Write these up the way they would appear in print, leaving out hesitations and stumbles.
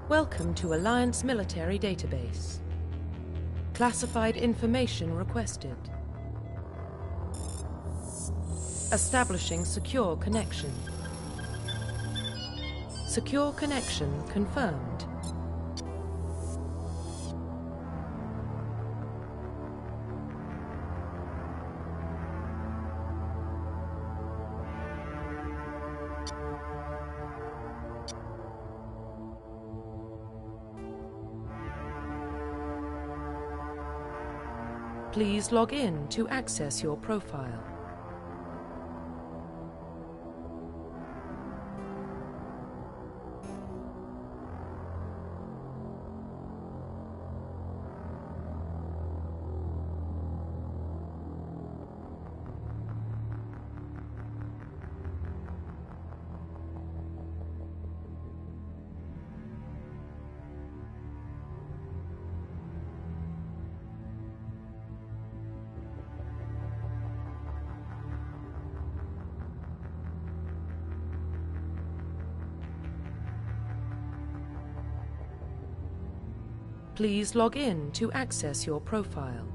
Welcome to Alliance Military Database. Classified information requested. Establishing secure connection. Secure connection confirmed. Please log in to access your profile. Please log in to access your profile.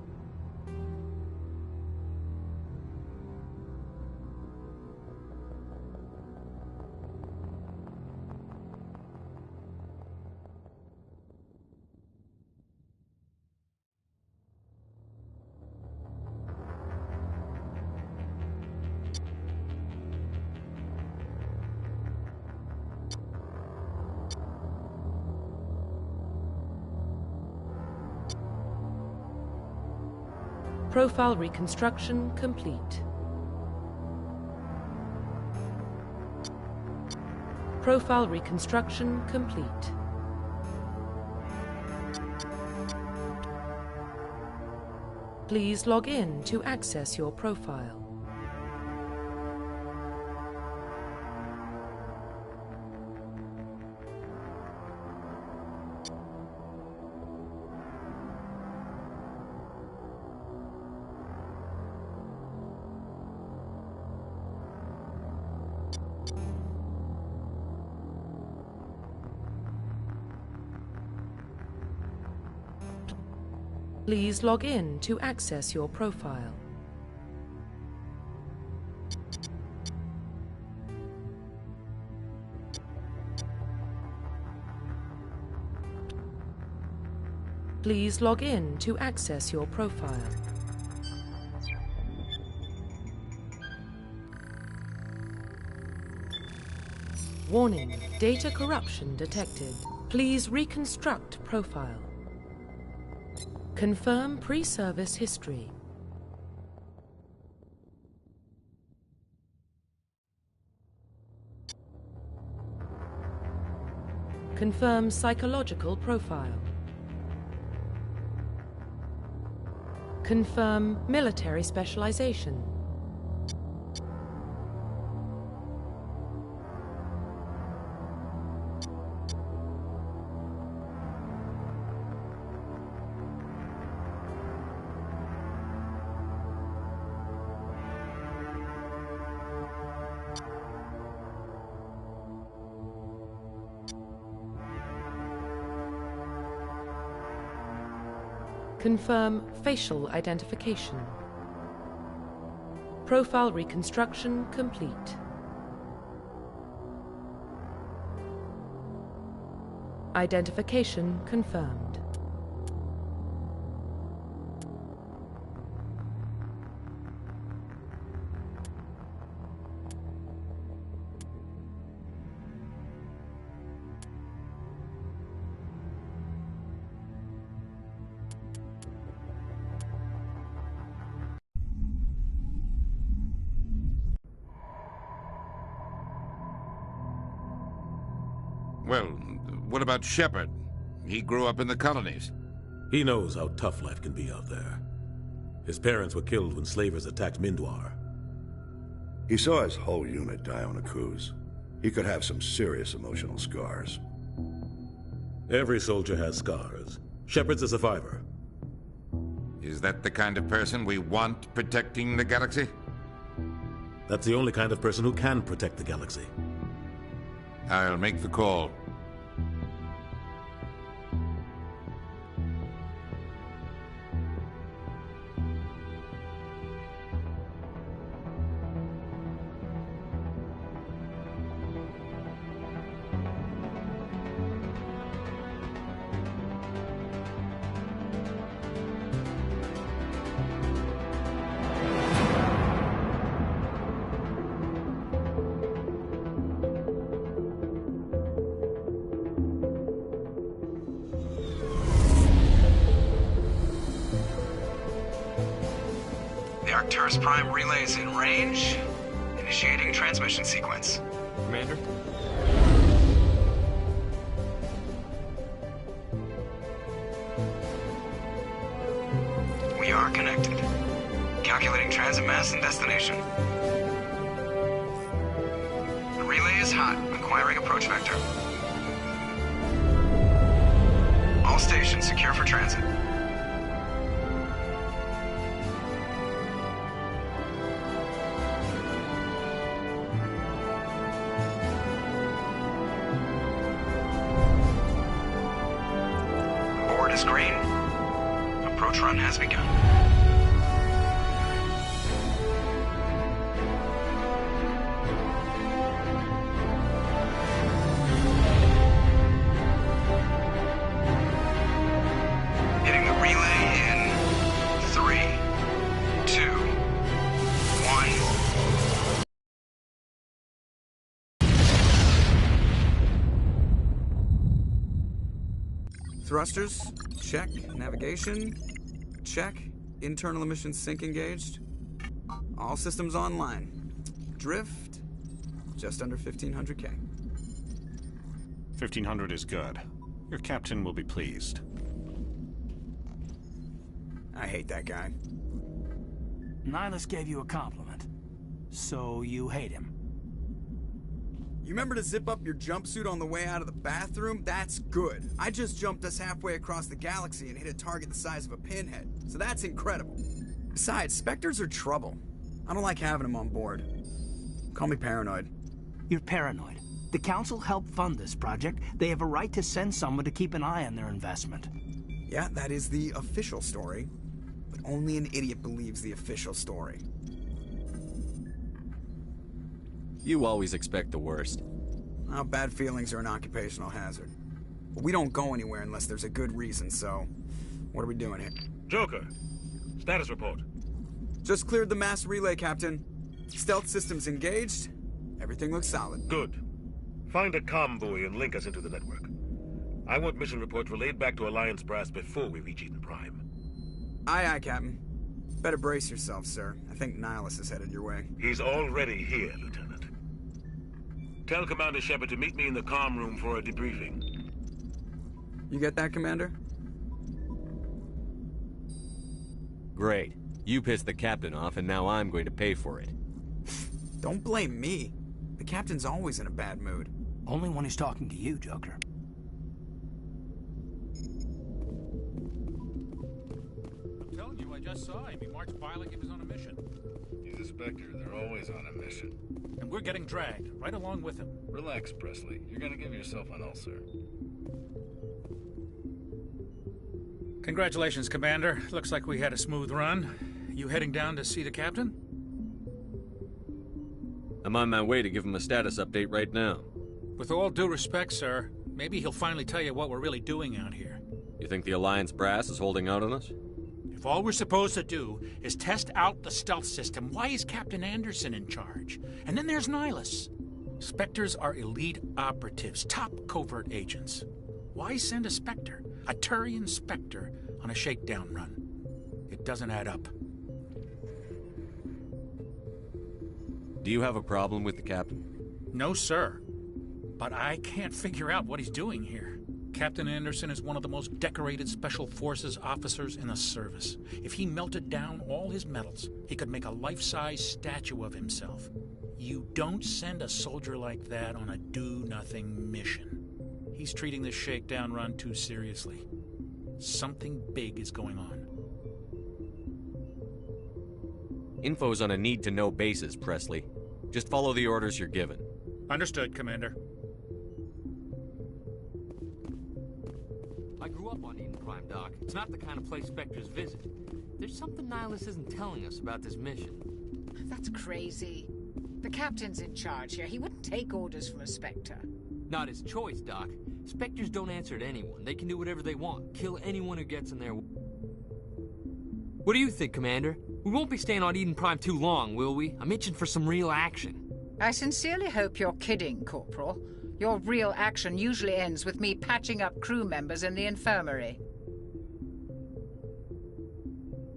Profile reconstruction complete. Profile reconstruction complete. Please log in to access your profile. Please log in to access your profile. Please log in to access your profile. Warning, data corruption detected. Please reconstruct profile. Confirm pre-service history. Confirm psychological profile. Confirm military specialization. Confirm facial identification. Profile reconstruction complete. Identification confirmed. Well, what about Shepard? He grew up in the colonies. He knows how tough life can be out there. His parents were killed when slavers attacked Mindwar. He saw his whole unit die on a cruise. He could have some serious emotional scars. Every soldier has scars. Shepard's a survivor. Is that the kind of person we want protecting the galaxy? That's the only kind of person who can protect the galaxy. I'll make the call. The Arcturus Prime relay is in range. Initiating transmission sequence. Commander? We are connected. Calculating transit mass and destination. The relay is hot, acquiring approach vector. All stations secure for transit. The board is green. Approach run has begun. Hitting the relay in 3, 2, 1. Thrusters, check. Navigation, check. Internal emissions sync engaged. All systems online. Drift, just under 1,500K. 1,500 is good. Your captain will be pleased. I hate that guy. Nihilus gave you a compliment. So you hate him. You remember to zip up your jumpsuit on the way out of the bathroom? That's good. I just jumped us halfway across the galaxy and hit a target the size of a pinhead. So that's incredible. Besides, Spectres are trouble. I don't like having them on board. Call me paranoid. You're paranoid. The Council helped fund this project. They have a right to send someone to keep an eye on their investment. Yeah, that is the official story. But only an idiot believes the official story. You always expect the worst. Well, bad feelings are an occupational hazard. But we don't go anywhere unless there's a good reason, so... What are we doing here? Joker, status report. Just cleared the mass relay, Captain. Stealth systems engaged. Everything looks solid. Good. Find a comm buoy and link us into the network. I want mission reports relayed back to Alliance Brass before we reach Eden Prime. Aye, aye, Captain. Better brace yourself, sir. I think Nihilus is headed your way. He's already here, Lieutenant. Tell Commander Shepard to meet me in the comm room for a debriefing. You get that, Commander? Great. You pissed the captain off, and now I'm going to pay for it. Don't blame me. The Captain's always in a bad mood. Only when he's talking to you, Joker. I'm telling you, I just saw him. He marched by like he was on a mission. He's a Spectre. They're always on a mission. And we're getting dragged, right along with him. Relax, Presley. You're gonna give yourself an ulcer. Congratulations, Commander. Looks like we had a smooth run. You heading down to see the captain? I'm on my way to give him a status update right now. With all due respect, sir, maybe he'll finally tell you what we're really doing out here. You think the Alliance Brass is holding out on us? If all we're supposed to do is test out the stealth system, why is Captain Anderson in charge? And then there's Nihilus. Spectres are elite operatives, top covert agents. Why send a Spectre, a Turian Spectre, on a shakedown run? It doesn't add up. Do you have a problem with the captain? No, sir. But I can't figure out what he's doing here. Captain Anderson is one of the most decorated Special Forces officers in the service. If he melted down all his medals, he could make a life-size statue of himself. You don't send a soldier like that on a do-nothing mission. He's treating this shakedown run too seriously. Something big is going on. Info's on a need-to-know basis, Presley. Just follow the orders you're given. Understood, Commander. I grew up on Eden Prime, Doc. It's not the kind of place Spectres visit. There's something Nihilus isn't telling us about this mission. That's crazy. The captain's in charge here. He wouldn't take orders from a Spectre. Not his choice, Doc. Spectres don't answer to anyone. They can do whatever they want. Kill anyone who gets in their way. What do you think, Commander? We won't be staying on Eden Prime too long, will we? I'm itching for some real action. I sincerely hope you're kidding, Corporal. Your real action usually ends with me patching up crew members in the infirmary.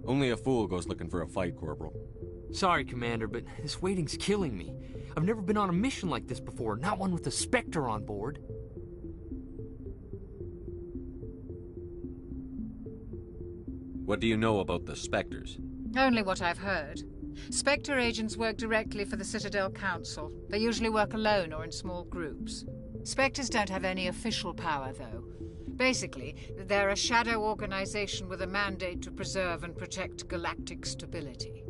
Only a fool goes looking for a fight, Corporal. Sorry, Commander, but this waiting's killing me. I've never been on a mission like this before, not one with a Spectre on board. What do you know about the Spectres? Only what I've heard. Spectre agents work directly for the Citadel Council. They usually work alone or in small groups. Spectres don't have any official power, though. Basically, they're a shadow organization with a mandate to preserve and protect galactic stability.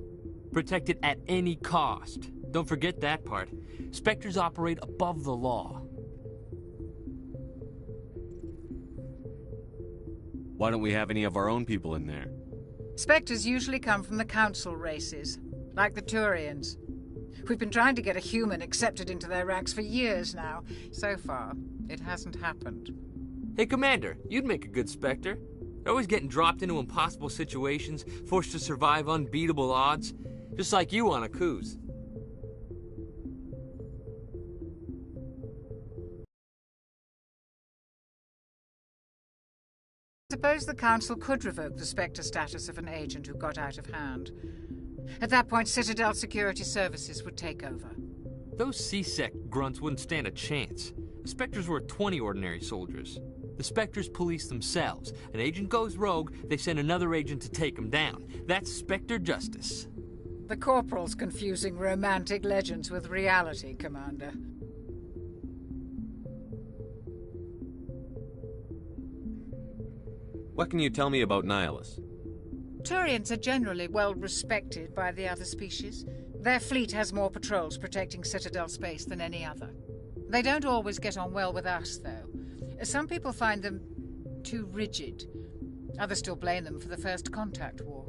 Protect it at any cost. Don't forget that part. Spectres operate above the law. Why don't we have any of our own people in there? Spectres usually come from the Council races, like the Turians. We've been trying to get a human accepted into their ranks for years now. So far, it hasn't happened. Hey, Commander, you'd make a good Spectre. They're always getting dropped into impossible situations, forced to survive unbeatable odds, just like you on a cruise. Suppose the Council could revoke the Spectre status of an agent who got out of hand. At that point, Citadel Security Services would take over. Those C-Sec grunts wouldn't stand a chance. The Spectres were 20 ordinary soldiers. The Spectres police themselves. An agent goes rogue, they send another agent to take him down. That's Spectre justice. The Corporal's confusing romantic legends with reality, Commander. What can you tell me about Nihilus? Turians are generally well respected by the other species. Their fleet has more patrols protecting Citadel space than any other. They don't always get on well with us, though. Some people find them too rigid. Others still blame them for the First Contact War.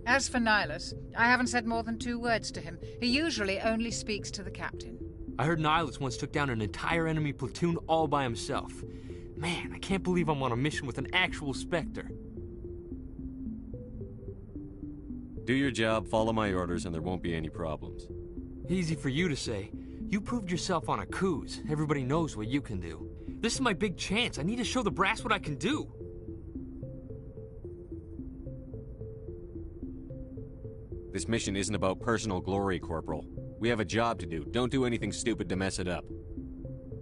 As for Nihilus, I haven't said more than 2 words to him. He usually only speaks to the captain. I heard Nihilus once took down an entire enemy platoon all by himself. Man, I can't believe I'm on a mission with an actual Spectre. Do your job, follow my orders, and there won't be any problems. Easy for you to say. You proved yourself on a cruise. Everybody knows what you can do. This is my big chance. I need to show the brass what I can do. This mission isn't about personal glory, Corporal. We have a job to do. Don't do anything stupid to mess it up.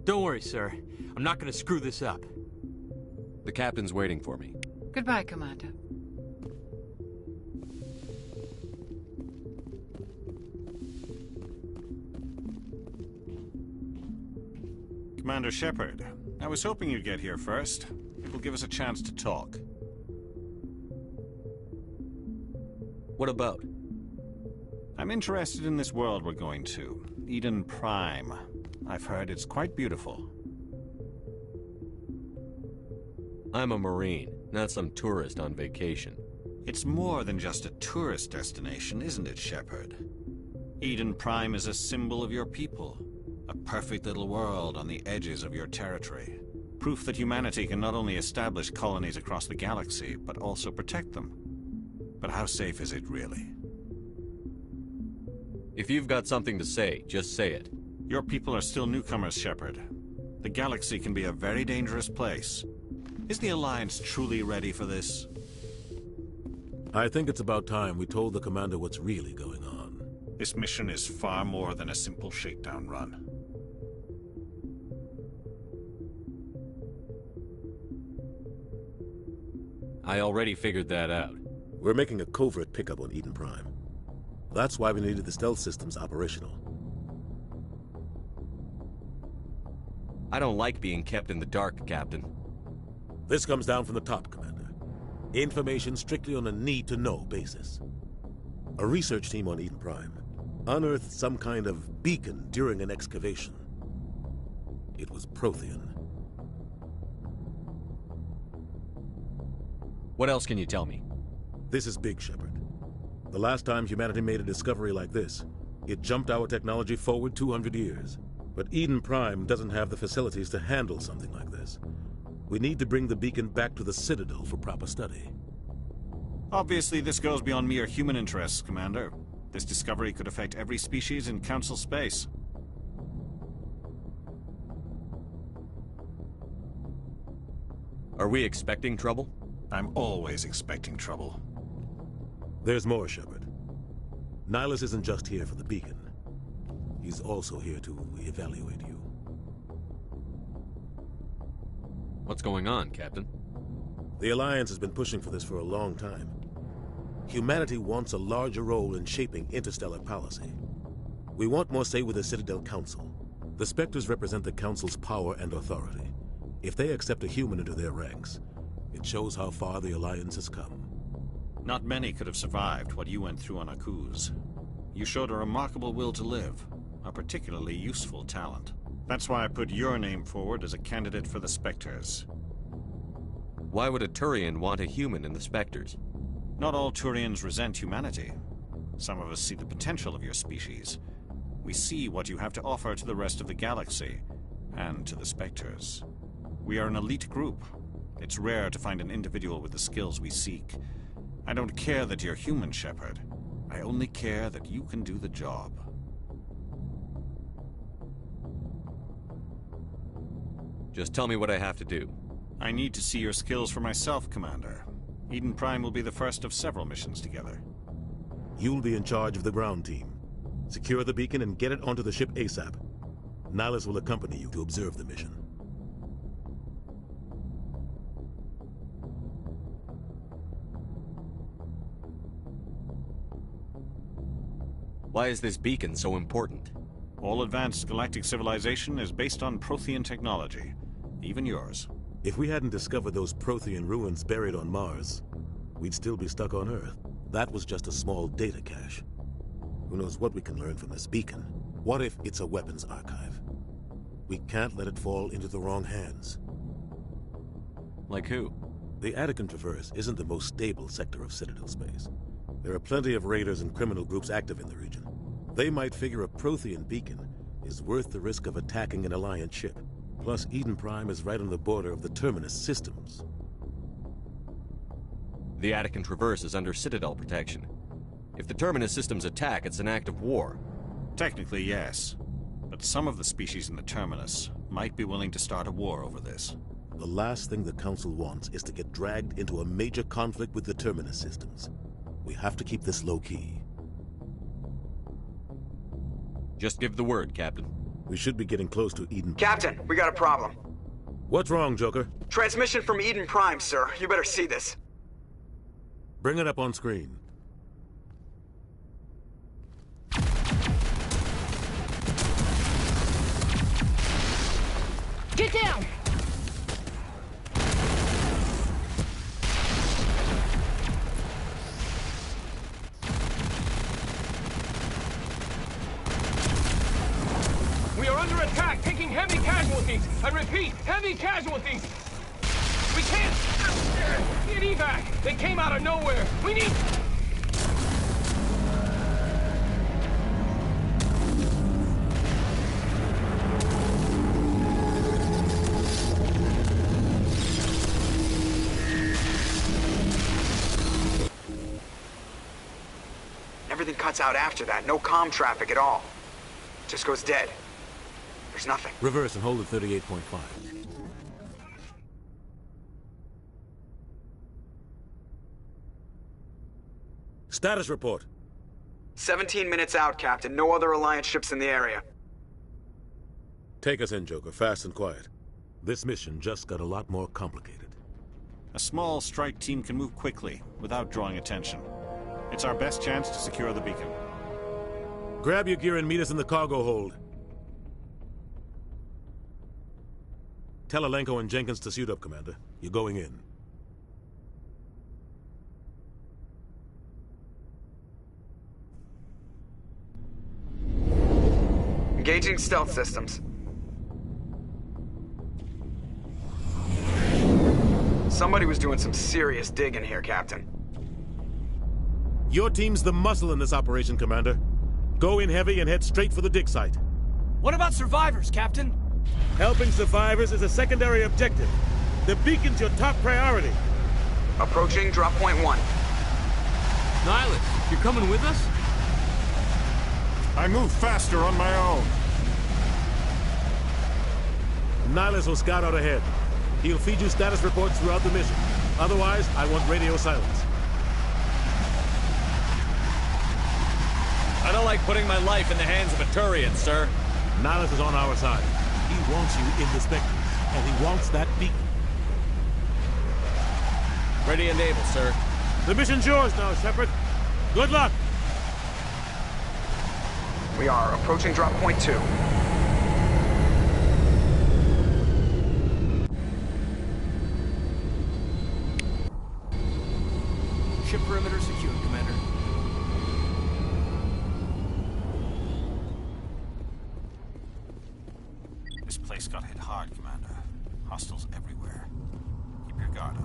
Don't worry, sir. I'm not gonna screw this up. The captain's waiting for me. Goodbye, Commander. Commander Shepard, I was hoping you'd get here first. It will give us a chance to talk. What about? I'm interested in this world we're going to, Eden Prime. I've heard it's quite beautiful. I'm a Marine, not some tourist on vacation. It's more than just a tourist destination, isn't it, Shepard? Eden Prime is a symbol of your people. A perfect little world on the edges of your territory. Proof that humanity can not only establish colonies across the galaxy, but also protect them. But how safe is it, really? If you've got something to say, just say it. Your people are still newcomers, Shepard. The galaxy can be a very dangerous place. Is the Alliance truly ready for this? I think it's about time we told the Commander what's really going on. This mission is far more than a simple shakedown run. I already figured that out. We're making a covert pickup on Eden Prime. That's why we needed the stealth systems operational. I don't like being kept in the dark, Captain. This comes down from the top, Commander. Information strictly on a need-to-know basis. A research team on Eden Prime unearthed some kind of beacon during an excavation. It was Prothean. What else can you tell me? This is big, Shepard. The last time humanity made a discovery like this, it jumped our technology forward 200 years. But Eden Prime doesn't have the facilities to handle something like this. We need to bring the beacon back to the Citadel for proper study. Obviously, this goes beyond mere human interests, Commander. This discovery could affect every species in Council space. Are we expecting trouble? I'm always expecting trouble. There's more, Shepard. Nihilus isn't just here for the beacon. He's also here to evaluate you. What's going on, Captain? The Alliance has been pushing for this for a long time. Humanity wants a larger role in shaping interstellar policy. We want more say with the Citadel Council. The Spectres represent the Council's power and authority. If they accept a human into their ranks, it shows how far the Alliance has come. Not many could have survived what you went through on Akuz. You showed a remarkable will to live, a particularly useful talent. That's why I put your name forward as a candidate for the Spectres. Why would a Turian want a human in the Spectres? Not all Turians resent humanity. Some of us see the potential of your species. We see what you have to offer to the rest of the galaxy, and to the Spectres. We are an elite group. It's rare to find an individual with the skills we seek. I don't care that you're human, Shepard. I only care that you can do the job. Just tell me what I have to do. I need to see your skills for myself, Commander. Eden Prime will be the first of several missions together. You'll be in charge of the ground team. Secure the beacon and get it onto the ship ASAP. Nihilus will accompany you to observe the mission. Why is this beacon so important? All advanced galactic civilization is based on Prothean technology. Even yours. If we hadn't discovered those Prothean ruins buried on Mars, we'd still be stuck on Earth. That was just a small data cache. Who knows what we can learn from this beacon? What if it's a weapons archive? We can't let it fall into the wrong hands. Like who? The Attican Traverse isn't the most stable sector of Citadel space. There are plenty of raiders and criminal groups active in the region. They might figure a Prothean beacon is worth the risk of attacking an Alliance ship. Plus, Eden Prime is right on the border of the Terminus systems. The Attican Traverse is under Citadel protection. If the Terminus systems attack, it's an act of war. Technically, yes. But some of the species in the Terminus might be willing to start a war over this. The last thing the Council wants is to get dragged into a major conflict with the Terminus systems. We have to keep this low-key. Just give the word, Captain. We should be getting close to Eden. Captain, we got a problem. What's wrong, Joker? Transmission from Eden Prime, sir. You better see this. Bring it up on screen. Get down! We are under attack, taking heavy casualties. I repeat, heavy casualties. We can't get evac. They came out of nowhere. We need... Everything cuts out after that. No comm traffic at all. Just goes dead. There's nothing. Reverse and hold at 38.5. Status report. 17 minutes out, Captain. No other Alliance ships in the area. Take us in, Joker, fast and quiet. This mission just got a lot more complicated. A small strike team can move quickly, without drawing attention. It's our best chance to secure the beacon. Grab your gear and meet us in the cargo hold. Tell Alenko and Jenkins to suit up, Commander. You're going in. Engaging stealth systems. Somebody was doing some serious digging here, Captain. Your team's the muscle in this operation, Commander. Go in heavy and head straight for the dig site. What about survivors, Captain? Helping survivors is a secondary objective. The beacon's your top priority. Approaching drop point 1. Nihilus, you're coming with us? I move faster on my own. Nihilus will scout out ahead. He'll feed you status reports throughout the mission. Otherwise, I want radio silence. like putting my life in the hands of a Turian, sir. Nihilus is on our side. He wants you in the Spectre, and he wants that beacon. Ready and able, sir. The mission's yours now, Shepard. Good luck! We are approaching drop point 2. Ship perimeter secured, Commander. This place got hit hard, Commander. Hostiles everywhere. Keep your guard up.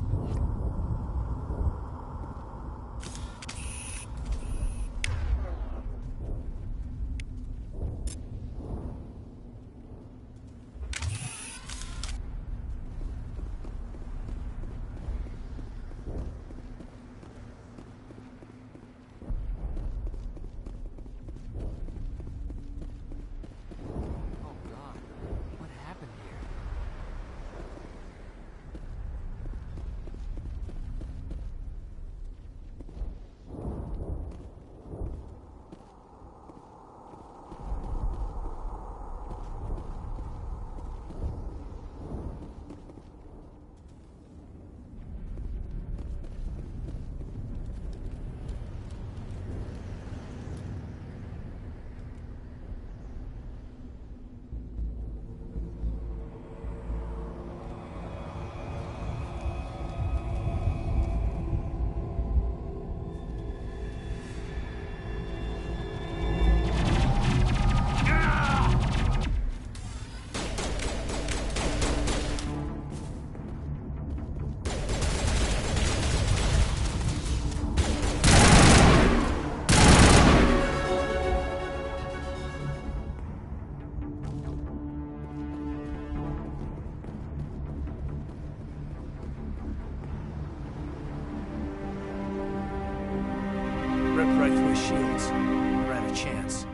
Ripped right through his shields. Never had a chance.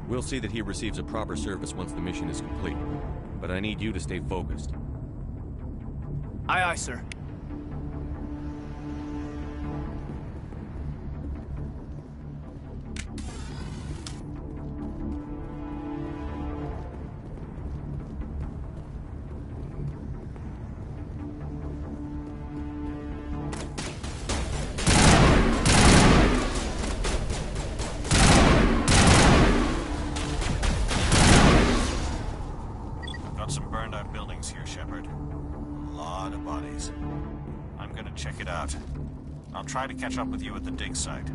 We'll see that he receives a proper service once the mission is complete. But I need you to stay focused. Aye, aye, sir. Got some burned out buildings here, Shepard. A lot of bodies. I'm gonna check it out. I'll try to catch up with you at the dig site.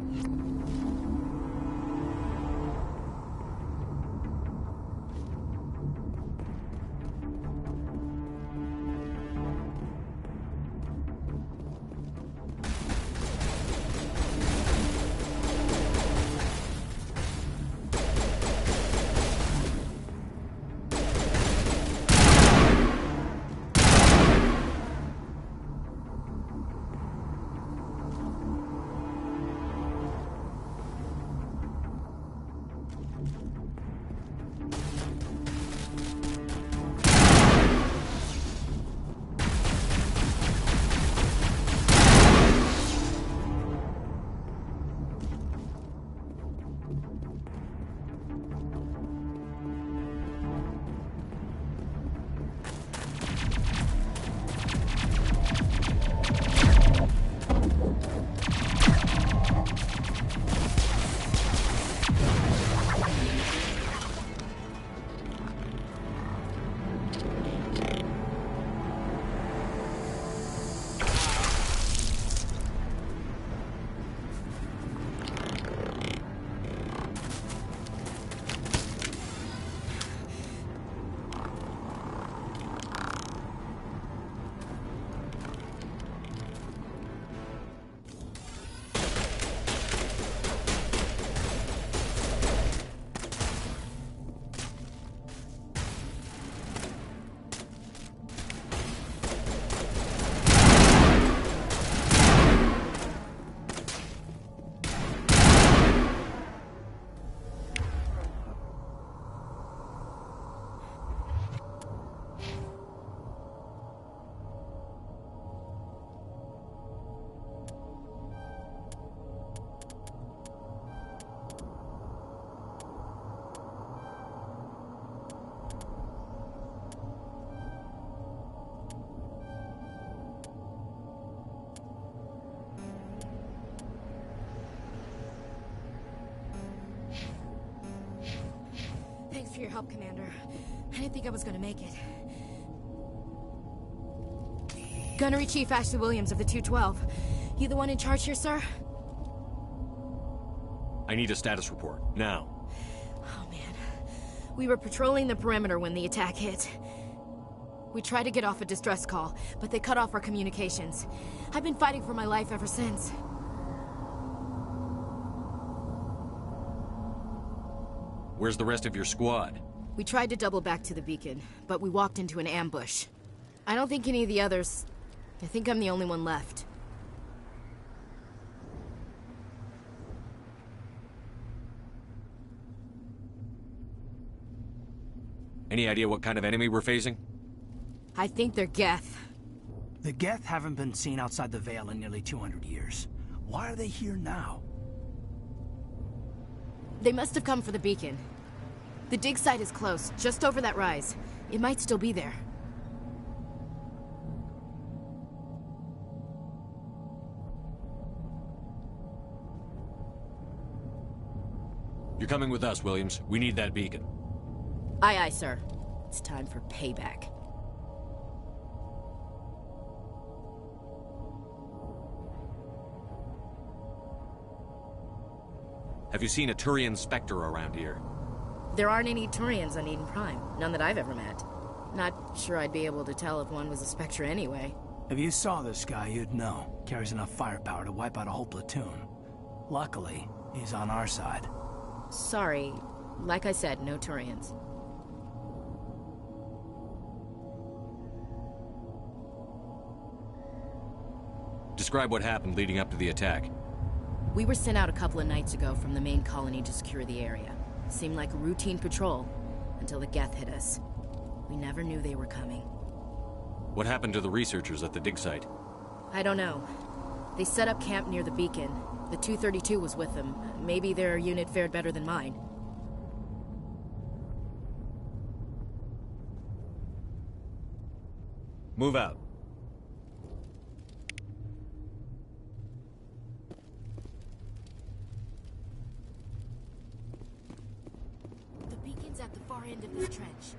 for your help, Commander. I didn't think I was gonna make it. Gunnery Chief Ashley Williams of the 212. You the one in charge here, sir? I need a status report, now. Oh, man. We were patrolling the perimeter when the attack hit. We tried to get off a distress call, but they cut off our communications. I've been fighting for my life ever since. Where's the rest of your squad? We tried to double back to the beacon, but we walked into an ambush. I don't think any of the others... I think I'm the only one left. Any idea what kind of enemy we're facing? I think they're Geth. The Geth haven't been seen outside the Veil in nearly 200 years. Why are they here now? They must have come for the beacon. The dig site is close, just over that rise. It might still be there. You're coming with us, Williams. We need that beacon. Aye, aye, sir. It's time for payback. Have you seen a Turian Spectre around here? There aren't any Turians on Eden Prime. None that I've ever met. Not sure I'd be able to tell if one was a Spectre anyway. If you saw this guy, you'd know. Carries enough firepower to wipe out a whole platoon. Luckily, he's on our side. Sorry. Like I said, no Turians. Describe what happened leading up to the attack. We were sent out a couple of nights ago from the main colony to secure the area. Seemed like a routine patrol, until the Geth hit us. We never knew they were coming. What happened to the researchers at the dig site? I don't know. They set up camp near the beacon. The 232 was with them. Maybe their unit fared better than mine. Move out. The beacon's at the far end of this trench.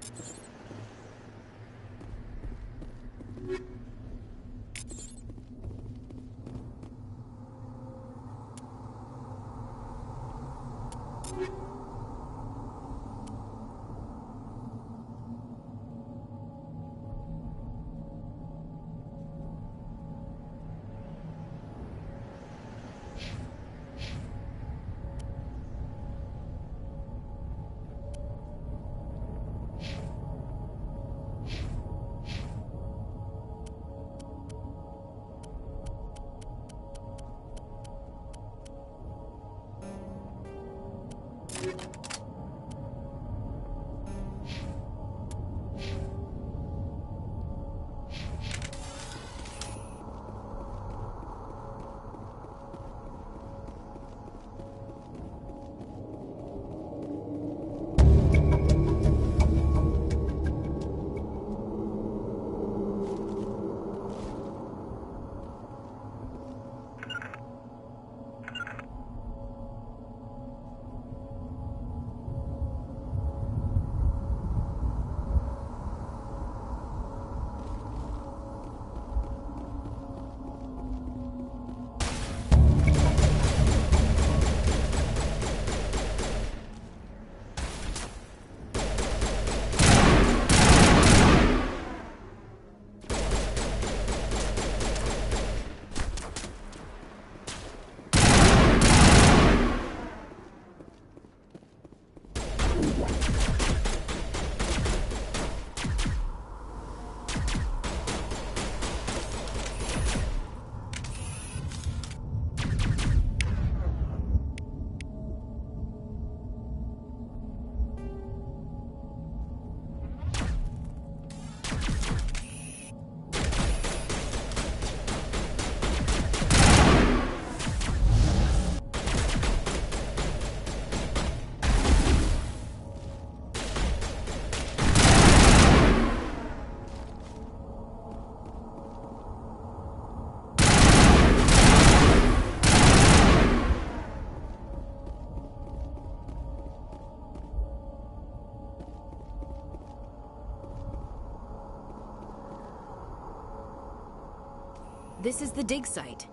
This is the dig site.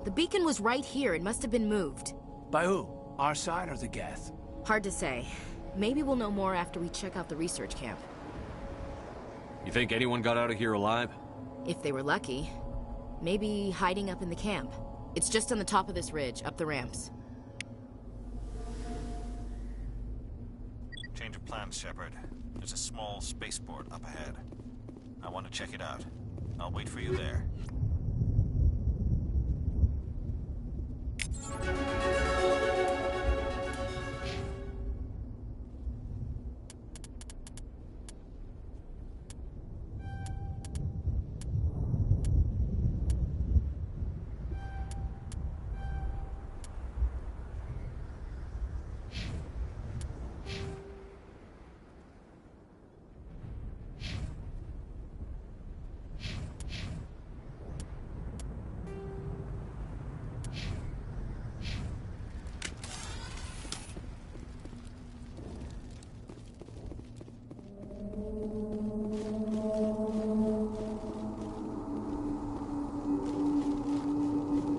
The beacon was right here. It must have been moved. By who? Our side or the Geth? Hard to say. Maybe we'll know more after we check out the research camp. You think anyone got out of here alive? If they were lucky. Maybe hiding up in the camp. It's just on the top of this ridge, up the ramps. Change of plans, Shepard. There's a small spaceport up ahead. I want to check it out. I'll wait for you there.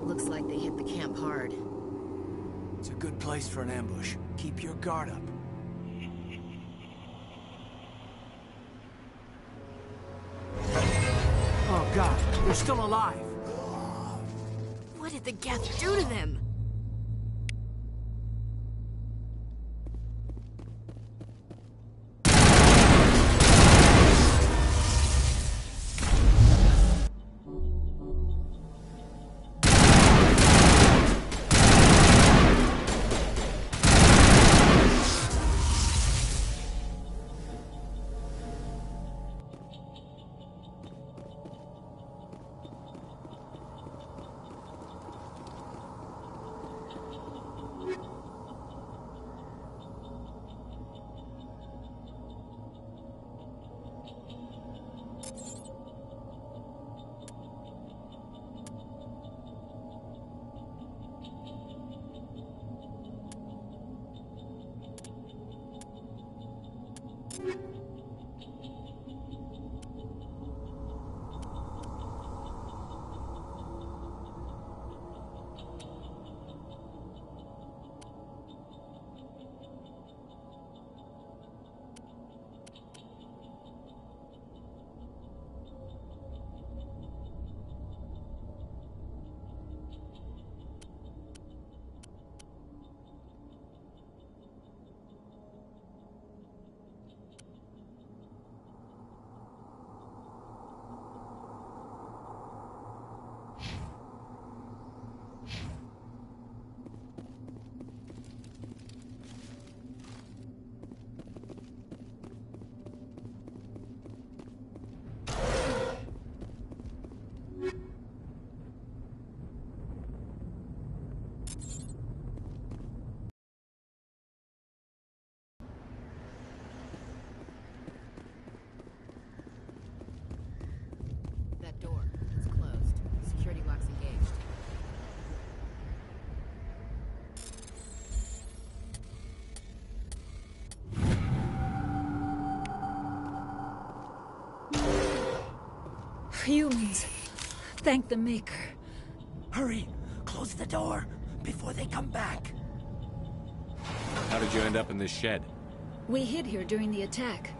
Looks like they hit the camp hard. It's a good place for an ambush. Keep your guard up. Oh god, they're still alive! What did the Geth do to them? That door, it's closed. Security lock's engaged. Humans. Thank the Maker. Hurry! Close the door before they come back. How did you end up in this shed? We hid here during the attack.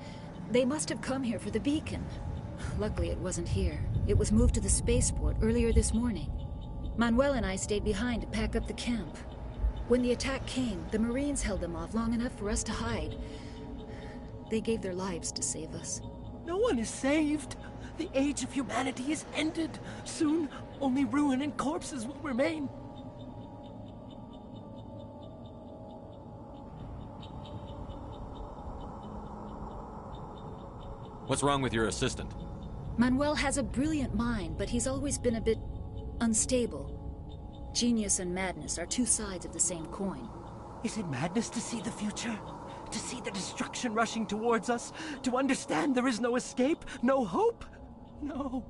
They must have come here for the beacon. Luckily, it wasn't here. It was moved to the spaceport earlier this morning. Manuel and I stayed behind to pack up the camp. When the attack came, the Marines held them off long enough for us to hide. They gave their lives to save us. No one is saved. The age of humanity is ended. Soon, only ruin and corpses will remain. What's wrong with your assistant? Manuel has a brilliant mind, but he's always been a bit unstable. Genius and madness are two sides of the same coin. Is it madness to see the future? To see the destruction rushing towards us? To understand there is no escape? No hope? No.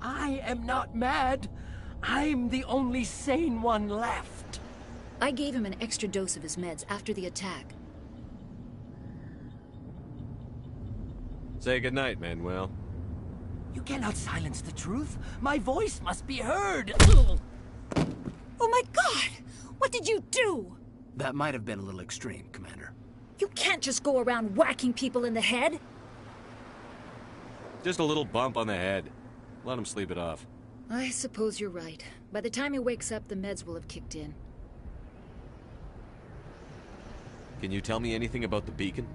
I am not mad. I'm the only sane one left. I gave him an extra dose of his meds after the attack. Say goodnight, Manuel. You cannot silence the truth. My voice must be heard. Oh my God! What did you do? That might have been a little extreme, Commander. You can't just go around whacking people in the head. Just a little bump on the head. Let him sleep it off. I suppose you're right. By the time he wakes up, the meds will have kicked in. Can you tell me anything about the beacon?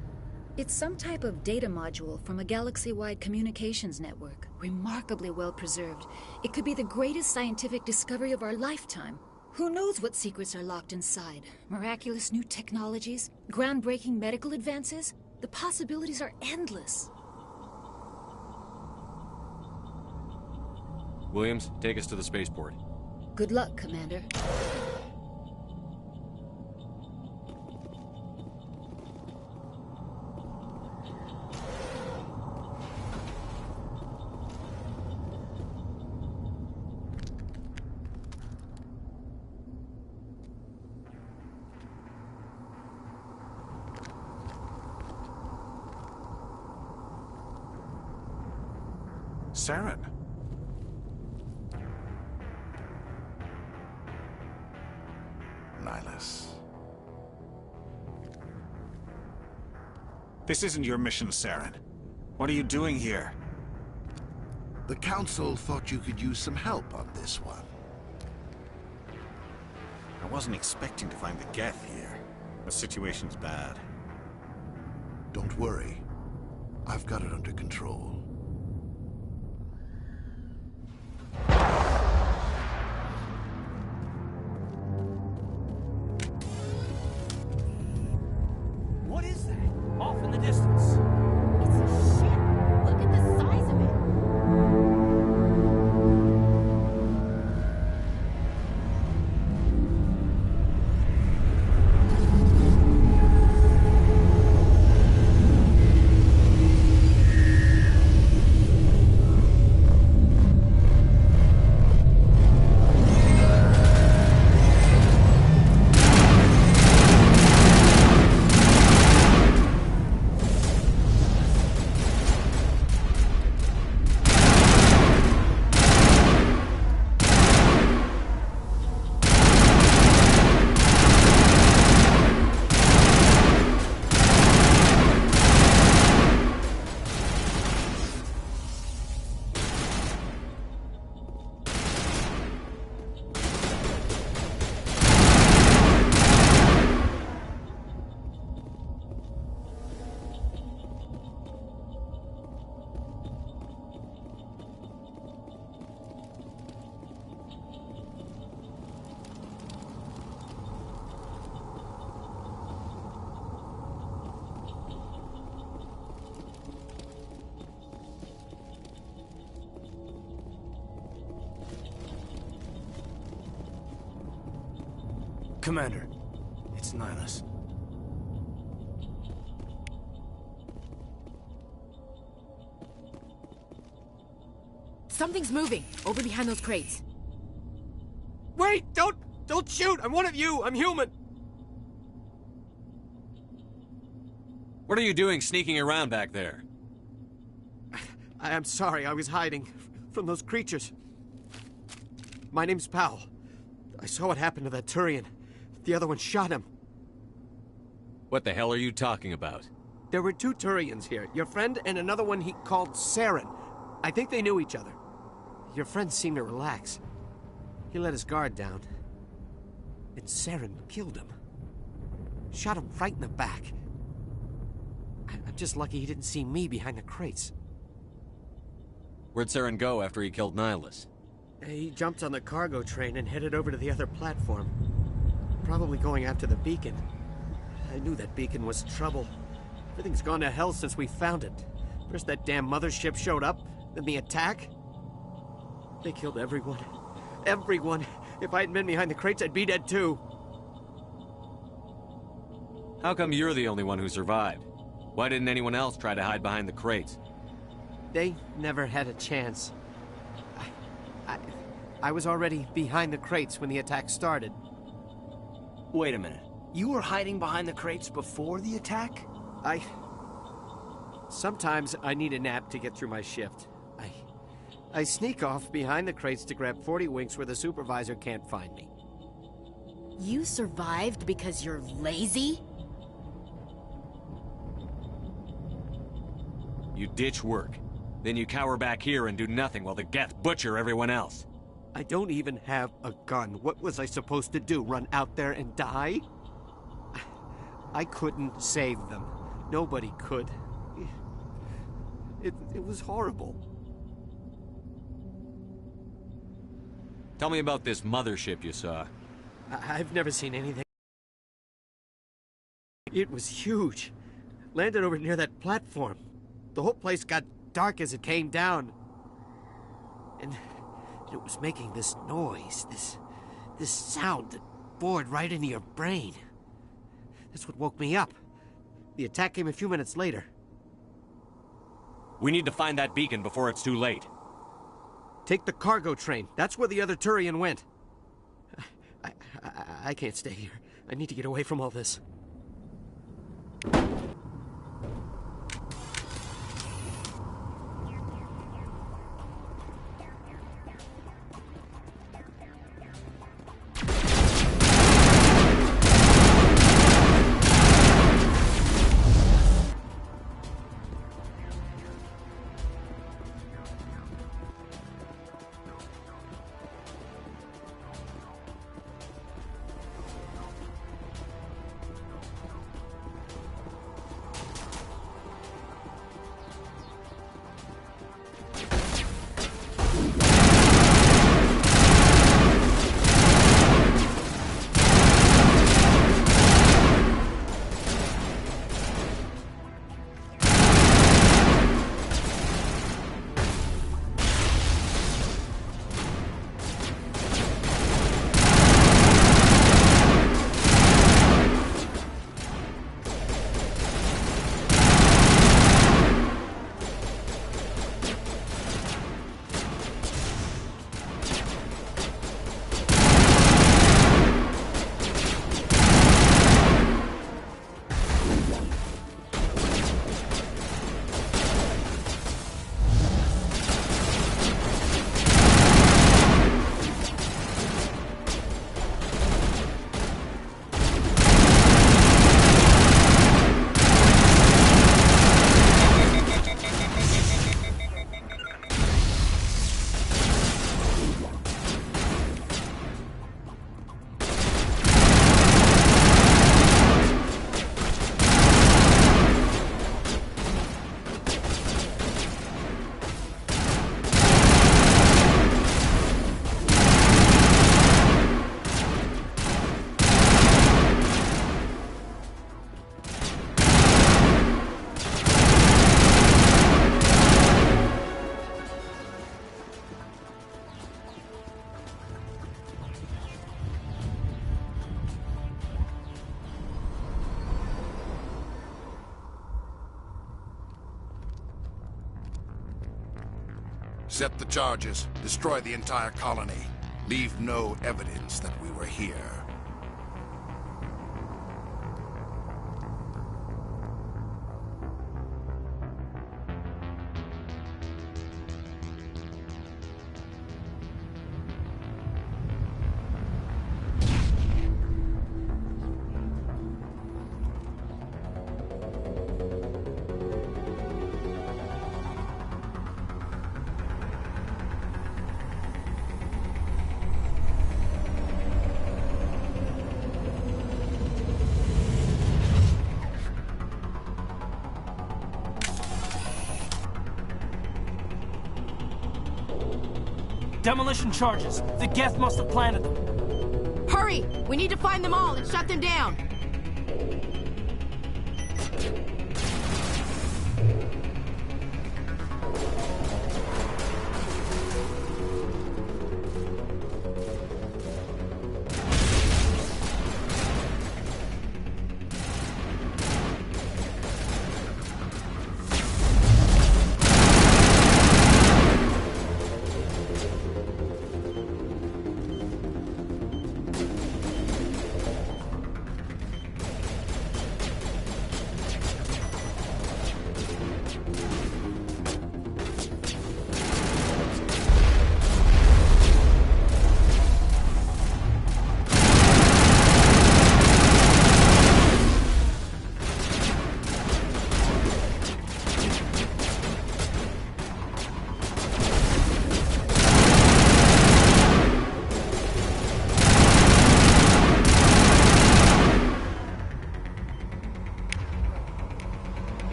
It's some type of data module from a galaxy-wide communications network. Remarkably well preserved. It could be the greatest scientific discovery of our lifetime. Who knows what secrets are locked inside? Miraculous new technologies? Groundbreaking medical advances? The possibilities are endless. Williams, take us to the spaceport. Good luck, Commander. Saren. Nihilus. This isn't your mission, Saren. What are you doing here? The Council thought you could use some help on this one. I wasn't expecting to find the Geth here. The situation's bad. Don't worry. I've got it under control. What is that? Off in the distance. It's a ship. Look at the size of it. Commander, it's Nihilus. Something's moving over behind those crates. Wait! Don't shoot! I'm one of you! I'm human! What are you doing sneaking around back there? I'm sorry, I was hiding from those creatures. My name's Powell. I saw what happened to that Turian. The other one shot him. What the hell are you talking about? There were two Turians here. Your friend and another one he called Saren. I think they knew each other. Your friend seemed to relax. He let his guard down. And Saren killed him. Shot him right in the back. I'm just lucky he didn't see me behind the crates. Where'd Saren go after he killed Nihilus? He jumped on the cargo train and headed over to the other platform. Probably going after the beacon. I knew that beacon was trouble. Everything's gone to hell since we found it. First that damn mothership showed up, then the attack. They killed everyone. Everyone. If I hadn't been behind the crates, I'd be dead too. How come you're the only one who survived? Why didn't anyone else try to hide behind the crates? They never had a chance. I was already behind the crates when the attack started. Wait a minute. You were hiding behind the crates before the attack? Sometimes I need a nap to get through my shift. I sneak off behind the crates to grab 40 winks where the supervisor can't find me. You survived because you're lazy? You ditch work. Then you cower back here and do nothing while the Geth butcher everyone else. I don't even have a gun. What was I supposed to do? Run out there and die? I couldn't save them. Nobody could. It was horrible. Tell me about this mothership you saw. I've never seen anything. It was huge. Landed over near that platform. The whole place got dark as it came down. And it was making this noise, this sound that bored right into your brain. That's what woke me up. The attack came a few minutes later. We need to find that beacon before it's too late. Take the cargo train. That's where the other Turian went. I can't stay here. I need to get away from all this. Set the charges. Destroy the entire colony. Leave no evidence that we were here. Demolition charges. The Geth must have planted them. Hurry! We need to find them all and shut them down.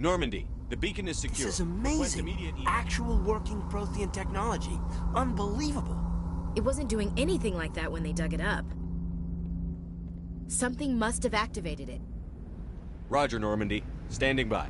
Normandy, the beacon is secure. This is amazing. Actual working Prothean technology. Unbelievable. It wasn't doing anything like that when they dug it up. Something must have activated it. Roger, Normandy. Standing by.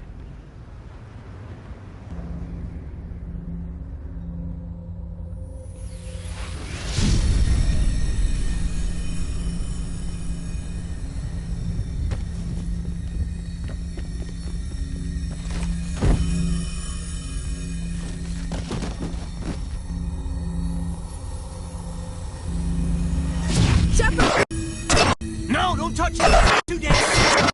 No, don't touch it! Too damn.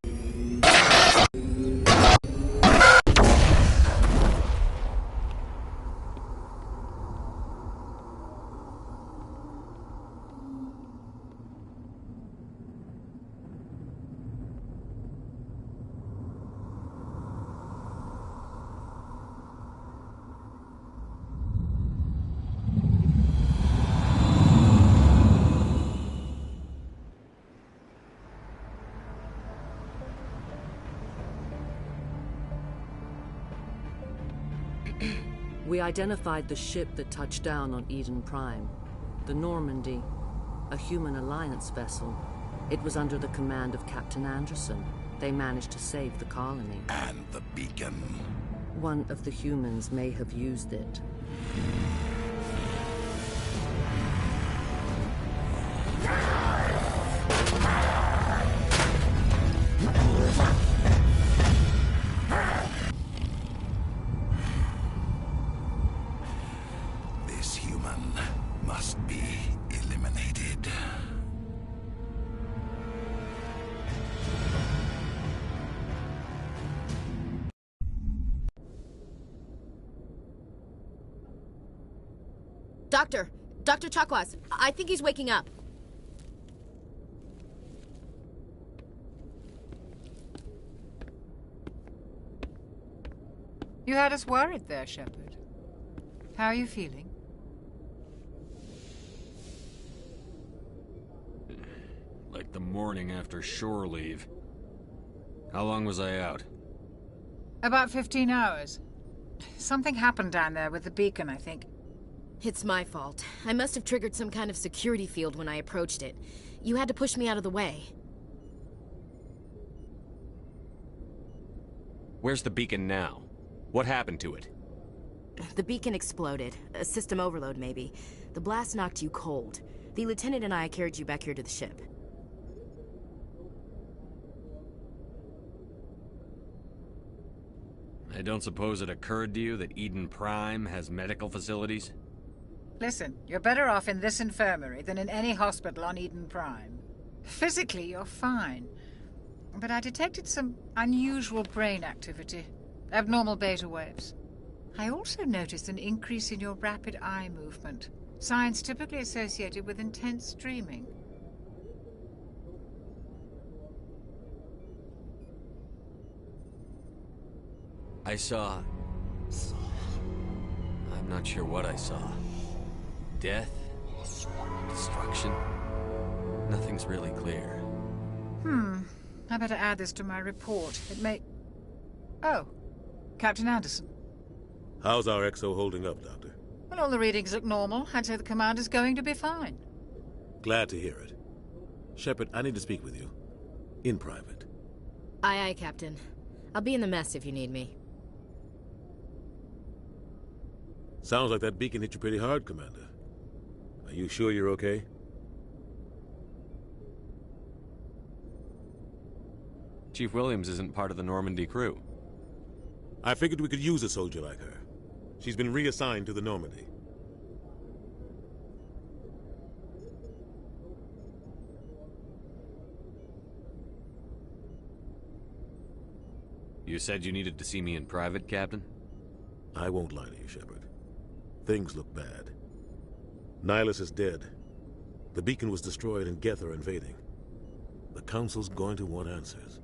We identified the ship that touched down on Eden Prime. The Normandy, a human alliance vessel. It was under the command of Captain Anderson. They managed to save the colony. And the beacon. One of the humans may have used it. This human must be eliminated. Dr. Chakwas, I think he's waking up. You had us worried there, Shepard. How are you feeling? Like the morning after shore leave. How long was I out? About 15 hours. Something happened down there with the beacon, I think. It's my fault. I must have triggered some kind of security field when I approached it. You had to push me out of the way. Where's the beacon now? What happened to it? The beacon exploded. A system overload, maybe. The blast knocked you cold. The lieutenant and I carried you back here to the ship. I don't suppose it occurred to you that Eden Prime has medical facilities? Listen, you're better off in this infirmary than in any hospital on Eden Prime. Physically, you're fine. But I detected some unusual brain activity. Abnormal beta waves. I also noticed an increase in your rapid eye movement. Signs typically associated with intense dreaming. I saw... I'm not sure what I saw. Death? Destruction? Nothing's really clear. I better add this to my report. It may... Oh, Captain Anderson. How's our XO holding up, Doctor? Well, all the readings look normal. I'd say the commander's going to be fine. Glad to hear it. Shepard, I need to speak with you. In private. Aye, aye, Captain. I'll be in the mess if you need me. Sounds like that beacon hit you pretty hard, Commander. Are you sure you're okay? Chief Williams isn't part of the Normandy crew. I figured we could use a soldier like her. She's been reassigned to the Normandy. You said you needed to see me in private, Captain? I won't lie to you, Shepard. Things look bad. Nihilus is dead. The beacon was destroyed and Geth are invading. The Council's going to want answers.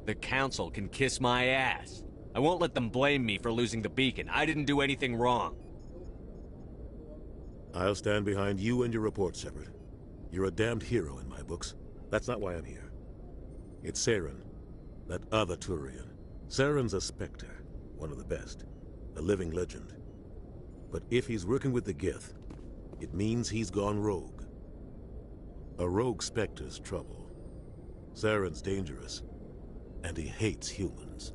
The Council can kiss my ass. I won't let them blame me for losing the beacon. I didn't do anything wrong. I'll stand behind you and your report, Shepard. You're a damned hero in my books. That's not why I'm here. It's Saren, that other Turian. Saren's a Spectre, one of the best, a living legend. But if he's working with the Geth, it means he's gone rogue. A rogue Spectre's trouble. Saren's dangerous, and he hates humans.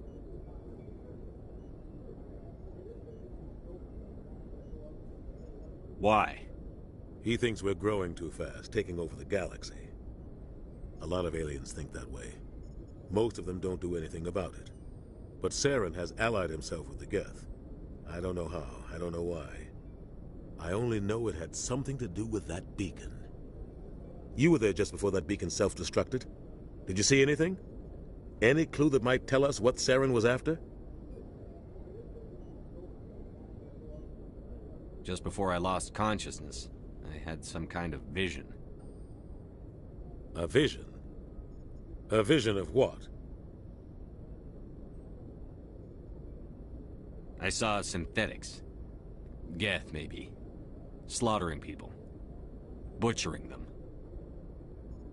Why? He thinks we're growing too fast, taking over the galaxy. A lot of aliens think that way. Most of them don't do anything about it. But Saren has allied himself with the Geth. I don't know how, I don't know why. I only know it had something to do with that beacon. You were there just before that beacon self-destructed. Did you see anything? Any clue that might tell us what Saren was after? Just before I lost consciousness, I had some kind of vision. A vision? A vision of what? I saw synthetics. Geth, maybe. Slaughtering people. Butchering them.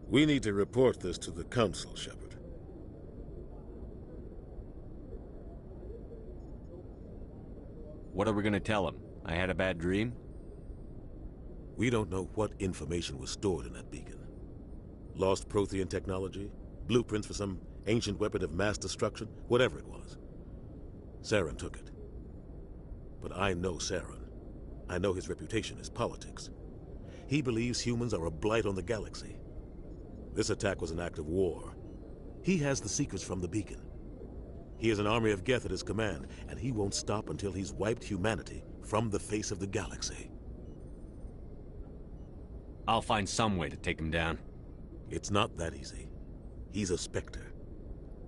We need to report this to the Council, Shepard. What are we gonna tell them? I had a bad dream? We don't know what information was stored in that beacon. Lost Prothean technology? Blueprints for some ancient weapon of mass destruction? Whatever it was. Saren took it. But I know Saren. I know his reputation is politics. He believes humans are a blight on the galaxy. This attack was an act of war. He has the secrets from the beacon. He has an army of Geth at his command, and he won't stop until he's wiped humanity from the face of the galaxy. I'll find some way to take him down. It's not that easy. He's a Spectre.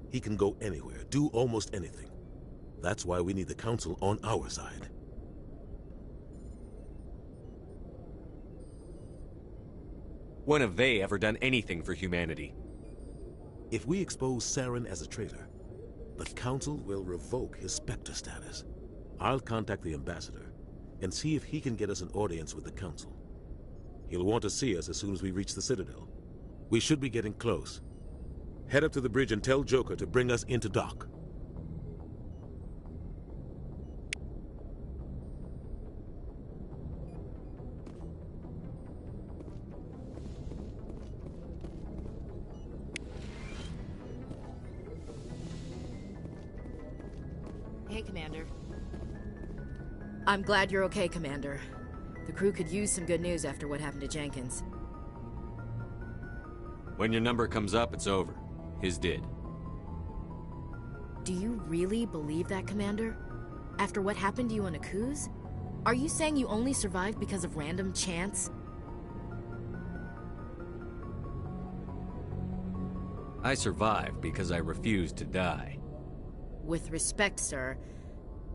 He can go anywhere, do almost anything. That's why we need the Council on our side. When have they ever done anything for humanity? If we expose Saren as a traitor, the Council will revoke his Spectre status. I'll contact the Ambassador and see if he can get us an audience with the Council. He'll want to see us as soon as we reach the Citadel. We should be getting close. Head up to the bridge and tell Joker to bring us into dock. Hey, Commander. I'm glad you're okay, Commander. The crew could use some good news after what happened to Jenkins. When your number comes up, it's over. His did. Do you really believe that, Commander? After what happened to you on Akuz? Are you saying you only survived because of random chance? I survived because I refused to die. With respect, sir,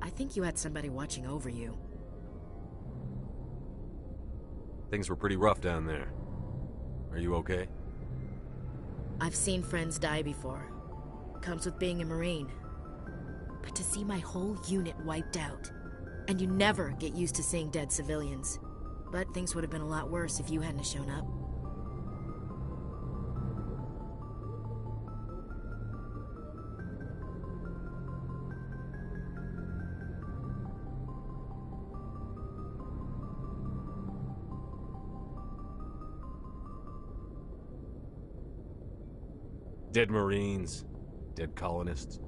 I think you had somebody watching over you. Things were pretty rough down there. Are you okay? I've seen friends die before. Comes with being a Marine. But to see my whole unit wiped out, and you never get used to seeing dead civilians. But things would have been a lot worse if you hadn't shown up. Dead Marines, dead colonists.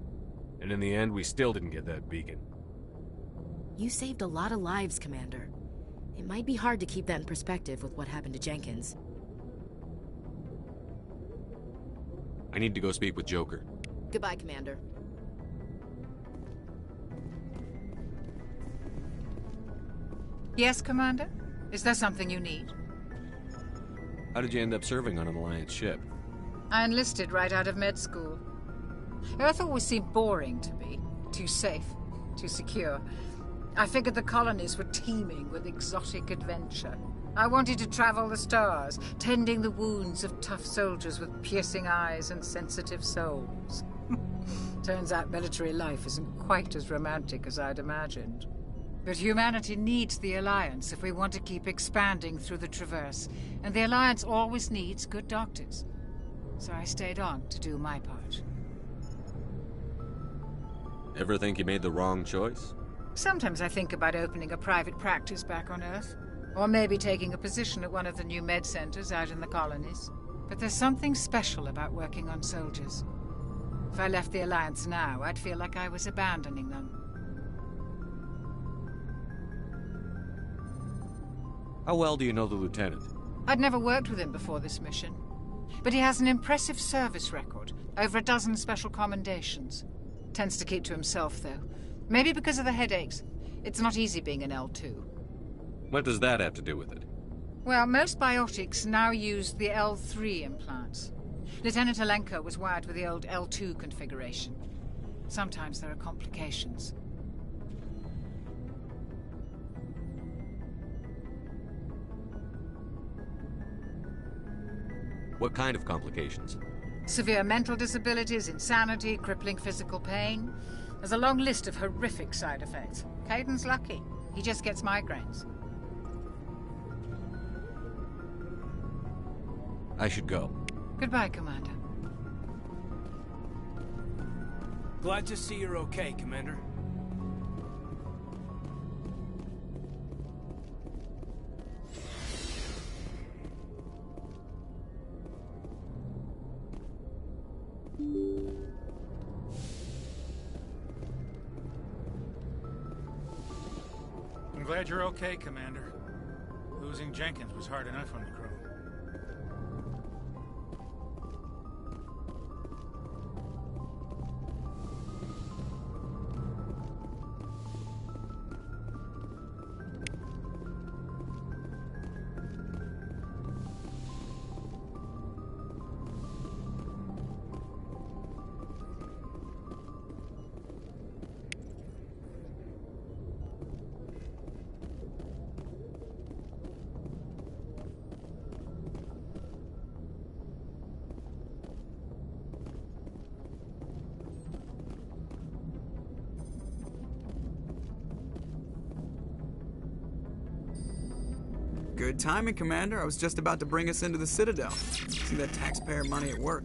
And in the end, we still didn't get that beacon. You saved a lot of lives, Commander. It might be hard to keep that in perspective with what happened to Jenkins. I need to go speak with Joker. Goodbye, Commander. Yes, Commander? Is there something you need? How did you end up serving on an Alliance ship? I enlisted right out of med school. Earth always seemed boring to me. Too safe, too secure. I figured the colonies were teeming with exotic adventure. I wanted to travel the stars, tending the wounds of tough soldiers with piercing eyes and sensitive souls. Turns out military life isn't quite as romantic as I'd imagined. But humanity needs the Alliance if we want to keep expanding through the Traverse, and the Alliance always needs good doctors. so I stayed on to do my part. Ever think you made the wrong choice? Sometimes I think about opening a private practice back on Earth, or maybe taking a position at one of the new med centers out in the colonies. But there's something special about working on soldiers. If I left the Alliance now, I'd feel like I was abandoning them. How well do you know the Lieutenant? I'd never worked with him before this mission. But he has an impressive service record, over a dozen special commendations. Tends to keep to himself, though. Maybe because of the headaches. It's not easy being an L2. What does that have to do with it? Well, most biotics now use the L3 implants. Lieutenant Alenko was wired with the old L2 configuration. Sometimes there are complications. What kind of complications? Severe mental disabilities, insanity, crippling physical pain. There's a long list of horrific side effects. Caden's lucky. He just gets migraines. I should go. Goodbye, Commander. Glad to see you're okay, Commander. I'm glad you're okay, Commander. Losing Jenkins was hard enough on the crew. Good timing, Commander. I was just about to bring us into the Citadel. See that taxpayer money at work.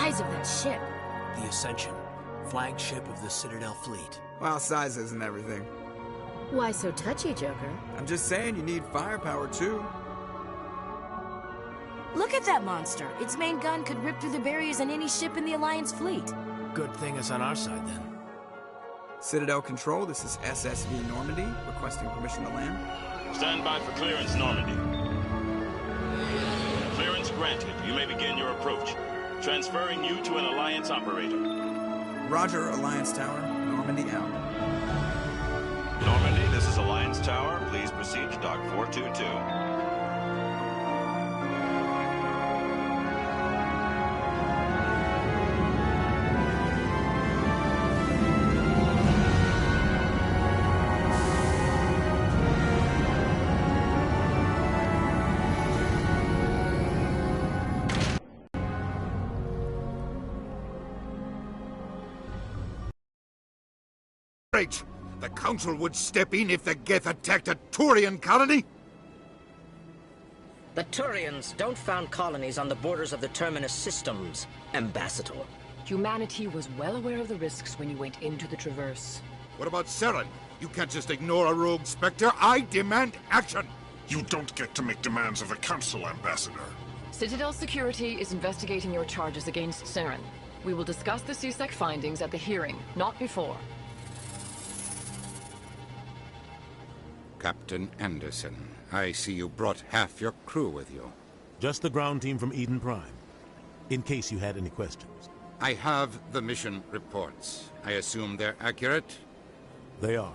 Of that ship. The Ascension, flagship of the Citadel fleet. Well, size isn't everything. Why so touchy, Joker? I'm just saying you need firepower, too. Look at that monster. Its main gun could rip through the barriers in any ship in the Alliance fleet. Good thing it's on our side, then. Citadel Control, this is SSV Normandy, requesting permission to land. Stand by for clearance, Normandy. Clearance granted. You may begin your approach. Transferring you to an Alliance operator. Roger, Alliance Tower. Normandy out. Normandy, this is Alliance Tower. Please proceed to Dock 422. The Council would step in if the Geth attacked a Turian colony? The Turians don't found colonies on the borders of the Terminus systems, Ambassador. Humanity was well aware of the risks when you went into the Traverse. What about Saren? You can't just ignore a rogue Spectre. I demand action! You don't get to make demands of the Council, Ambassador. Citadel Security is investigating your charges against Saren. We will discuss the CSEC findings at the hearing, not before. Captain Anderson, I see you brought half your crew with you. Just the ground team from Eden Prime, in case you had any questions. I have the mission reports. I assume they're accurate? They are.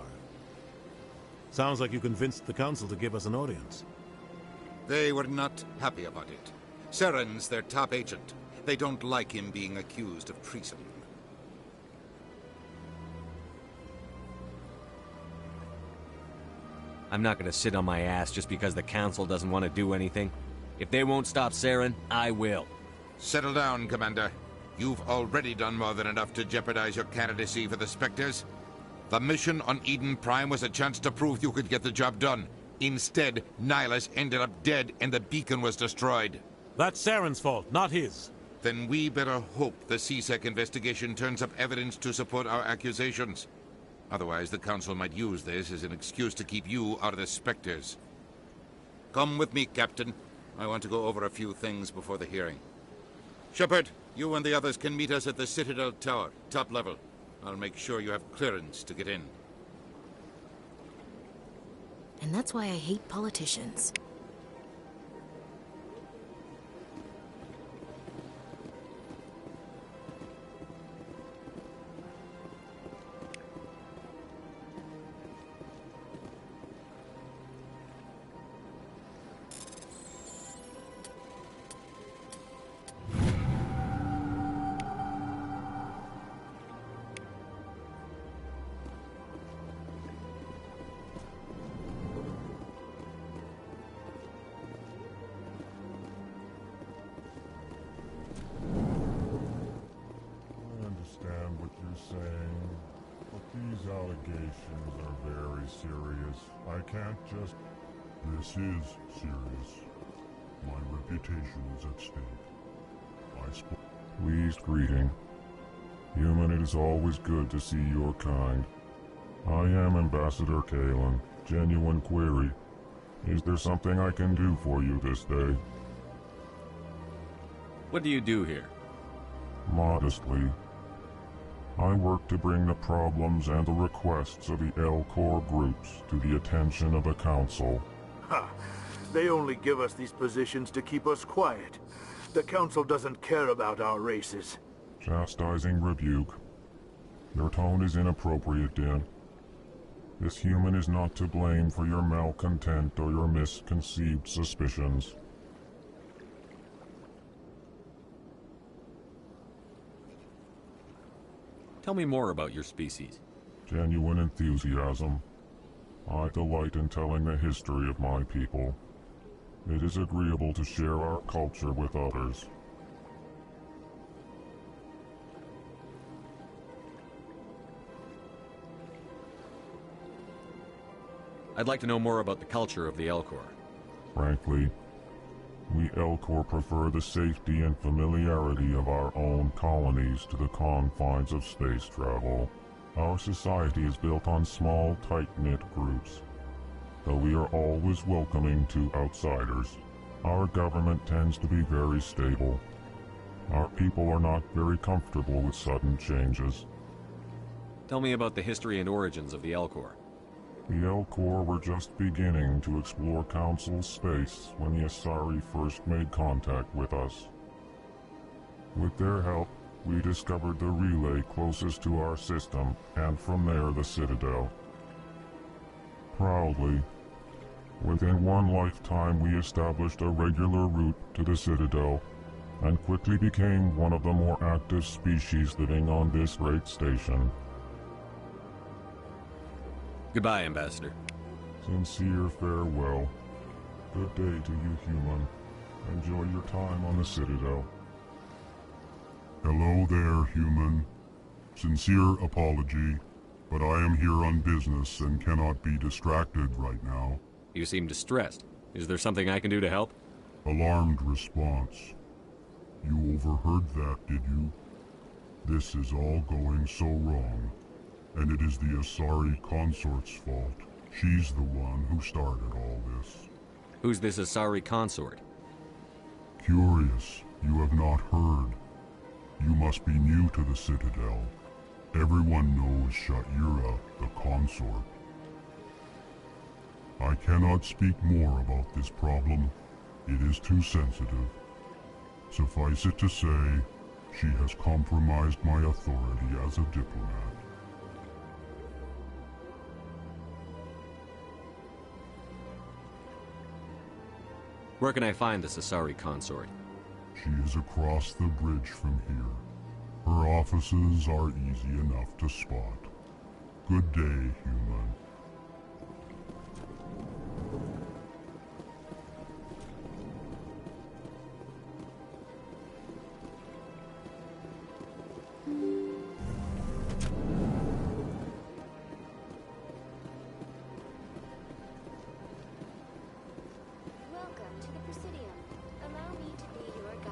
Sounds like you convinced the Council to give us an audience. They were not happy about it. Saren's their top agent. They don't like him being accused of treason. I'm not gonna sit on my ass just because the Council doesn't want to do anything. If they won't stop Saren, I will. Settle down, Commander. You've already done more than enough to jeopardize your candidacy for the Spectres. The mission on Eden Prime was a chance to prove you could get the job done. Instead, Nihilus ended up dead and the beacon was destroyed. That's Saren's fault, not his. Then we better hope the CSEC investigation turns up evidence to support our accusations. Otherwise, the Council might use this as an excuse to keep you out of the Spectres. Come with me, Captain. I want to go over a few things before the hearing. Shepard, you and the others can meet us at the Citadel Tower, top level. I'll make sure you have clearance to get in. And that's why I hate politicians. Saying, but these allegations are very serious. I can't just... This is serious. My reputation is at stake. Pleased greeting. Human, it is always good to see your kind. I am Ambassador Kalen. Genuine query. Is there something I can do for you this day? What do you do here? Modestly. I work to bring the problems and the requests of the L-Corps groups to the attention of the Council. Ha! They only give us these positions to keep us quiet. The Council doesn't care about our races. Chastising rebuke. Your tone is inappropriate, Din. This human is not to blame for your malcontent or your misconceived suspicions. Tell me more about your species. Genuine enthusiasm. I delight in telling the history of my people. It is agreeable to share our culture with others. I'd like to know more about the culture of the L-Corps. Frankly, we L-Corps prefer the safety and familiarity of our own colonies to the confines of space travel. Our society is built on small, tight-knit groups. Though we are always welcoming to outsiders, our government tends to be very stable. Our people are not very comfortable with sudden changes. Tell me about the history and origins of the L-Corps. The L-Corps were just beginning to explore Council space when the Asari first made contact with us. With their help, we discovered the relay closest to our system, and from there the Citadel. Proudly, within one lifetime we established a regular route to the Citadel, and quickly became one of the more active species living on this great station. Goodbye, Ambassador. Sincere farewell. Good day to you, human. Enjoy your time on the Citadel. Hello there, human. Sincere apology, but I am here on business and cannot be distracted right now. You seem distressed. Is there something I can do to help? Alarmed response. You overheard that, did you? This is all going so wrong. And it is the Asari consort's fault. She's the one who started all this. Who's this Asari consort? Curious, you have not heard. You must be new to the Citadel. Everyone knows Sha'ira, the consort. I cannot speak more about this problem. It is too sensitive. Suffice it to say, she has compromised my authority as a diplomat. Where can I find the Sasari consort? She is across the bridge from here. Her offices are easy enough to spot. Good day, human. Welcome to the Presidium. Allow me to be your guide.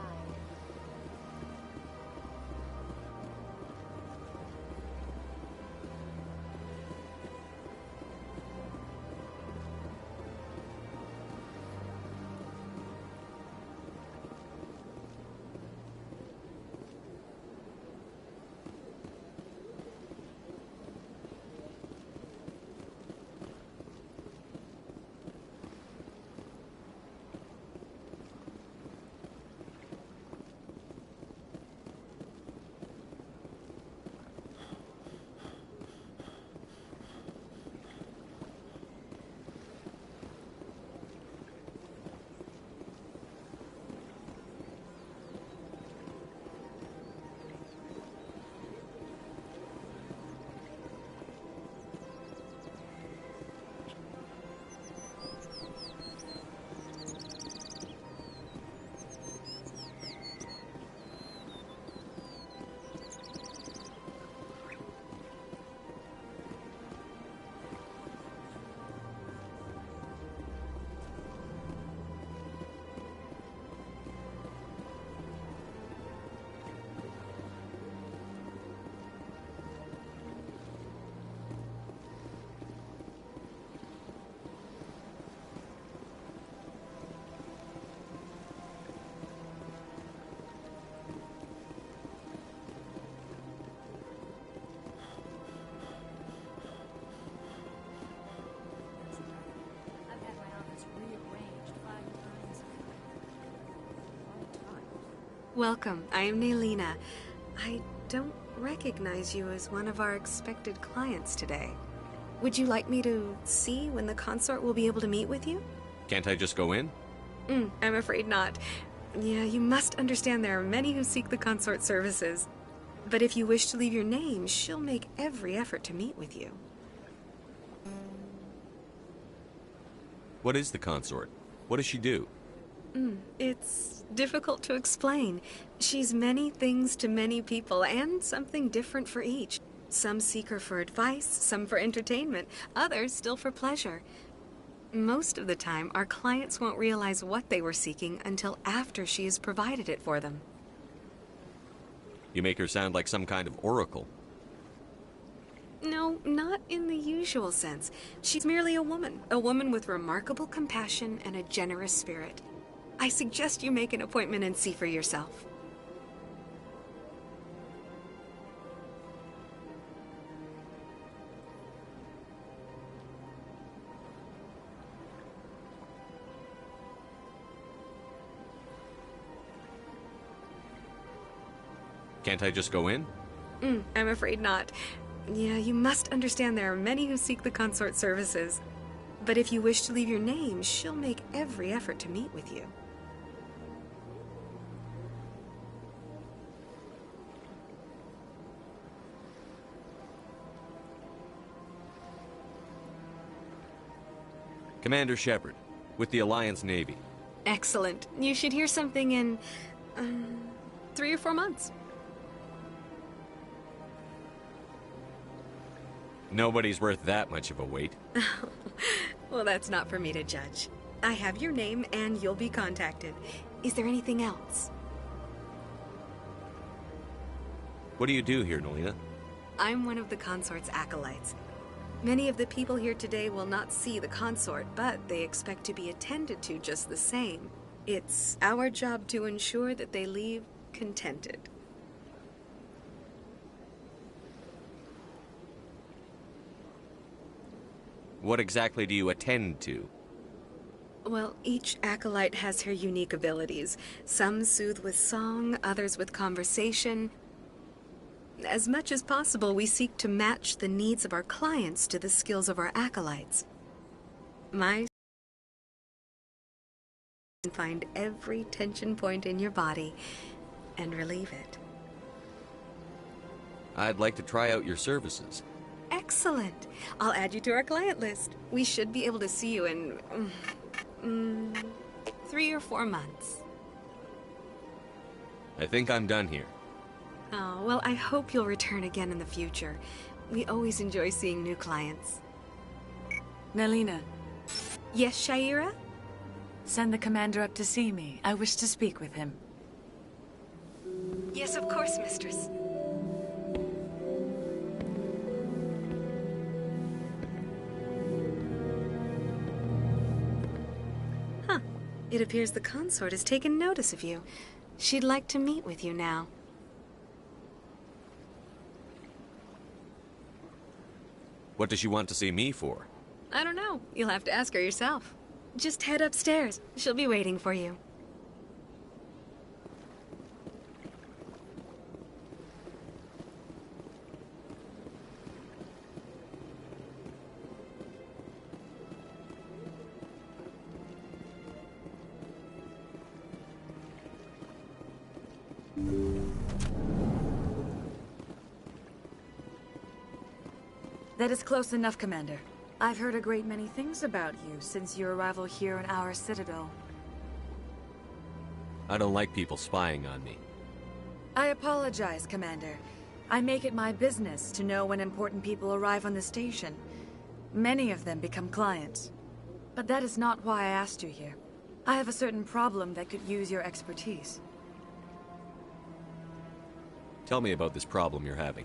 Welcome, I am Naylina. I don't recognize you as one of our expected clients today. Would you like me to see when the consort will be able to meet with you? Can't I just go in? I'm afraid not. Yeah, you must understand there are many who seek the consort services. But if you wish to leave your name, she'll make every effort to meet with you. What is the consort? What does she do? It's difficult to explain. She's many things to many people, and something different for each. Some seek her for advice, some for entertainment, others still for pleasure. Most of the time, our clients won't realize what they were seeking until after she has provided it for them. You make her sound like some kind of oracle. No, not in the usual sense. She's merely a woman with remarkable compassion and a generous spirit. I suggest you make an appointment and see for yourself. Can't I just go in? I'm afraid not. Yeah, you must understand there are many who seek the consort services. But if you wish to leave your name, she'll make every effort to meet with you. Commander Shepard, with the Alliance Navy. Excellent. You should hear something in 3 or 4 months. Nobody's worth that much of a wait. Well, that's not for me to judge. I have your name and you'll be contacted. Is there anything else? What do you do here, Naylina? I'm one of the consort's acolytes. Many of the people here today will not see the consort, but they expect to be attended to just the same. It's our job to ensure that they leave contented. What exactly do you attend to? Well, each acolyte has her unique abilities. Some soothe with song, others with conversation. As much as possible, we seek to match the needs of our clients to the skills of our acolytes. My and find every tension point in your body and relieve it. I'd like to try out your services. Excellent. I'll add you to our client list. We should be able to see you in 3 or 4 months. I think I'm done here. Oh, well, I hope you'll return again in the future. We always enjoy seeing new clients. Nalina. Yes, Shaira? Send the commander up to see me. I wish to speak with him. Yes, of course, mistress. Huh. It appears the consort has taken notice of you. She'd like to meet with you now. What does she want to see me for? I don't know. You'll have to ask her yourself. Just head upstairs. She'll be waiting for you. That is close enough, Commander. I've heard a great many things about you since your arrival here in our citadel. I don't like people spying on me. I apologize, Commander. I make it my business to know when important people arrive on the station. Many of them become clients. But that is not why I asked you here. I have a certain problem that could use your expertise. Tell me about this problem you're having.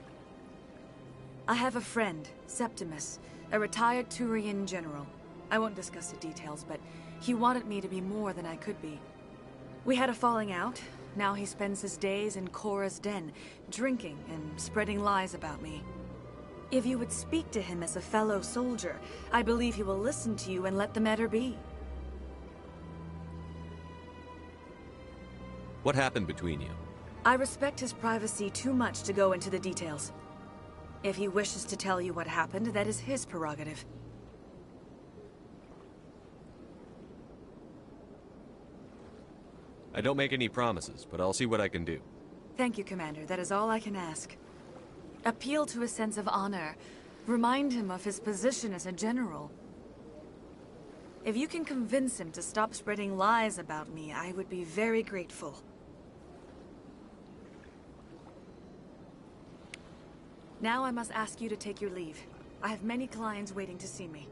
I have a friend, Septimus, a retired Turian general. I won't discuss the details, but he wanted me to be more than I could be. We had a falling out. Now he spends his days in Korra's den, drinking and spreading lies about me. If you would speak to him as a fellow soldier, I believe he will listen to you and let the matter be. What happened between you? I respect his privacy too much to go into the details. If he wishes to tell you what happened, that is his prerogative. I don't make any promises, but I'll see what I can do. Thank you, Commander. That is all I can ask. Appeal to a sense of honor. Remind him of his position as a general. If you can convince him to stop spreading lies about me, I would be very grateful. Now I must ask you to take your leave. I have many clients waiting to see me.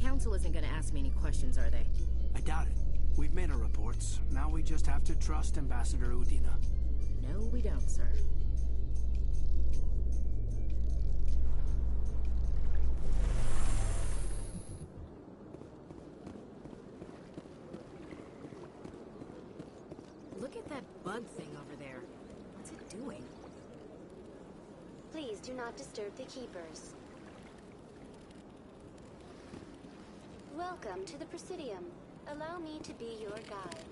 Council isn't gonna ask me any questions, are they? I doubt it. We've made our reports. Now we just have to trust Ambassador Udina. No, we don't, sir. Look at that bug thing over there. What's it doing? Please do not disturb the keepers. Welcome to the Presidium. Allow me to be your guide.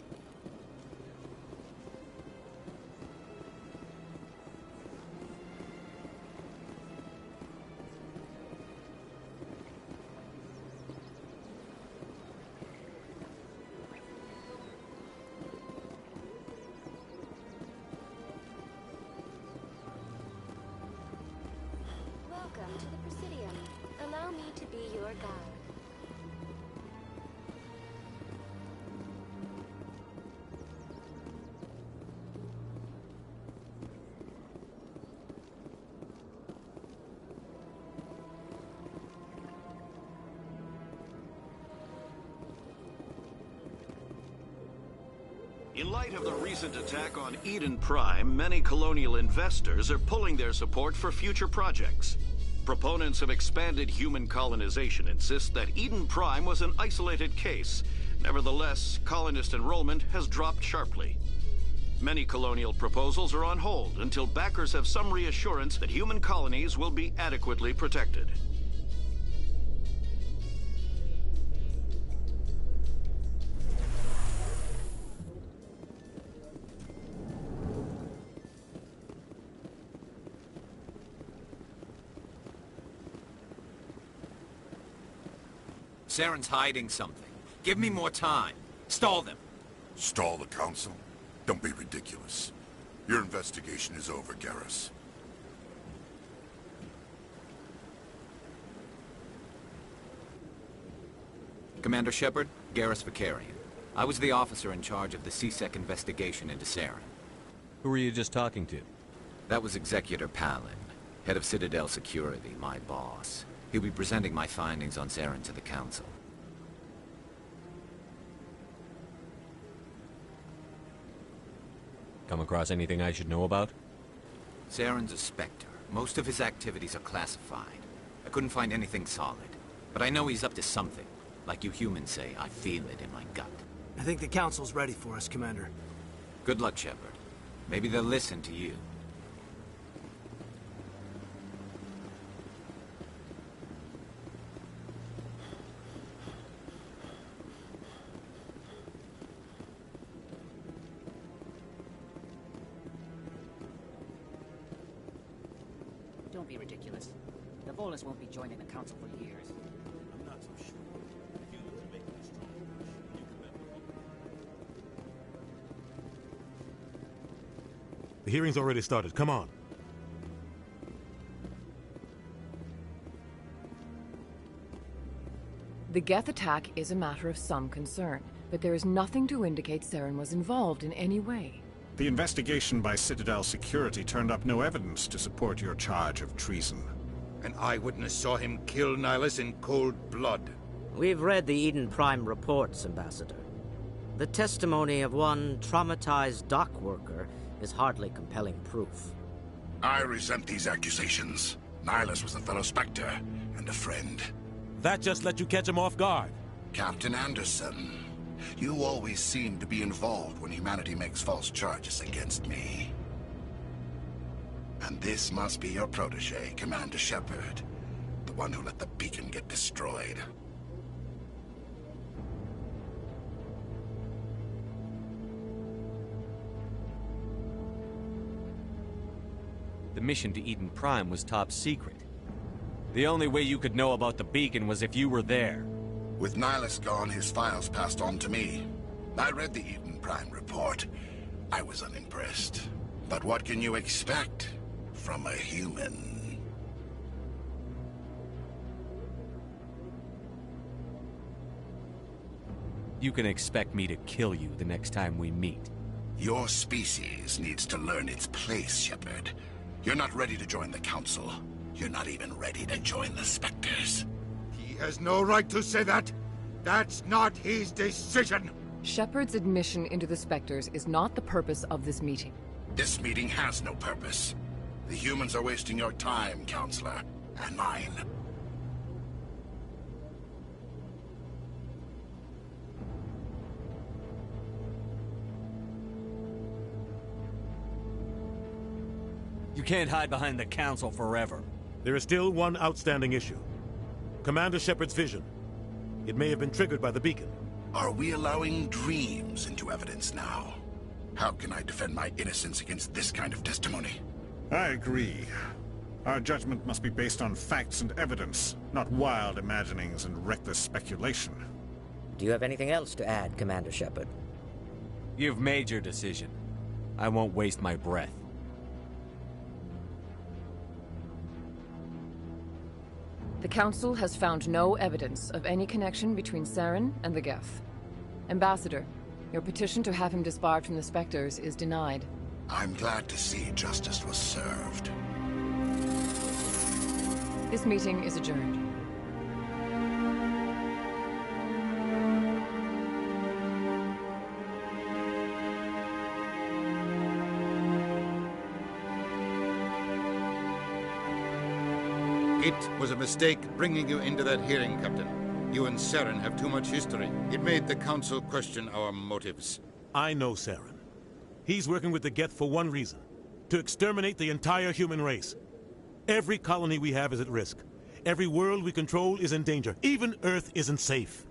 to the Presidium. Allow me to be your guide. In light of the recent attack on Eden Prime, many colonial investors are pulling their support for future projects. Proponents of expanded human colonization insist that Eden Prime was an isolated case. Nevertheless, colonist enrollment has dropped sharply. Many colonial proposals are on hold until backers have some reassurance that human colonies will be adequately protected. Saren's hiding something. Give me more time. Stall them. Stall the Council? Don't be ridiculous. Your investigation is over, Garrus. Commander Shepard, Garrus Vicarian. I was the officer in charge of the CSEC investigation into Saren. Who were you just talking to? That was Executor Palin, head of Citadel Security, my boss. He'll be presenting my findings on Saren to the Council. Come across anything I should know about? Saren's a Spectre. Most of his activities are classified. I couldn't find anything solid. But I know he's up to something. Like you humans say, I feel it in my gut. I think the Council's ready for us, Commander. Good luck, Shepard. Maybe they'll listen to you. Don't be ridiculous. The Volus won't be joining the Council for years. I'm not so sure. Humans are making a strong push. You command the hearing's already started. Come on. The Geth attack is a matter of some concern, but there is nothing to indicate Saren was involved in any way. The investigation by Citadel Security turned up no evidence to support your charge of treason. An eyewitness saw him kill Nihilus in cold blood. We've read the Eden Prime reports, Ambassador. The testimony of one traumatized dock worker is hardly compelling proof. I resent these accusations. Nihilus was a fellow Spectre and a friend. That just let you catch him off guard. Captain Anderson, you always seem to be involved when humanity makes false charges against me. And this must be your protege, Commander Shepard. The one who let the beacon get destroyed. The mission to Eden Prime was top secret. The only way you could know about the beacon was if you were there. With Nihilus gone, his files passed on to me. I read the Eden Prime report. I was unimpressed. But what can you expect from a human? You can expect me to kill you the next time we meet. Your species needs to learn its place, Shepard. You're not ready to join the Council. You're not even ready to join the Spectres. He has no right to say that. That's not his decision. Shepard's admission into the Spectres is not the purpose of this meeting. This meeting has no purpose. The humans are wasting your time, Counselor, and mine. You can't hide behind the Council forever. There is still one outstanding issue. Commander Shepard's vision. It may have been triggered by the beacon. Are we allowing dreams into evidence now? How can I defend my innocence against this kind of testimony? I agree. Our judgment must be based on facts and evidence, not wild imaginings and reckless speculation. Do you have anything else to add, Commander Shepard? You've made your decision. I won't waste my breath. The Council has found no evidence of any connection between Saren and the Geth. Ambassador, your petition to have him disbarred from the Spectres is denied. I'm glad to see justice was served. This meeting is adjourned. It was a mistake bringing you into that hearing, Captain. You and Saren have too much history. It made the Council question our motives. I know Saren. He's working with the Geth for one reason: to exterminate the entire human race. Every colony we have is at risk. Every world we control is in danger. Even Earth isn't safe.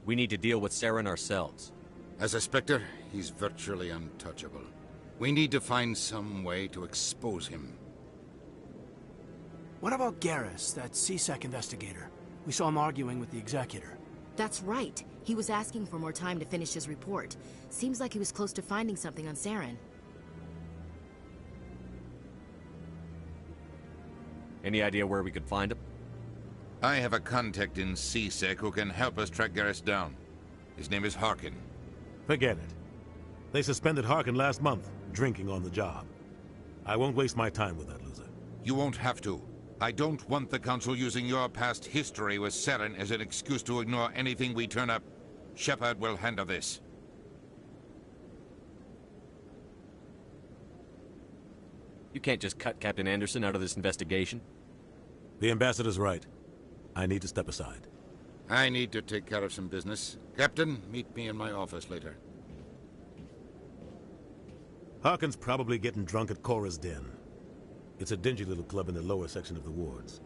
We need to deal with Saren ourselves. As a Spectre, he's virtually untouchable. We need to find some way to expose him. What about Garrus, that CSEC investigator? We saw him arguing with the Executor. That's right. He was asking for more time to finish his report. Seems like he was close to finding something on Saren. Any idea where we could find him? I have a contact in CSEC who can help us track Garrus down. His name is Harkin. Forget it. They suspended Harkin last month, drinking on the job. I won't waste my time with that loser. You won't have to. I don't want the Council using your past history with Saren as an excuse to ignore anything we turn up. Shepard will handle this. You can't just cut Captain Anderson out of this investigation. The Ambassador's right. I need to step aside. I need to take care of some business. Captain, meet me in my office later. Harkin's probably getting drunk at Cora's Den. It's a dingy little club in the lower section of the wards.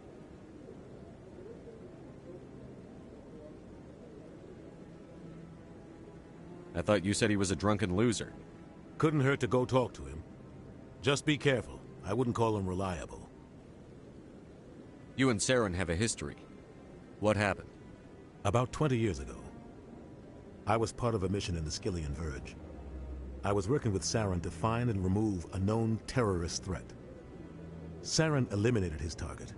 I thought you said he was a drunken loser. Couldn't hurt to go talk to him. Just be careful. I wouldn't call him reliable. You and Saren have a history. What happened? About 20 years ago, I was part of a mission in the Skillian Verge. I was working with Saren to find and remove a known terrorist threat. Saren eliminated his target,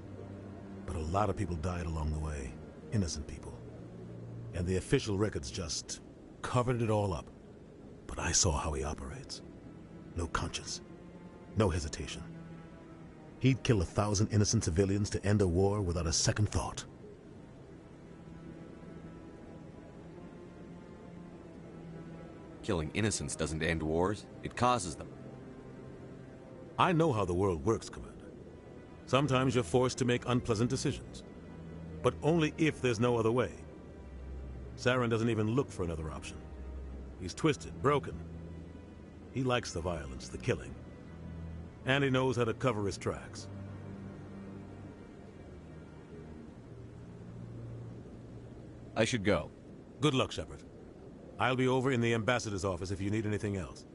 but a lot of people died along the way, innocent people. And the official records just covered it all up. But I saw how he operates. No conscience, no hesitation. He'd kill 1,000 innocent civilians to end a war without a second thought. Killing innocents doesn't end wars, it causes them. I know how the world works, Commander. Sometimes you're forced to make unpleasant decisions. But only if there's no other way. Saren doesn't even look for another option. He's twisted, broken. He likes the violence, the killing. And he knows how to cover his tracks. I should go. Good luck, Shepard. I'll be over in the Ambassador's office if you need anything else.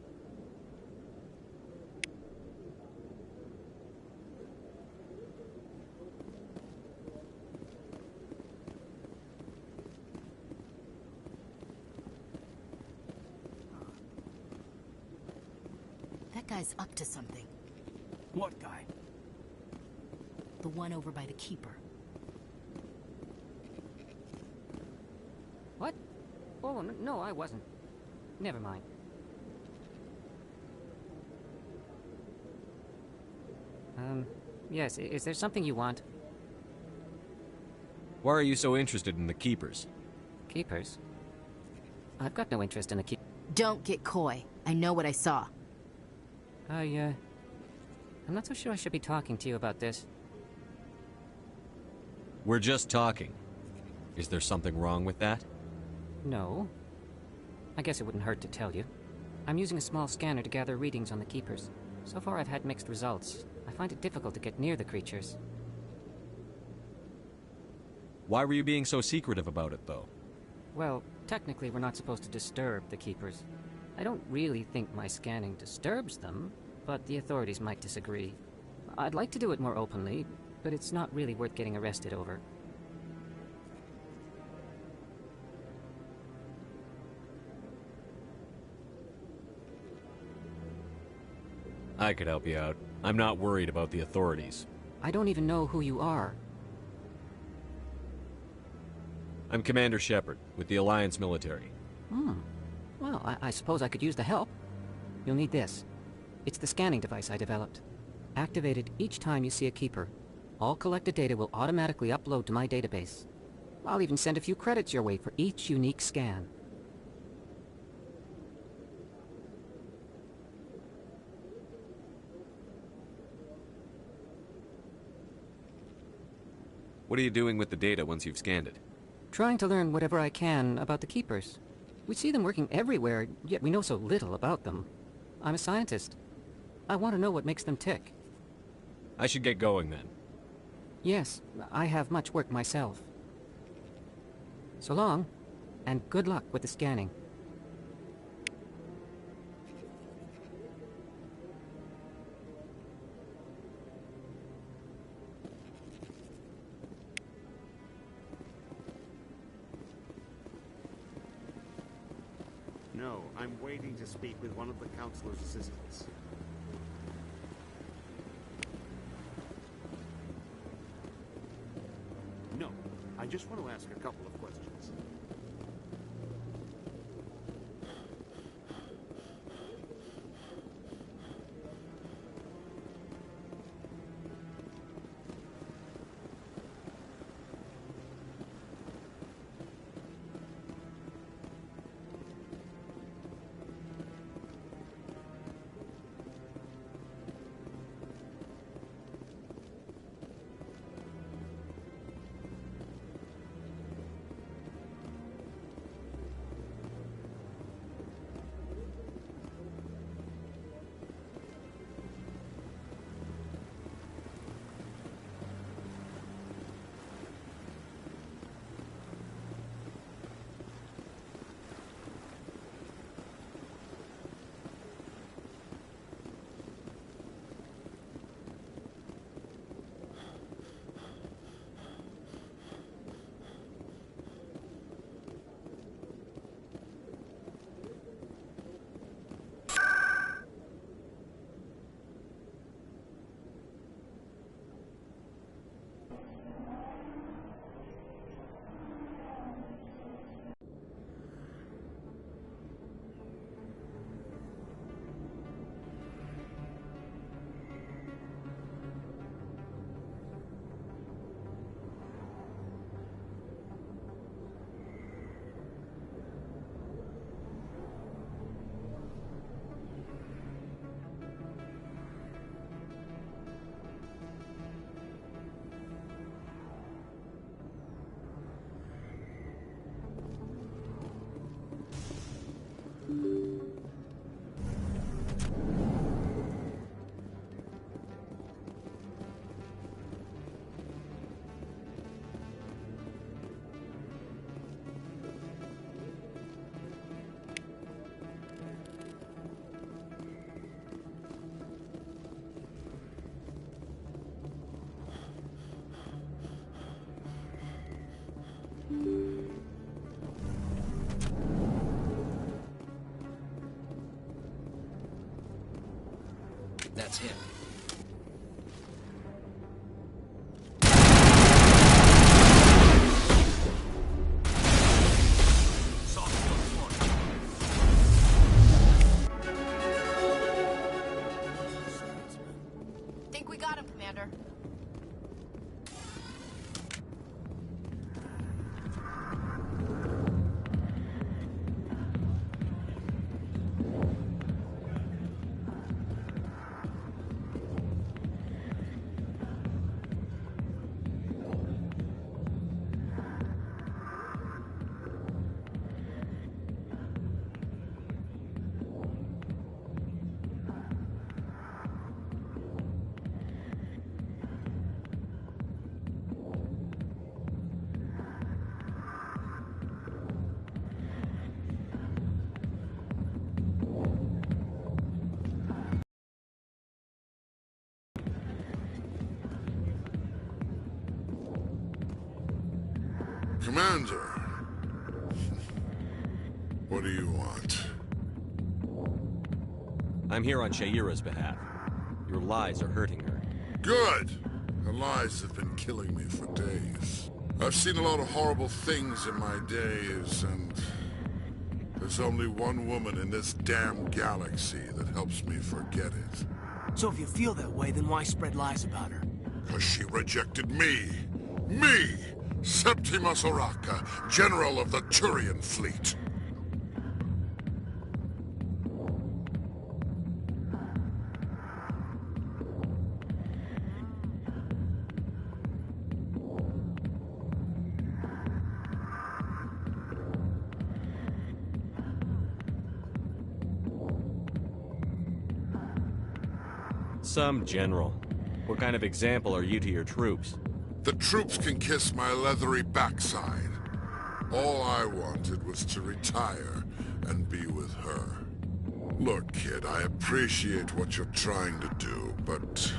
That guy's up to something. What guy? The one over by the Keeper. What? Oh, no, I wasn't. Never mind. Yes, is there something you want? Why are you so interested in the Keepers? Keepers? I've got no interest in the keep. Don't get coy. I know what I saw. I'm not so sure I should be talking to you about this. We're just talking. Is there something wrong with that? No. I guess it wouldn't hurt to tell you. I'm using a small scanner to gather readings on the Keepers. So far I've had mixed results. I find it difficult to get near the creatures. Why were you being so secretive about it, though? Well, technically we're not supposed to disturb the Keepers. I don't really think my scanning disturbs them, but the authorities might disagree. I'd like to do it more openly, but it's not really worth getting arrested over. I could help you out. I'm not worried about the authorities. I don't even know who you are. I'm Commander Shepard, with the Alliance military. Well, I suppose I could use the help. You'll need this. It's the scanning device I developed. Activate it each time you see a Keeper. All collected data will automatically upload to my database. I'll even send a few credits your way for each unique scan. What are you doing with the data once you've scanned it? Trying to learn whatever I can about the Keepers. We see them working everywhere, yet we know so little about them. I'm a scientist. I want to know what makes them tick. I should get going then. Yes, I have much work myself. So long, and good luck with the scanning. No, I'm waiting to speak with one of the Councilor's assistants. No, I just want to ask a couple of questions. That's him. Think we got him, Commander. Commander. What do you want? I'm here on Shaira's behalf. Your lies are hurting her. Good! Her lies have been killing me for days. I've seen a lot of horrible things in my days, and there's only one woman in this damn galaxy that helps me forget it. So if you feel that way, then why spread lies about her? Because she rejected me! Me! Septimus Oraka, General of the Turian Fleet! Some general. What kind of example are you to your troops? The troops can kiss my leathery backside. All I wanted was to retire and be with her. Look, kid, I appreciate what you're trying to do, but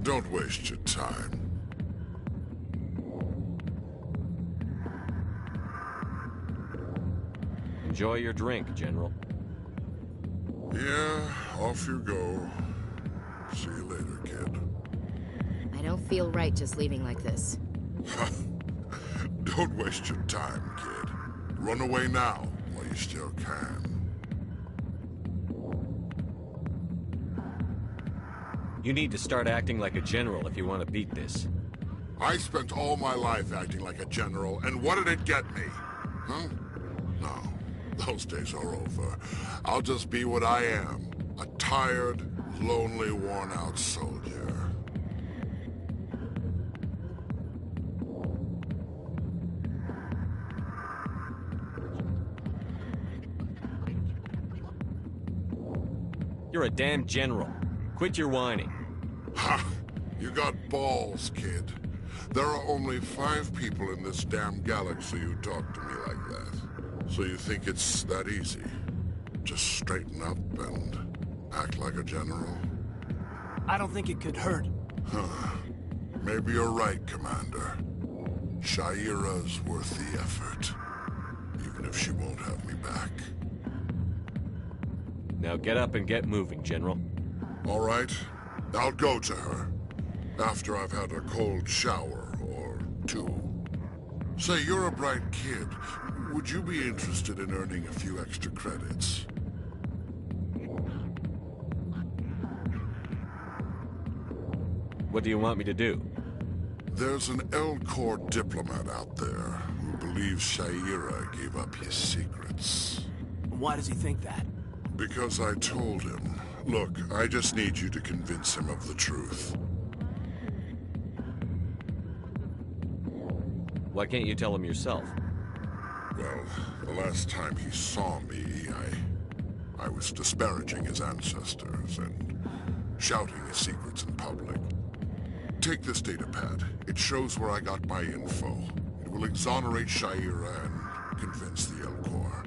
don't waste your time. Enjoy your drink, General. Yeah, off you go. See you later, kid. I don't feel right just leaving like this. Don't waste your time, kid. Run away now, while you still can. You need to start acting like a general if you want to beat this. I spent all my life acting like a general, and what did it get me? Huh? No, those days are over. I'll just be what I am. A tired, lonely, worn-out soldier. You're a damn general. Quit your whining. Ha! You got balls, kid. There are only 5 people in this damn galaxy who talk to me like that. So you think it's that easy? Just straighten up and act like a general? I don't think it could hurt. Huh. Maybe you're right, Commander. Shaira's worth the effort. Even if she won't have me back. Now get up and get moving, General. All right. I'll go to her. After I've had a cold shower or 2. Say, you're a bright kid. Would you be interested in earning a few extra credits? What do you want me to do? There's an L-Corps diplomat out there who believes Shaira gave up his secrets. Why does he think that? Because I told him. Look, I just need you to convince him of the truth. Why can't you tell him yourself? Well, the last time he saw me, I was disparaging his ancestors and shouting his secrets in public. Take this data pad. It shows where I got my info. It will exonerate Shaira and convince the L-Corps.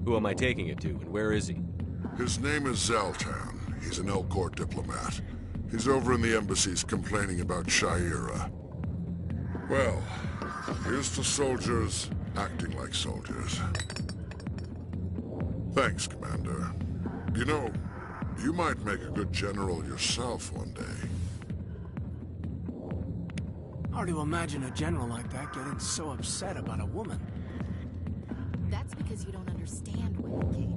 Who am I taking it to, and where is he? His name is Zoltan. He's an L-Corps diplomat. He's over in the embassies complaining about Shaira. Well, here's to soldiers acting like soldiers. Thanks, Commander. You know, you might make a good general yourself one day. Hard to imagine a general like that getting so upset about a woman. That's because you don't understand women, Kate.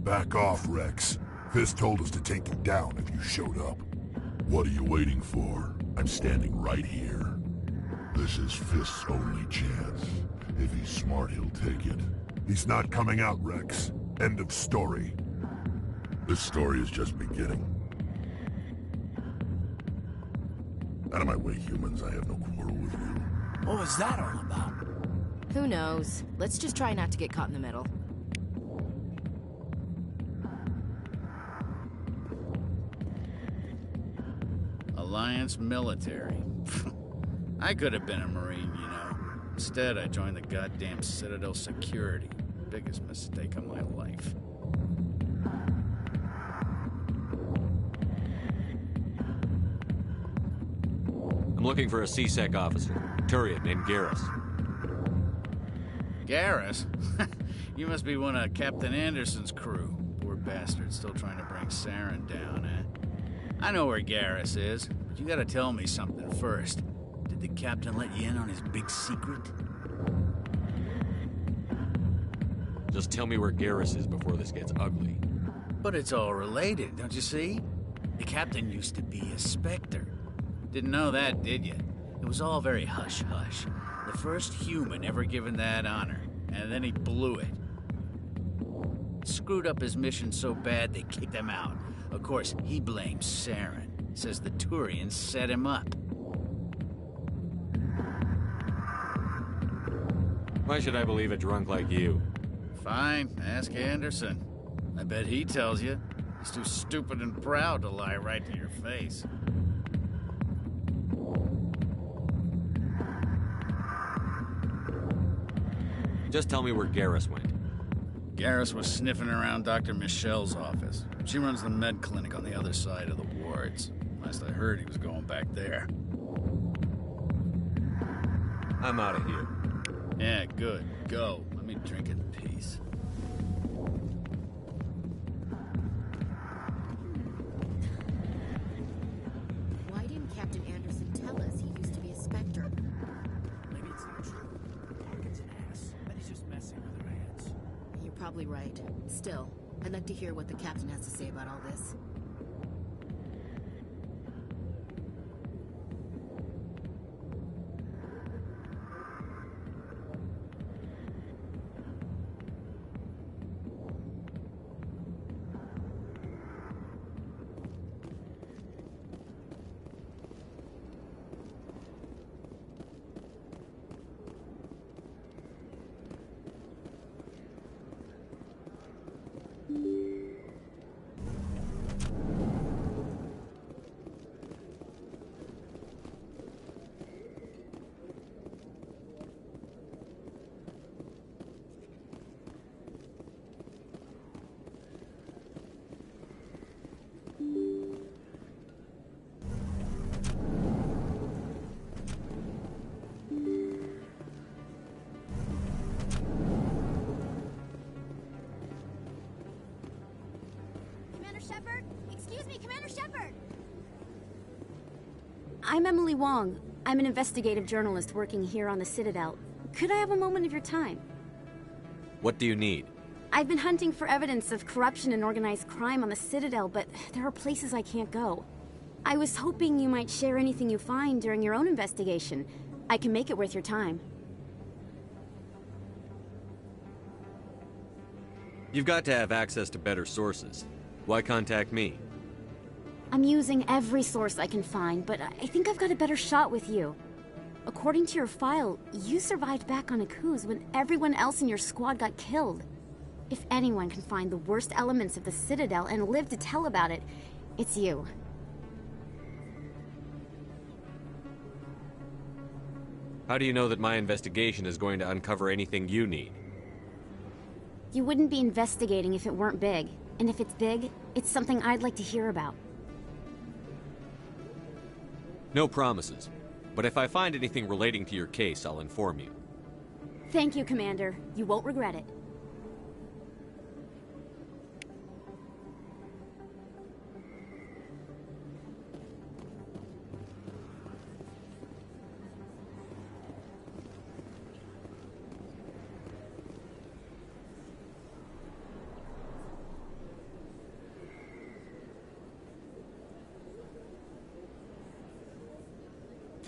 Back off, Rex. Fist told us to take you down if you showed up. What are you waiting for? I'm standing right here. This is Fist's only chance. If he's smart, he'll take it. He's not coming out, Rex. End of story. This story is just beginning. Out of my way, humans. I have no quarrel with you. What was that all about? Who knows? Let's just try not to get caught in the middle. Alliance military. I could have been a Marine, you know. Instead, I joined the goddamn Citadel security. Biggest mistake of my life. I'm looking for a C-Sec officer, Turian named Garrus. Garrus? You must be one of Captain Anderson's crew. Poor bastard, still trying to bring Saren down, eh? I know where Garrus is, but you gotta tell me something first. Did the captain let you in on his big secret? Just tell me where Garrus is before this gets ugly. But it's all related, don't you see? The captain used to be a Spectre. Didn't know that, did you? It was all very hush-hush. The first human ever given that honor, and then he blew it. Screwed up his mission so bad they kicked him out. Of course, he blames Saren. Says the Turians set him up. Why should I believe a drunk like you? Fine, ask Anderson. I bet he tells you. He's too stupid and proud to lie right to your face. Just tell me where Garrus went. Garrus was sniffing around Dr. Michelle's office. She runs the med clinic on the other side of the wards. Last I heard, he was going back there. I'm out of here. Yeah, good. Go. Let me drink in peace. Why didn't Captain Anderson tell us he used to be a Spectre? Maybe it's not true. Morgan's an ass. But he's just messing with her hands. You're probably right. Still, I'd like to hear what the captain has to say about all this. I'm Emily Wong. I'm an investigative journalist working here on the Citadel. Could I have a moment of your time? What do you need? I've been hunting for evidence of corruption and organized crime on the Citadel, but there are places I can't go. I was hoping you might share anything you find during your own investigation. I can make it worth your time. You've got to have access to better sources. Why contact me? I'm using every source I can find, but I think I've got a better shot with you. According to your file, you survived back on Akuz when everyone else in your squad got killed. If anyone can find the worst elements of the Citadel and live to tell about it, it's you. How do you know that my investigation is going to uncover anything you need? You wouldn't be investigating if it weren't big. And if it's big, it's something I'd like to hear about. No promises. But if I find anything relating to your case, I'll inform you. Thank you, Commander. You won't regret it.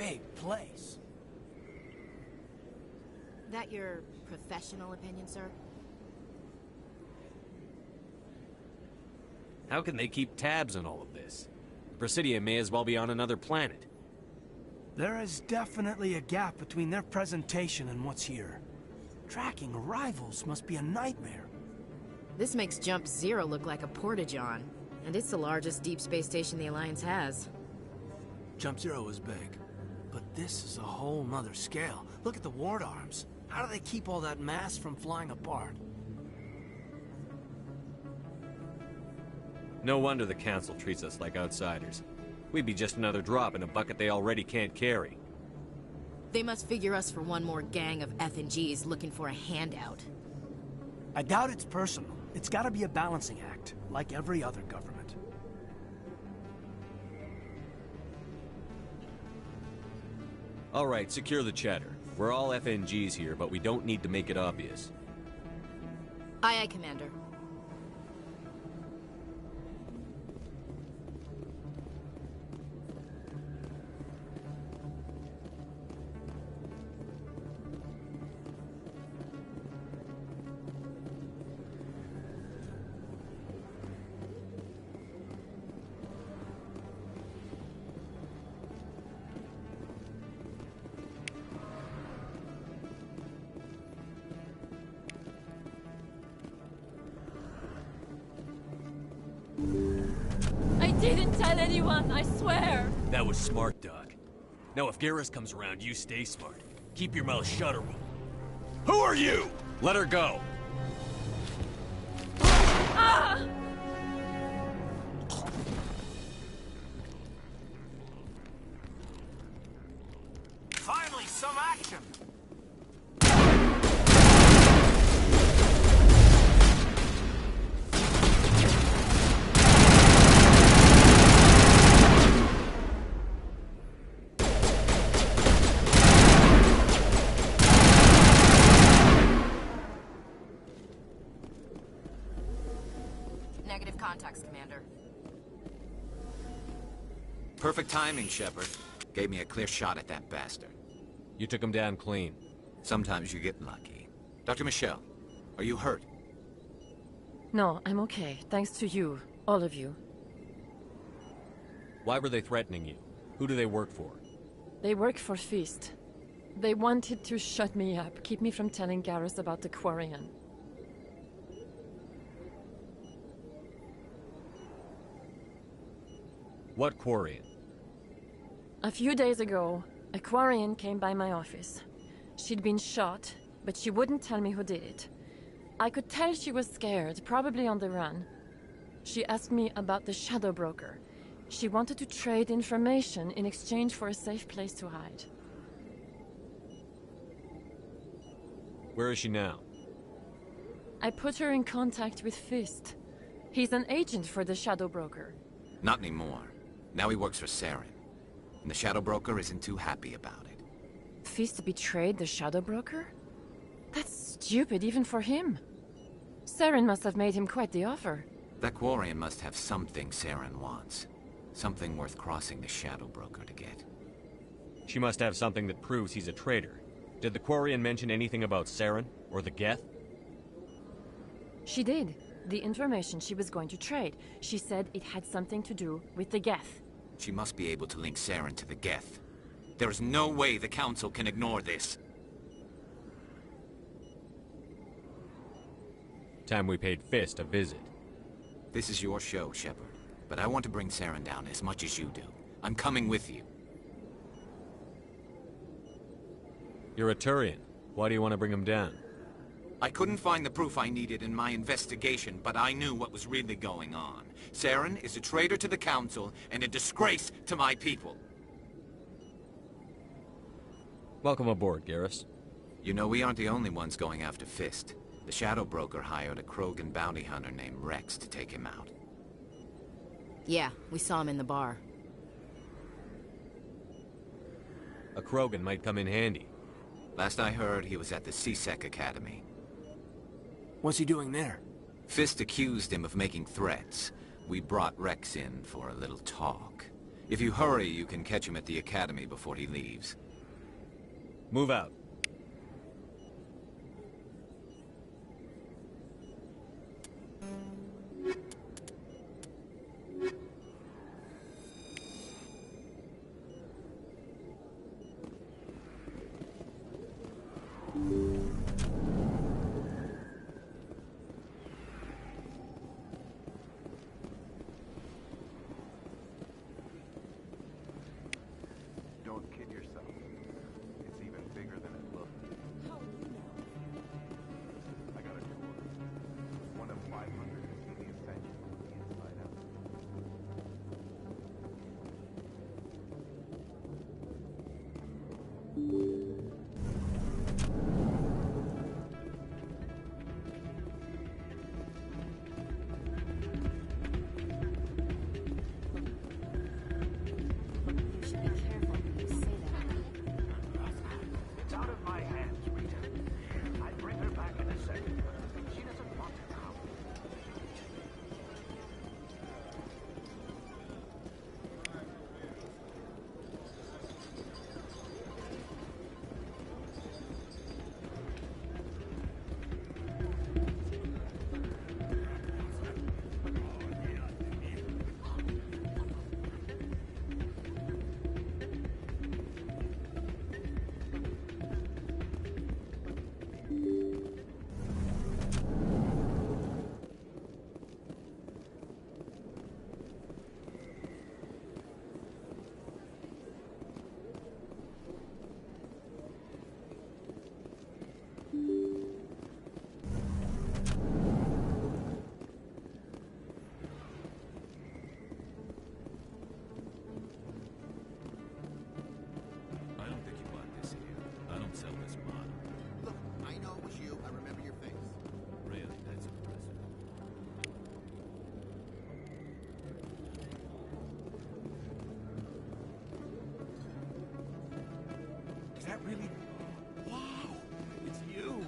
big place. That your professional opinion, sir? How can they keep tabs on all of this? The Presidium may as well be on another planet. There is definitely a gap between their presentation and what's here. Tracking arrivals must be a nightmare. This makes Jump Zero look like a porta-john, and it's the largest deep space station the Alliance has. Jump Zero is big, but this is a whole nother scale. Look at the ward arms. How do they keep all that mass from flying apart? No wonder the Council treats us like outsiders. We'd be just another drop in a bucket they already can't carry. They must figure us for one more gang of F&Gs looking for a handout. I doubt it's personal. It's gotta be a balancing act, like every other government. All right, secure the chatter. We're all FNGs here, but we don't need to make it obvious. Aye, aye, Commander. I didn't tell anyone, I swear! That was smart, Doc. Now if Garrus comes around, you stay smart. Keep your mouth shut or we'll... Who are you? Let her go. Ah! Finally, some action! Negative contacts, Commander. Perfect timing, Shepard. Gave me a clear shot at that bastard. You took him down clean. Sometimes you get lucky. Dr. Michelle, are you hurt? No, I'm okay. Thanks to you. All of you. Why were they threatening you? Who do they work for? They work for Feast. They wanted to shut me up, keep me from telling Garrus about the Quarian. What Quarian? A few days ago, a Quarian came by my office. She'd been shot, but she wouldn't tell me who did it. I could tell she was scared, probably on the run. She asked me about the Shadow Broker. She wanted to trade information in exchange for a safe place to hide. Where is she now? I put her in contact with Fist. He's an agent for the Shadow Broker. Not anymore. Now he works for Saren. And the Shadow Broker isn't too happy about it. Fist betrayed the Shadow Broker? That's stupid even for him. Saren must have made him quite the offer. That Quarian must have something Saren wants. Something worth crossing the Shadow Broker to get. She must have something that proves he's a traitor. Did the Quarian mention anything about Saren? Or the Geth? She did. The information she was going to trade. She said it had something to do with the Geth. She must be able to link Saren to the Geth. There is no way the Council can ignore this. Time we paid Fist a visit. This is your show, Shepard. But I want to bring Saren down as much as you do. I'm coming with you. You're a Turian. Why do you want to bring him down? I couldn't find the proof I needed in my investigation, but I knew what was really going on. Saren is a traitor to the Council and a disgrace to my people. Welcome aboard, Garrus. You know, we aren't the only ones going after Fist. The Shadow Broker hired a Krogan bounty hunter named Rex to take him out. Yeah, we saw him in the bar. A Krogan might come in handy. Last I heard, he was at the CSEC Academy. What's he doing there? Fist accused him of making threats. We brought Rex in for a little talk. If you hurry, you can catch him at the academy before he leaves. Move out. Don't kid yourself. It's even bigger than it looks. How do you know? I got a tour. One of 500 to see the essentials from the inside out. You should be careful when you say that. It's out of my hands, Rita. I bring her back in a second. She doesn't want to come. I don't think you bought this here. I don't sell this mod. Look, I know it was you. I remember your face. Really, that's impressive. Is that really? Wow! It's you!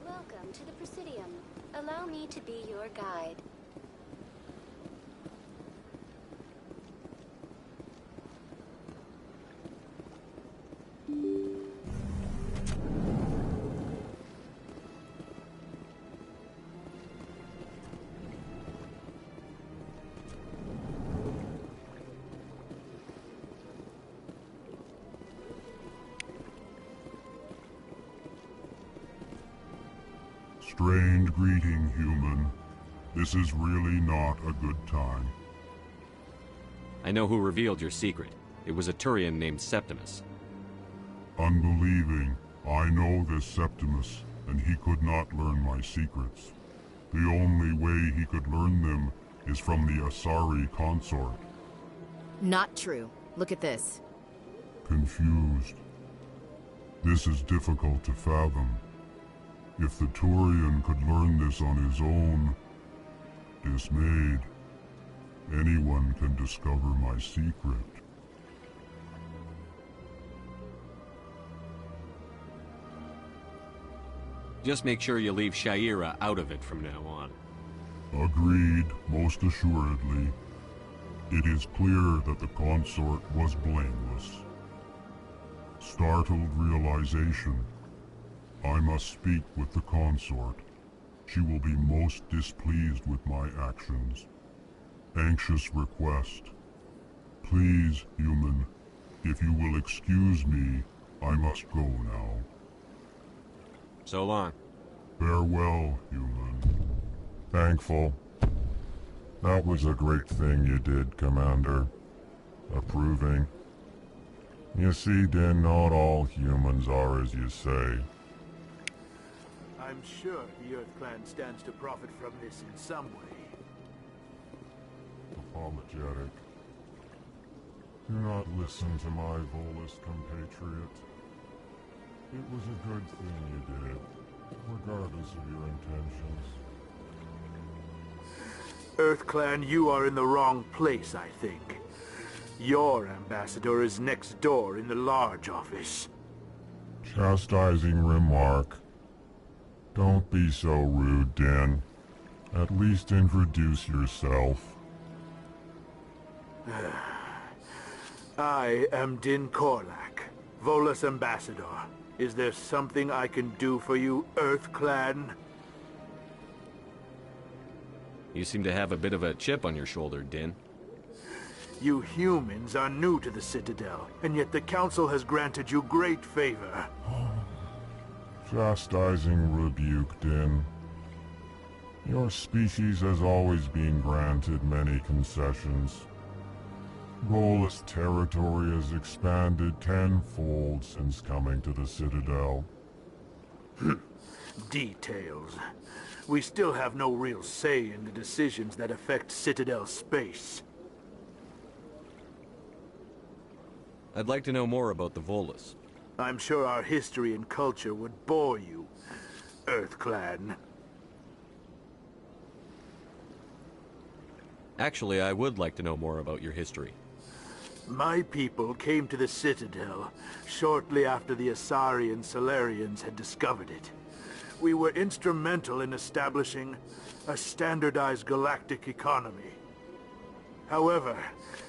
Welcome to the Presidium. Allow me to be your guide. Strange greeting, human. This is really not a good time. I know who revealed your secret. It was a Turian named Septimus. Unbelieving, I know this Septimus, and he could not learn my secrets. The only way he could learn them is from the Asari consort. Not true. Look at this. Confused. This is difficult to fathom. If the Turian could learn this on his own, dismayed, anyone can discover my secret. Just make sure you leave Shaira out of it from now on. Agreed, most assuredly. It is clear that the consort was blameless. Startled realization. I must speak with the consort. She will be most displeased with my actions. Anxious request. Please, human, if you will excuse me, I must go now. So long. Farewell, human. Thankful. That was a great thing you did, Commander. Approving. You see, Din, not all humans are as you say. I'm sure the Earth Clan stands to profit from this in some way. Apologetic. Do not listen to my Volus compatriot. It was a good thing you did, regardless of your intentions. Earth Clan, you are in the wrong place, I think. Your ambassador is next door in the large office. Chastising remark. Don't be so rude, Din. At least introduce yourself. I am Din Korlak, Volus ambassador. Is there something I can do for you, Earth Clan? You seem to have a bit of a chip on your shoulder, Din. You humans are new to the Citadel, and yet the Council has granted you great favor. Chastising rebuke, Din. Your species has always been granted many concessions. Volus territory has expanded tenfold since coming to the Citadel. Details. We still have no real say in the decisions that affect Citadel space. I'd like to know more about the Volus. I'm sure our history and culture would bore you, Earth Clan. Actually, I would like to know more about your history. My people came to the Citadel shortly after the Asari and Solarians had discovered it. We were instrumental in establishing a standardized galactic economy. However,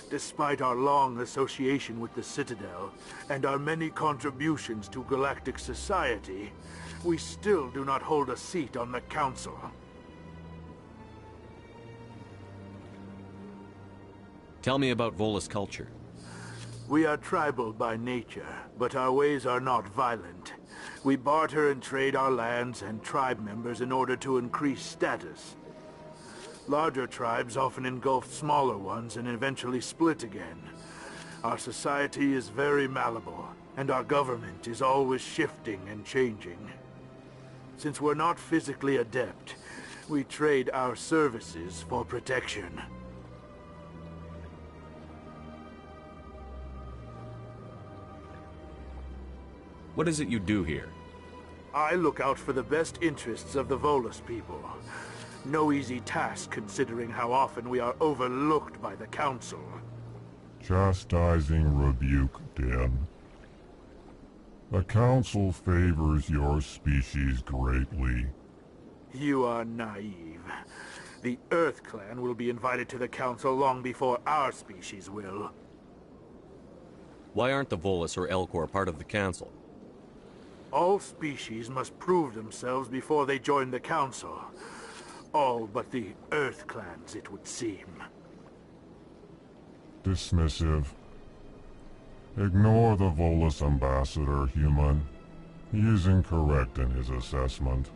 despite our long association with the Citadel and our many contributions to galactic society, we still do not hold a seat on the Council. Tell me about Volus culture. We are tribal by nature, but our ways are not violent. We barter and trade our lands and tribe members in order to increase status. Larger tribes often engulf smaller ones and eventually split again. Our society is very malleable, and our government is always shifting and changing. Since we're not physically adept, we trade our services for protection. What is it you do here? I look out for the best interests of the Volus people. No easy task considering how often we are overlooked by the Council. Chastising rebuke, Din. The Council favors your species greatly. You are naive. The Earth Clan will be invited to the Council long before our species will. Why aren't the Volus or Elcor part of the Council? All species must prove themselves before they join the Council. All but the Earth Clans, it would seem. Dismissive. Ignore the Volus ambassador, human. He is incorrect in his assessment.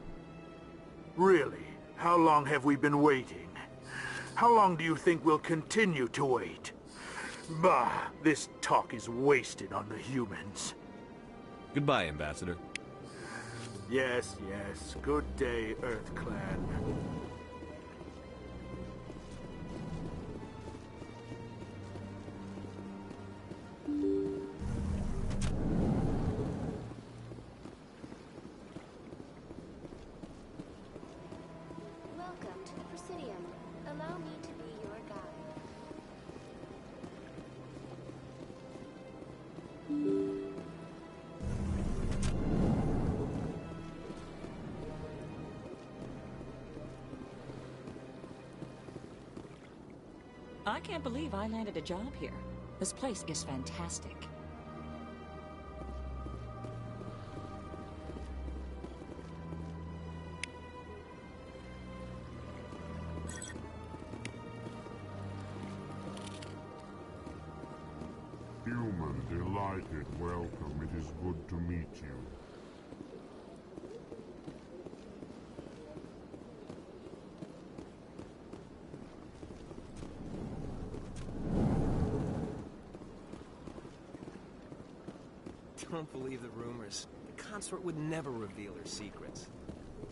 Really? How long have we been waiting? How long do you think we'll continue to wait? Bah, this talk is wasted on the humans. Goodbye, Ambassador. Yes, yes. Good day, Earth Clan. Welcome to the Presidium. Allow me to be your guide. I can't believe I landed a job here. This place is fantastic. Human, delighted, welcome. It is good to meet you. Don't believe the rumors. The consort would never reveal her secrets.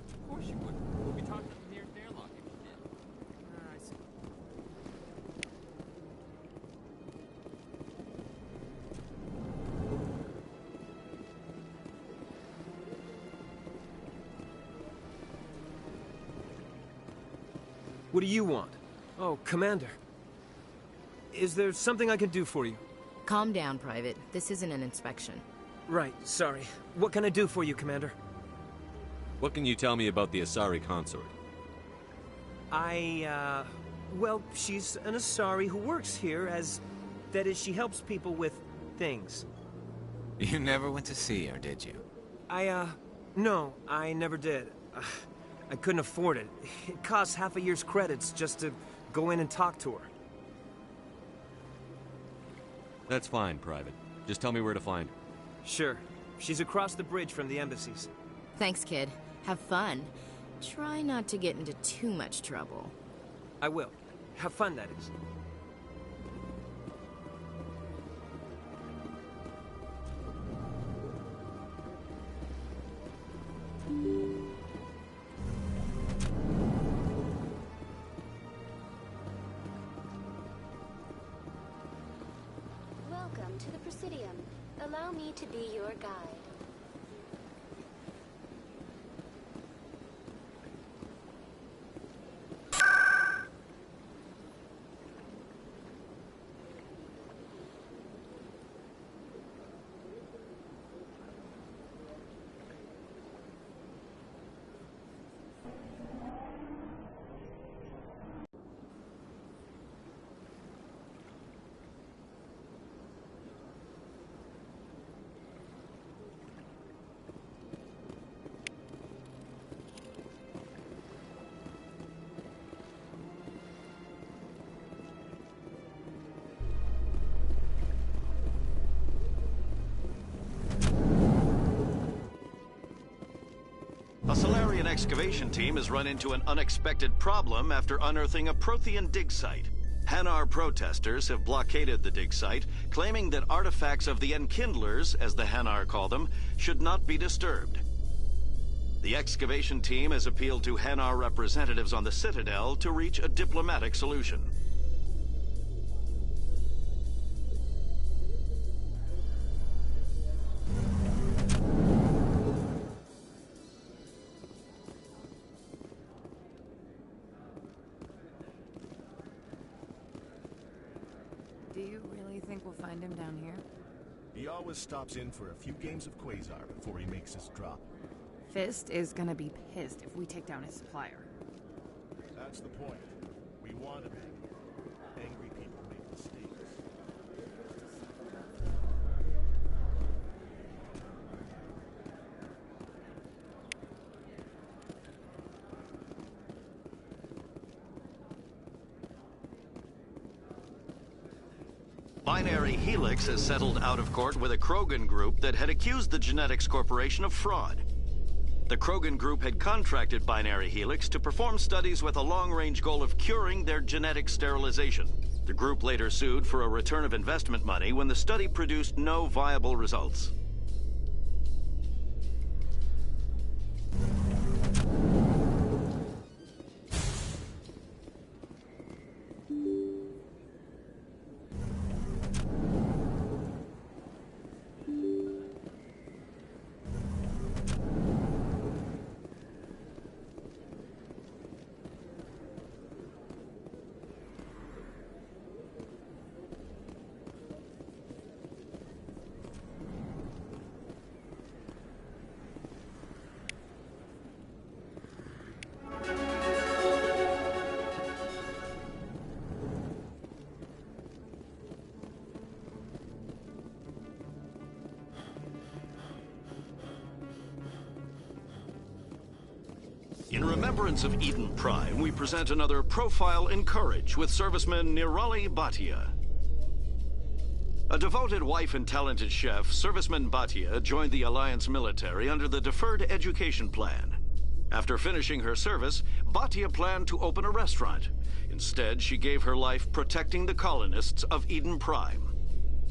Of course you would. We'll be talking from here at airlock if you did. I see. What do you want? Oh, Commander. Is there something I can do for you? Calm down, Private. This isn't an inspection. Right, sorry. What can I do for you, Commander? What can you tell me about the Asari consort? Well, she's an Asari who works here as... That is, she helps people with things. You never went to see her, did you? No, I never did. I couldn't afford it. It costs half a year's credits just to go in and talk to her. That's fine, Private. Just tell me where to find her. Sure. She's across the bridge from the embassies. Thanks, kid. Have fun. Try not to get into too much trouble. I will. Have fun, that is. Welcome to the Presidium. Allow me to be your guide. A Solarian excavation team has run into an unexpected problem after unearthing a Prothean dig site. Hanar protesters have blockaded the dig site, claiming that artifacts of the Enkindlers, as the Hanar call them, should not be disturbed. The excavation team has appealed to Hanar representatives on the Citadel to reach a diplomatic solution. Do you really think we'll find him down here? He always stops in for a few games of Quasar before he makes his drop. Fist is gonna be pissed if we take down his supplier. That's the point. We want him angry. Angry people make mistakes. Binary Helix has settled out of court with a Krogan group that had accused the Genetics Corporation of fraud. The Krogan group had contracted Binary Helix to perform studies with a long-range goal of curing their genetic sterilization. The group later sued for a return of investment money when the study produced no viable results. remembrance of Eden Prime, we present another Profile in Courage with serviceman Nirali Bhatia. A devoted wife and talented chef, serviceman Bhatia joined the Alliance military under the Deferred Education Plan. After finishing her service, Bhatia planned to open a restaurant. Instead, she gave her life protecting the colonists of Eden Prime.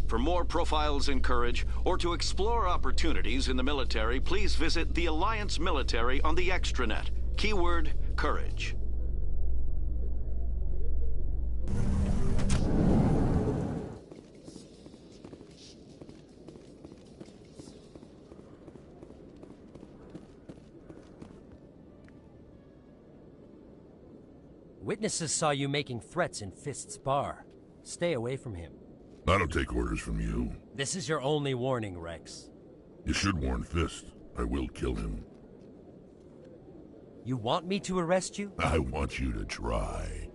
For more Profiles in Courage, or to explore opportunities in the military, please visit the Alliance Military on the extranet. Keyword, Courage. Witnesses saw you making threats in Fist's bar. Stay away from him. I don't take orders from you. This is your only warning, Rex. You should warn Fist. I will kill him. You want me to arrest you? I want you to try.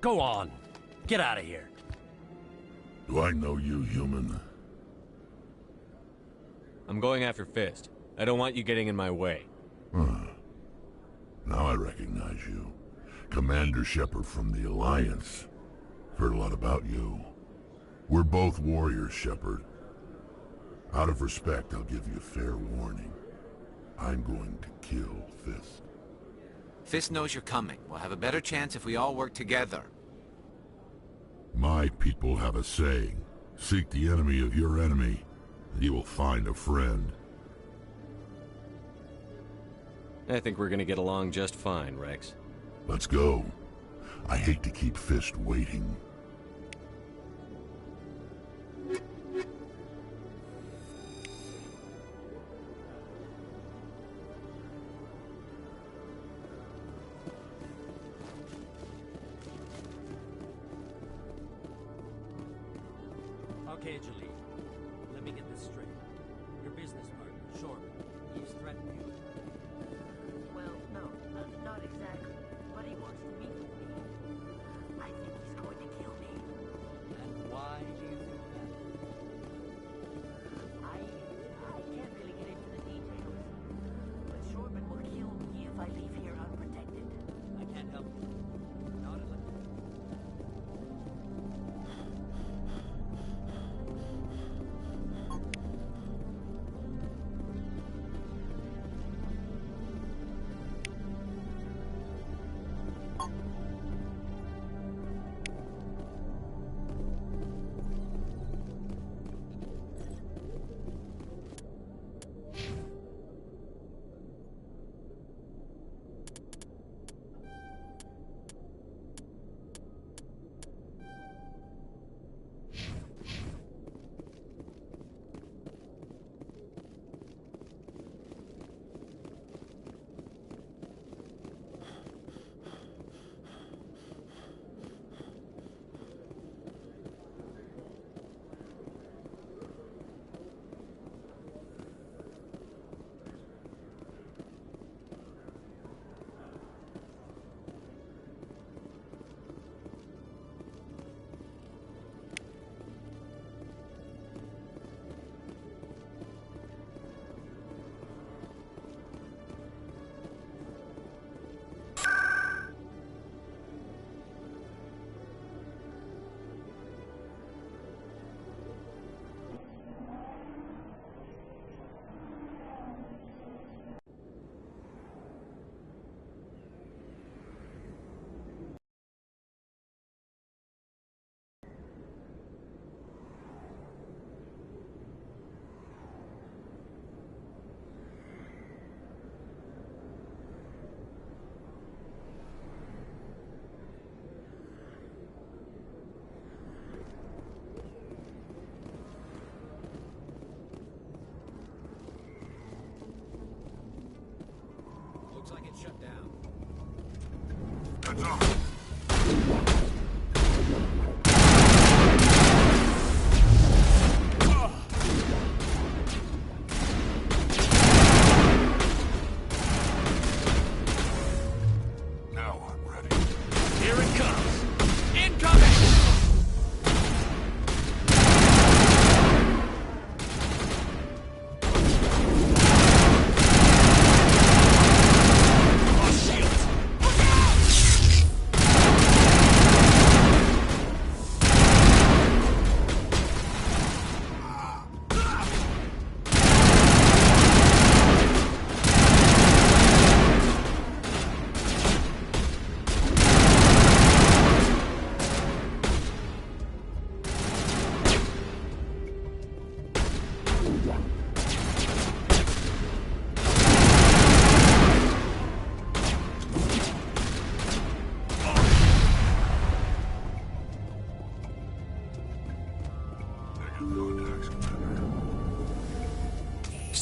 Go on. Get out of here. Do I know you, human? I'm going after Fist. I don't want you getting in my way. Now I recognize you. Commander Shepard from the Alliance. Heard a lot about you. We're both warriors, Shepard. Out of respect, I'll give you a fair warning. I'm going to kill Fist. Fist knows you're coming. We'll have a better chance if we all work together. My people have a saying. Seek the enemy of your enemy, and you will find a friend. I think we're gonna get along just fine, Rex. Let's go. I hate to keep Fist waiting. Okay, Julie. Let me get this straight. Your business partner, Shorman, he's threatened you. Well, no, not exactly. But he wants to meet with me. I think he's going to kill me. And why do you think that? I can't really get into the details. But Shorman will kill me if I leave here unprotected. I can't help you. Not unless...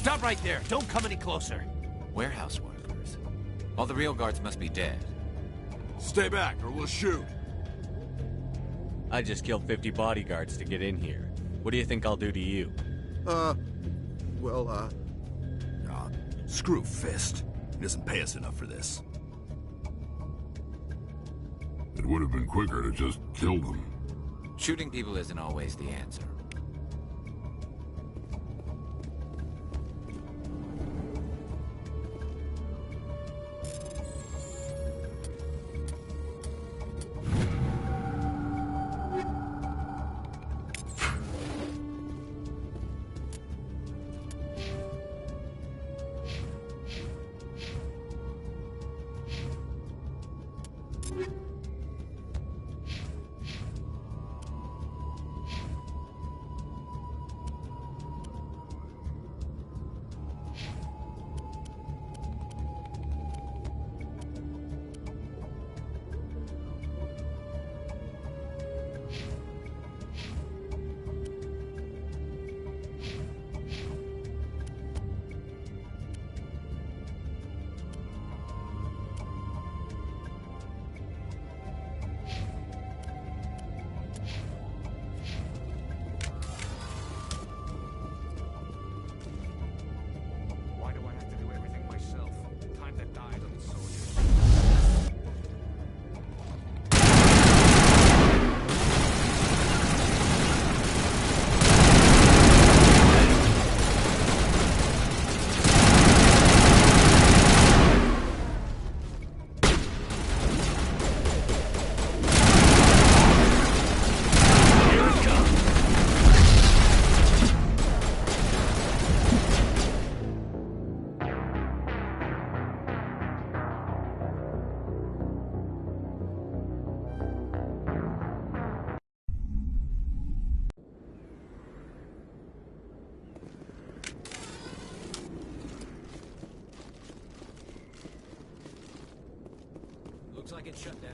Stop right there. Don't come any closer. Warehouse workers. All the real guards must be dead. Stay back, or we'll shoot. I just killed 50 bodyguards to get in here. What do you think I'll do to you? Screw Fist. He doesn't pay us enough for this. It would have been quicker to just kill them. Shooting people isn't always the answer. Looks like it's shut down.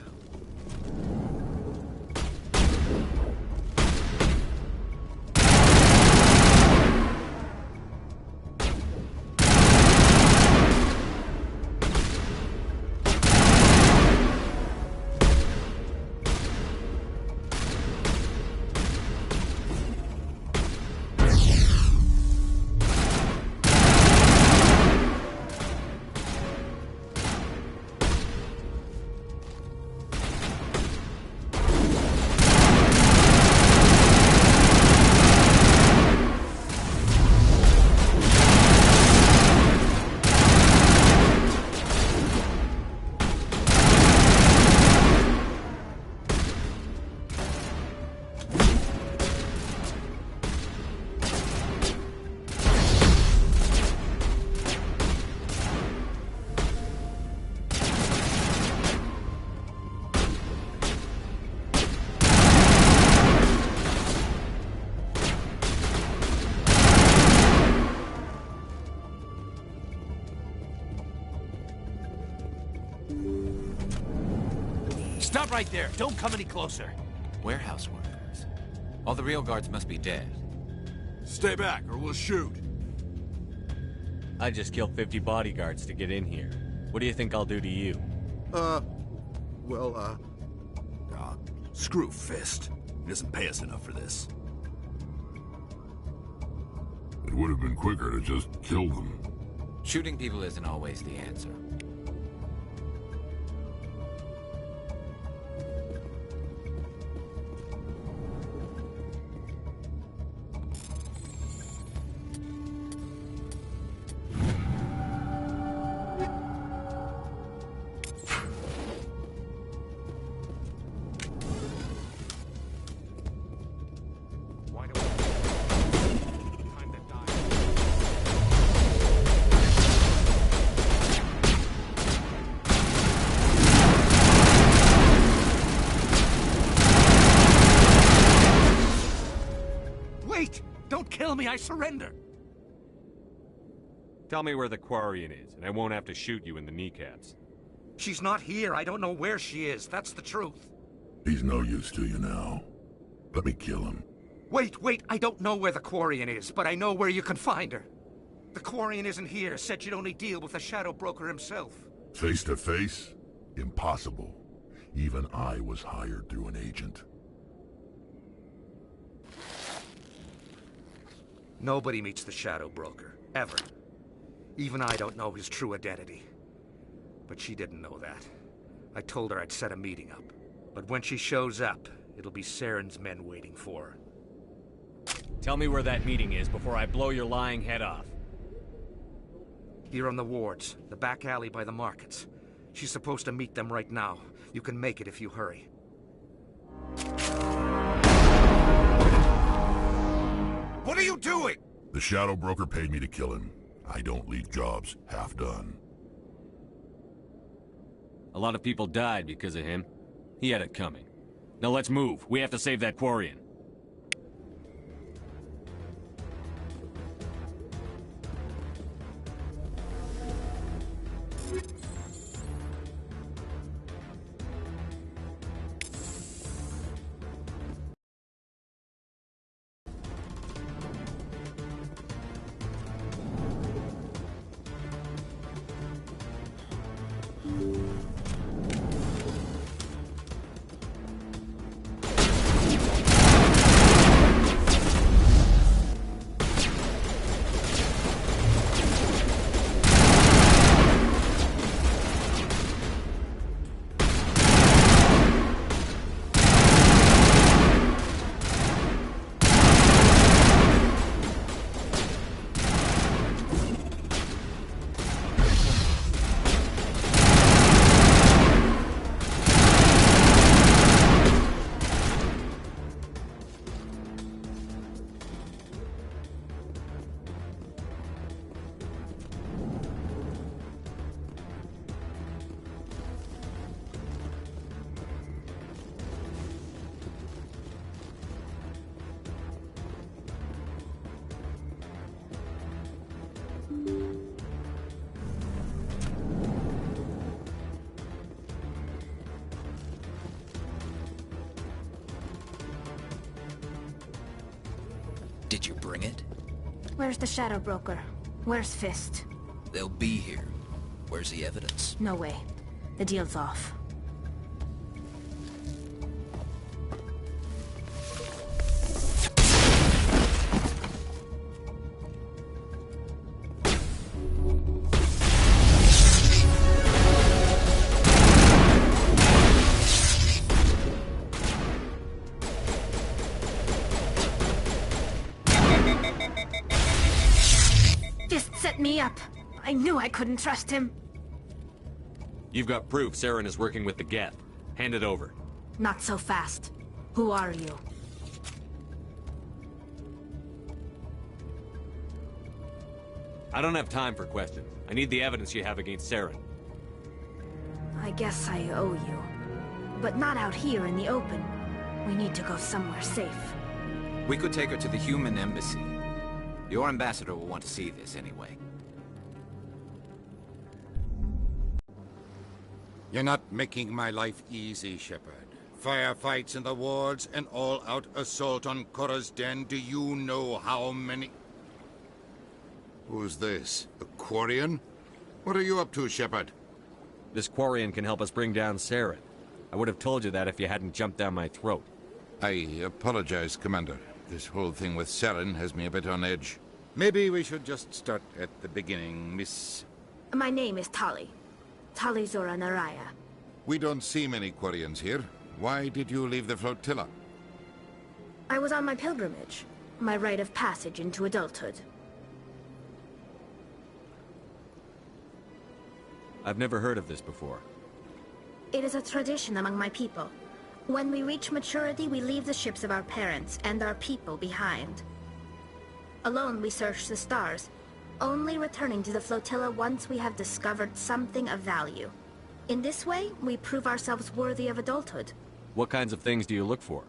Stop right there. Don't come any closer. Warehouse workers. All the real guards must be dead. Stay back, or we'll shoot. I just killed 50 bodyguards to get in here. What do you think I'll do to you? Screw Fist. He doesn't pay us enough for this. It would have been quicker to just kill them. Shooting people isn't always the answer. Don't kill me, I surrender! Tell me where the Quarian is, and I won't have to shoot you in the kneecaps. She's not here. I don't know where she is. That's the truth. He's no use to you now. Let me kill him. Wait, I don't know where the Quarian is, but I know where you can find her. The Quarian isn't here. Said you'd only deal with the Shadow Broker himself. Face to face? Impossible. Even I was hired through an agent. Nobody meets the Shadow Broker, ever. Even I don't know his true identity. But she didn't know that. I told her I'd set a meeting up. But when she shows up, it'll be Saren's men waiting for her. Tell me where that meeting is before I blow your lying head off. Here on the wards, the back alley by the markets. She's supposed to meet them right now. You can make it if you hurry. What are you doing? The Shadow Broker paid me to kill him. I don't leave jobs half done. A lot of people died because of him. He had it coming. Now let's move. We have to save that Quarian. Did you bring it? Where's the Shadow Broker? Where's Fist? They'll be here. Where's the evidence? No way. The deal's off. Set me up. I knew I couldn't trust him. You've got proof Saren is working with the Geth. Hand it over. Not so fast. Who are you? I don't have time for questions. I need the evidence you have against Saren. I guess I owe you. But not out here in the open. We need to go somewhere safe. We could take her to the human embassy. Your ambassador will want to see this anyway. You're not making my life easy, Shepard. Firefights in the wards, an all-out assault on Korra's den. Do you know how many... Who's this? The Quarian? What are you up to, Shepard? This Quarian can help us bring down Saren. I would have told you that if you hadn't jumped down my throat. I apologize, Commander. This whole thing with Saren has me a bit on edge. Maybe we should just start at the beginning, Miss... My name is Tali. Tali Zora Naraya. We don't see many Quarians here. Why did you leave the flotilla? I was on my pilgrimage. My rite of passage into adulthood. I've never heard of this before. It is a tradition among my people. When we reach maturity, we leave the ships of our parents and our people behind. Alone, we search the stars, only returning to the flotilla once we have discovered something of value. In this way, we prove ourselves worthy of adulthood. What kinds of things do you look for?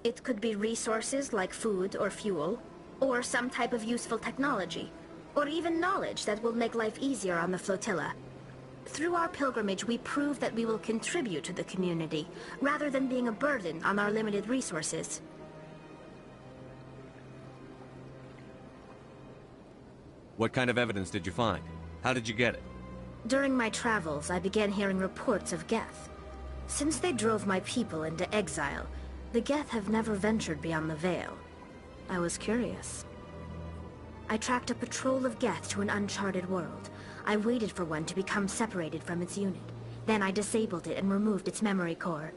It could be resources like food or fuel, or some type of useful technology, or even knowledge that will make life easier on the flotilla. Through our pilgrimage, we prove that we will contribute to the community, rather than being a burden on our limited resources. What kind of evidence did you find? How did you get it? During my travels, I began hearing reports of Geth. Since they drove my people into exile, the Geth have never ventured beyond the Veil. I was curious. I tracked a patrol of Geth to an uncharted world. I waited for one to become separated from its unit. Then I disabled it and removed its memory core.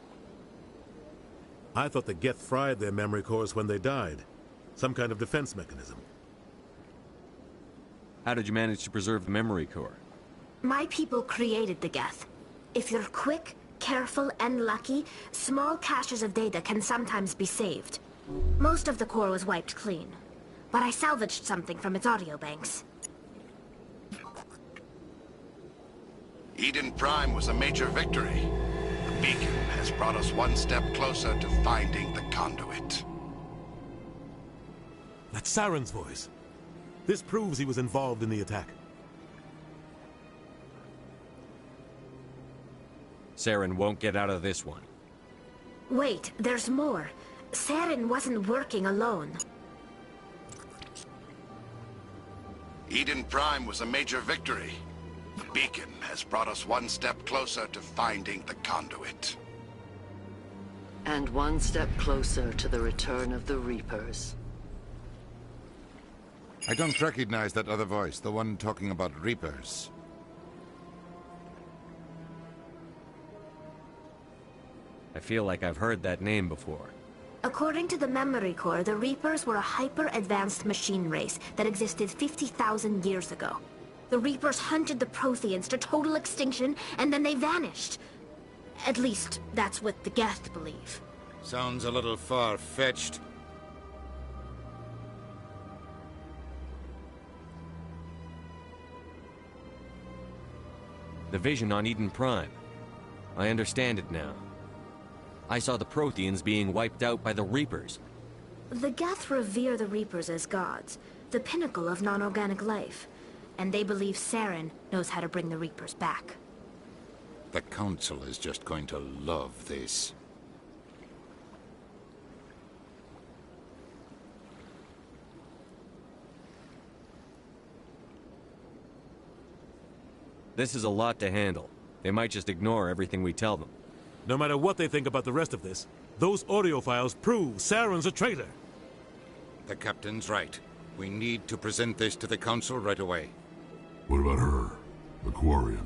I thought the Geth fried their memory cores when they died. Some kind of defense mechanism. How did you manage to preserve the memory core? My people created the Geth. If you're quick, careful, and lucky, small caches of data can sometimes be saved. Most of the core was wiped clean, but I salvaged something from its audio banks. Eden Prime was a major victory. The beacon has brought us one step closer to finding the conduit. That's Saren's voice. This proves he was involved in the attack. Saren won't get out of this one. Wait, there's more. Saren wasn't working alone. Eden Prime was a major victory. The beacon has brought us one step closer to finding the conduit. And one step closer to the return of the Reapers. I don't recognize that other voice, the one talking about Reapers. I feel like I've heard that name before. According to the memory core, the Reapers were a hyper-advanced machine race that existed 50,000 years ago. The Reapers hunted the Protheans to total extinction, and then they vanished. At least, that's what the Geth believe. Sounds a little far-fetched. The vision on Eden Prime. I understand it now. I saw the Protheans being wiped out by the Reapers. The Geth revere the Reapers as gods, the pinnacle of non-organic life. And they believe Saren knows how to bring the Reapers back. The Council is just going to love this. This is a lot to handle. They might just ignore everything we tell them. No matter what they think about the rest of this, those audio files prove Saren's a traitor. The Captain's right. We need to present this to the Council right away. What about her? The Quarian?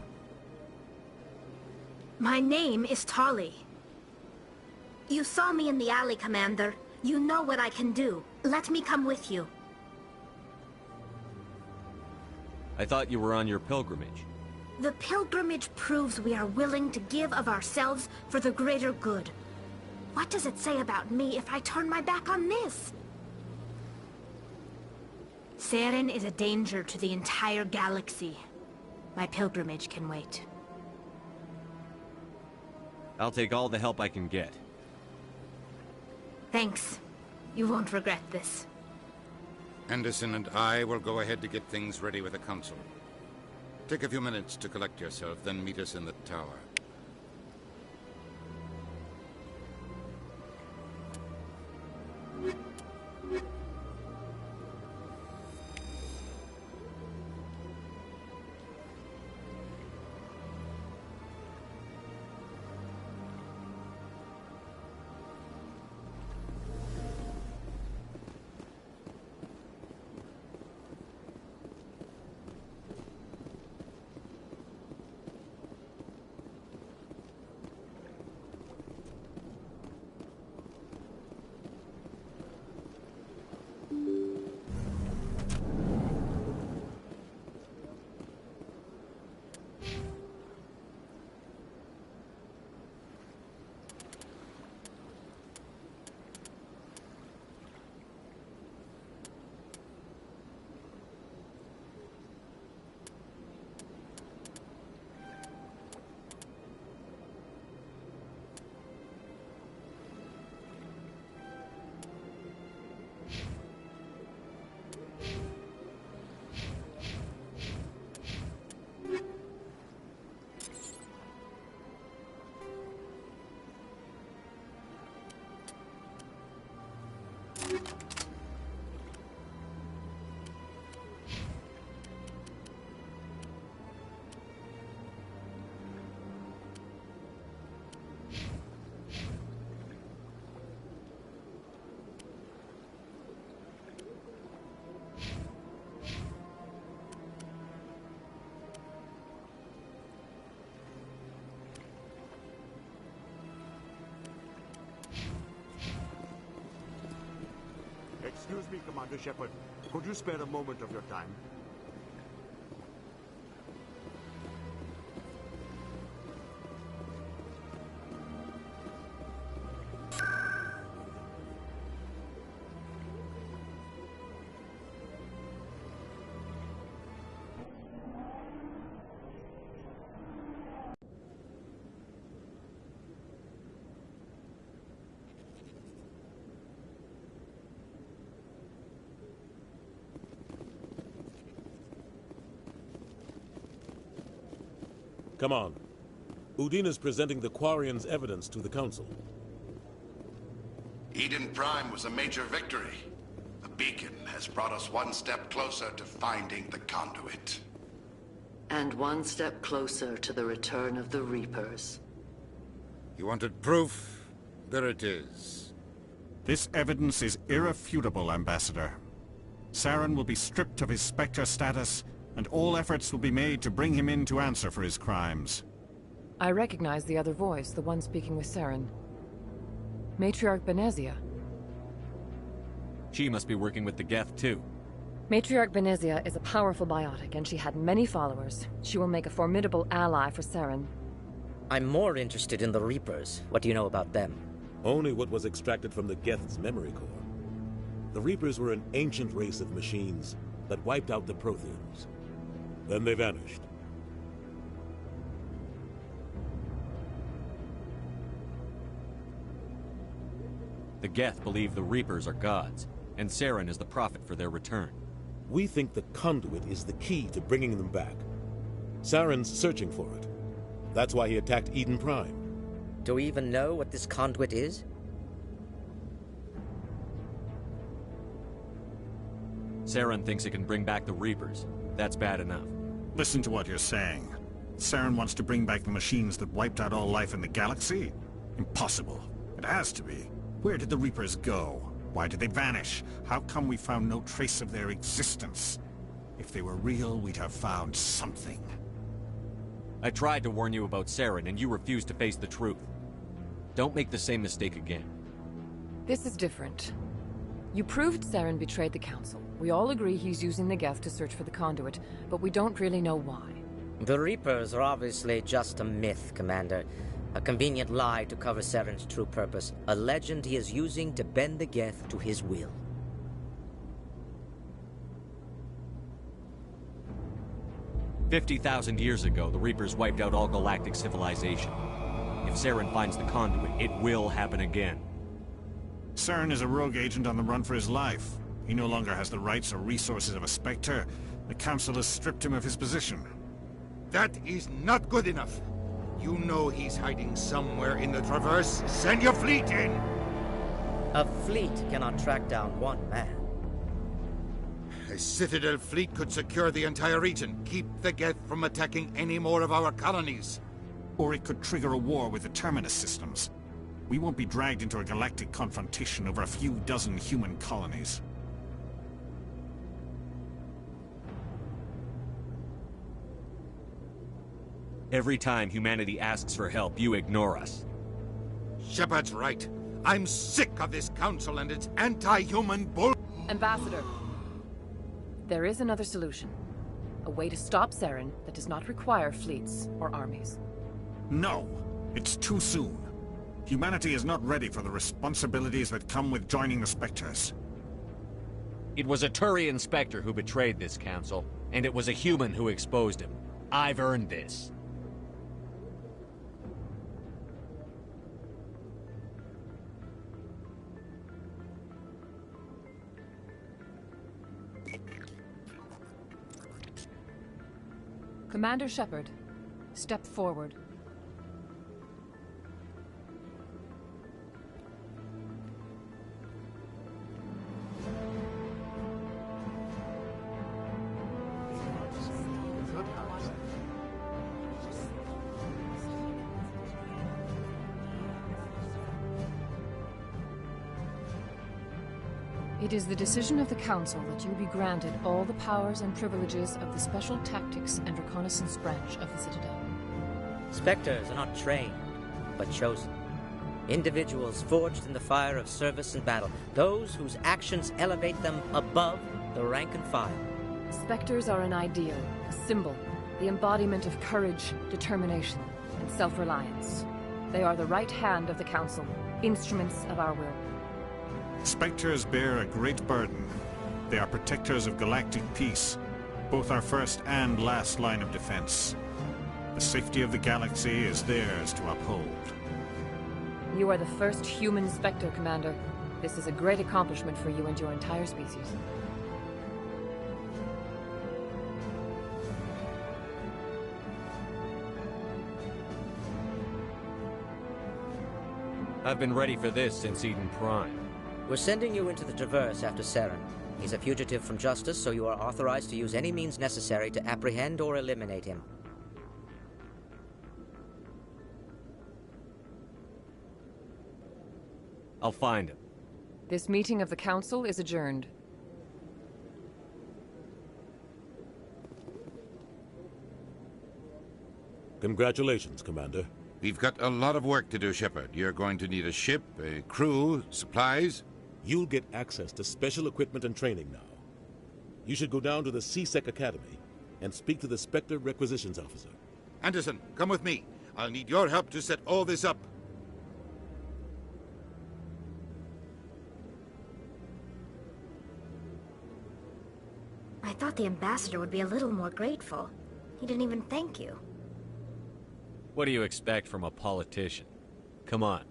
My name is Tali. You saw me in the alley, Commander. You know what I can do. Let me come with you. I thought you were on your pilgrimage. The pilgrimage proves we are willing to give of ourselves for the greater good. What does it say about me if I turn my back on this? Saren is a danger to the entire galaxy. My pilgrimage can wait. I'll take all the help I can get. Thanks. You won't regret this. Anderson and I will go ahead to get things ready with the Council. Take a few minutes to collect yourself, then meet us in the tower. Excuse me, Commander Shepard. Could you spare a moment of your time? Come on. Udina's presenting the Quarians' evidence to the Council. Eden Prime was a major victory. The beacon has brought us one step closer to finding the conduit. And one step closer to the return of the Reapers. You wanted proof? There it is. This evidence is irrefutable, Ambassador. Saren will be stripped of his Spectre status, and all efforts will be made to bring him in to answer for his crimes. I recognize the other voice, the one speaking with Saren. Matriarch Benezia. She must be working with the Geth, too. Matriarch Benezia is a powerful biotic, and she had many followers. She will make a formidable ally for Saren. I'm more interested in the Reapers. What do you know about them? Only what was extracted from the Geth's memory core. The Reapers were an ancient race of machines that wiped out the Protheans. Then they vanished. The Geth believe the Reapers are gods, and Saren is the prophet for their return. We think the conduit is the key to bringing them back. Saren's searching for it. That's why he attacked Eden Prime. Do we even know what this conduit is? Saren thinks it can bring back the Reapers. That's bad enough. Listen to what you're saying. Saren wants to bring back the machines that wiped out all life in the galaxy? Impossible. It has to be. Where did the Reapers go? Why did they vanish? How come we found no trace of their existence? If they were real, we'd have found something. I tried to warn you about Saren, and you refused to face the truth. Don't make the same mistake again. This is different. You proved Saren betrayed the Council. We all agree he's using the Geth to search for the conduit, but we don't really know why. The Reapers are obviously just a myth, Commander. A convenient lie to cover Saren's true purpose. A legend he is using to bend the Geth to his will. "50,000 years ago, the Reapers wiped out all galactic civilization. If Saren finds the conduit, it will happen again. Saren is a rogue agent on the run for his life. He no longer has the rights or resources of a Spectre. The Council has stripped him of his position. That is not good enough. You know he's hiding somewhere in the Traverse. Send your fleet in! A fleet cannot track down one man. A Citadel fleet could secure the entire region. Keep the Geth from attacking any more of our colonies. Or it could trigger a war with the Terminus systems. We won't be dragged into a galactic confrontation over a few dozen human colonies. Every time humanity asks for help, you ignore us. Shepard's right. I'm sick of this council and its anti-human bull... Ambassador, there is another solution. A way to stop Saren that does not require fleets or armies. No, it's too soon. Humanity is not ready for the responsibilities that come with joining the Spectres. It was a Turian Spectre who betrayed this council, and it was a human who exposed him. I've earned this. Commander Shepard, step forward. It is the decision of the Council that you be granted all the powers and privileges of the Special Tactics and Reconnaissance branch of the Citadel. Spectres are not trained, but chosen. Individuals forged in the fire of service and battle. Those whose actions elevate them above the rank and file. Spectres are an ideal, a symbol, the embodiment of courage, determination, and self-reliance. They are the right hand of the Council, instruments of our will. Spectres bear a great burden. They are protectors of galactic peace, both our first and last line of defense. The safety of the galaxy is theirs to uphold. You are the first human Spectre, Commander. This is a great accomplishment for you and your entire species. I've been ready for this since Eden Prime. We're sending you into the Traverse after Saren. He's a fugitive from justice, so you are authorized to use any means necessary to apprehend or eliminate him. I'll find him. This meeting of the Council is adjourned. Congratulations, Commander. We've got a lot of work to do, Shepard. You're going to need a ship, a crew, supplies. You'll get access to special equipment and training now. You should go down to the C-Sec Academy and speak to the Spectre Requisitions Officer. Anderson, come with me. I'll need your help to set all this up. I thought the ambassador would be a little more grateful. He didn't even thank you. What do you expect from a politician? Come on.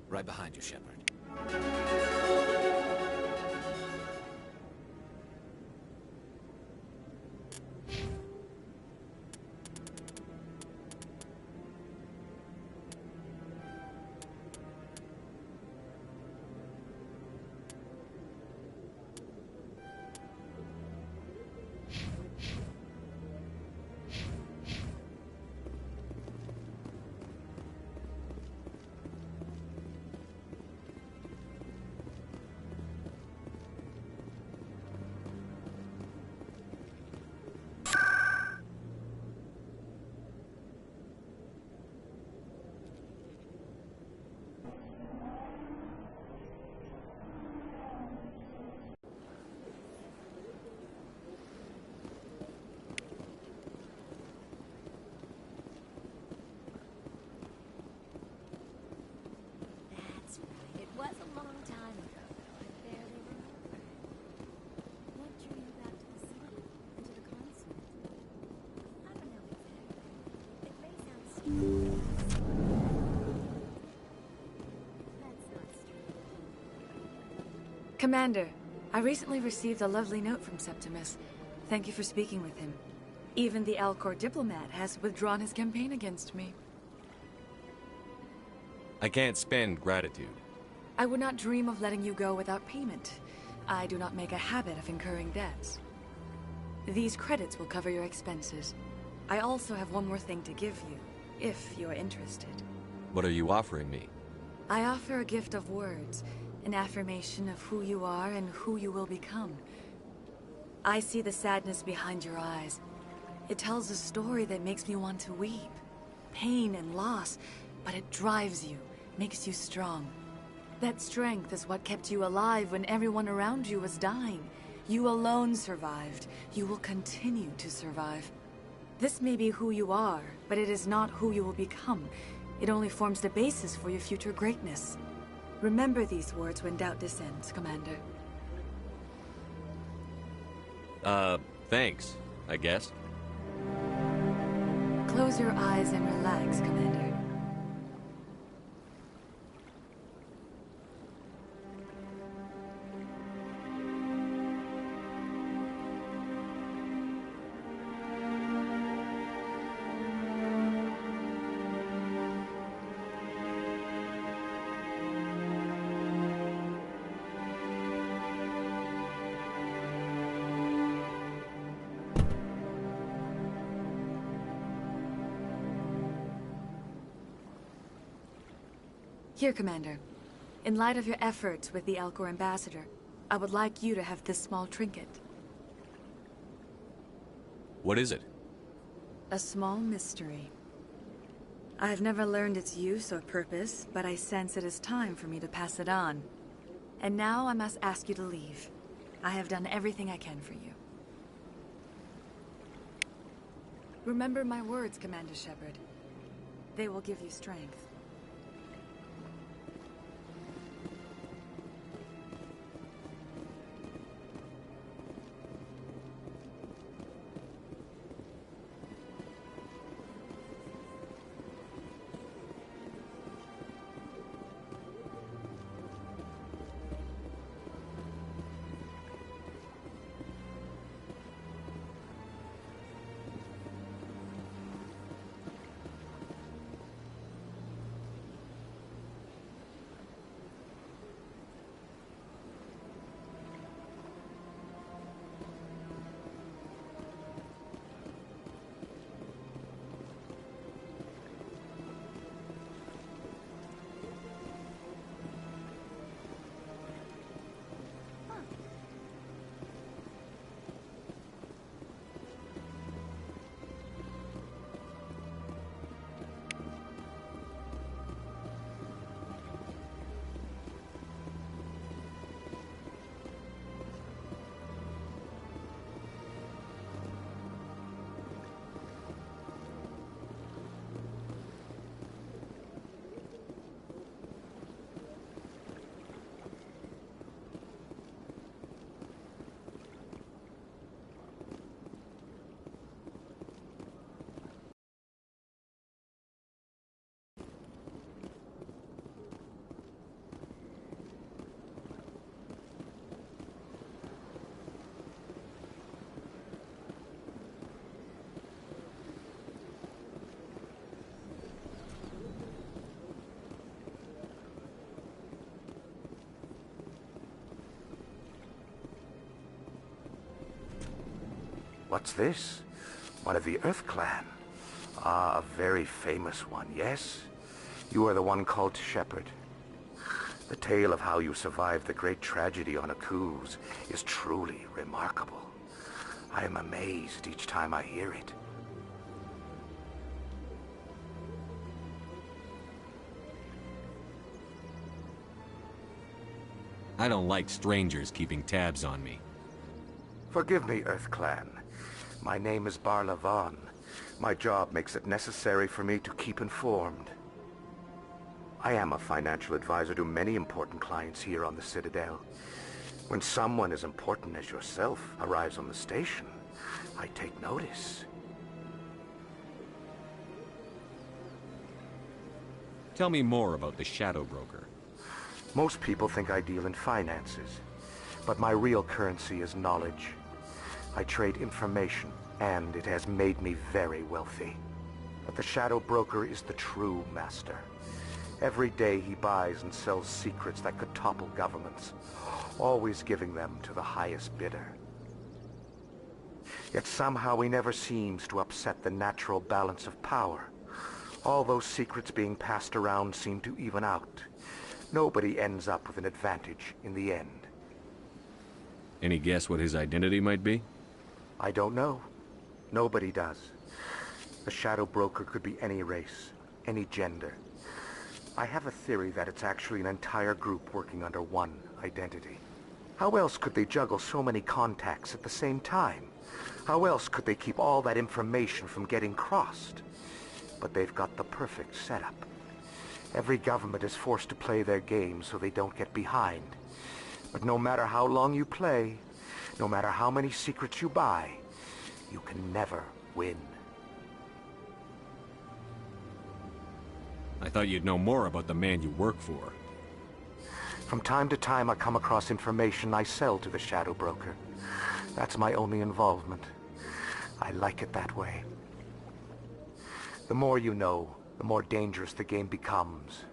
Right behind you, Shepard. Commander, I recently received a lovely note from Septimus. Thank you for speaking with him. Even the Alcor diplomat has withdrawn his campaign against me. I can't spend gratitude. I would not dream of letting you go without payment. I do not make a habit of incurring debts. These credits will cover your expenses. I also have one more thing to give you, if you're interested. What are you offering me? I offer a gift of words, an affirmation of who you are and who you will become. I see the sadness behind your eyes. It tells a story that makes me want to weep. Pain and loss, but it drives you, makes you strong. That strength is what kept you alive when everyone around you was dying. You alone survived. You will continue to survive. This may be who you are, but it is not who you will become. It only forms the basis for your future greatness. Remember these words when doubt descends, Commander. Thanks, I guess. Close your eyes and relax, Commander. Here, Commander. In light of your efforts with the Alcor ambassador, I would like you to have this small trinket. What is it? A small mystery. I've never learned its use or purpose, but I sense it is time for me to pass it on. And now I must ask you to leave. I have done everything I can for you. Remember my words, Commander Shepard. They will give you strength. What's this? One of the Earth Clan. Ah, a very famous one, yes? You are the one called Shepard. The tale of how you survived the great tragedy on Akuz is truly remarkable. I am amazed each time I hear it. I don't like strangers keeping tabs on me. Forgive me, Earth Clan. My name is Barla Vaughn. My job makes it necessary for me to keep informed. I am a financial advisor to many important clients here on the Citadel. When someone as important as yourself arrives on the station, I take notice. Tell me more about the Shadow Broker. Most people think I deal in finances, but my real currency is knowledge. I trade information, and it has made me very wealthy. But the Shadow Broker is the true master. Every day he buys and sells secrets that could topple governments, always giving them to the highest bidder. Yet somehow he never seems to upset the natural balance of power. All those secrets being passed around seem to even out. Nobody ends up with an advantage in the end. Any guess what his identity might be? I don't know. Nobody does. The Shadow Broker could be any race, any gender. I have a theory that it's actually an entire group working under one identity. How else could they juggle so many contacts at the same time? How else could they keep all that information from getting crossed? But they've got the perfect setup. Every government is forced to play their game so they don't get behind. But no matter how long you play, no matter how many secrets you buy, you can never win. I thought you'd know more about the man you work for. From time to time I come across information I sell to the Shadow Broker. That's my only involvement. I like it that way. The more you know, the more dangerous the game becomes.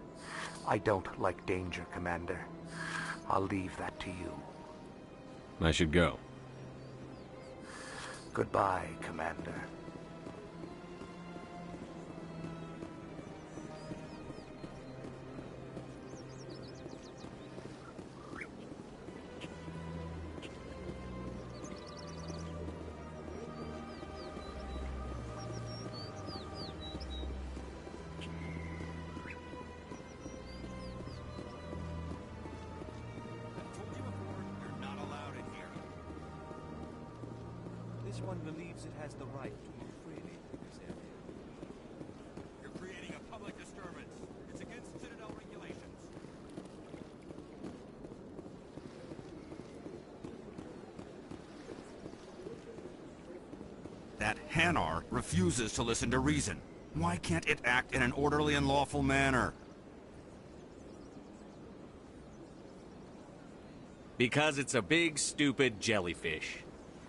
I don't like danger, Commander. I'll leave that to you. I should go. Goodbye, Commander. This one believes it has the right to move freely through this area. You're creating a public disturbance. It's against Citadel regulations. That Hanar refuses to listen to reason. Why can't it act in an orderly and lawful manner? Because it's a big, stupid jellyfish.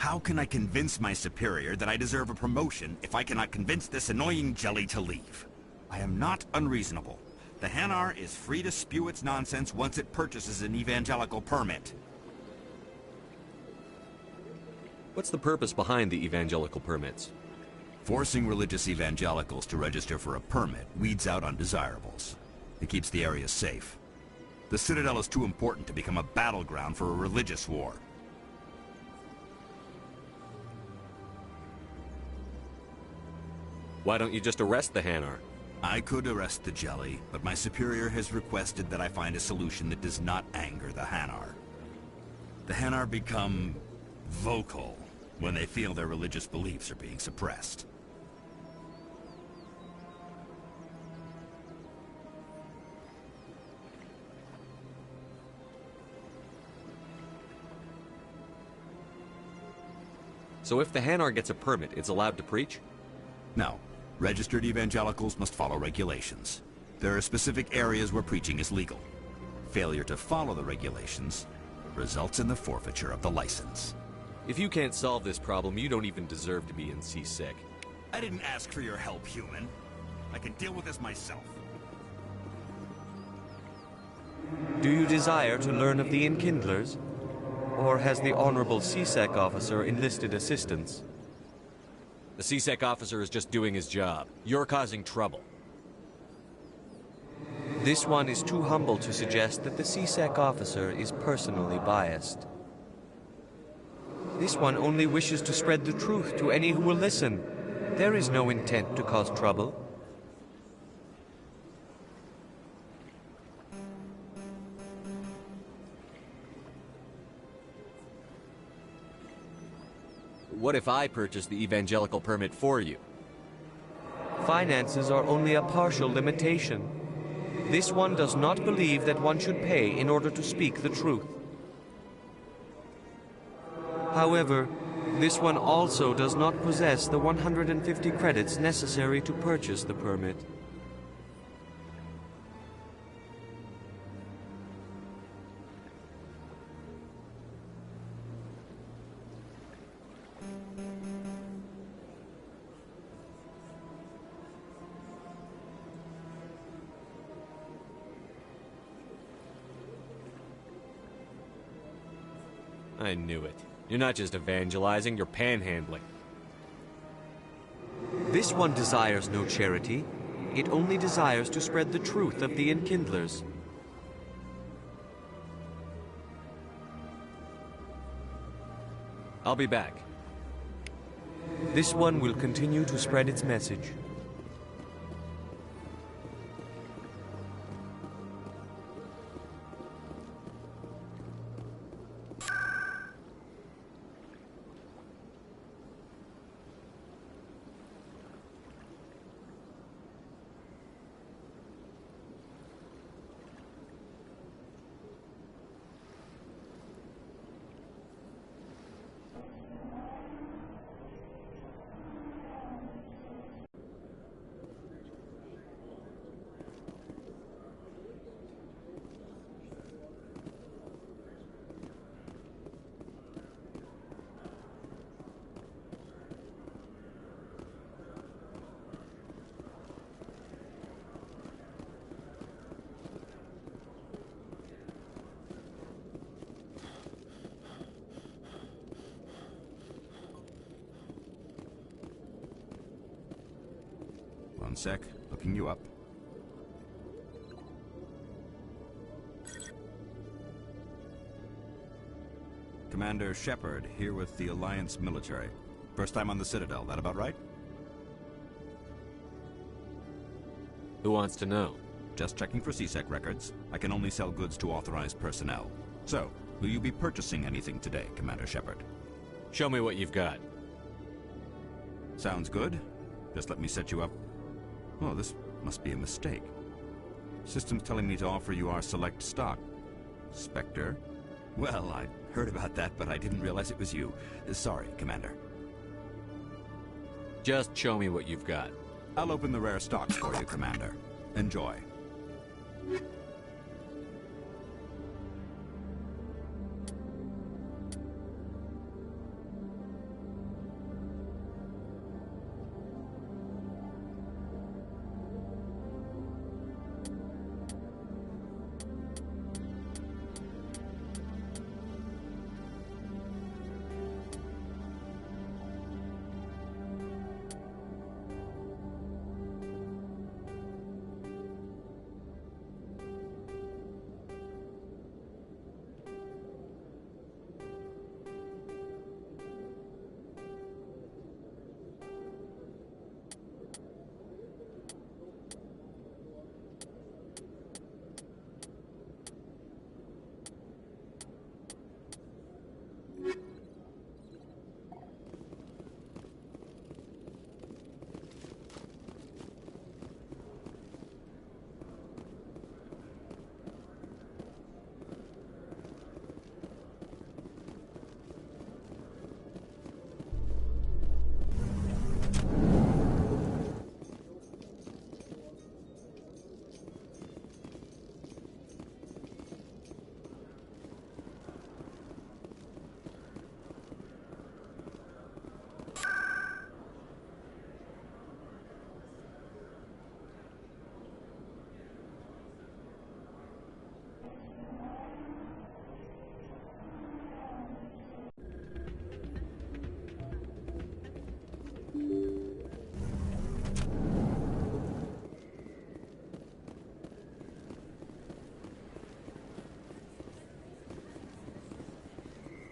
How can I convince my superior that I deserve a promotion if I cannot convince this annoying jelly to leave? I am not unreasonable. The Hanar is free to spew its nonsense once it purchases an evangelical permit. What's the purpose behind the evangelical permits? Forcing religious evangelicals to register for a permit weeds out undesirables. It keeps the area safe. The Citadel is too important to become a battleground for a religious war. Why don't you just arrest the Hanar? I could arrest the jelly, but my superior has requested that I find a solution that does not anger the Hanar. The Hanar become vocal when they feel their religious beliefs are being suppressed. So if the Hanar gets a permit, it's allowed to preach? No. Registered evangelicals must follow regulations. There are specific areas where preaching is legal. Failure to follow the regulations results in the forfeiture of the license. If you can't solve this problem, you don't even deserve to be in C-Sec. I didn't ask for your help, human. I can deal with this myself. Do you desire to learn of the Enkindlers? Or has the Honorable C-Sec officer enlisted assistance? The C-Sec officer is just doing his job. You're causing trouble. This one is too humble to suggest that the C-Sec officer is personally biased. This one only wishes to spread the truth to any who will listen. There is no intent to cause trouble. What if I purchase the evangelical permit for you? Finances are only a partial limitation. This one does not believe that one should pay in order to speak the truth. However, this one also does not possess the 150 credits necessary to purchase the permit. I knew it. You're not just evangelizing, you're panhandling. This one desires no charity. It only desires to spread the truth of the Enkindlers. I'll be back. This one will continue to spread its message. One sec, looking you up. Commander Shepard, here with the Alliance military. First time on the Citadel, that about right? Who wants to know? Just checking for C-Sec records. I can only sell goods to authorized personnel. So, will you be purchasing anything today, Commander Shepard? Show me what you've got. Sounds good. Just let me set you up. Oh, this must be a mistake. System's telling me to offer you our select stock. Spectre? Well, I heard about that, but I didn't realize it was you. Sorry, Commander. Just show me what you've got. I'll open the rare stocks for you, Commander. Enjoy.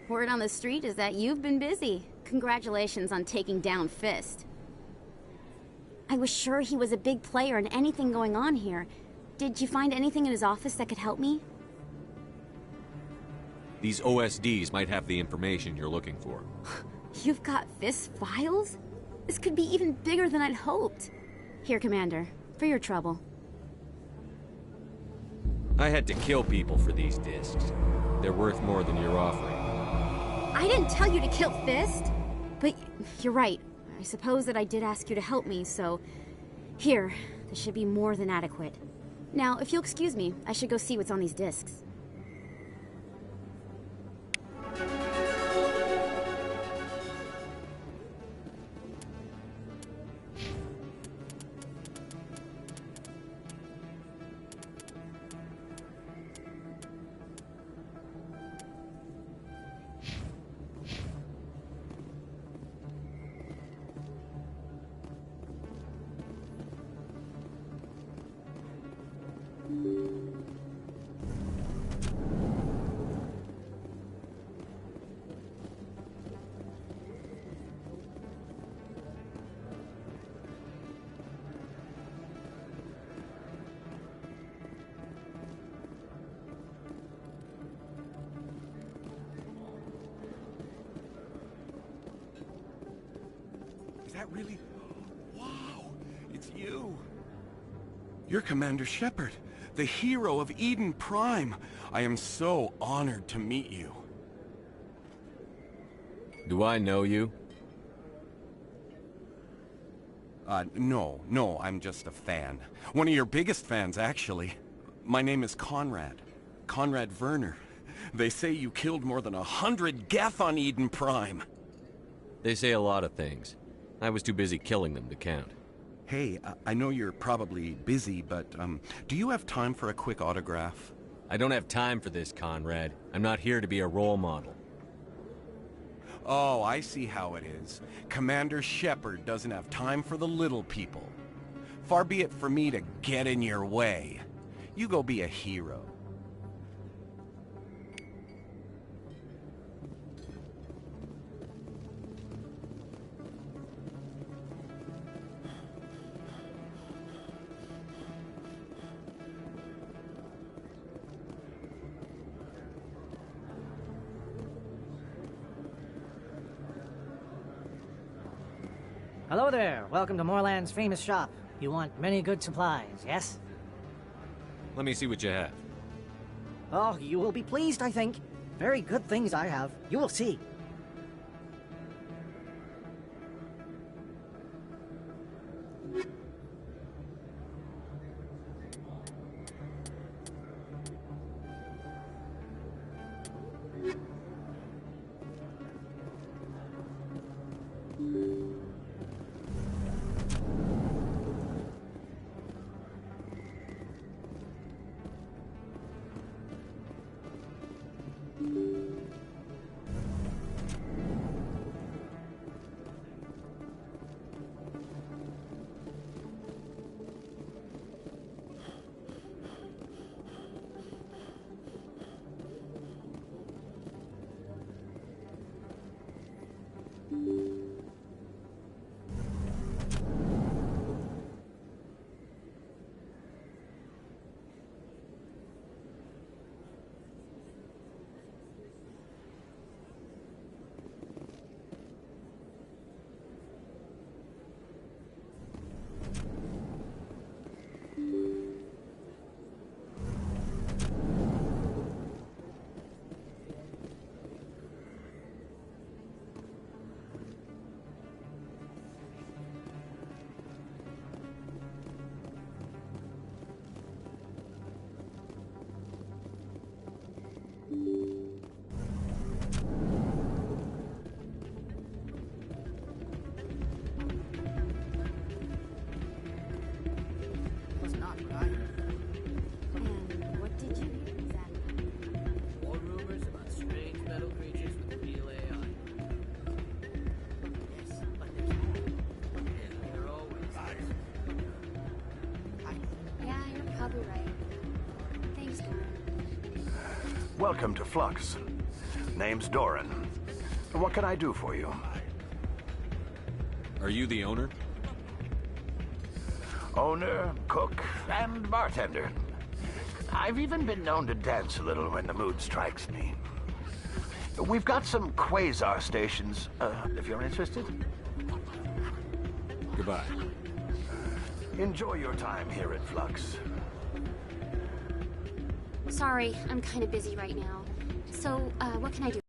Word on the street is that you've been busy. Congratulations on taking down Fist. I was sure he was a big player in anything going on here. Did you find anything in his office that could help me? These OSDs might have the information you're looking for. You've got Fist's files? This could be even bigger than I'd hoped. Here, Commander, for your trouble. I had to kill people for these discs. They're worth more than you're offering. I didn't tell you to kill Fist! But you're right. I suppose that I did ask you to help me, so... Here, this should be more than adequate. Now, if you'll excuse me, I should go see what's on these discs. Is that really... Wow, it's you. You're Commander Shepard, the hero of Eden Prime. I am so honored to meet you. Do I know you? No, I'm just a fan. One of your biggest fans, actually. My name is Conrad. Conrad Werner. They say you killed more than 100 Geth on Eden Prime. They say a lot of things. I was too busy killing them to count. Hey, I know you're probably busy, but, do you have time for a quick autograph? I don't have time for this, Conrad. I'm not here to be a role model. Oh, I see how it is. Commander Shepard doesn't have time for the little people. Far be it for me to get in your way. You go be a hero. Hello there. Welcome to Moorland's famous shop. You want many good supplies, yes? Let me see what you have. Oh, you will be pleased, I think. Very good things I have. You will see. Welcome to Flux. Name's Doran. What can I do for you? Are you the owner? Owner, cook, and bartender. I've even been known to dance a little when the mood strikes me. We've got some quasar stations, if you're interested. Goodbye. Enjoy your time here at Flux. Sorry, I'm kind of busy right now. So, what can I do?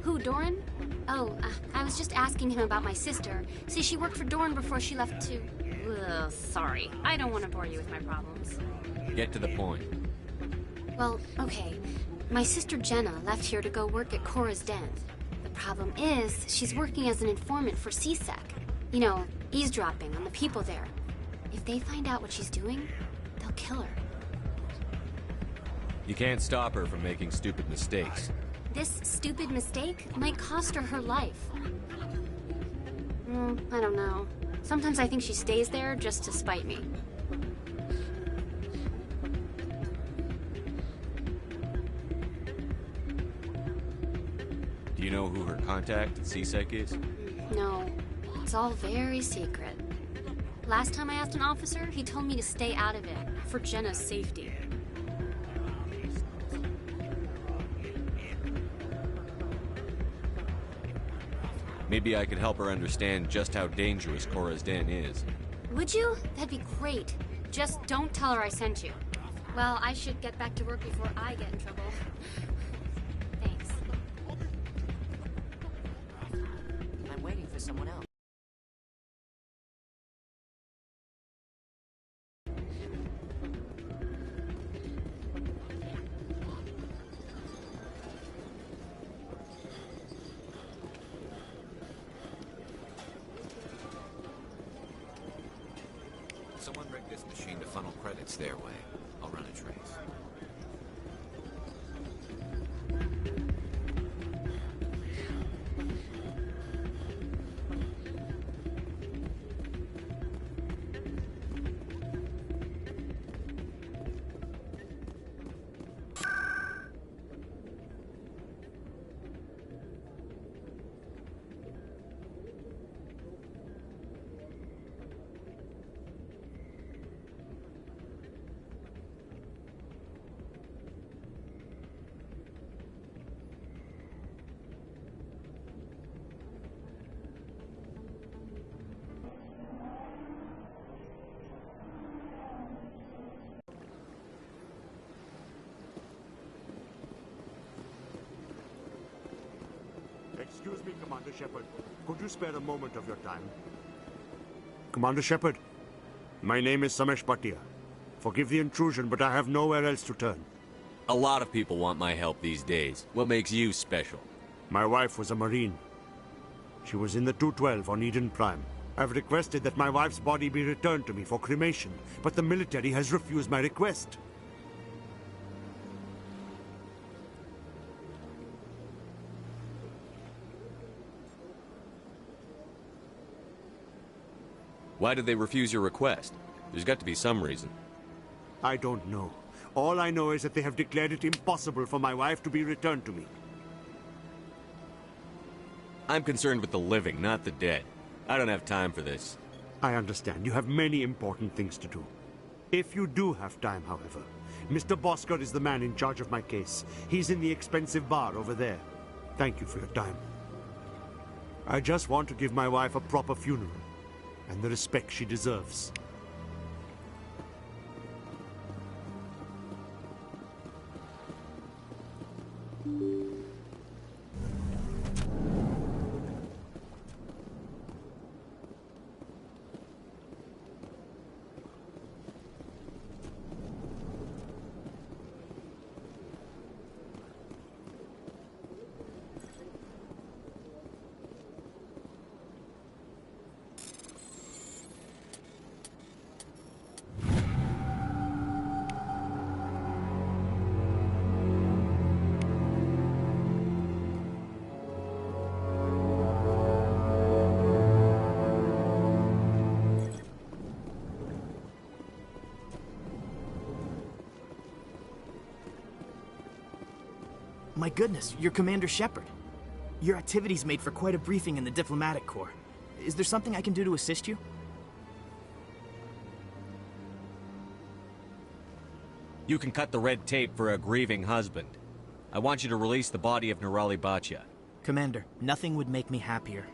Who, Doran? Oh, I was just asking him about my sister. See, she worked for Doran before she left to... Ugh, sorry. I don't want to bore you with my problems. Get to the point. Well, okay. My sister Jenna left here to go work at Cora's Den. The problem is, she's working as an informant for CSEC. You know, eavesdropping on the people there. If they find out what she's doing, they'll kill her. You can't stop her from making stupid mistakes. This stupid mistake might cost her her life. I don't know. Sometimes I think she stays there just to spite me. Do you know who her contact at CSEC is? No, it's all very secret. Last time I asked an officer, he told me to stay out of it, for Jenna's safety. Maybe I could help her understand just how dangerous Cora's Den is. Would you? That'd be great. Just don't tell her I sent you. Well, I should get back to work before I get in trouble. Thanks. I'm waiting for someone else. Someone rigged this machine to funnel credits their way. I'll run a trace. Excuse me, Commander Shepard. Could you spare a moment of your time? Commander Shepard, my name is Samesh Bhatia. Forgive the intrusion, but I have nowhere else to turn. A lot of people want my help these days. What makes you special? My wife was a Marine. She was in the 212 on Eden Prime. I've requested that my wife's body be returned to me for cremation, but the military has refused my request. Why did they refuse your request? There's got to be some reason. I don't know. All I know is that they have declared it impossible for my wife to be returned to me. I'm concerned with the living, not the dead. I don't have time for this. I understand. You have many important things to do. If you do have time, however, Mr. Bosker is the man in charge of my case. He's in the expensive bar over there. Thank you for your time. I just want to give my wife a proper funeral and the respect she deserves. My goodness, you're Commander Shepard. Your activities made for quite a briefing in the Diplomatic Corps. Is there something I can do to assist you? You can cut the red tape for a grieving husband. I want you to release the body of Nirali Bhatia. Commander, nothing would make me happier.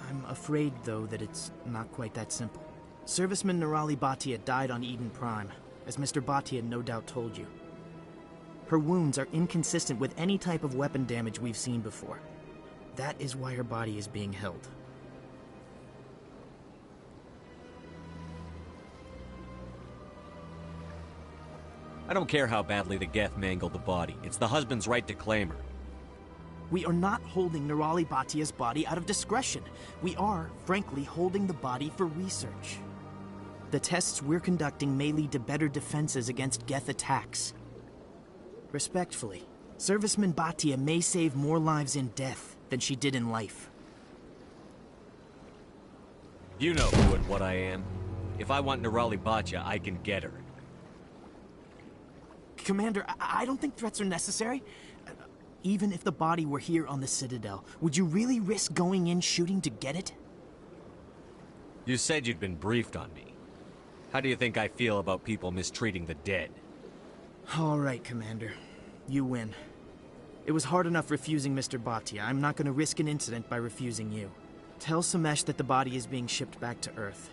I'm afraid, though, that it's not quite that simple. Serviceman Nirali Bhatia died on Eden Prime, as Mr. Bhatia no doubt told you. Her wounds are inconsistent with any type of weapon damage we've seen before. That is why her body is being held. I don't care how badly the Geth mangled the body. It's the husband's right to claim her. We are not holding Nirali Bhatia's body out of discretion. We are, frankly, holding the body for research. The tests we're conducting may lead to better defenses against Geth attacks. Respectfully, Serviceman Bhatia may save more lives in death than she did in life. You know who and what I am. If I want Nirali Bhatia, I can get her. Commander, I don't think threats are necessary. Even if the body were here on the Citadel, would you really risk going in shooting to get it? You said you'd been briefed on me. How do you think I feel about people mistreating the dead? All right, Commander. You win. It was hard enough refusing Mr. Bhatia. I'm not going to risk an incident by refusing you. Tell Samesh that the body is being shipped back to Earth.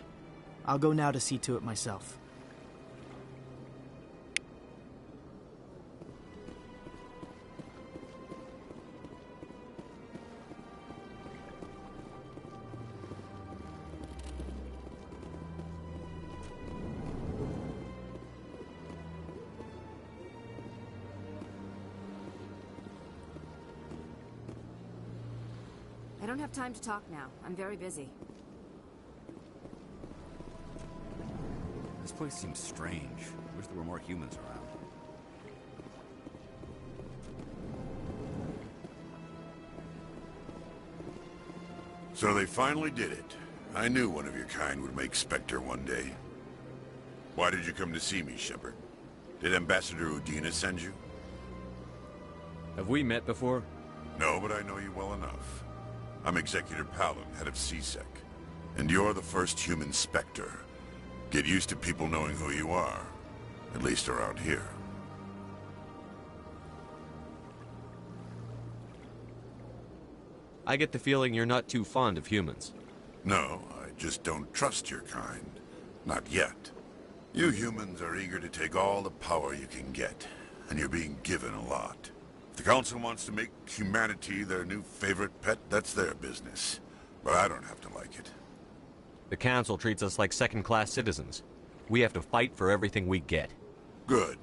I'll go now to see to it myself. I don't have time to talk now. I'm very busy. This place seems strange. Wish there were more humans around. So they finally did it. I knew one of your kind would make Spectre one day. Why did you come to see me, Shepard? Did Ambassador Udina send you? Have we met before? No, but I know you well enough. I'm Executor Palin, head of CSEC. And you're the first human Spectre. Get used to people knowing who you are. At least around here. I get the feeling you're not too fond of humans. No, I just don't trust your kind. Not yet. You humans are eager to take all the power you can get, and you're being given a lot. If the Council wants to make humanity their new favorite pet, that's their business. But I don't have to like it. The Council treats us like second-class citizens. We have to fight for everything we get. Good.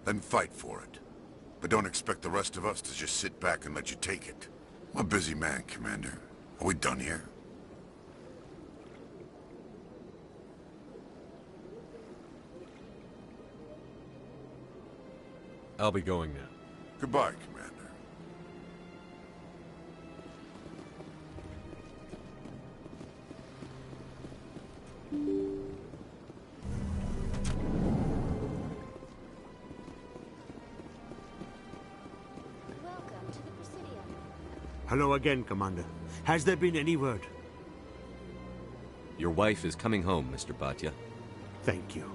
Then fight for it. But don't expect the rest of us to just sit back and let you take it. I'm a busy man, Commander. Are we done here? I'll be going now. Goodbye, Commander. Hello again, Commander. Has there been any word? Your wife is coming home, Mr. Bhatia. Thank you.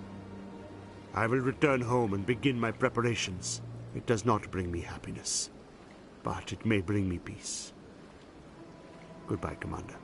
I will return home and begin my preparations. It does not bring me happiness, but it may bring me peace. Goodbye, Commander.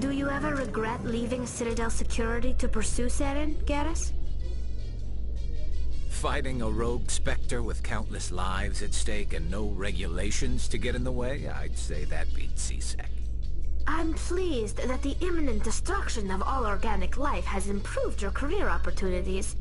Do you ever regret leaving Citadel security to pursue Saren, Garrus? Fighting a rogue Spectre with countless lives at stake and no regulations to get in the way? I'd say that beats CSEC. I'm pleased that the imminent destruction of all organic life has improved your career opportunities.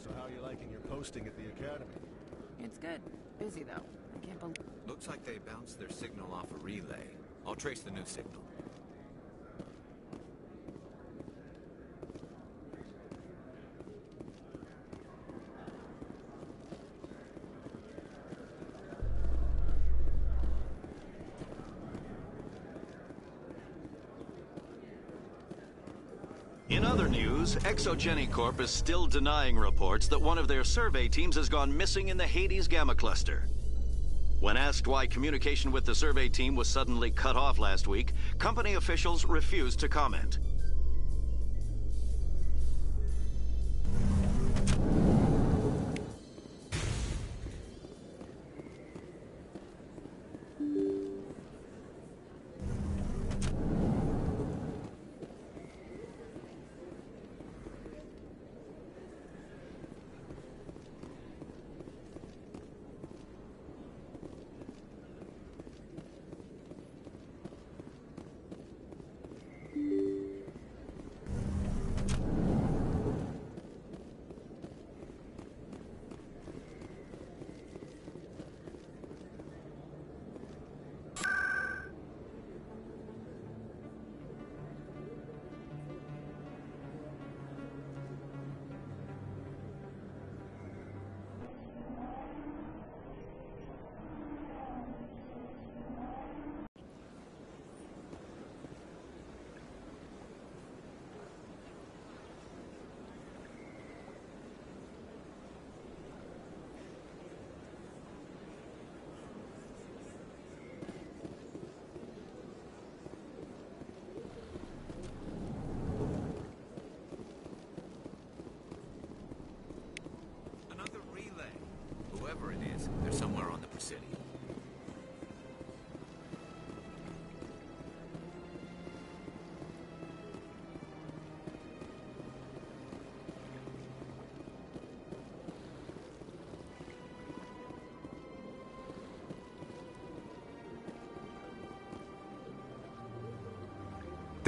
So how are you liking your posting at the Academy? It's good. Busy, though. I can't believe... Looks like they bounced their signal off a relay. I'll trace the new signal. In other news, Exogeny Corp is still denying reports that one of their survey teams has gone missing in the Hades Gamma Cluster. When asked why communication with the survey team was suddenly cut off last week, company officials refused to comment.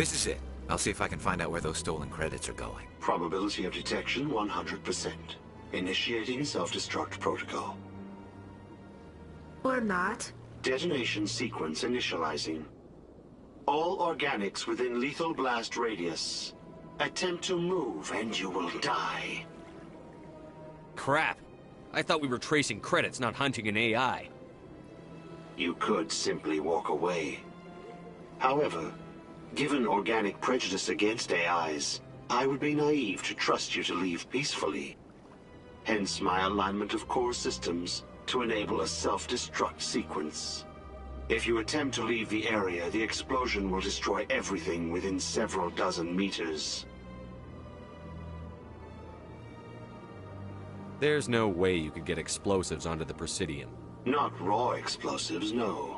This is it. I'll see if I can find out where those stolen credits are going. Probability of detection 100%. Initiating self-destruct protocol. Or not. Detonation sequence initializing. All organics within lethal blast radius. Attempt to move and you will die. Crap. I thought we were tracing credits, not hunting an AI. You could simply walk away. However, given organic prejudice against AIs, I would be naive to trust you to leave peacefully. Hence my alignment of core systems to enable a self-destruct sequence. If you attempt to leave the area, the explosion will destroy everything within several dozen meters. There's no way you could get explosives onto the Presidium. Not raw explosives, no.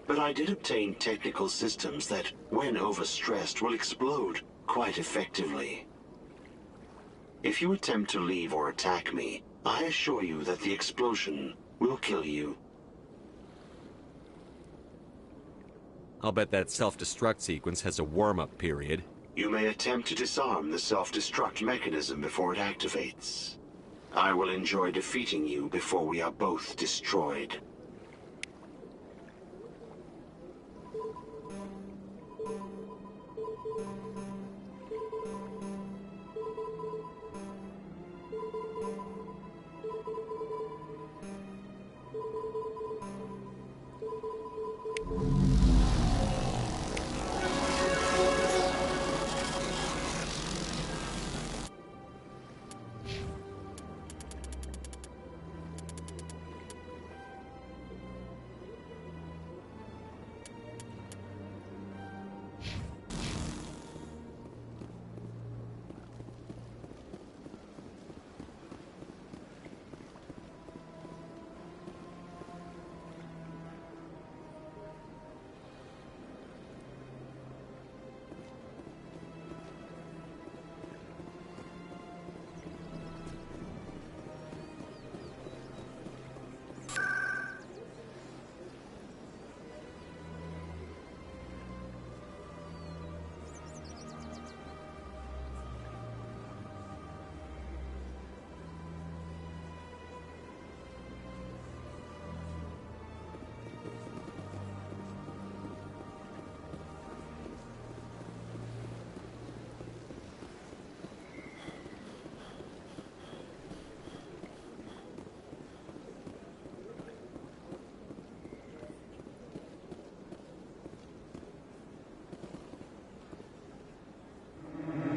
But I did obtain technical systems that, when overstressed, will explode quite effectively. If you attempt to leave or attack me, I assure you that the explosion will kill you. I'll bet that self-destruct sequence has a warm-up period. You may attempt to disarm the self-destruct mechanism before it activates. I will enjoy defeating you before we are both destroyed.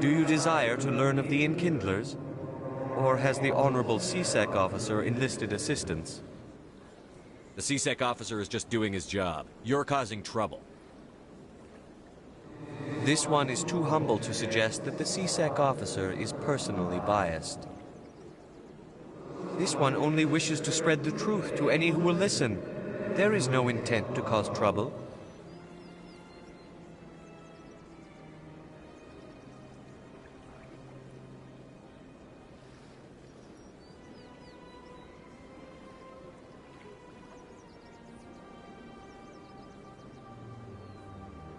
Do you desire to learn of the Enkindlers? Or has the Honorable CSEC officer enlisted assistance? The CSEC officer is just doing his job. You're causing trouble. This one is too humble to suggest that the CSEC officer is personally biased. This one only wishes to spread the truth to any who will listen. There is no intent to cause trouble.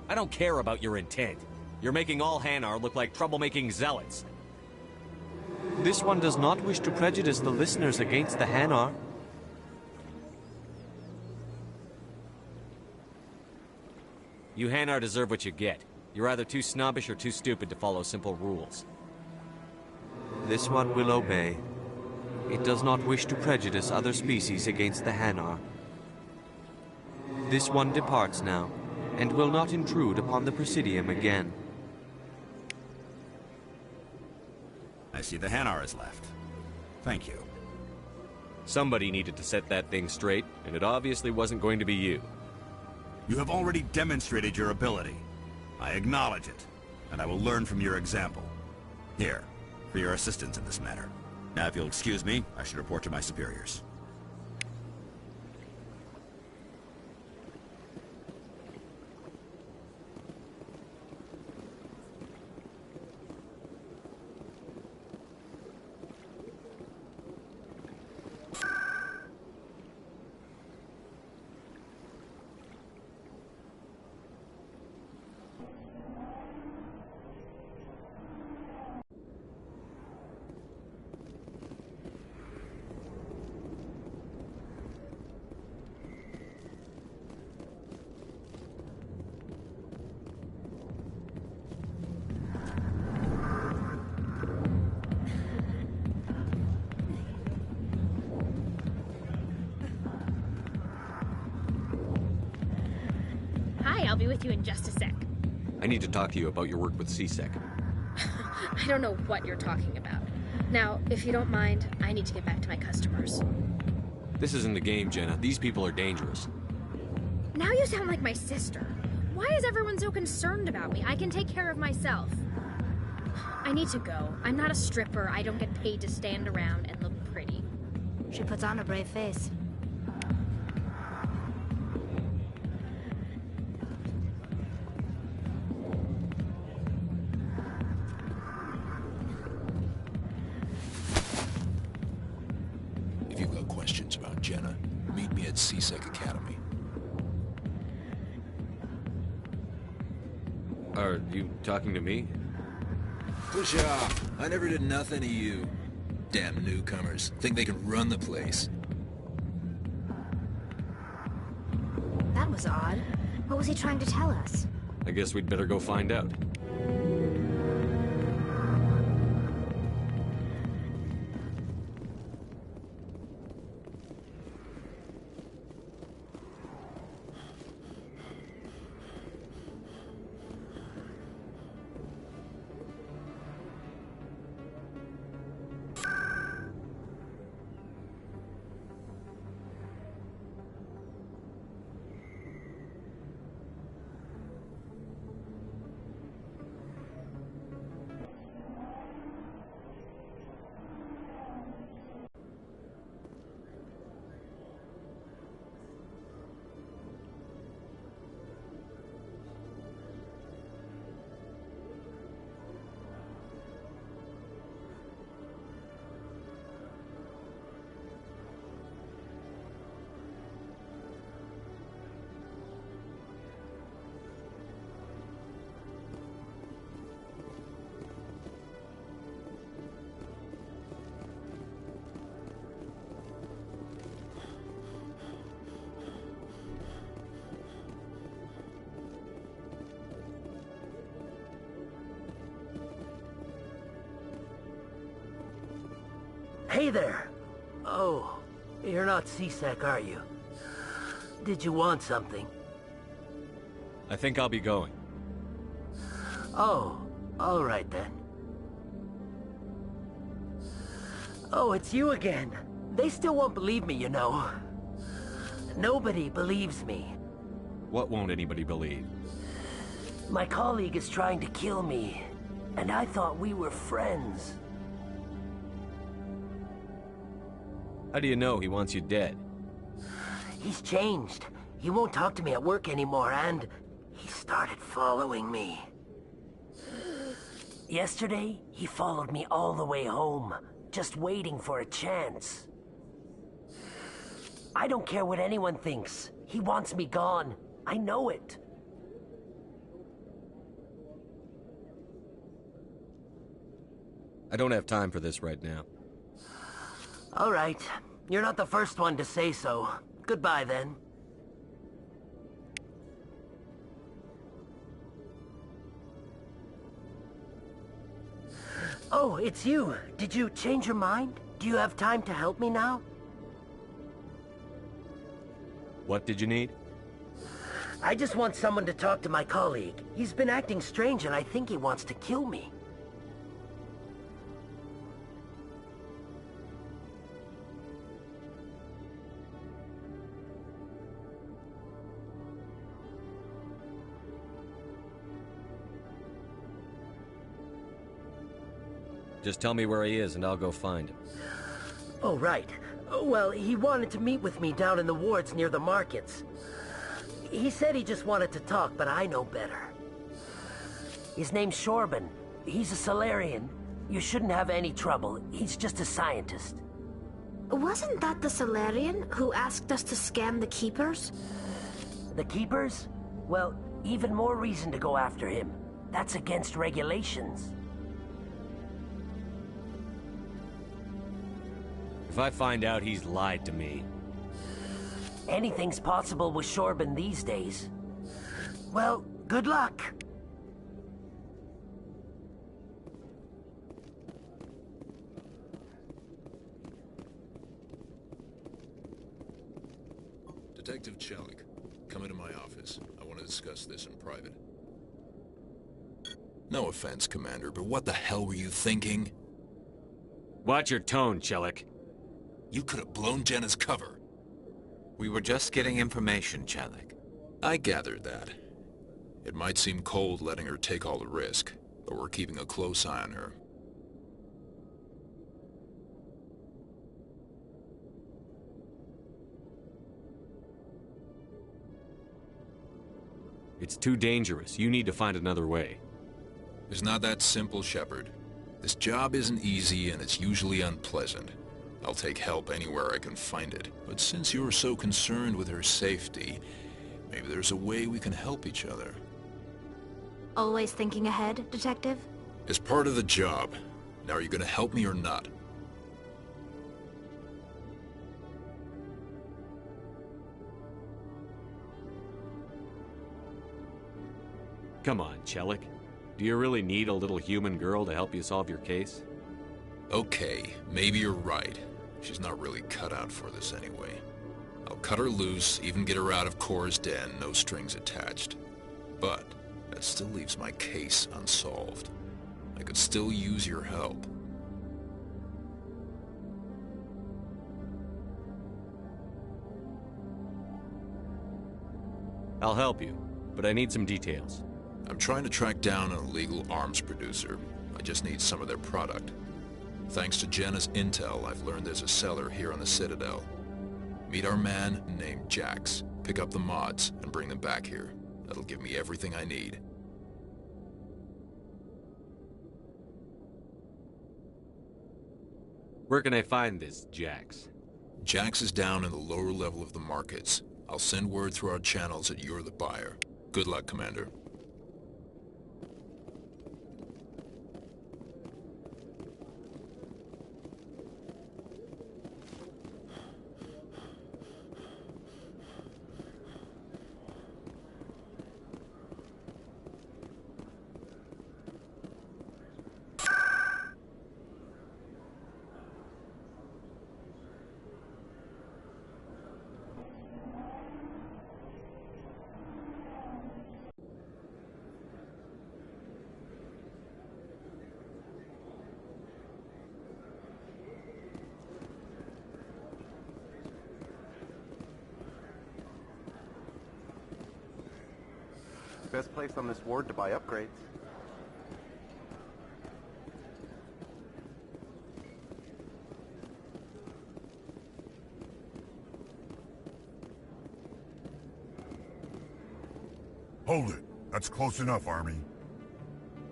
I don't care about your intent. You're making all Hanar look like troublemaking zealots. This one does not wish to prejudice the listeners against the Hanar. You Hanar deserve what you get. You're either too snobbish or too stupid to follow simple rules. This one will obey. It does not wish to prejudice other species against the Hanar. This one departs now, and will not intrude upon the Presidium again. I see the Hanar is left. Thank you. Somebody needed to set that thing straight, and it obviously wasn't going to be you. You have already demonstrated your ability. I acknowledge it, and I will learn from your example. Here, for your assistance in this matter. Now, if you'll excuse me, I should report to my superiors. Hi, I'll be with you in just a sec. I need to talk to you about your work with CSEC. I don't know what you're talking about. Now, if you don't mind, I need to get back to my customers. This isn't a game, Jenna. These people are dangerous. Now you sound like my sister. Why is everyone so concerned about me? I can take care of myself. I need to go. I'm not a stripper. I don't get paid to stand around and look pretty. She puts on a brave face. If you've got questions about Jenna, meet me at CSEC Academy. Are you talking to me? Push off. I never did nothing to you. Damn newcomers. Think they can run the place. That was odd. What was he trying to tell us? I guess we'd better go find out. Hey there! Oh, you're not CSEC, are you? Did you want something? I think I'll be going. Oh, alright then. Oh, it's you again. They still won't believe me, you know. Nobody believes me. What won't anybody believe? My colleague is trying to kill me, and I thought we were friends. How do you know he wants you dead? He's changed. He won't talk to me at work anymore, and he started following me. Yesterday, he followed me all the way home, just waiting for a chance. I don't care what anyone thinks. He wants me gone. I know it. I don't have time for this right now. All right. You're not the first one to say so. Goodbye, then. Oh, it's you. Did you change your mind? Do you have time to help me now? What did you need? I just want someone to talk to my colleague. He's been acting strange and I think he wants to kill me. Just tell me where he is and I'll go find him. Oh, right. Well, he wanted to meet with me down in the wards near the markets. He said he just wanted to talk, but I know better. His name's Shorban. He's a Solarian. You shouldn't have any trouble. He's just a scientist. Wasn't that the Solarian who asked us to scam the Keepers? The Keepers? Well, even more reason to go after him. That's against regulations. If I find out he's lied to me... Anything's possible with Shorban these days. Well, good luck. Detective Chelik, come into my office. I want to discuss this in private. No offense, Commander, but what the hell were you thinking? Watch your tone, Chelik. You could have blown Jenna's cover. We were just getting information, Chelik. I gathered that. It might seem cold letting her take all the risk, but we're keeping a close eye on her. It's too dangerous. You need to find another way. It's not that simple, Shepard. This job isn't easy and it's usually unpleasant. I'll take help anywhere I can find it. But since you're so concerned with her safety, maybe there's a way we can help each other. Always thinking ahead, Detective? It's part of the job. Now, are you gonna help me or not? Come on, Chelik. Do you really need a little human girl to help you solve your case? Okay, maybe you're right. She's not really cut out for this anyway. I'll cut her loose, even get her out of Cora's den, no strings attached. But that still leaves my case unsolved. I could still use your help. I'll help you, but I need some details. I'm trying to track down an illegal arms producer. I just need some of their product. Thanks to Jenna's intel, I've learned there's a seller here on the Citadel. Meet our man named Jax, pick up the mods, and bring them back here. That'll give me everything I need. Where can I find this Jax? Jax is down in the lower level of the markets. I'll send word through our channels that you're the buyer. Good luck, Commander. Best place on this ward to buy upgrades. Hold it. That's close enough, Army.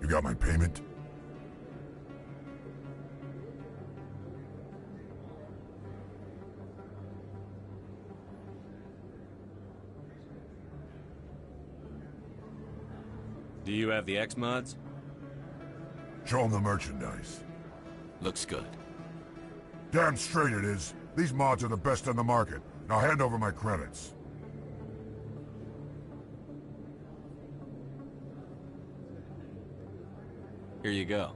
You got my payment? Do you have the X-Mods? Show them the merchandise. Looks good. Damn straight it is. These mods are the best on the market. Now hand over my credits. Here you go.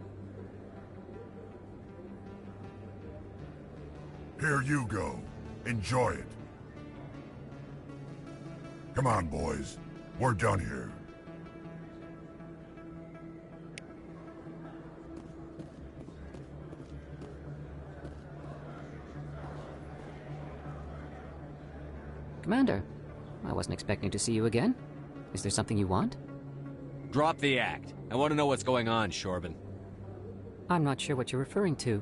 Here you go. Enjoy it. Come on, boys. We're done here. Commander, I wasn't expecting to see you again. Is there something you want? Drop the act. I want to know what's going on, Shorban. I'm not sure what you're referring to.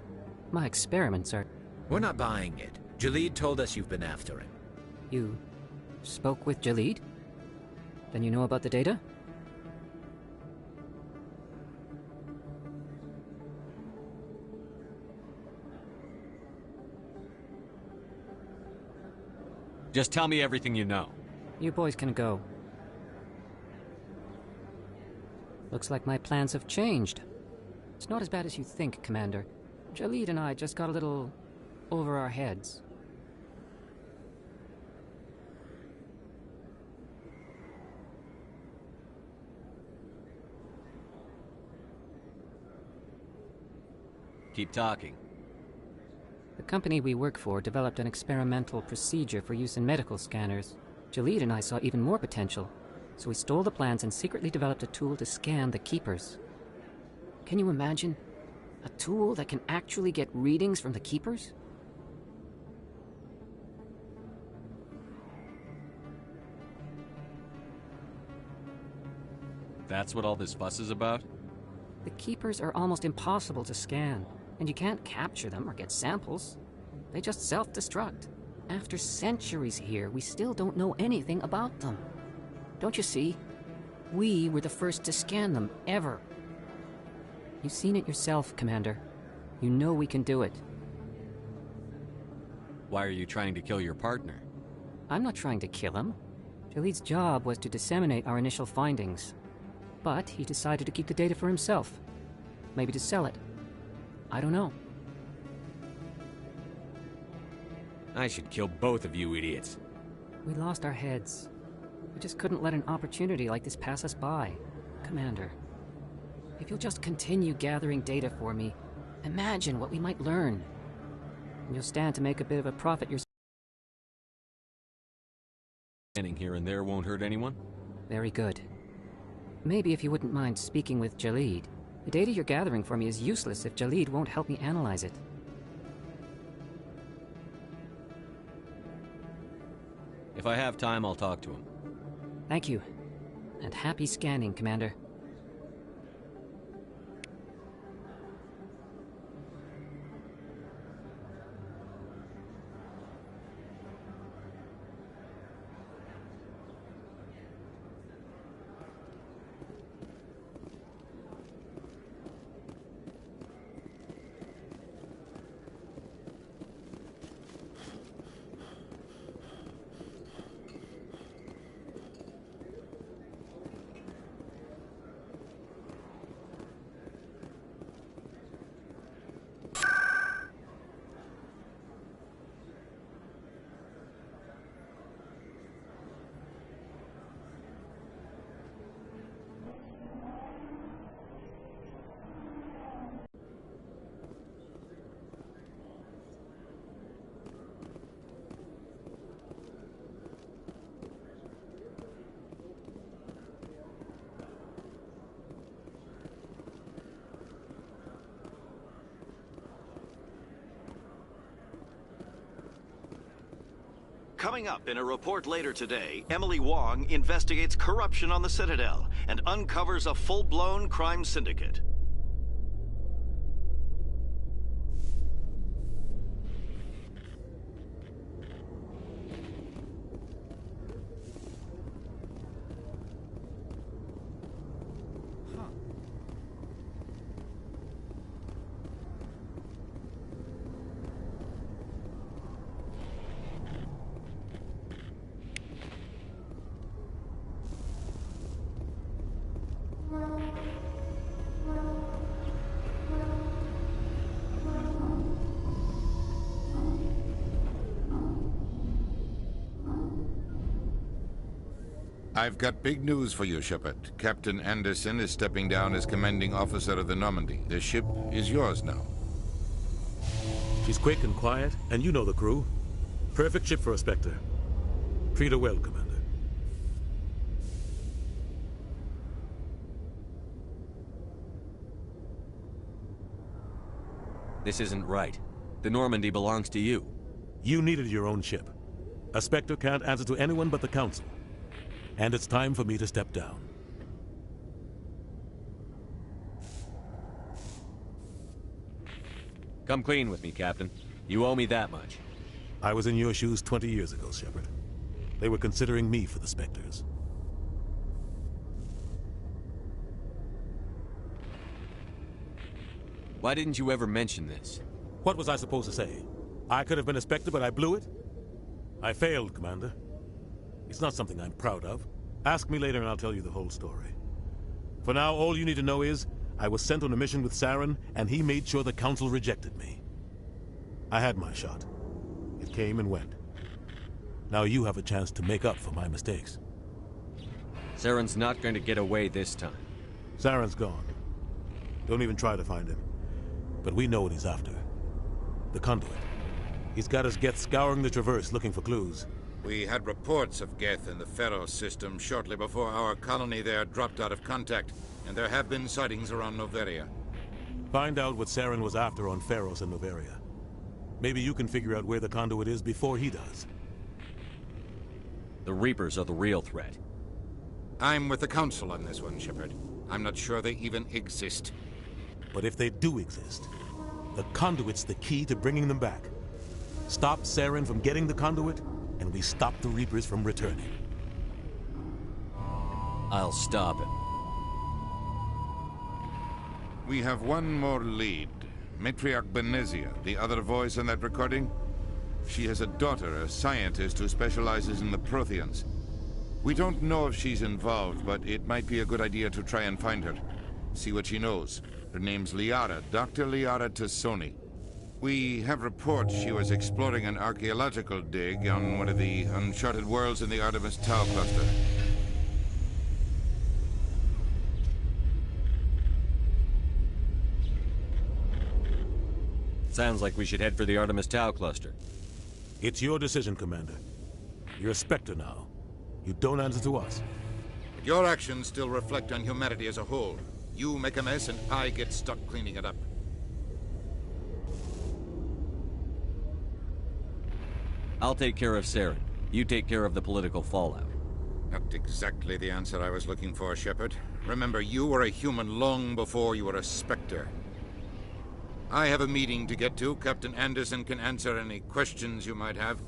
My experiments are... We're not buying it. Jalid told us you've been after him. You spoke with Jalid? Then you know about the data? Just tell me everything you know. You boys can go. Looks like my plans have changed. It's not as bad as you think, Commander. Jalid and I just got a little over our heads. Keep talking. The company we work for developed an experimental procedure for use in medical scanners. Jalid and I saw even more potential. So we stole the plans and secretly developed a tool to scan the Keepers. Can you imagine? A tool that can actually get readings from the Keepers? That's what all this fuss is about? The Keepers are almost impossible to scan, and you can't capture them or get samples. They just self-destruct. After centuries here, we still don't know anything about them. Don't you see? We were the first to scan them, ever. You've seen it yourself, Commander. You know we can do it. Why are you trying to kill your partner? I'm not trying to kill him. Jalid's job was to disseminate our initial findings. But he decided to keep the data for himself. Maybe to sell it. I don't know. I should kill both of you idiots. We lost our heads. We just couldn't let an opportunity like this pass us by. Commander, if you'll just continue gathering data for me, imagine what we might learn. And you'll stand to make a bit of a profit yourself. Standing here and there won't hurt anyone? Very good. Maybe if you wouldn't mind speaking with Jalid. The data you're gathering for me is useless if Jalid won't help me analyze it. If I have time, I'll talk to him. Thank you. And happy scanning, Commander. Coming up in a report later today, Emily Wong investigates corruption on the Citadel and uncovers a full-blown crime syndicate. I've got big news for you, Shepard. Captain Anderson is stepping down as commanding officer of the Normandy. The ship is yours now. She's quick and quiet, and you know the crew. Perfect ship for a Spectre. Treat her well, Commander. This isn't right. The Normandy belongs to you. You needed your own ship. A Spectre can't answer to anyone but the Council. And it's time for me to step down. Come clean with me, Captain. You owe me that much. I was in your shoes 20 years ago, Shepard. They were considering me for the Spectres. Why didn't you ever mention this? What was I supposed to say? I could have been a Spectre, but I blew it? I failed, Commander. It's not something I'm proud of. Ask me later and I'll tell you the whole story. For now, all you need to know is, I was sent on a mission with Saren, and he made sure the Council rejected me. I had my shot. It came and went. Now you have a chance to make up for my mistakes. Saren's not going to get away this time. Saren's gone. Don't even try to find him. But we know what he's after. The conduit. He's got his Geth scouring the Traverse looking for clues. We had reports of Geth in the Pharaoh system shortly before our colony there dropped out of contact, and there have been sightings around Noveria. Find out what Saren was after on Pharos and Noveria. Maybe you can figure out where the conduit is before he does. The Reapers are the real threat. I'm with the Council on this one, Shepard. I'm not sure they even exist. But if they do exist, the conduit's the key to bringing them back. Stop Saren from getting the conduit, and we stop the Reapers from returning. I'll stop him. We have one more lead. Matriarch Benezia, the other voice in that recording. She has a daughter, a scientist who specializes in the Protheans. We don't know if she's involved, but it might be a good idea to try and find her. See what she knows. Her name's Liara, Dr. Liara Tassoni. We have reports she was exploring an archaeological dig on one of the uncharted worlds in the Artemis Tau cluster. Sounds like we should head for the Artemis Tau cluster. It's your decision, Commander. You're a Spectre now. You don't answer to us. But your actions still reflect on humanity as a whole. You make a mess and I get stuck cleaning it up. I'll take care of Saren. You take care of the political fallout. Not exactly the answer I was looking for, Shepard. Remember, you were a human long before you were a Spectre. I have a meeting to get to. Captain Anderson can answer any questions you might have.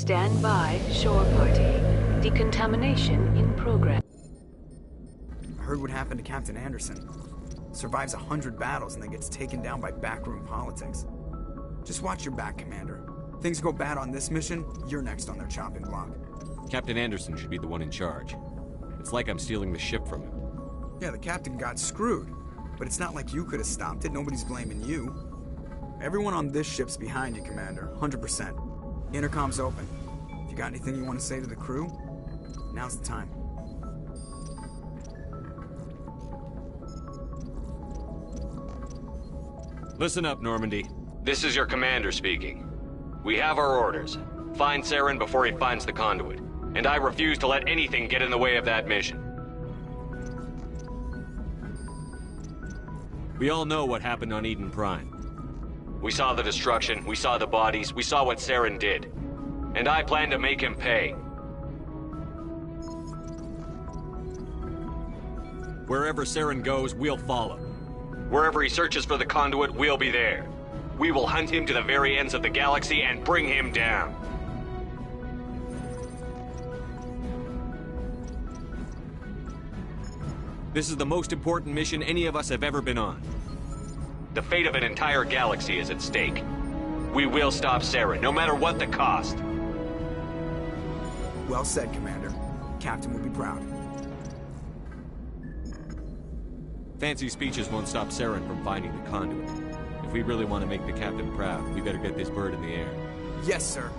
Stand by, shore party. Decontamination in progress. I heard what happened to Captain Anderson. Survives 100 battles and then gets taken down by backroom politics. Just watch your back, Commander. Things go bad on this mission, you're next on their chopping block. Captain Anderson should be the one in charge. It's like I'm stealing the ship from him. Yeah, the captain got screwed. But it's not like you could have stopped it. Nobody's blaming you. Everyone on this ship's behind you, Commander. 100%. Intercom's open. If you got anything you want to say to the crew, now's the time. Listen up, Normandy. This is your commander speaking. We have our orders. Find Saren before he finds the conduit. And I refuse to let anything get in the way of that mission. We all know what happened on Eden Prime. We saw the destruction, we saw the bodies, we saw what Saren did. And I plan to make him pay. Wherever Saren goes, we'll follow. Wherever he searches for the conduit, we'll be there. We will hunt him to the very ends of the galaxy and bring him down. This is the most important mission any of us have ever been on. The fate of an entire galaxy is at stake. We will stop Saren, no matter what the cost. Well said, Commander. Captain will be proud. Fancy speeches won't stop Saren from finding the conduit. If we really want to make the captain proud, we better get this bird in the air. Yes, sir.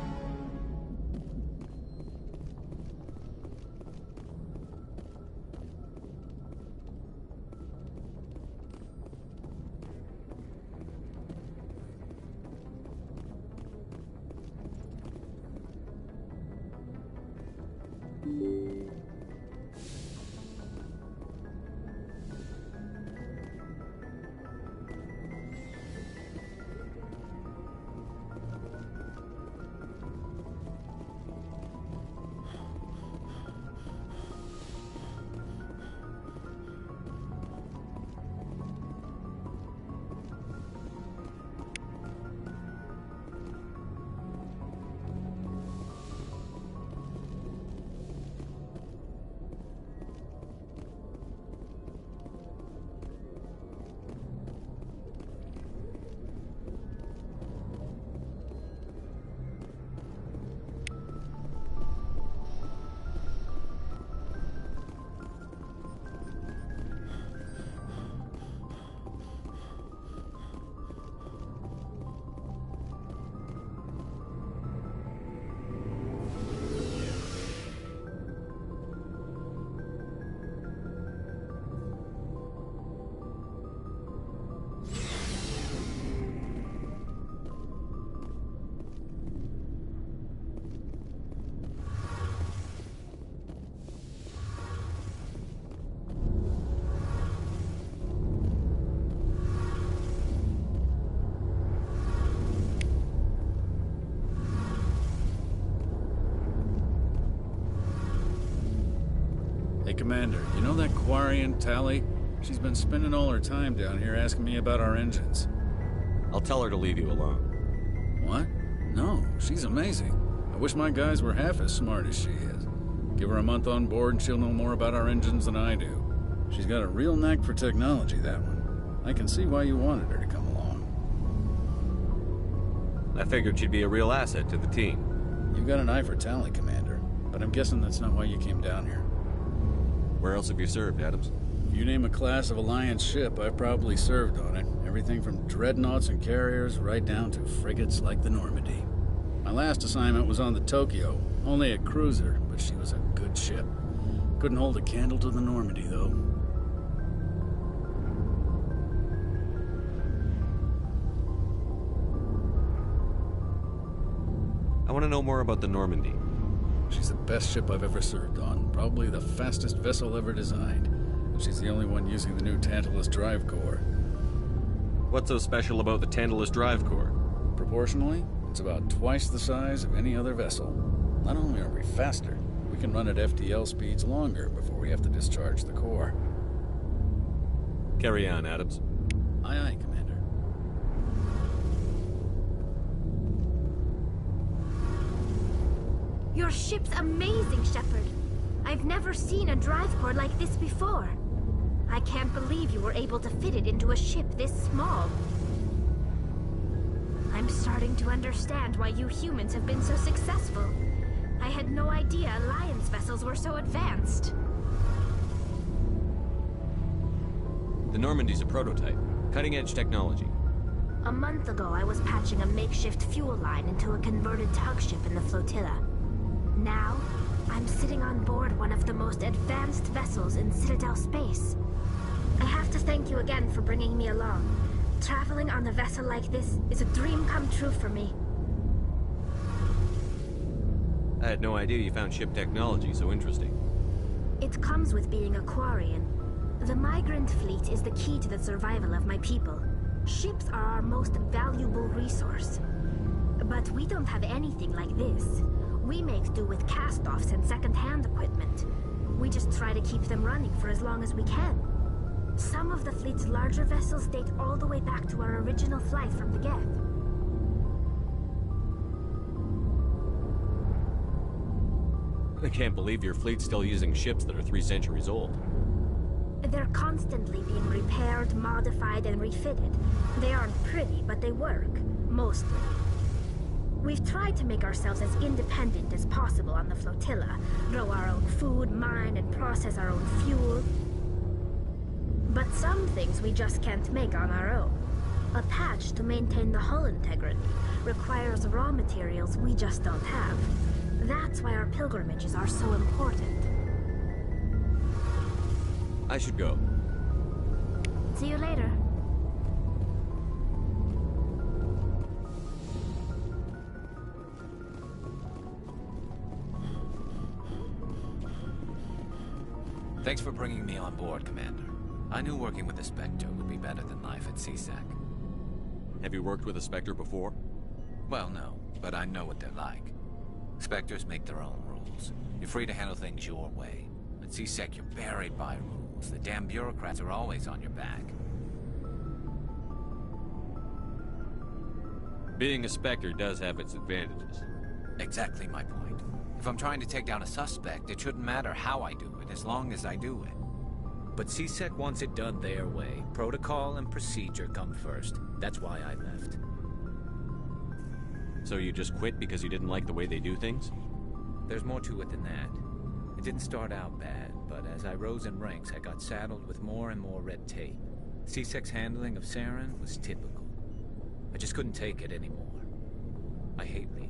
Commander, you know that Quarian, Tally? She's been spending all her time down here asking me about our engines. I'll tell her to leave you alone. What? No, she's amazing. I wish my guys were half as smart as she is. Give her a month on board and she'll know more about our engines than I do. She's got a real knack for technology, that one. I can see why you wanted her to come along. I figured she'd be a real asset to the team. You've got an eye for talent, Commander, but I'm guessing that's not why you came down here. Where else have you served, Adams? If you name a class of Alliance ship, I've probably served on it. Everything from dreadnoughts and carriers right down to frigates like the Normandy. My last assignment was on the Tokyo, only a cruiser, but she was a good ship. Couldn't hold a candle to the Normandy, though. I want to know more about the Normandy. She's the best ship I've ever served on, probably the fastest vessel ever designed. And she's the only one using the new Tantalus drive core. What's so special about the Tantalus drive core? Proportionally, it's about twice the size of any other vessel. Not only are we faster, we can run at FTL speeds longer before we have to discharge the core. Carry on, Adams. Aye, aye, Commander. Your ship's amazing, Shepard. I've never seen a drive core like this before. I can't believe you were able to fit it into a ship this small. I'm starting to understand why you humans have been so successful. I had no idea Alliance vessels were so advanced. The Normandy's a prototype. Cutting-edge technology. A month ago, I was patching a makeshift fuel line into a converted tug ship in the flotilla. Now, I'm sitting on board one of the most advanced vessels in Citadel space. I have to thank you again for bringing me along. Traveling on a vessel like this is a dream come true for me. I had no idea you found ship technology so interesting. It comes with being a Quarian. The migrant fleet is the key to the survival of my people. Ships are our most valuable resource. But we don't have anything like this. We make do with cast-offs and second-hand equipment. We just try to keep them running for as long as we can. Some of the fleet's larger vessels date all the way back to our original flight from the Geth. I can't believe your fleet's still using ships that are 3 centuries old. They're constantly being repaired, modified, and refitted. They aren't pretty, but they work. Mostly. We've tried to make ourselves as independent as possible on the flotilla. Grow our own food, mine, and process our own fuel. But some things we just can't make on our own. A patch to maintain the hull integrity requires raw materials we just don't have. That's why our pilgrimages are so important. I should go. See you later. Thanks for bringing me on board, Commander. I knew working with the Spectre would be better than life at CSEC. Have you worked with a Spectre before? Well, no, but I know what they're like. Spectres make their own rules. You're free to handle things your way. At CSEC, you're buried by rules. The damn bureaucrats are always on your back. Being a Spectre does have its advantages. Exactly my point. If I'm trying to take down a suspect, it shouldn't matter how I do it, as long as I do it. But CSEC wants it done their way. Protocol and procedure come first. That's why I left. So you just quit because you didn't like the way they do things? There's more to it than that. It didn't start out bad, but as I rose in ranks, I got saddled with more and more red tape. CSEC's handling of Saren was typical. I just couldn't take it anymore. I hate leaving.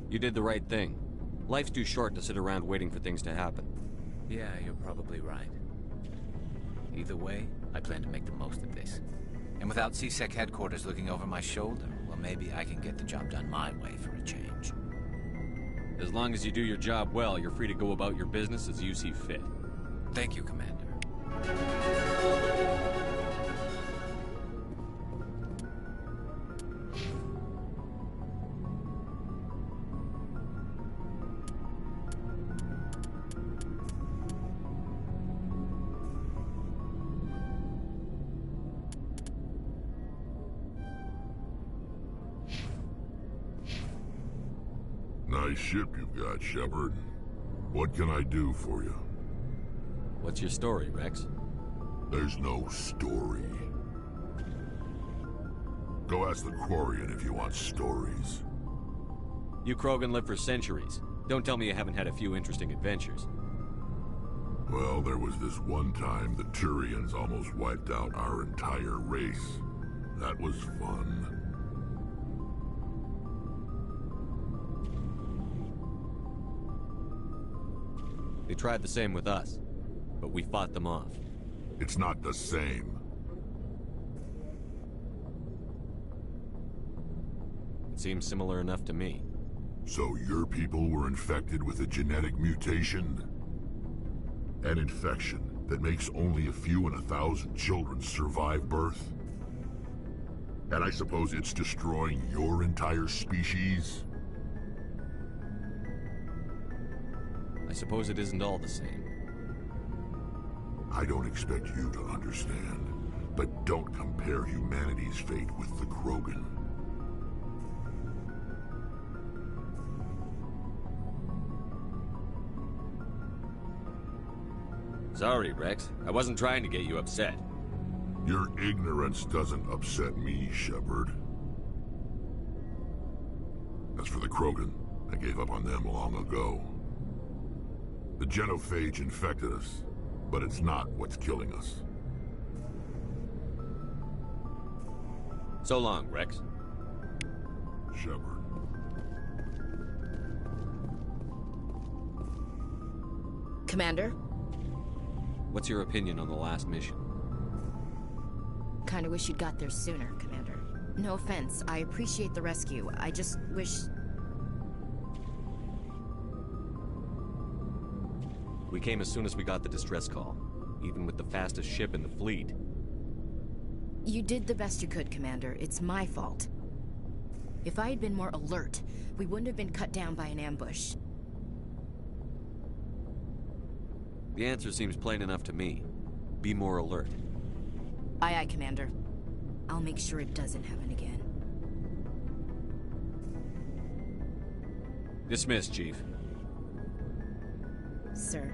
You did the right thing. Life's too short to sit around waiting for things to happen. Yeah, you're probably right. Either way, I plan to make the most of this. And without CSEC headquarters looking over my shoulder, well, maybe I can get the job done my way for a change. As long as you do your job well, you're free to go about your business as you see fit. Thank you, Commander. nice ship you've got, Shepard. What can I do for you? What's your story, Rex? There's no story. Go ask the Quarian if you want stories. You Krogan live for centuries. Don't tell me you haven't had a few interesting adventures. Well, there was this one time the Turians almost wiped out our entire race. That was fun. They tried the same with us, but we fought them off. It's not the same. It seems similar enough to me. So your people were infected with a genetic mutation? An infection that makes only a few in 1,000 children survive birth? And I suppose it's destroying your entire species? I suppose it isn't all the same. I don't expect you to understand, but don't compare humanity's fate with the Krogan. Sorry, Rex. I wasn't trying to get you upset. Your ignorance doesn't upset me, Shepard. As for the Krogan, I gave up on them long ago. The genophage infected us, but it's not what's killing us. So long, Rex. Shepard. Commander? What's your opinion on the last mission? Kinda wish you'd got there sooner, Commander. No offense, I appreciate the rescue. I just wish... We came as soon as we got the distress call, even with the fastest ship in the fleet. You did the best you could, Commander. It's my fault. If I had been more alert, we wouldn't have been cut down by an ambush. The answer seems plain enough to me. Be more alert. Aye, aye, Commander. I'll make sure it doesn't happen again. Dismissed, Chief. Sir.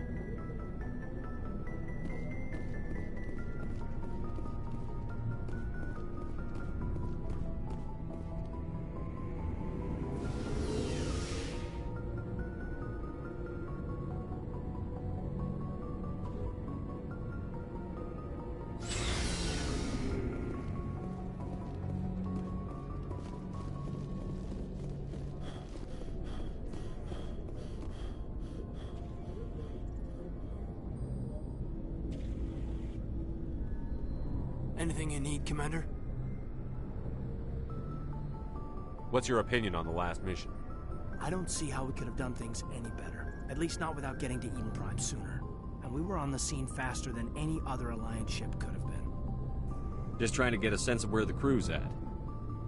Anything you need, Commander? What's your opinion on the last mission? I don't see how we could have done things any better. At least not without getting to Eden Prime sooner. And we were on the scene faster than any other Alliance ship could have been. Just trying to get a sense of where the crew's at.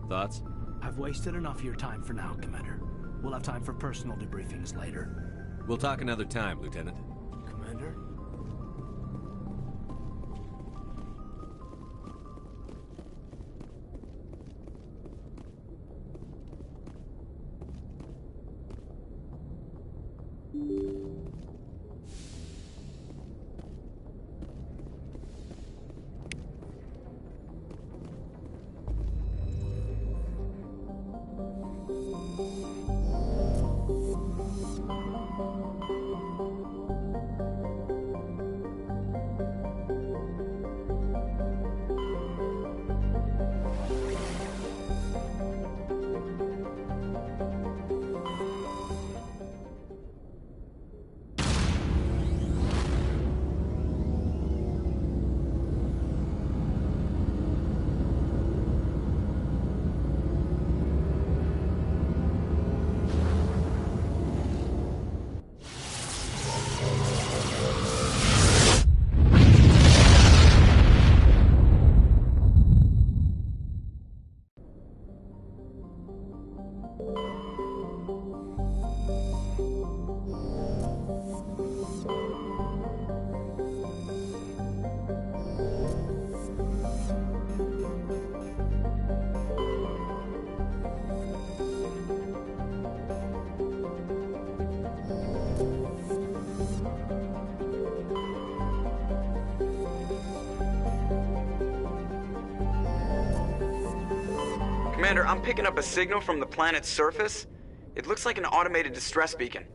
Thoughts? I've wasted enough of your time for now, Commander. We'll have time for personal debriefings later. We'll talk another time, Lieutenant. Commander? Commander, I'm picking up a signal from the planet's surface. It looks like an automated distress beacon.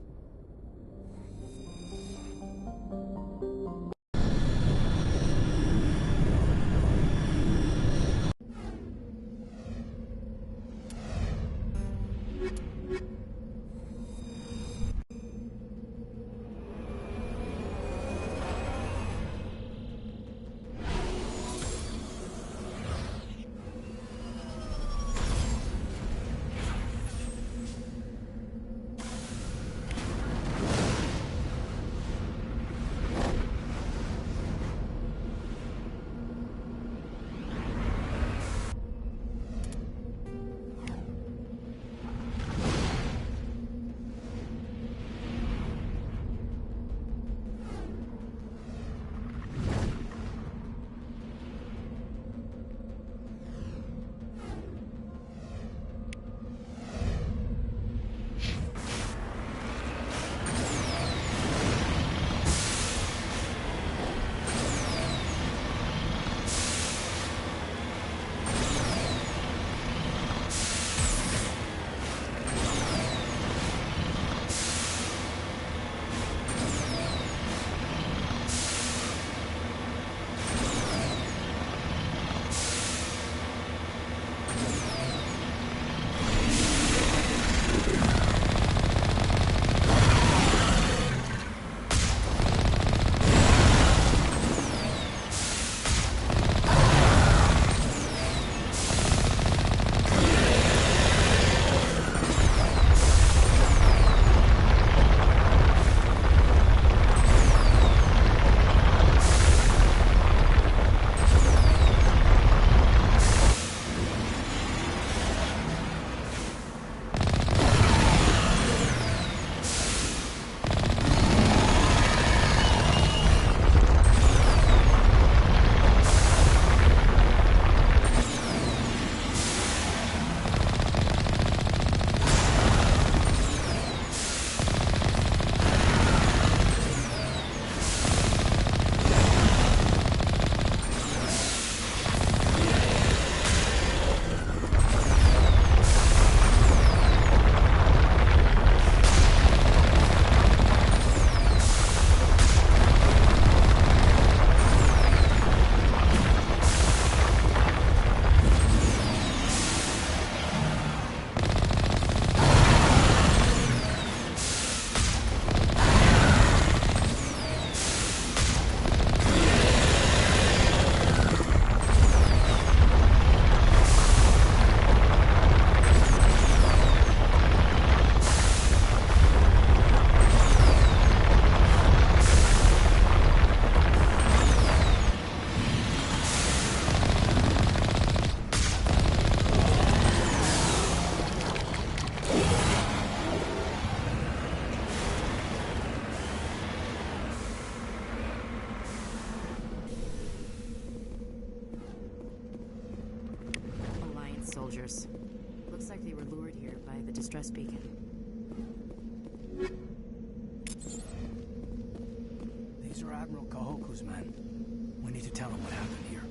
Soldiers. Looks like they were lured here by the distress beacon. These are Admiral Kahoku's men. We need to tell him what happened here.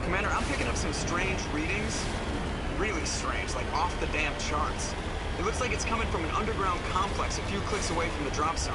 Commander, I'm picking up some strange readings. Really strange, like off the damn charts. It looks like it's coming from an underground complex a few clicks away from the drop zone.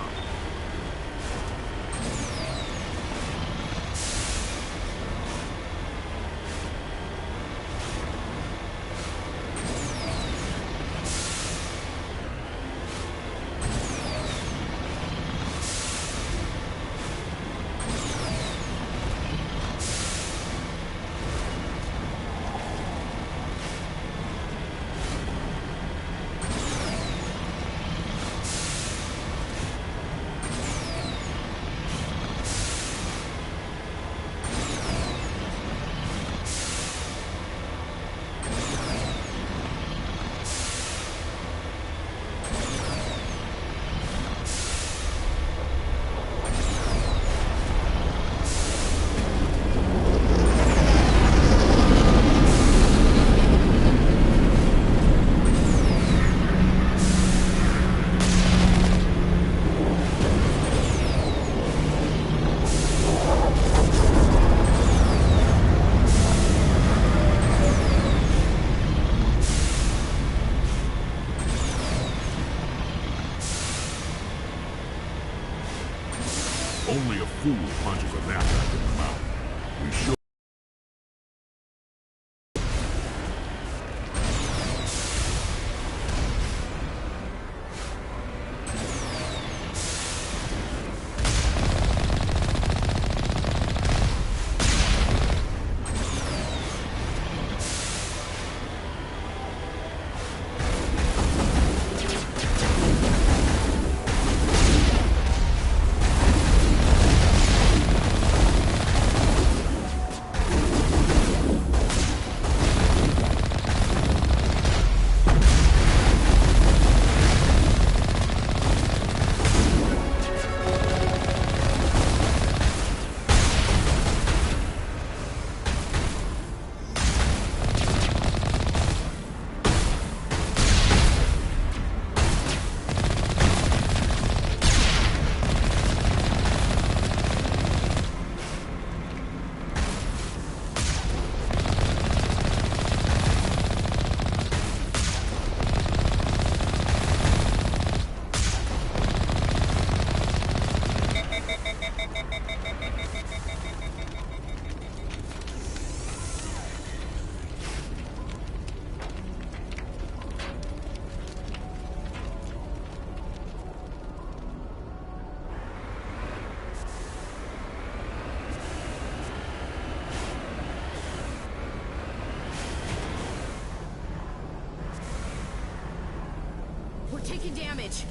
Only a fool punches a knapsack in the mouth. We should. We're taking damage.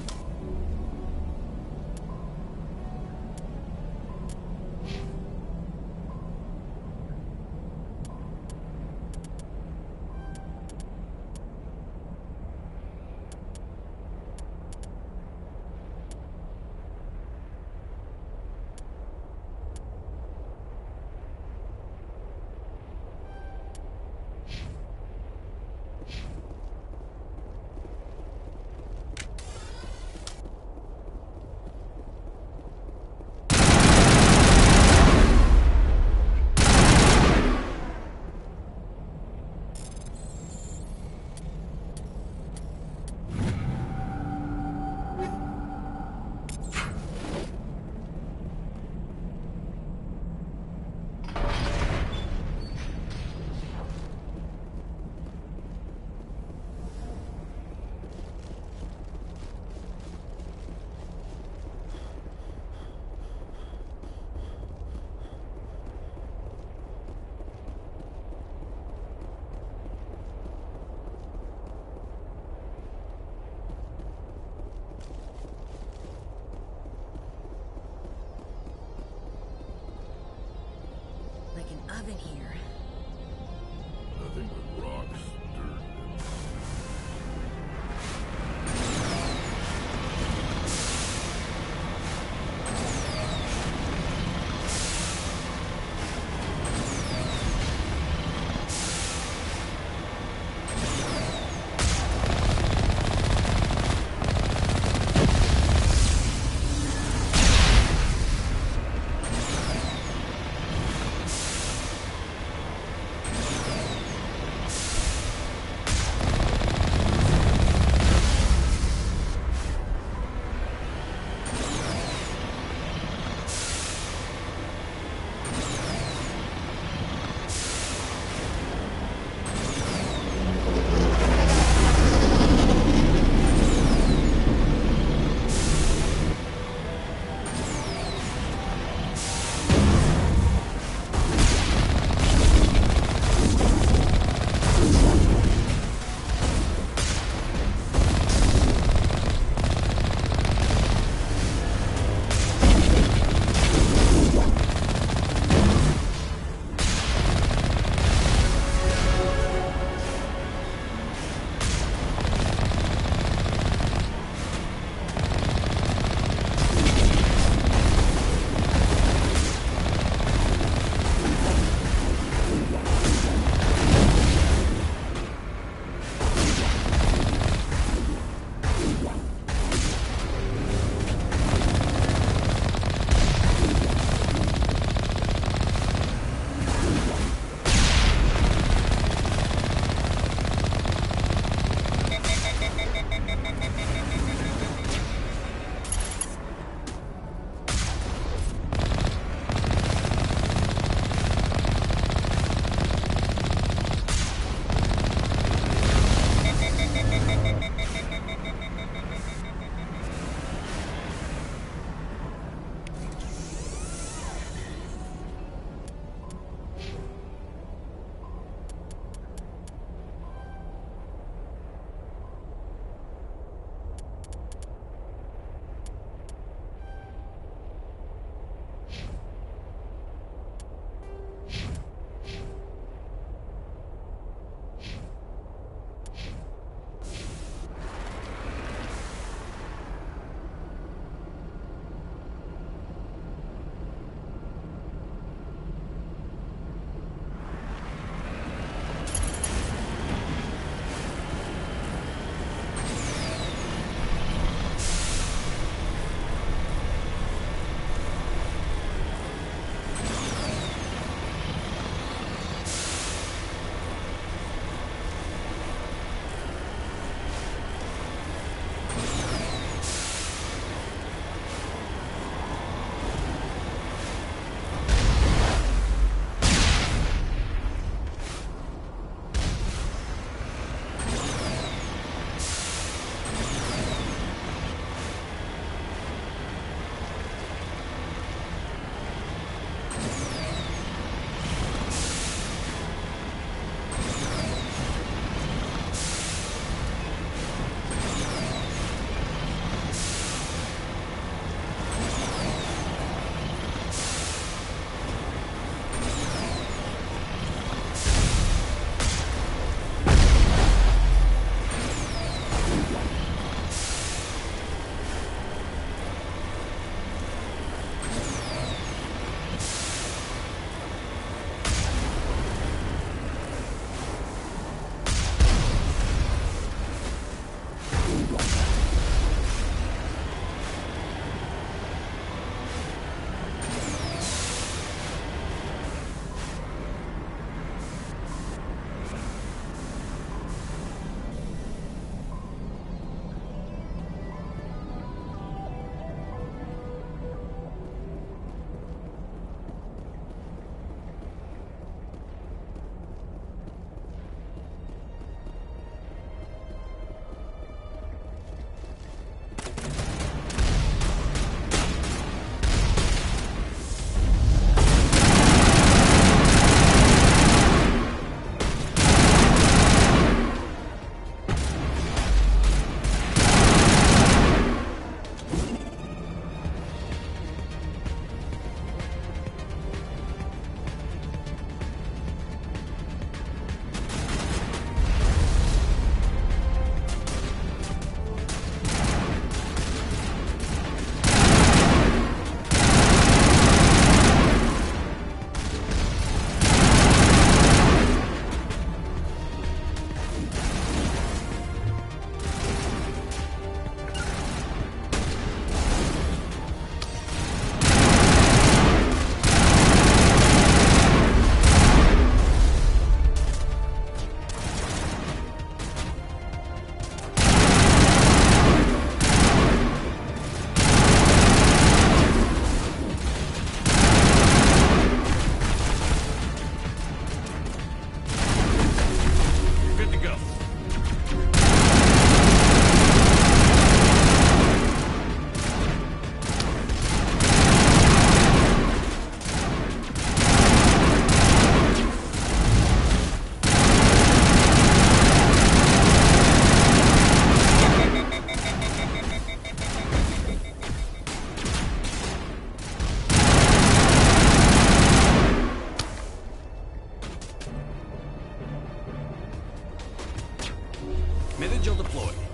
Mitagel deployed.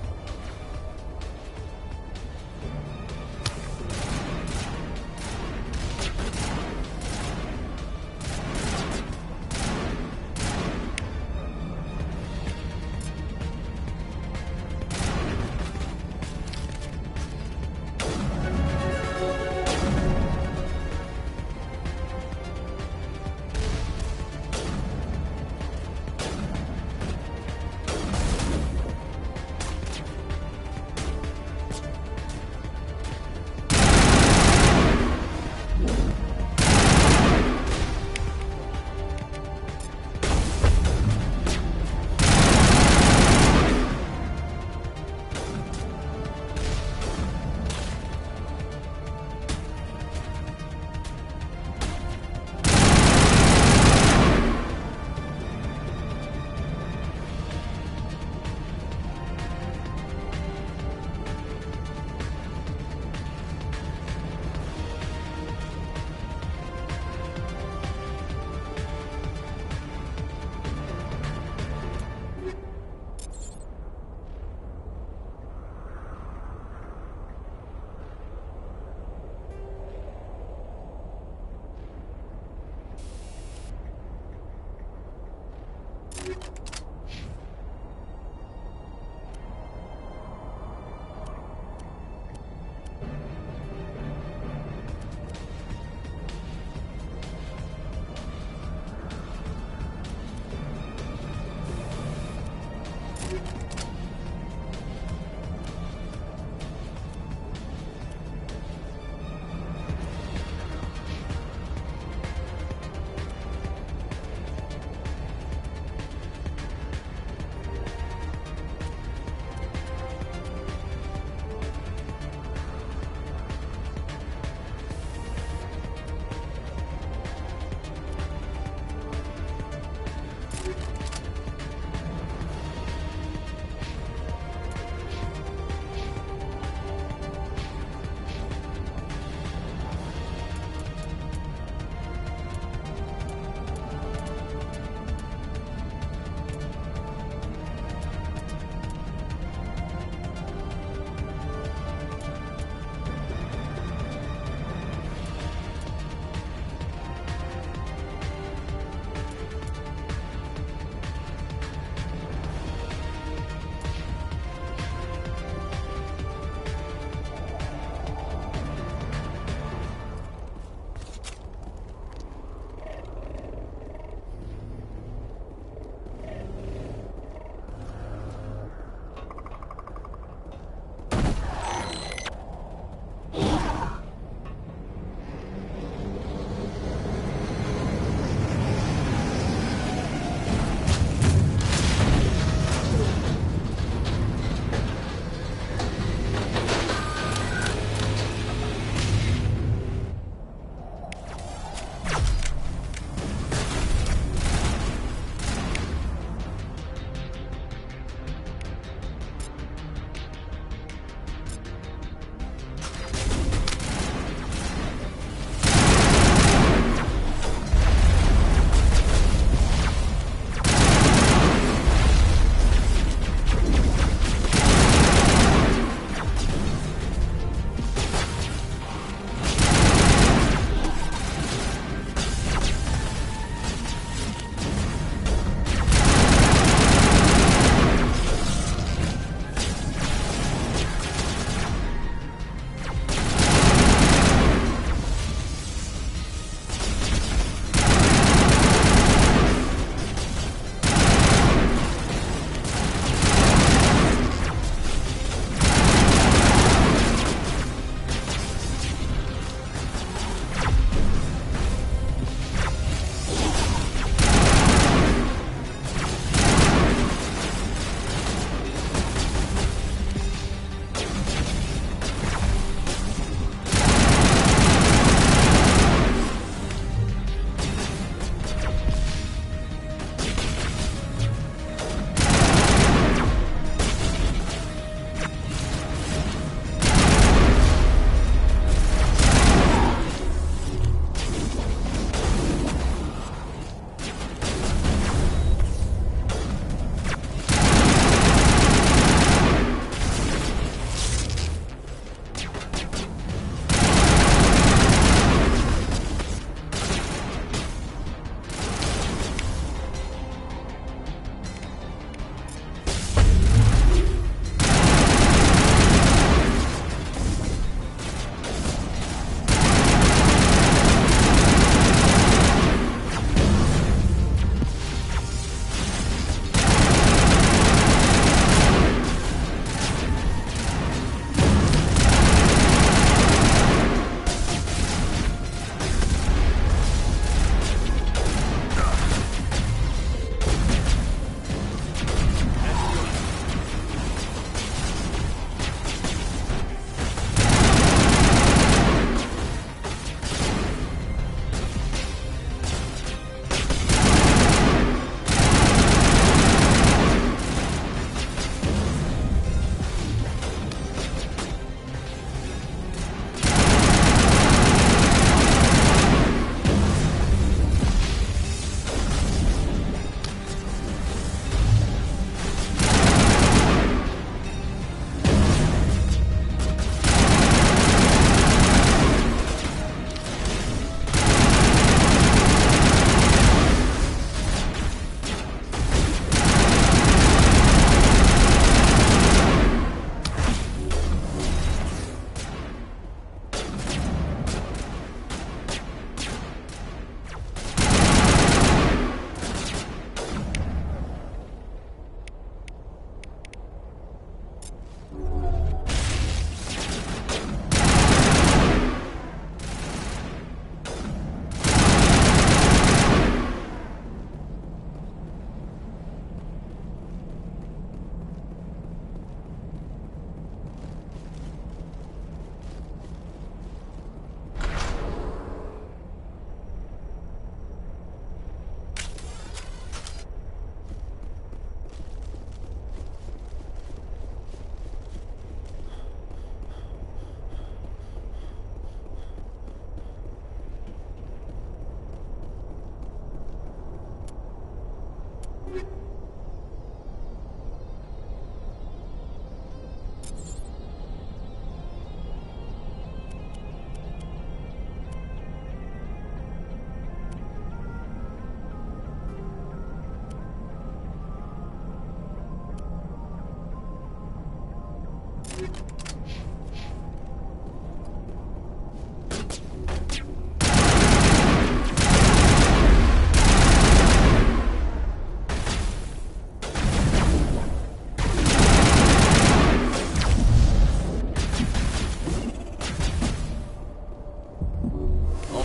All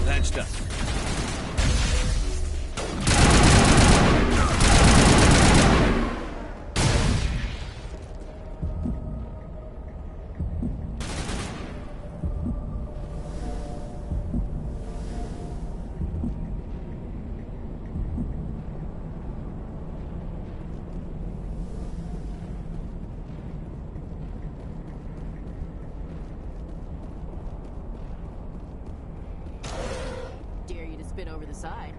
patched up. Dare you to spin over the side.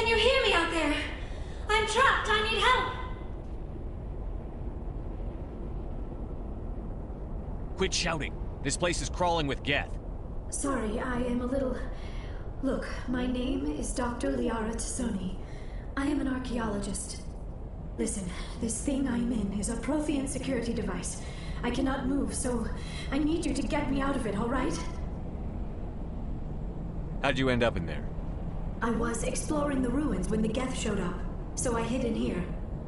Can you hear me out there? I'm trapped. I need help. Quit shouting. This place is crawling with Geth. Sorry, I am a little... Look, my name is Dr. Liara Tassoni. I am an archaeologist. Listen, this thing I'm in is a Prothean security device. I cannot move, so I need you to get me out of it, all right? How'd you end up in there? I was exploring the ruins when the Geth showed up, so I hid in here.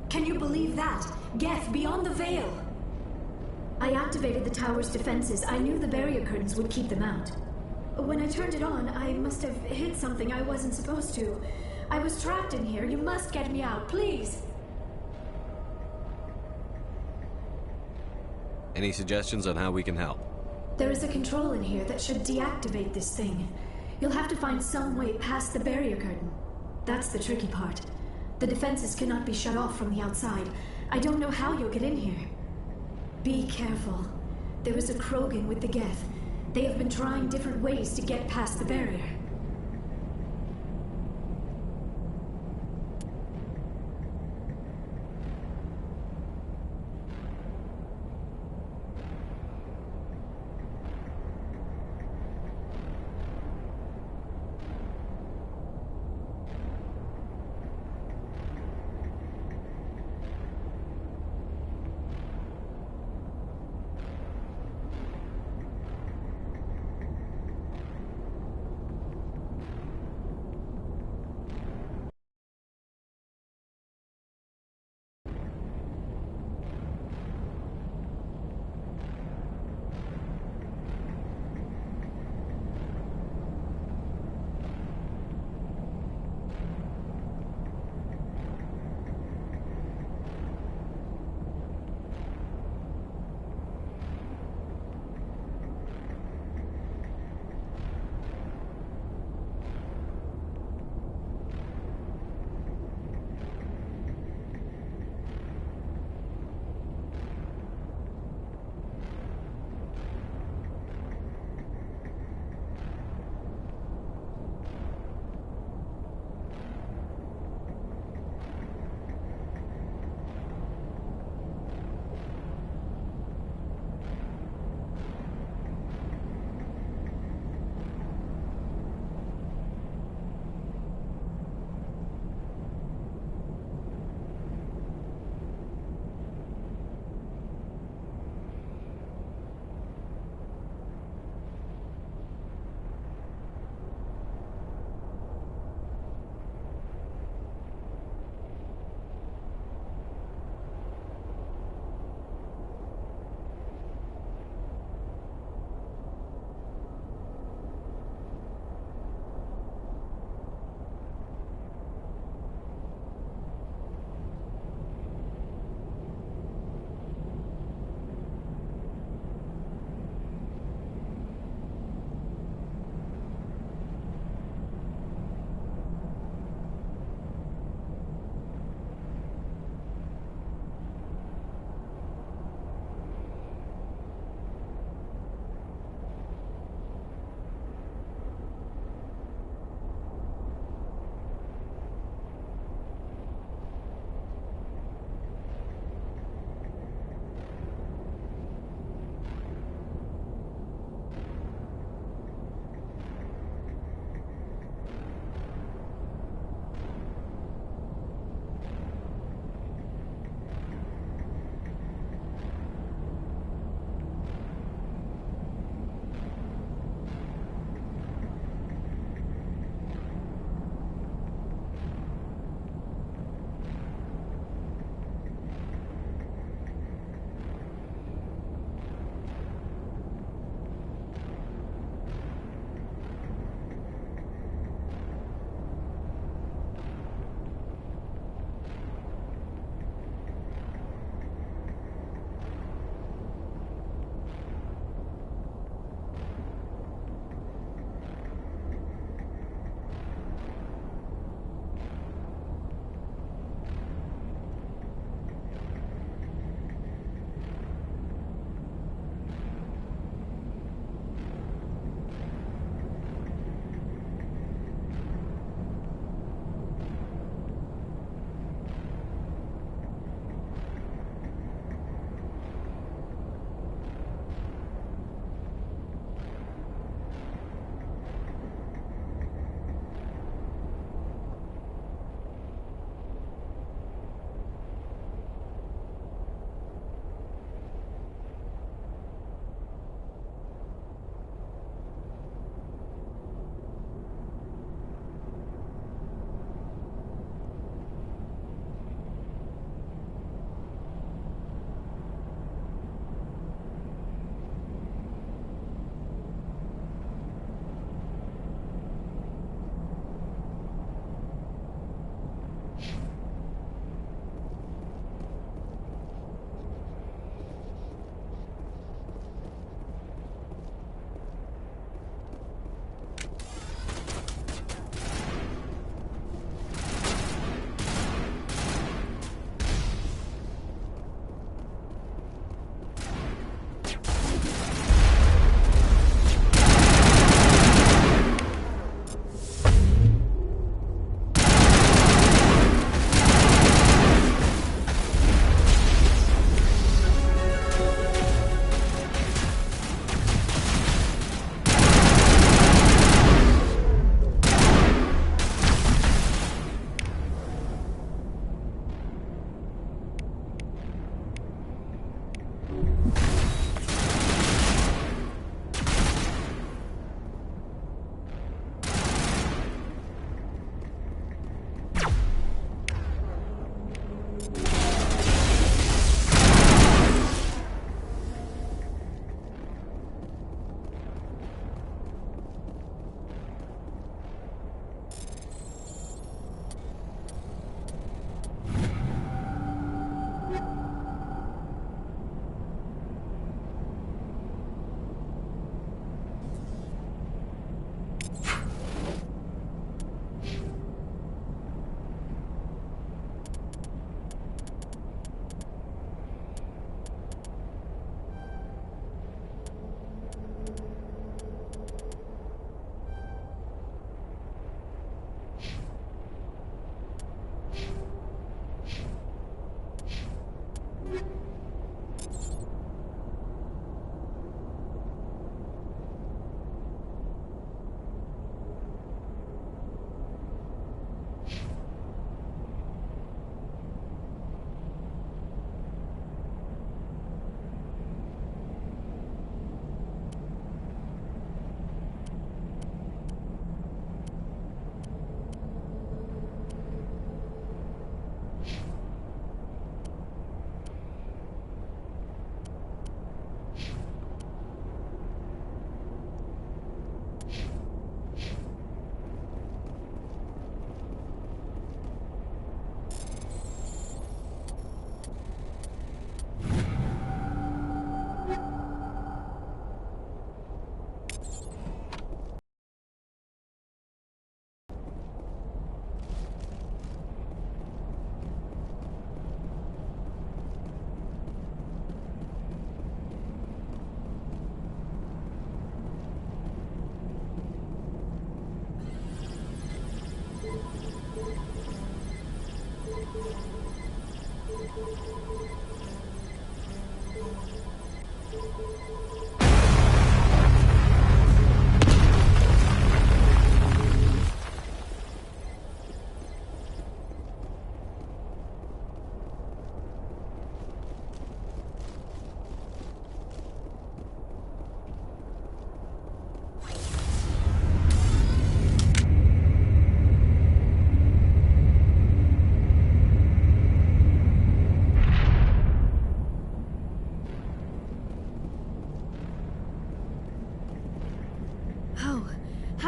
Can you believe that? Geth beyond the veil! I activated the tower's defenses. I knew the barrier curtains would keep them out. When I turned it on, I must have hit something I wasn't supposed to. I was trapped in here. You must get me out, please! Any suggestions on how we can help? There is a control in here that should deactivate this thing. You'll have to find some way past the barrier curtain. That's the tricky part. The defenses cannot be shut off from the outside. I don't know how you'll get in here. Be careful. There is a Krogan with the Geth. They have been trying different ways to get past the barrier.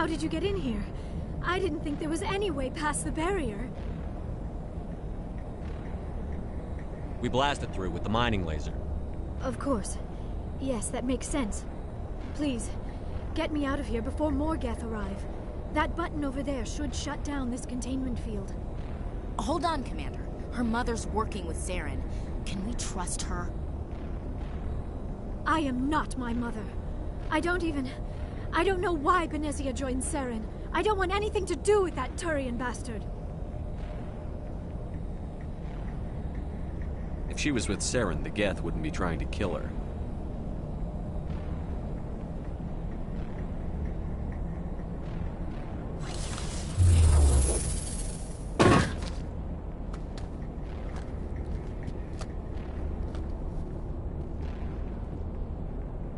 How did you get in here? I didn't think there was any way past the barrier. We blasted through with the mining laser. Of course. Yes, that makes sense. Please, get me out of here before more Geth arrive. That button over there should shut down this containment field. Hold on, Commander. Her mother's working with Saren. Can we trust her? I am not my mother. I don't know why Benezia joined Saren. I don't want anything to do with that Turian bastard. If she was with Saren, the Geth wouldn't be trying to kill her.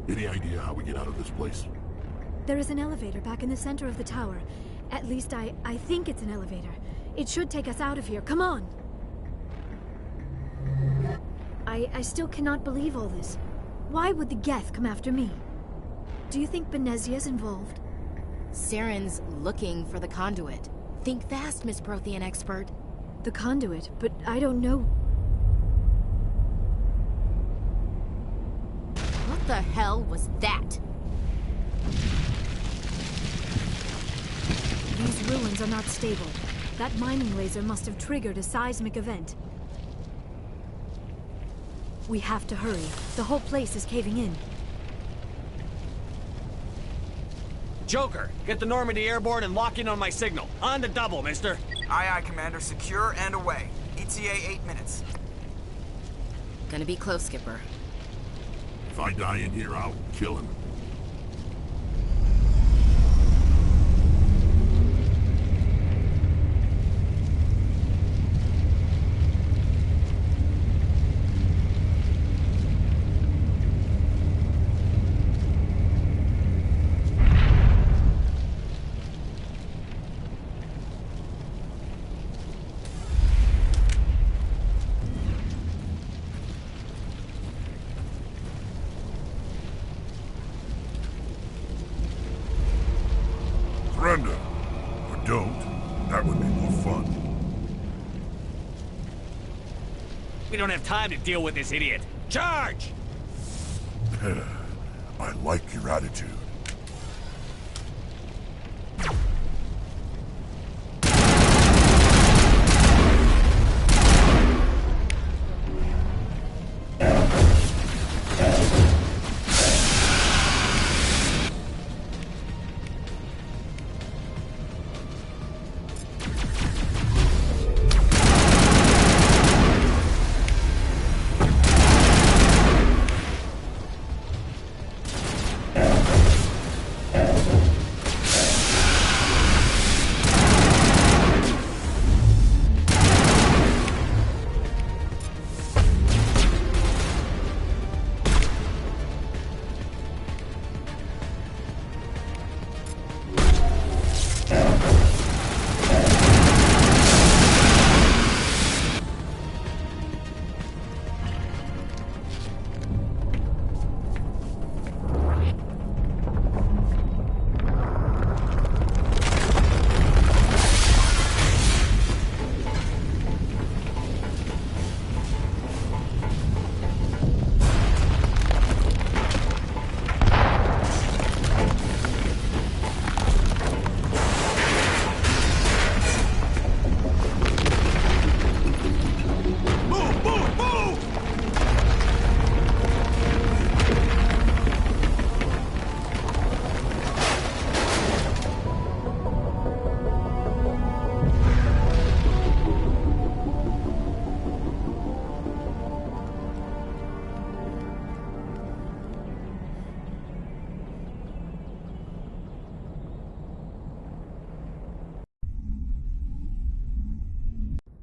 Any idea how we get out of this place? There is an elevator back in the center of the tower. At least I think it's an elevator. It should take us out of here. Come on! I still cannot believe all this. Why would the Geth come after me? Do you think Benezia's involved? Saren's looking for the conduit. Think fast, Miss Prothean expert. The conduit? But I don't know. What the hell was that? These ruins are not stable. That mining laser must have triggered a seismic event. We have to hurry. The whole place is caving in. Joker, get the Normandy airborne and lock in on my signal. On the double, mister. Aye, aye, Commander. Secure and away. ETA 8 minutes. Gonna be close, Skipper. If I die in here, I'll kill him. Surrender. Or don't. That would be more fun. We don't have time to deal with this idiot. Charge! I like your attitude.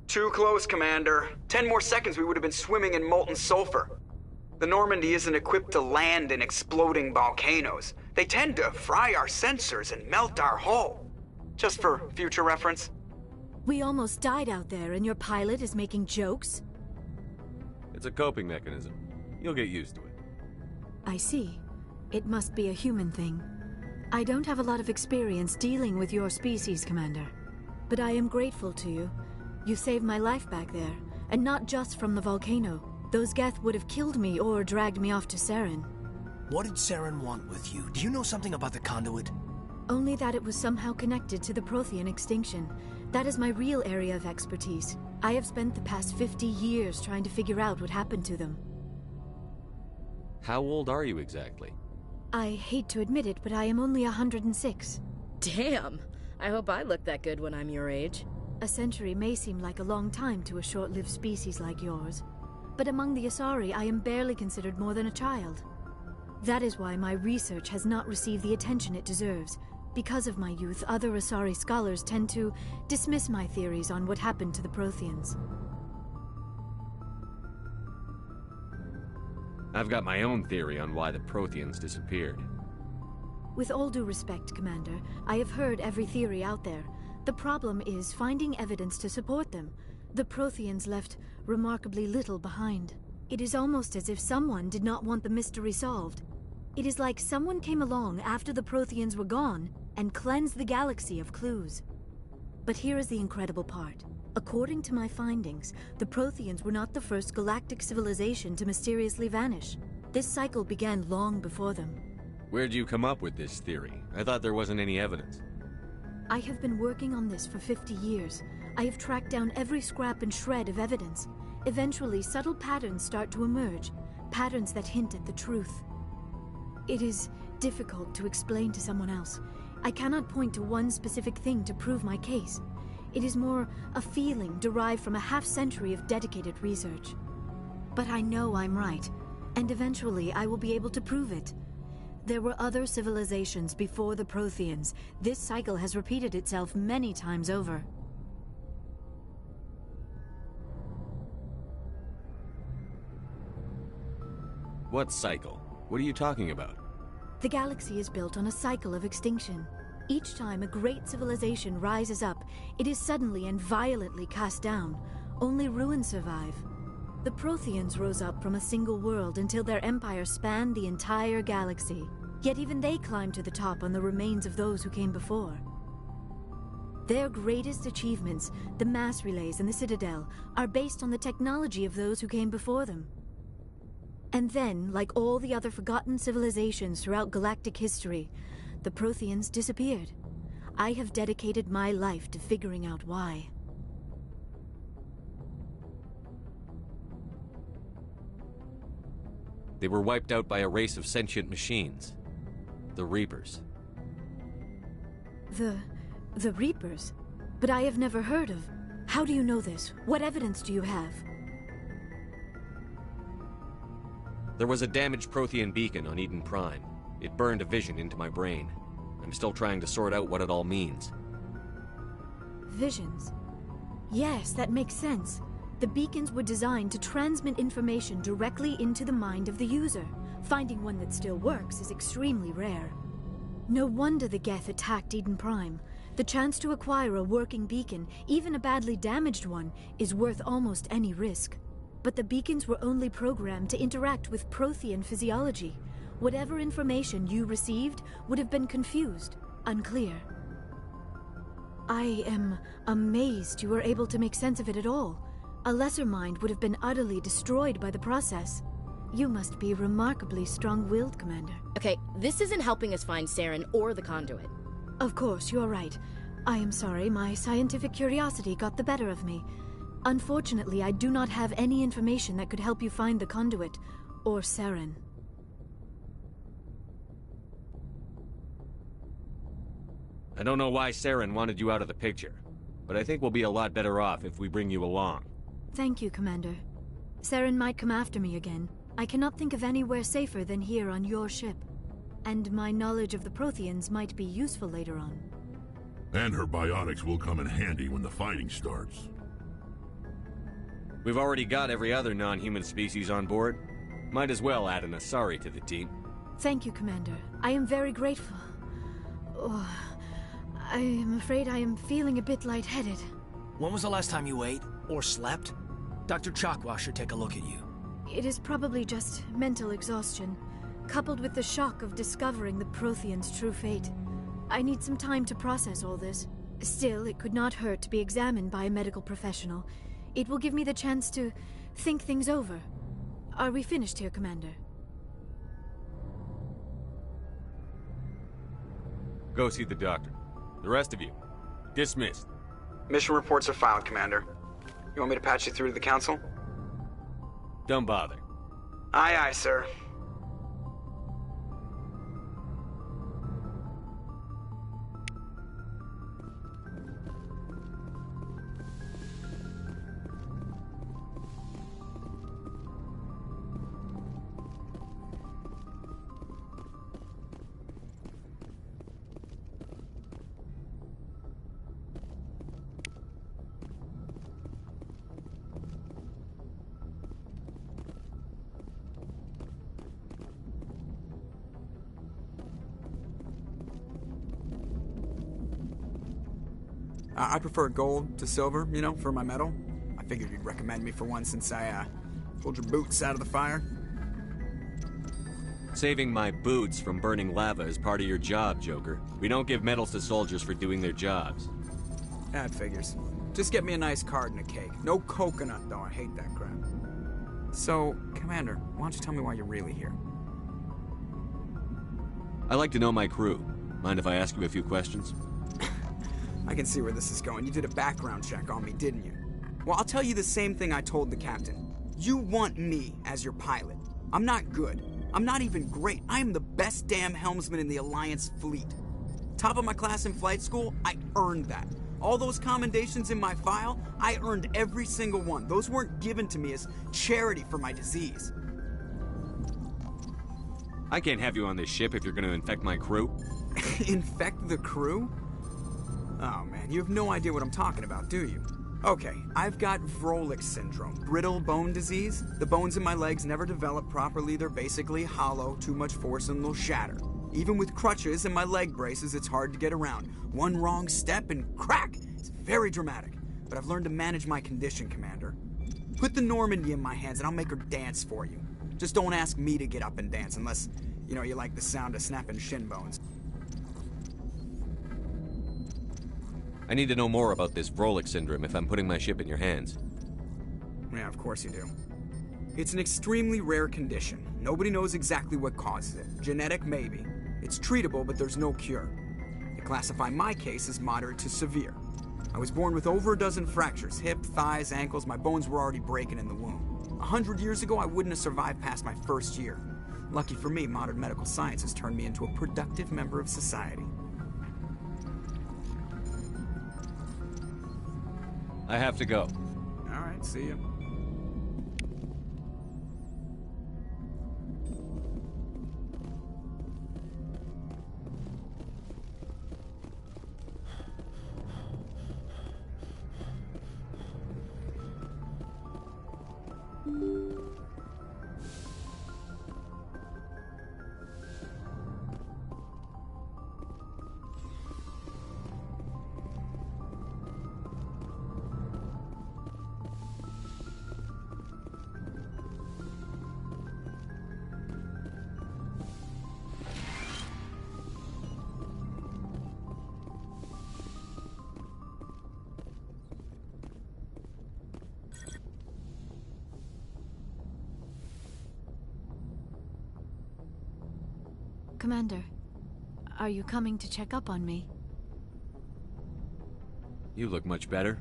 Too close, Commander. 10 more seconds we would have been swimming in molten sulfur. The Normandy isn't equipped to land in exploding volcanoes. They tend to fry our sensors and melt our hull. Just for future reference. We almost died out there, and your pilot is making jokes? It's a coping mechanism. You'll get used to it. I see. It must be a human thing. I don't have a lot of experience dealing with your species, Commander. But I am grateful to you. You saved my life back there, and not just from the volcano. Those Geth would have killed me or dragged me off to Saren. What did Saren want with you? Do you know something about the conduit? Only that it was somehow connected to the Prothean extinction. That is my real area of expertise. I have spent the past 50 years trying to figure out what happened to them. How old are you exactly? I hate to admit it, but I am only 106. Damn! I hope I look that good when I'm your age. A century may seem like a long time to a short-lived species like yours. But among the Asari, I am barely considered more than a child. That is why my research has not received the attention it deserves. Because of my youth, other Asari scholars tend to dismiss my theories on what happened to the Protheans. I've got my own theory on why the Protheans disappeared. With all due respect, Commander, I have heard every theory out there. The problem is finding evidence to support them. The Protheans left remarkably little behind. It is almost as if someone did not want the mystery solved. It is like someone came along after the Protheans were gone and cleansed the galaxy of clues. But here is the incredible part. According to my findings, the Protheans were not the first galactic civilization to mysteriously vanish. This cycle began long before them. Where'd you come up with this theory? I thought there wasn't any evidence. I have been working on this for 50 years. I have tracked down every scrap and shred of evidence. Eventually, subtle patterns start to emerge, patterns that hint at the truth. It is difficult to explain to someone else. I cannot point to one specific thing to prove my case. It is more a feeling derived from a half-century of dedicated research. But I know I'm right, and eventually I will be able to prove it. There were other civilizations before the Protheans. This cycle has repeated itself many times over. What cycle? What are you talking about? The galaxy is built on a cycle of extinction. Each time a great civilization rises up, it is suddenly and violently cast down. Only ruins survive. The Protheans rose up from a single world until their empire spanned the entire galaxy. Yet even they climbed to the top on the remains of those who came before. Their greatest achievements, the mass relays and the Citadel, are based on the technology of those who came before them. And then, like all the other forgotten civilizations throughout galactic history, the Protheans disappeared. I have dedicated my life to figuring out why. They were wiped out by a race of sentient machines. The Reapers. The Reapers? But I have never heard of. How do you know this? What evidence do you have? There was a damaged Prothean beacon on Eden Prime. It burned a vision into my brain. I'm still trying to sort out what it all means. Visions? Yes, that makes sense. The beacons were designed to transmit information directly into the mind of the user. Finding one that still works is extremely rare. No wonder the Geth attacked Eden Prime. The chance to acquire a working beacon, even a badly damaged one, is worth almost any risk. But the beacons were only programmed to interact with Prothean physiology. Whatever information you received would have been confused, unclear. I am amazed you were able to make sense of it at all. A lesser mind would have been utterly destroyed by the process. You must be remarkably strong-willed, Commander. Okay, this isn't helping us find Saren or the conduit. Of course, you're right. I am sorry, my scientific curiosity got the better of me. Unfortunately, I do not have any information that could help you find the conduit, or Saren. I don't know why Saren wanted you out of the picture, but I think we'll be a lot better off if we bring you along. Thank you, Commander. Saren might come after me again. I cannot think of anywhere safer than here on your ship. And my knowledge of the Protheans might be useful later on. And her biotics will come in handy when the fighting starts. We've already got every other non-human species on board. Might as well add an Asari to the team. Thank you, Commander. I am very grateful. Oh, I am afraid I am feeling a bit lightheaded. When was the last time you ate or slept? Dr. Chakwa should take a look at you. It is probably just mental exhaustion. coupled with the shock of discovering the Prothean's true fate. I need some time to process all this. Still, it could not hurt to be examined by a medical professional. It will give me the chance to think things over. Are we finished here, Commander? Go see the doctor. The rest of you, dismissed. Mission reports are filed, Commander. You want me to patch you through to the Council? Don't bother. Aye, aye, sir. I prefer gold to silver, you know, for my medal. I figured you'd recommend me for one since I, pulled your boots out of the fire. Saving my boots from burning lava is part of your job, Joker. We don't give medals to soldiers for doing their jobs. That figures. Just get me a nice card and a cake. No coconut, though. I hate that crap. So, Commander, why don't you tell me why you're really here? I like to know my crew. Mind if I ask you a few questions? I can see where this is going. You did a background check on me, didn't you? Well, I'll tell you the same thing I told the captain. You want me as your pilot. I'm not good. I'm not even great. I am the best damn helmsman in the Alliance fleet. Top of my class in flight school, I earned that. All those commendations in my file, I earned every single one. Those weren't given to me as charity for my disease. I can't have you on this ship if you're going to infect my crew. Infect the crew? Oh man, you have no idea what I'm talking about, do you? Okay, I've got Vrolik syndrome, brittle bone disease. The bones in my legs never develop properly. They're basically hollow, too much force and they'll shatter. Even with crutches and my leg braces, it's hard to get around. One wrong step and crack! It's very dramatic. But I've learned to manage my condition, Commander. Put the Normandy in my hands and I'll make her dance for you. Just don't ask me to get up and dance unless, you know, you like the sound of snapping shin bones. I need to know more about this Vrolik syndrome if I'm putting my ship in your hands. Yeah, of course you do. It's an extremely rare condition. Nobody knows exactly what causes it. Genetic, maybe. It's treatable, but there's no cure. They classify my case as moderate to severe. I was born with over a dozen fractures. Hip, thighs, ankles. My bones were already breaking in the womb. 100 years ago, I wouldn't have survived past my first year. Lucky for me, modern medical science has turned me into a productive member of society. I have to go. All right, see ya. Commander, are you coming to check up on me? You look much better.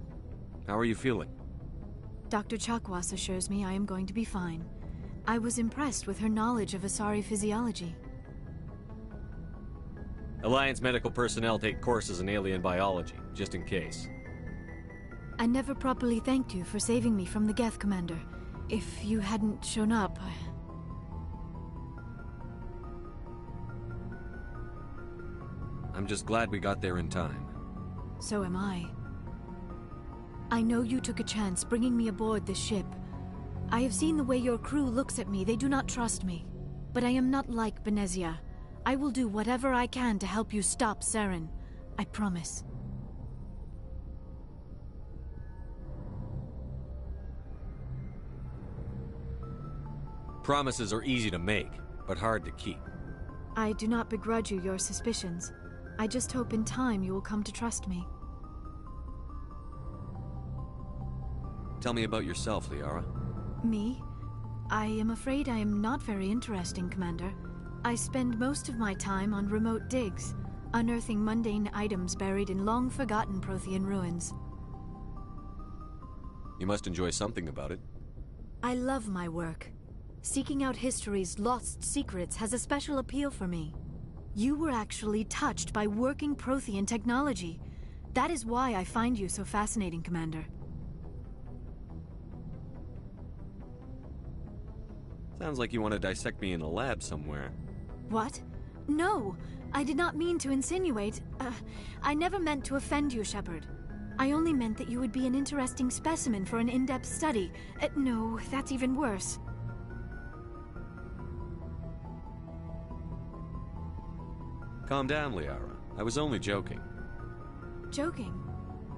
How are you feeling? Dr. Chakwas assures me I am going to be fine. I was impressed with her knowledge of Asari physiology. Alliance medical personnel take courses in alien biology, just in case. I never properly thanked you for saving me from the Geth, Commander. If you hadn't shown up, I'm just glad we got there in time. So am I. I know you took a chance bringing me aboard this ship. I have seen the way your crew looks at me. They do not trust me. But I am not like Benezia. I will do whatever I can to help you stop Saren. I promise. Promises are easy to make. but hard to keep. I do not begrudge you your suspicions. I just hope in time you will come to trust me. Tell me about yourself, Liara. Me? I am afraid I am not very interesting, Commander. I spend most of my time on remote digs, unearthing mundane items buried in long-forgotten Prothean ruins. You must enjoy something about it. I love my work. Seeking out history's lost secrets has a special appeal for me. You were actually touched by working Prothean technology. That is why I find you so fascinating, Commander. Sounds like you want to dissect me in a lab somewhere. What? No, I did not mean to insinuate. I never meant to offend you, Shepard. I only meant that you would be an interesting specimen for an in-depth study. No, that's even worse. Calm down, Liara. I was only joking. Joking?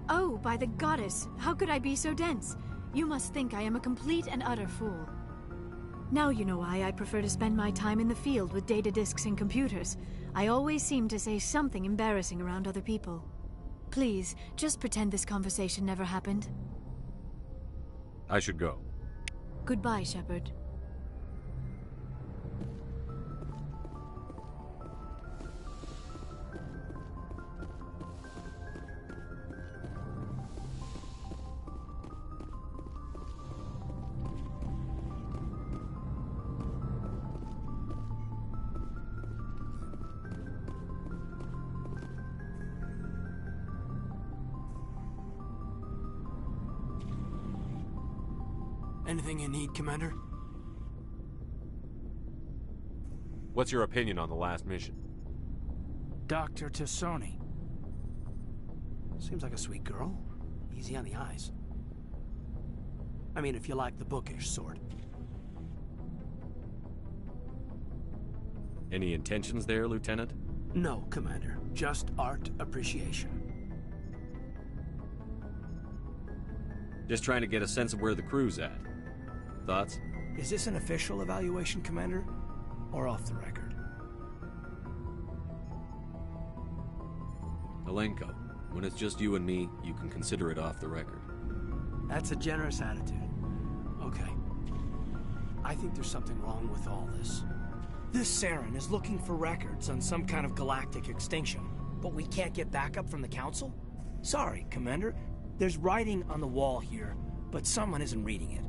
Oh, by the goddess, how could I be so dense? You must think I am a complete and utter fool. Now you know why I prefer to spend my time in the field with data disks and computers. I always seem to say something embarrassing around other people. Please, just pretend this conversation never happened. I should go. Goodbye, Shepard. Anything you need, Commander? What's your opinion on the last mission? Dr. Tassoni. Seems like a sweet girl. Easy on the eyes. I mean, if you like the bookish sort. Any intentions there, Lieutenant? No, Commander. Just art appreciation. Just trying to get a sense of where the crew's at. Thoughts? Is this an official evaluation, Commander? Or off the record? Alenko, when it's just you and me, you can consider it off the record. That's a generous attitude. Okay. I think there's something wrong with all this. This Saren is looking for records on some kind of galactic extinction, but we can't get backup from the Council? Sorry, Commander. There's writing on the wall here, but someone isn't reading it.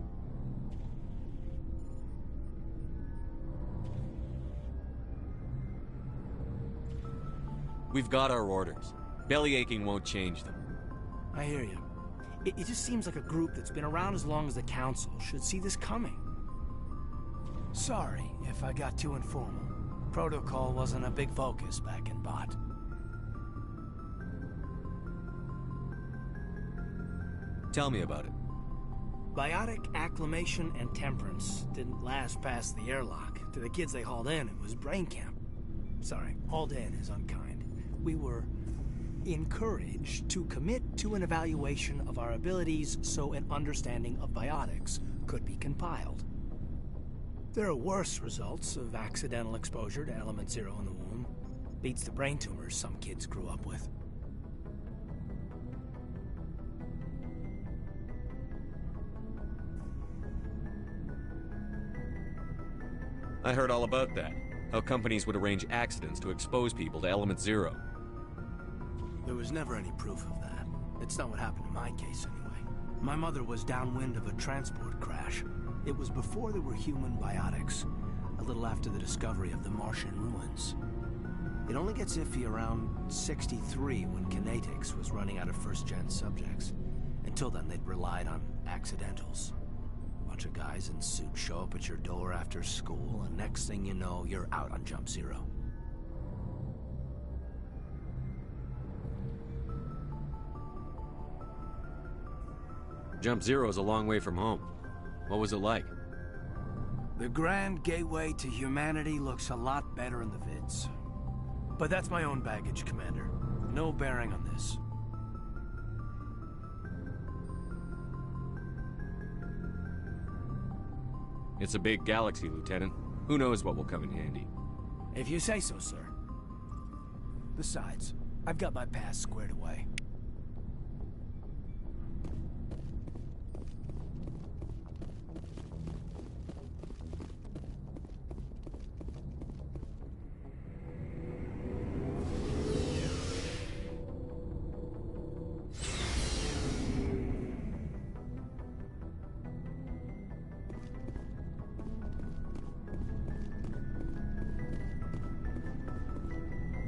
We've got our orders. Bellyaching won't change them. I hear you. It just seems like a group that's been around as long as the Council should see this coming. Sorry if I got too informal. Protocol wasn't a big focus back in Bot. Tell me about it. Biotic acclimation and temperance didn't last past the airlock. To the kids they hauled in, it was brain camp. Sorry, hauled in is unkind. We were encouraged to commit to an evaluation of our abilities so an understanding of biotics could be compiled. There are worse results of accidental exposure to element 0 in the womb. Beats the brain tumors some kids grew up with. I heard all about that. How companies would arrange accidents to expose people to element 0. There was never any proof of that. It's not what happened in my case, anyway. My mother was downwind of a transport crash. It was before there were human biotics, a little after the discovery of the Martian ruins. It only gets iffy around 63 when Kinetics was running out of first-gen subjects. Until then, they'd relied on accidentals. Bunch of guys in suits show up at your door after school, and next thing you know, you're out on Jump Zero. Jump Zero is a long way from home. What was it like? The grand gateway to humanity looks a lot better in the vids. But that's my own baggage, Commander. No bearing on this. It's a big galaxy, Lieutenant. Who knows what will come in handy? If you say so, sir. Besides, I've got my past squared away.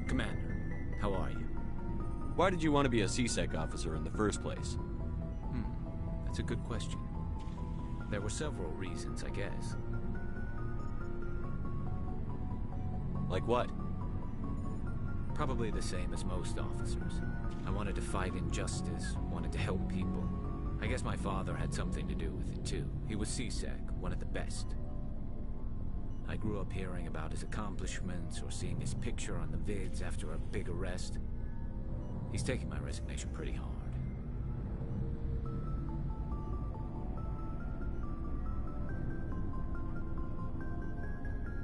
Commander, how are you? Why did you want to be a C-Sec officer in the first place? That's a good question. There were several reasons, I guess. Like what? Probably the same as most officers. I wanted to fight injustice, wanted to help people. I guess my father had something to do with it too. He was C-Sec, one of the best. I grew up hearing about his accomplishments or seeing his picture on the vids after a big arrest. He's taking my resignation pretty hard.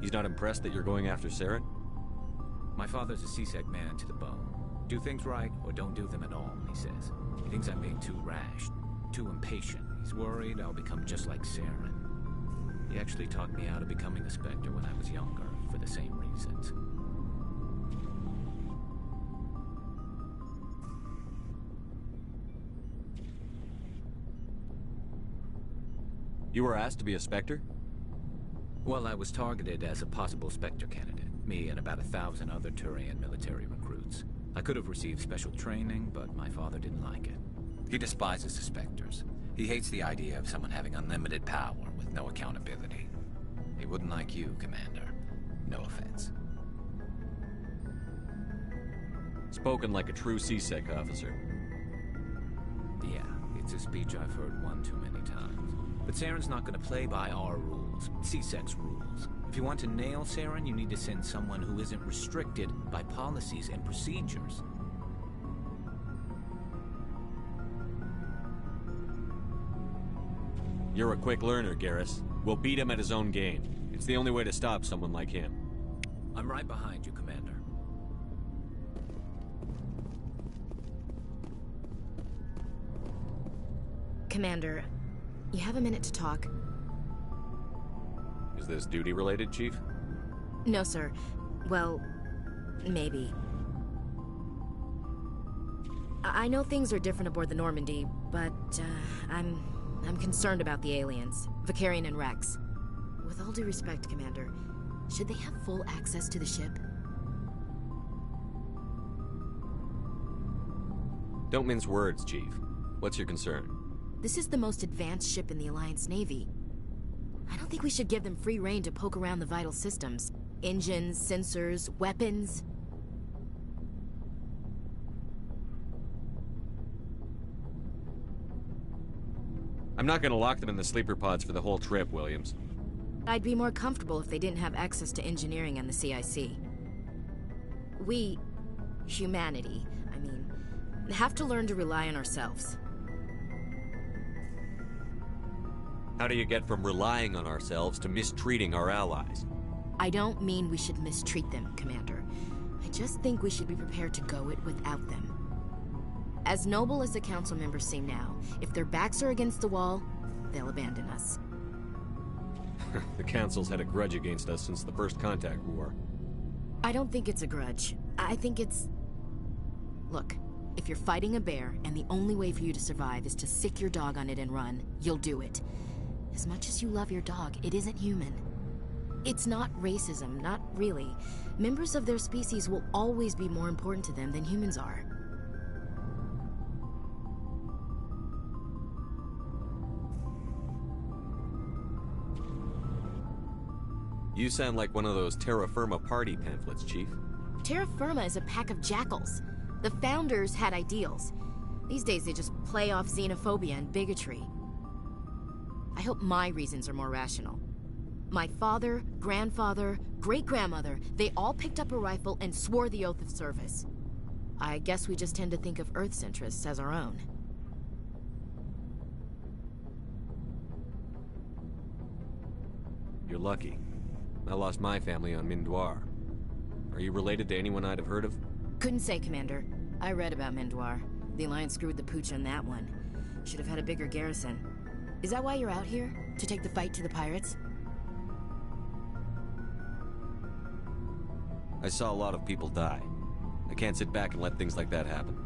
He's not impressed that you're going after Saren? My father's a C-Sec man to the bone. Do things right or don't do them at all, he says. He thinks I'm being too rash, too impatient. He's worried I'll become just like Saren. He actually talked me out of becoming a Spectre when I was younger, for the same reasons. You were asked to be a Spectre? Well, I was targeted as a possible Spectre candidate. Me and about 1,000 other Turian military recruits. I could have received special training, but my father didn't like it. He despises the Spectres. He hates the idea of someone having unlimited power with no accountability. He wouldn't like you, Commander. No offense. Spoken like a true C-Sec officer. Yeah, it's a speech I've heard one too many times. But Saren's not going to play by our rules, C-Sec's rules. If you want to nail Saren, you need to send someone who isn't restricted by policies and procedures. You're a quick learner, Garrus. We'll beat him at his own game. It's the only way to stop someone like him. I'm right behind you, Commander. Commander, you have a minute to talk? Is this duty-related, Chief? No, sir. Well, maybe. I know things are different aboard the Normandy, but, I'm concerned about the aliens, Vicarian and Rex. With all due respect, Commander, should they have full access to the ship? Don't mince words, Chief. What's your concern? This is the most advanced ship in the Alliance Navy. I don't think we should give them free rein to poke around the vital systems. Engines, sensors, weapons. I'm not gonna lock them in the sleeper pods for the whole trip, Williams. I'd be more comfortable if they didn't have access to engineering and the CIC. We, humanity, have to learn to rely on ourselves. How do you get from relying on ourselves to mistreating our allies? I don't mean we should mistreat them, Commander. I just think we should be prepared to go it without them. As noble as the Council members seem now, if their backs are against the wall, they'll abandon us. The Council's had a grudge against us since the First Contact War. I don't think it's a grudge. I think it's... Look, if you're fighting a bear and the only way for you to survive is to sick your dog on it and run, you'll do it. As much as you love your dog, it isn't human. It's not racism, not really. Members of their species will always be more important to them than humans are. You sound like one of those Terra Firma party pamphlets, Chief. Terra Firma is a pack of jackals. The founders had ideals. These days they just play off xenophobia and bigotry. I hope my reasons are more rational. My father, grandfather, great-grandmother, they all picked up a rifle and swore the oath of service. I guess we just tend to think of Earth's interests as our own. You're lucky. I lost my family on Mindoir. Are you related to anyone I'd have heard of? Couldn't say, Commander. I read about Mindoir. The Alliance screwed the pooch on that one. Should have had a bigger garrison. Is that why you're out here? To take the fight to the pirates? I saw a lot of people die. I can't sit back and let things like that happen.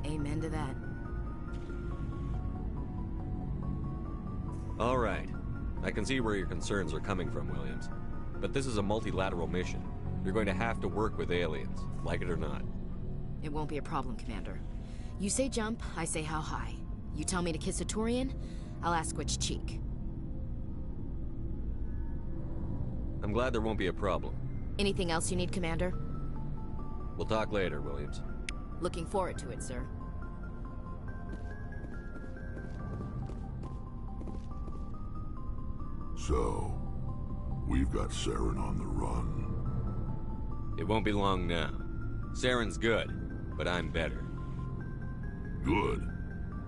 Amen to that. All right. I can see where your concerns are coming from, Williams. But this is a multilateral mission. You're going to have to work with aliens, like it or not. It won't be a problem, Commander. You say jump, I say how high. You tell me to kiss a Turian, I'll ask which cheek. I'm glad there won't be a problem. Anything else you need, Commander? We'll talk later, Williams. Looking forward to it, sir. So, we've got Saren on the run. It won't be long now. Saren's good, but I'm better. Good.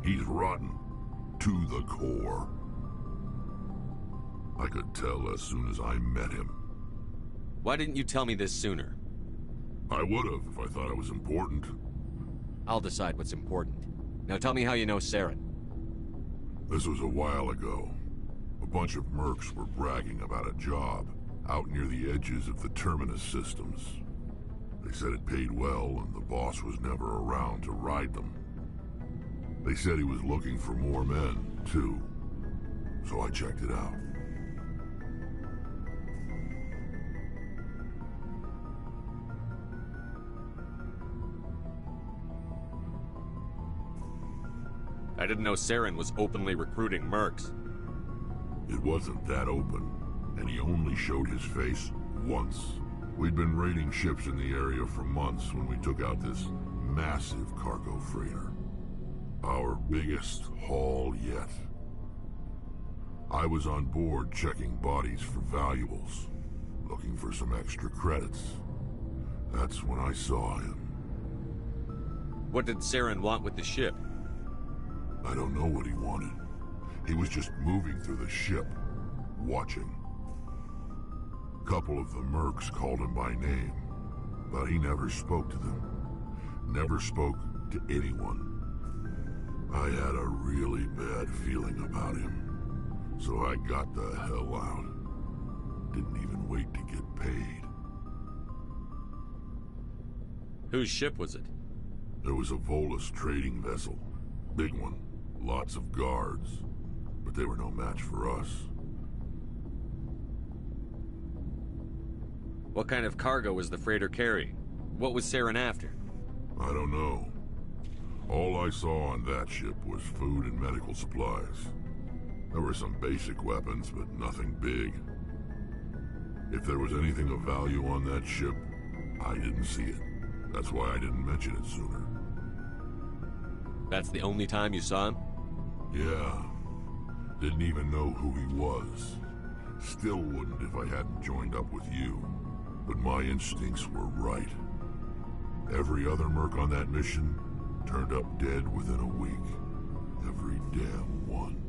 He's rotten. To the core. I could tell as soon as I met him. Why didn't you tell me this sooner? I would have if I thought it was important. I'll decide what's important. Now tell me how you know Saren. This was a while ago. A bunch of mercs were bragging about a job out near the edges of the Terminus systems. They said it paid well and the boss was never around to ride them. They said he was looking for more men, too. So I checked it out. I didn't know Saren was openly recruiting mercs. It wasn't that open, and he only showed his face once. We'd been raiding ships in the area for months when we took out this massive cargo freighter. Our biggest haul yet. I was on board checking bodies for valuables, looking for some extra credits. That's when I saw him. What did Saren want with the ship? I don't know what he wanted. He was just moving through the ship, watching. A couple of the mercs called him by name, but he never spoke to them. Never spoke to anyone. I had a really bad feeling about him, so I got the hell out. Didn't even wait to get paid. Whose ship was it? There was a Volus trading vessel. Big one. Lots of guards. But they were no match for us. What kind of cargo was the freighter carrying? What was Saren after? I don't know. All I saw on that ship was food and medical supplies. There were some basic weapons, but nothing big. If there was anything of value on that ship, I didn't see it. That's why I didn't mention it sooner. That's the only time you saw him? Yeah. Didn't even know who he was. Still wouldn't if I hadn't joined up with you. But my instincts were right. Every other merc on that mission turned up dead within a week. Every damn one.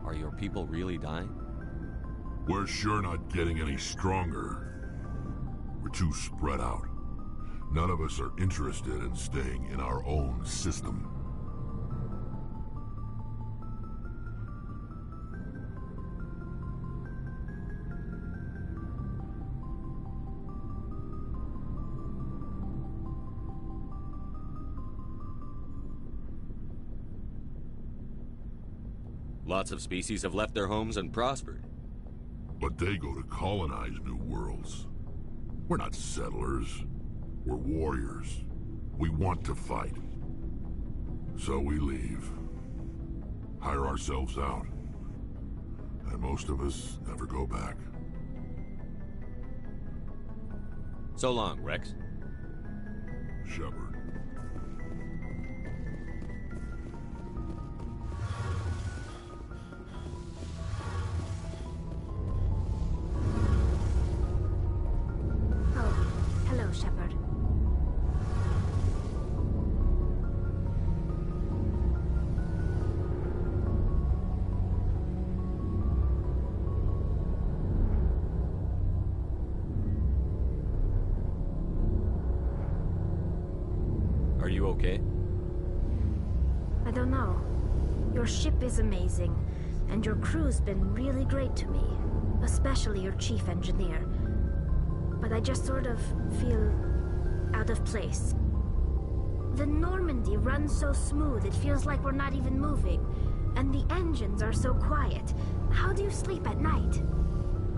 Are your people really dying? We're sure not getting any stronger. We're too spread out. None of us are interested in staying in our own system. Lots of species have left their homes and prospered. But they go to colonize new worlds. We're not settlers. We're warriors. We want to fight. So we leave. Hire ourselves out. And most of us never go back. So long, Rex. Shepard. Are you okay? I don't know. Your ship is amazing, and your crew's been really great to me, especially your chief engineer. But I just sort of feel out of place. The Normandy runs so smooth it feels like we're not even moving, and the engines are so quiet. How do you sleep at night?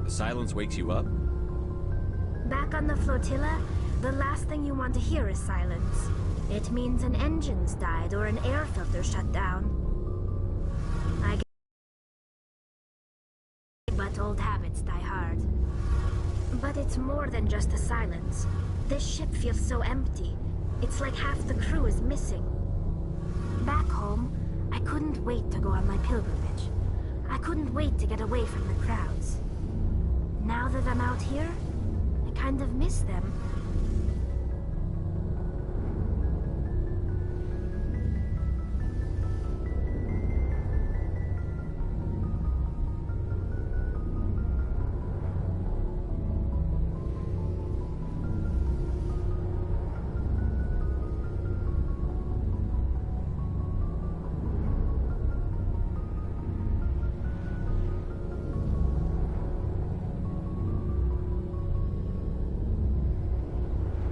The silence wakes you up? Back on the flotilla, the last thing you want to hear is silence. It means an engine's died or an air filter shut down. I guess, but old habits die hard. But it's more than just the silence. This ship feels so empty. It's like half the crew is missing. Back home, I couldn't wait to go on my pilgrimage. I couldn't wait to get away from the crowds. Now that I'm out here, I kind of miss them.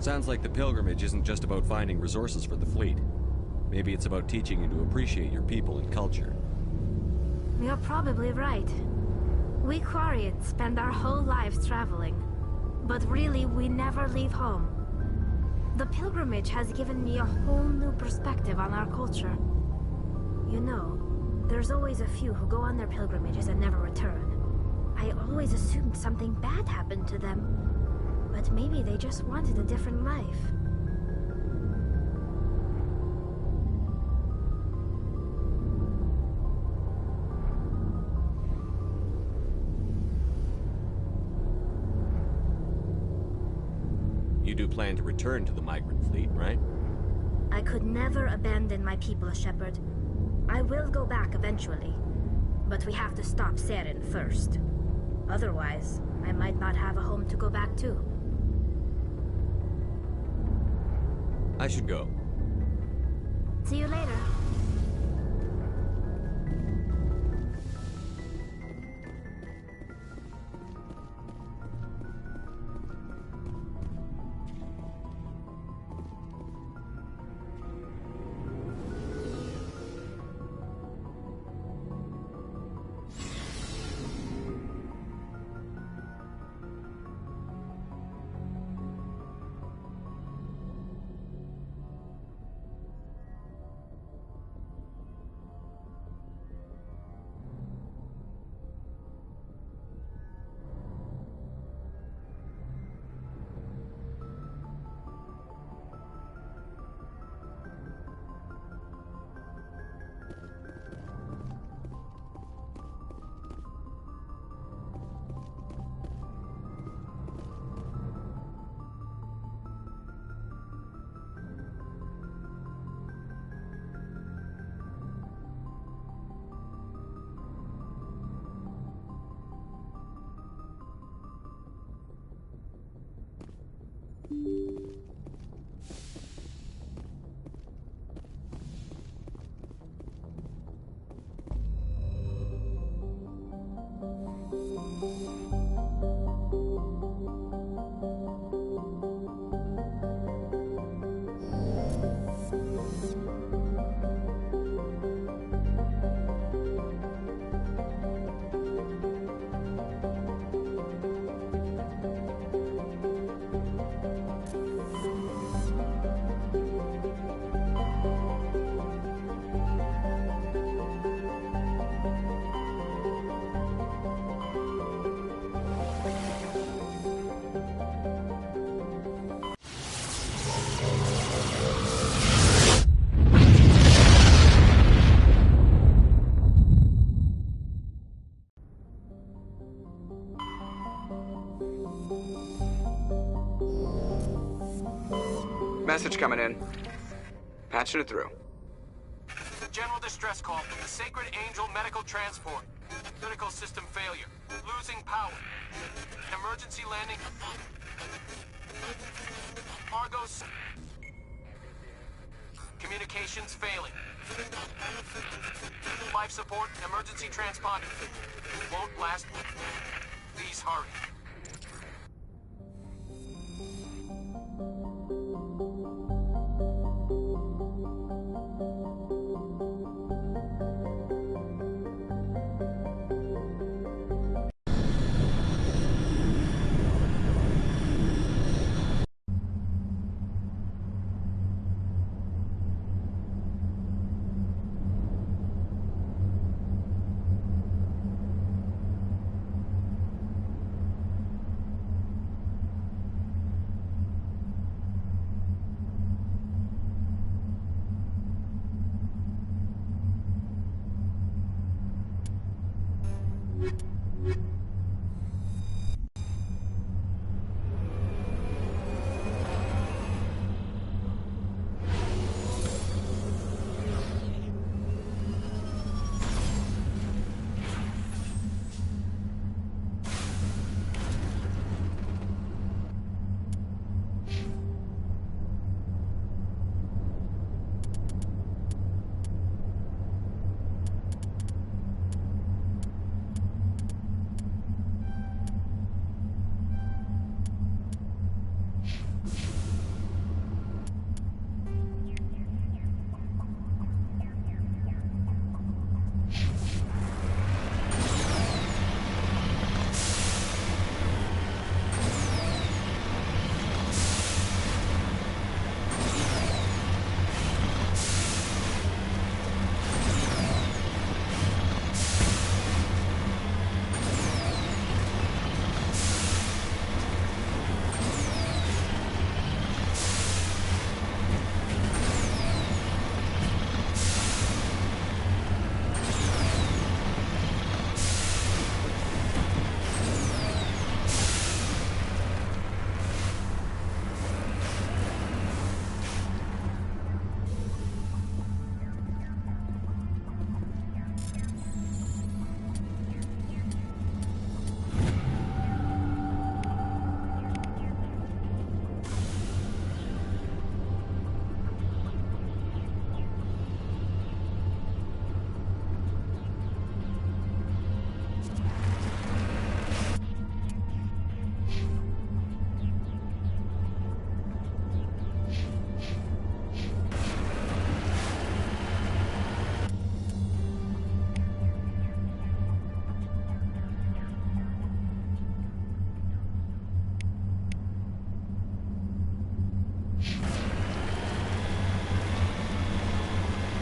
Sounds like the pilgrimage isn't just about finding resources for the fleet. Maybe it's about teaching you to appreciate your people and culture. You're probably right. We Quarians spend our whole lives traveling, but really we never leave home. The pilgrimage has given me a whole new perspective on our culture. You know, there's always a few who go on their pilgrimages and never return. I always assumed something bad happened to them. But maybe they just wanted a different life. You do plan to return to the migrant fleet, right? I could never abandon my people, Shepard. I will go back eventually. But we have to stop Saren first. Otherwise, I might not have a home to go back to. I should go. See you later. Message coming in. Patching it through. General distress call from the Sacred Angel Medical Transport. Critical system failure. Losing power. Emergency landing. Argos. Communications failing. Life support, emergency transponder. Won't last. Please hurry.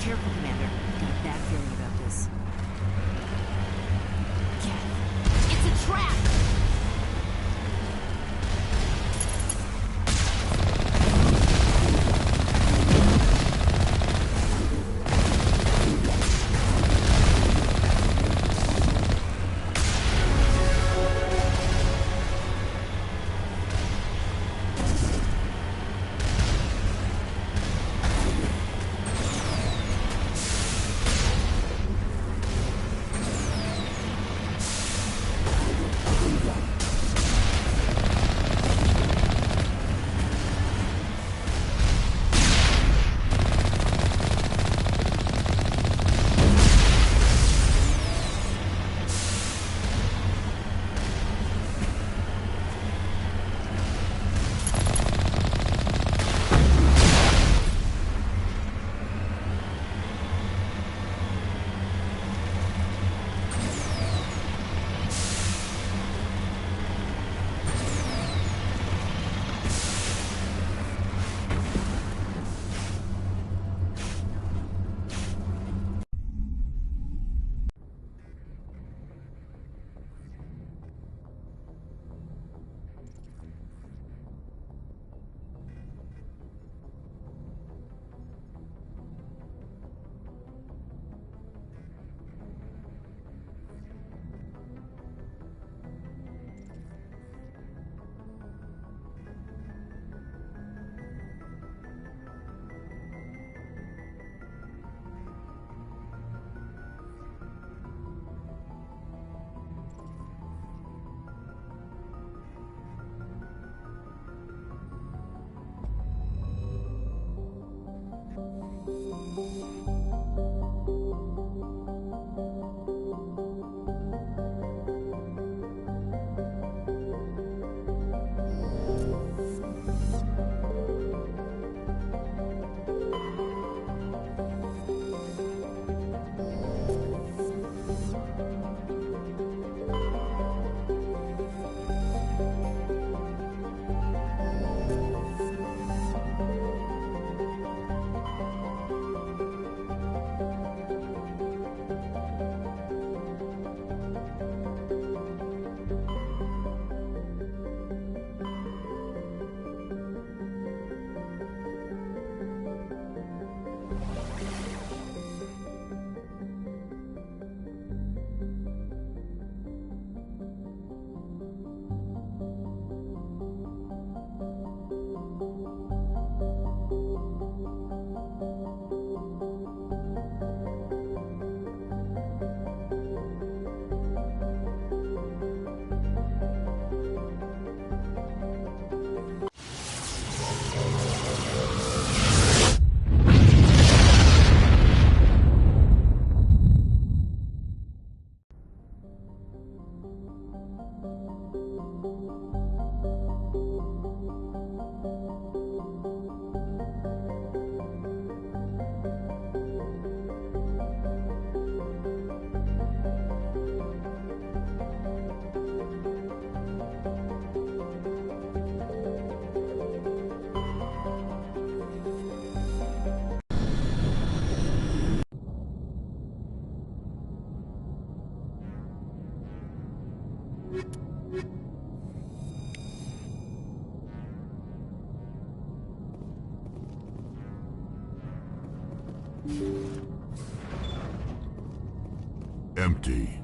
Careful, Commander. I've got a bad feeling about this. It's a trap! Empty.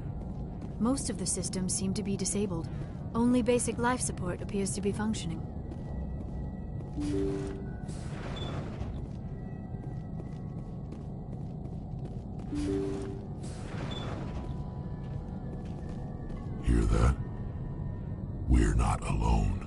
Most of the systems seem to be disabled. Only basic life support appears to be functioning. Hear that? We're not alone.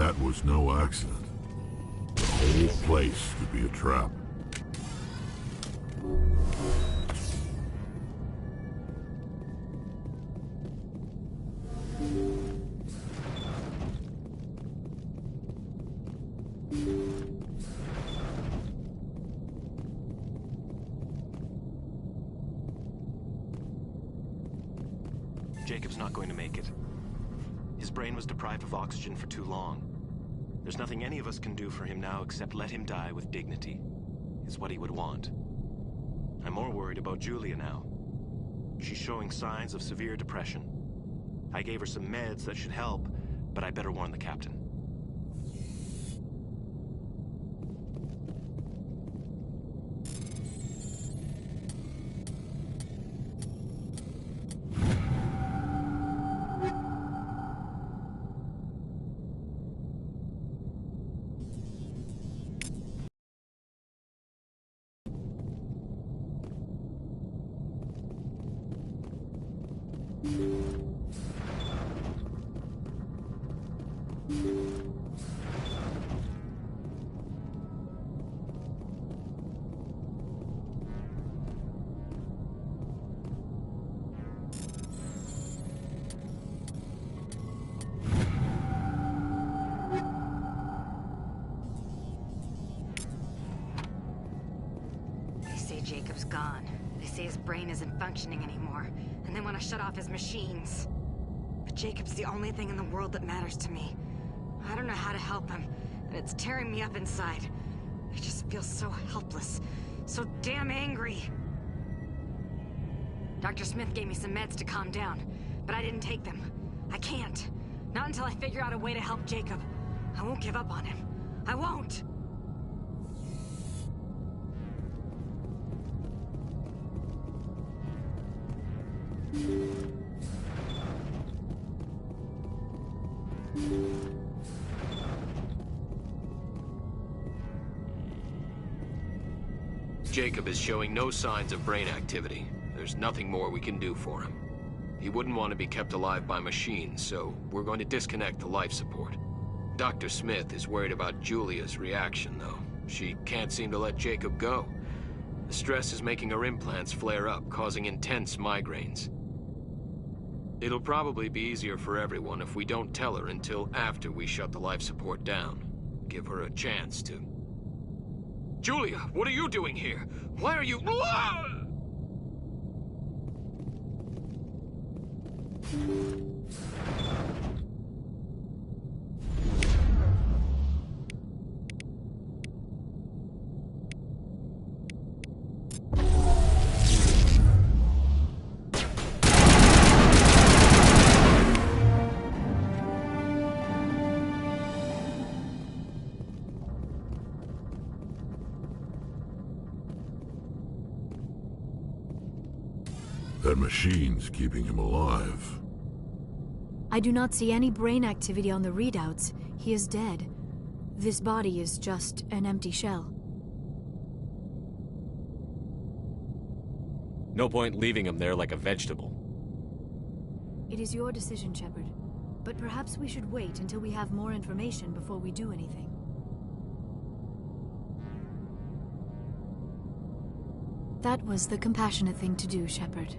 That was no accident. The whole place could be a trap. Jacob's not going to make it. His brain was deprived of oxygen for too long. There's nothing any of us can do for him now except let him die with dignity, is what he would want. I'm more worried about Julia now. She's showing signs of severe depression. I gave her some meds that should help, but I better warn the captain. Jacob's gone. They say his brain isn't functioning anymore, and they want to shut off his machines. But Jacob's the only thing in the world that matters to me. I don't know how to help him, and it's tearing me up inside. I just feel so helpless, so damn angry. Dr. Smith gave me some meds to calm down, but I didn't take them. I can't. Not until I figure out a way to help Jacob. I won't give up on him. I won't! Jacob is showing no signs of brain activity. There's nothing more we can do for him. He wouldn't want to be kept alive by machines, so we're going to disconnect the life support. Dr. Smith is worried about Julia's reaction, though. She can't seem to let Jacob go. The stress is making her implants flare up, causing intense migraines. It'll probably be easier for everyone if we don't tell her until after we shut the life support down. Give her a chance to... Julia, what are you doing here? Why are you... That machine's keeping him alive. I do not see any brain activity on the readouts. He is dead. This body is just an empty shell. No point leaving him there like a vegetable. It is your decision, Shepard. But perhaps we should wait until we have more information before we do anything. That was the compassionate thing to do, Shepard.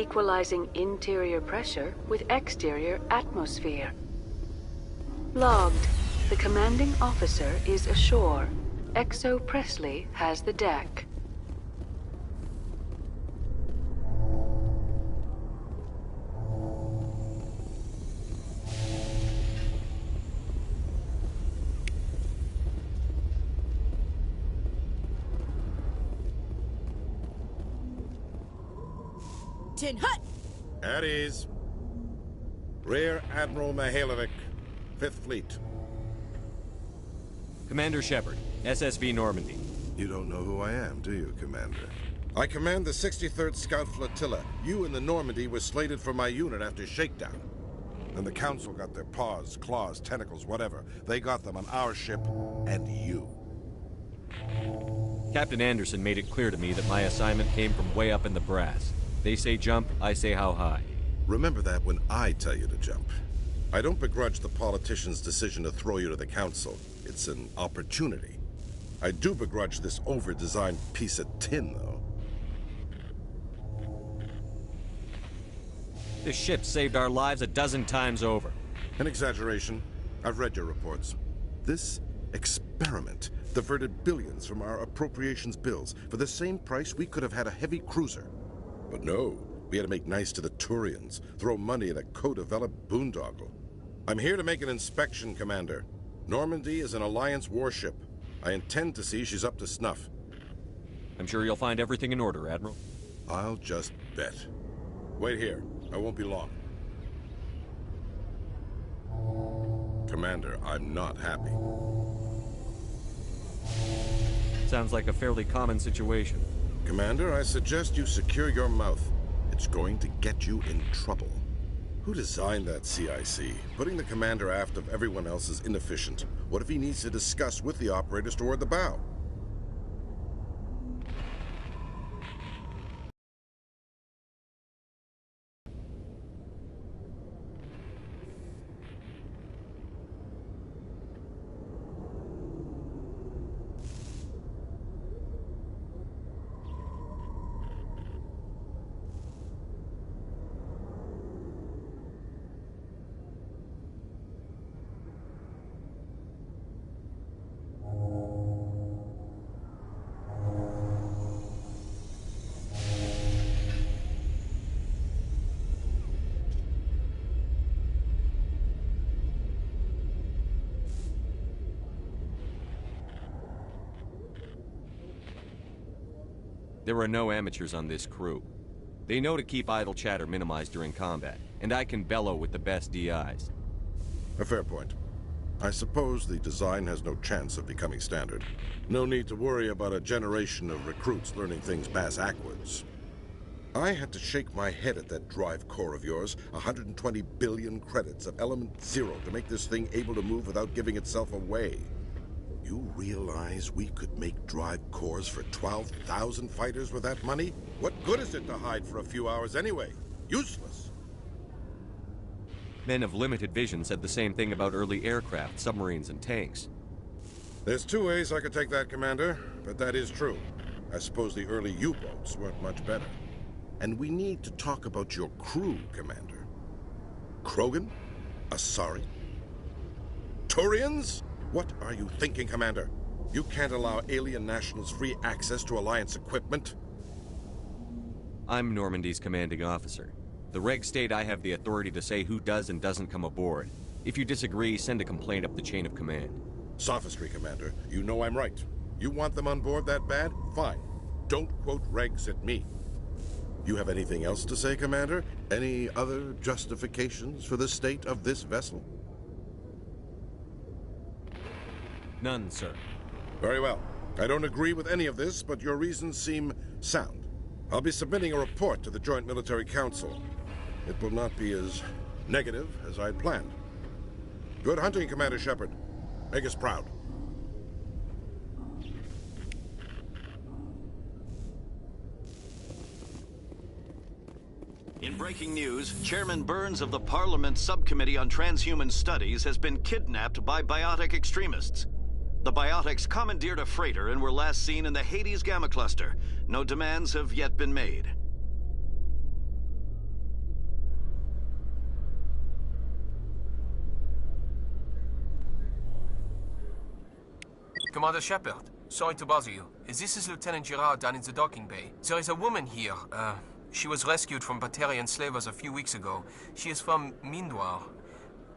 equalizing interior pressure with exterior atmosphere. Logged. The commanding officer is ashore. XO Presley has the deck. Tin Hut! At ease. Rear Admiral Mihailovic, 5th Fleet. Commander Shepard, SSV Normandy. You don't know who I am, do you, Commander? I command the 63rd Scout Flotilla. You and the Normandy were slated for my unit after shakedown. Then the Council got their paws, claws, tentacles, whatever. They got them on our ship, and you. Captain Anderson made it clear to me that my assignment came from way up in the brass. They say jump, I say how high. Remember that when I tell you to jump. I don't begrudge the politician's decision to throw you to the Council. It's an opportunity. I do begrudge this over-designed piece of tin, though. This ship saved our lives a dozen times over. An exaggeration. I've read your reports. This experiment diverted billions from our appropriations bills. For the same price, we could have had a heavy cruiser. But no, we had to make nice to the Turians, throw money at a co-developed boondoggle. I'm here to make an inspection, Commander. Normandy is an Alliance warship. I intend to see she's up to snuff. I'm sure you'll find everything in order, Admiral. I'll just bet. Wait here. I won't be long. Commander, I'm not happy. Sounds like a fairly common situation. Commander, I suggest you secure your mouth. It's going to get you in trouble. Who designed that CIC? Putting the commander aft of everyone else is inefficient. What if he needs to discuss with the operators toward the bow? There are no amateurs on this crew. They know to keep idle chatter minimized during combat, and I can bellow with the best DIs. A fair point. I suppose the design has no chance of becoming standard. No need to worry about a generation of recruits learning things bass-ackwards. I had to shake my head at that drive core of yours. 120 billion credits of element 0 to make this thing able to move without giving itself away. You realize we could make drive cores for 12,000 fighters with that money? What good is it to hide for a few hours anyway? Useless. Men of limited vision said the same thing about early aircraft, submarines, and tanks. There's two ways I could take that, Commander, but that is true. I suppose the early U-boats weren't much better. And we need to talk about your crew, Commander. Krogan? Asari? Turians? What are you thinking, Commander? You can't allow alien nationals free access to Alliance equipment? I'm Normandy's commanding officer. The regs state I have the authority to say who does and doesn't come aboard. If you disagree, send a complaint up the chain of command. Sophistry, Commander. You know I'm right. You want them on board that bad? Fine. Don't quote regs at me. You have anything else to say, Commander? Any other justifications for the state of this vessel? None, sir. Very well. I don't agree with any of this, but your reasons seem sound. I'll be submitting a report to the Joint Military Council. It will not be as negative as I'd planned. Good hunting, Commander Shepard. Make us proud. In breaking news, Chairman Burns of the Parliament Subcommittee on Transhuman Studies has been kidnapped by biotic extremists. The biotics commandeered a freighter and were last seen in the Hades Gamma Cluster. No demands have yet been made. Commander Shepard, sorry to bother you. This is Lieutenant Girard down in the docking bay. There is a woman here. She was rescued from Batarian slavers a few weeks ago. She is from Mindoir.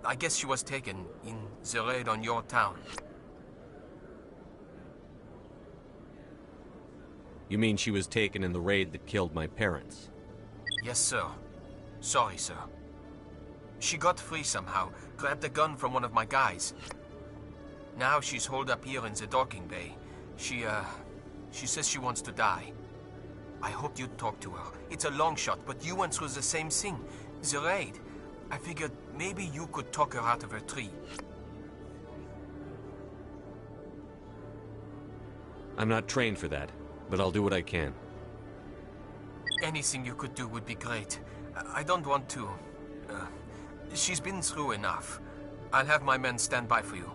I guess she was taken in the raid on your town. You mean she was taken in the raid that killed my parents? Yes, sir. Sorry, sir. She got free somehow, grabbed a gun from one of my guys. Now she's holed up here in the docking bay. She says she wants to die. I hoped you'd talk to her. It's a long shot, but you went through the same thing. The raid. I figured maybe you could talk her out of her tree. I'm not trained for that, but I'll do what I can. Anything you could do would be great. I don't want to... she's been through enough. I'll have my men stand by for you.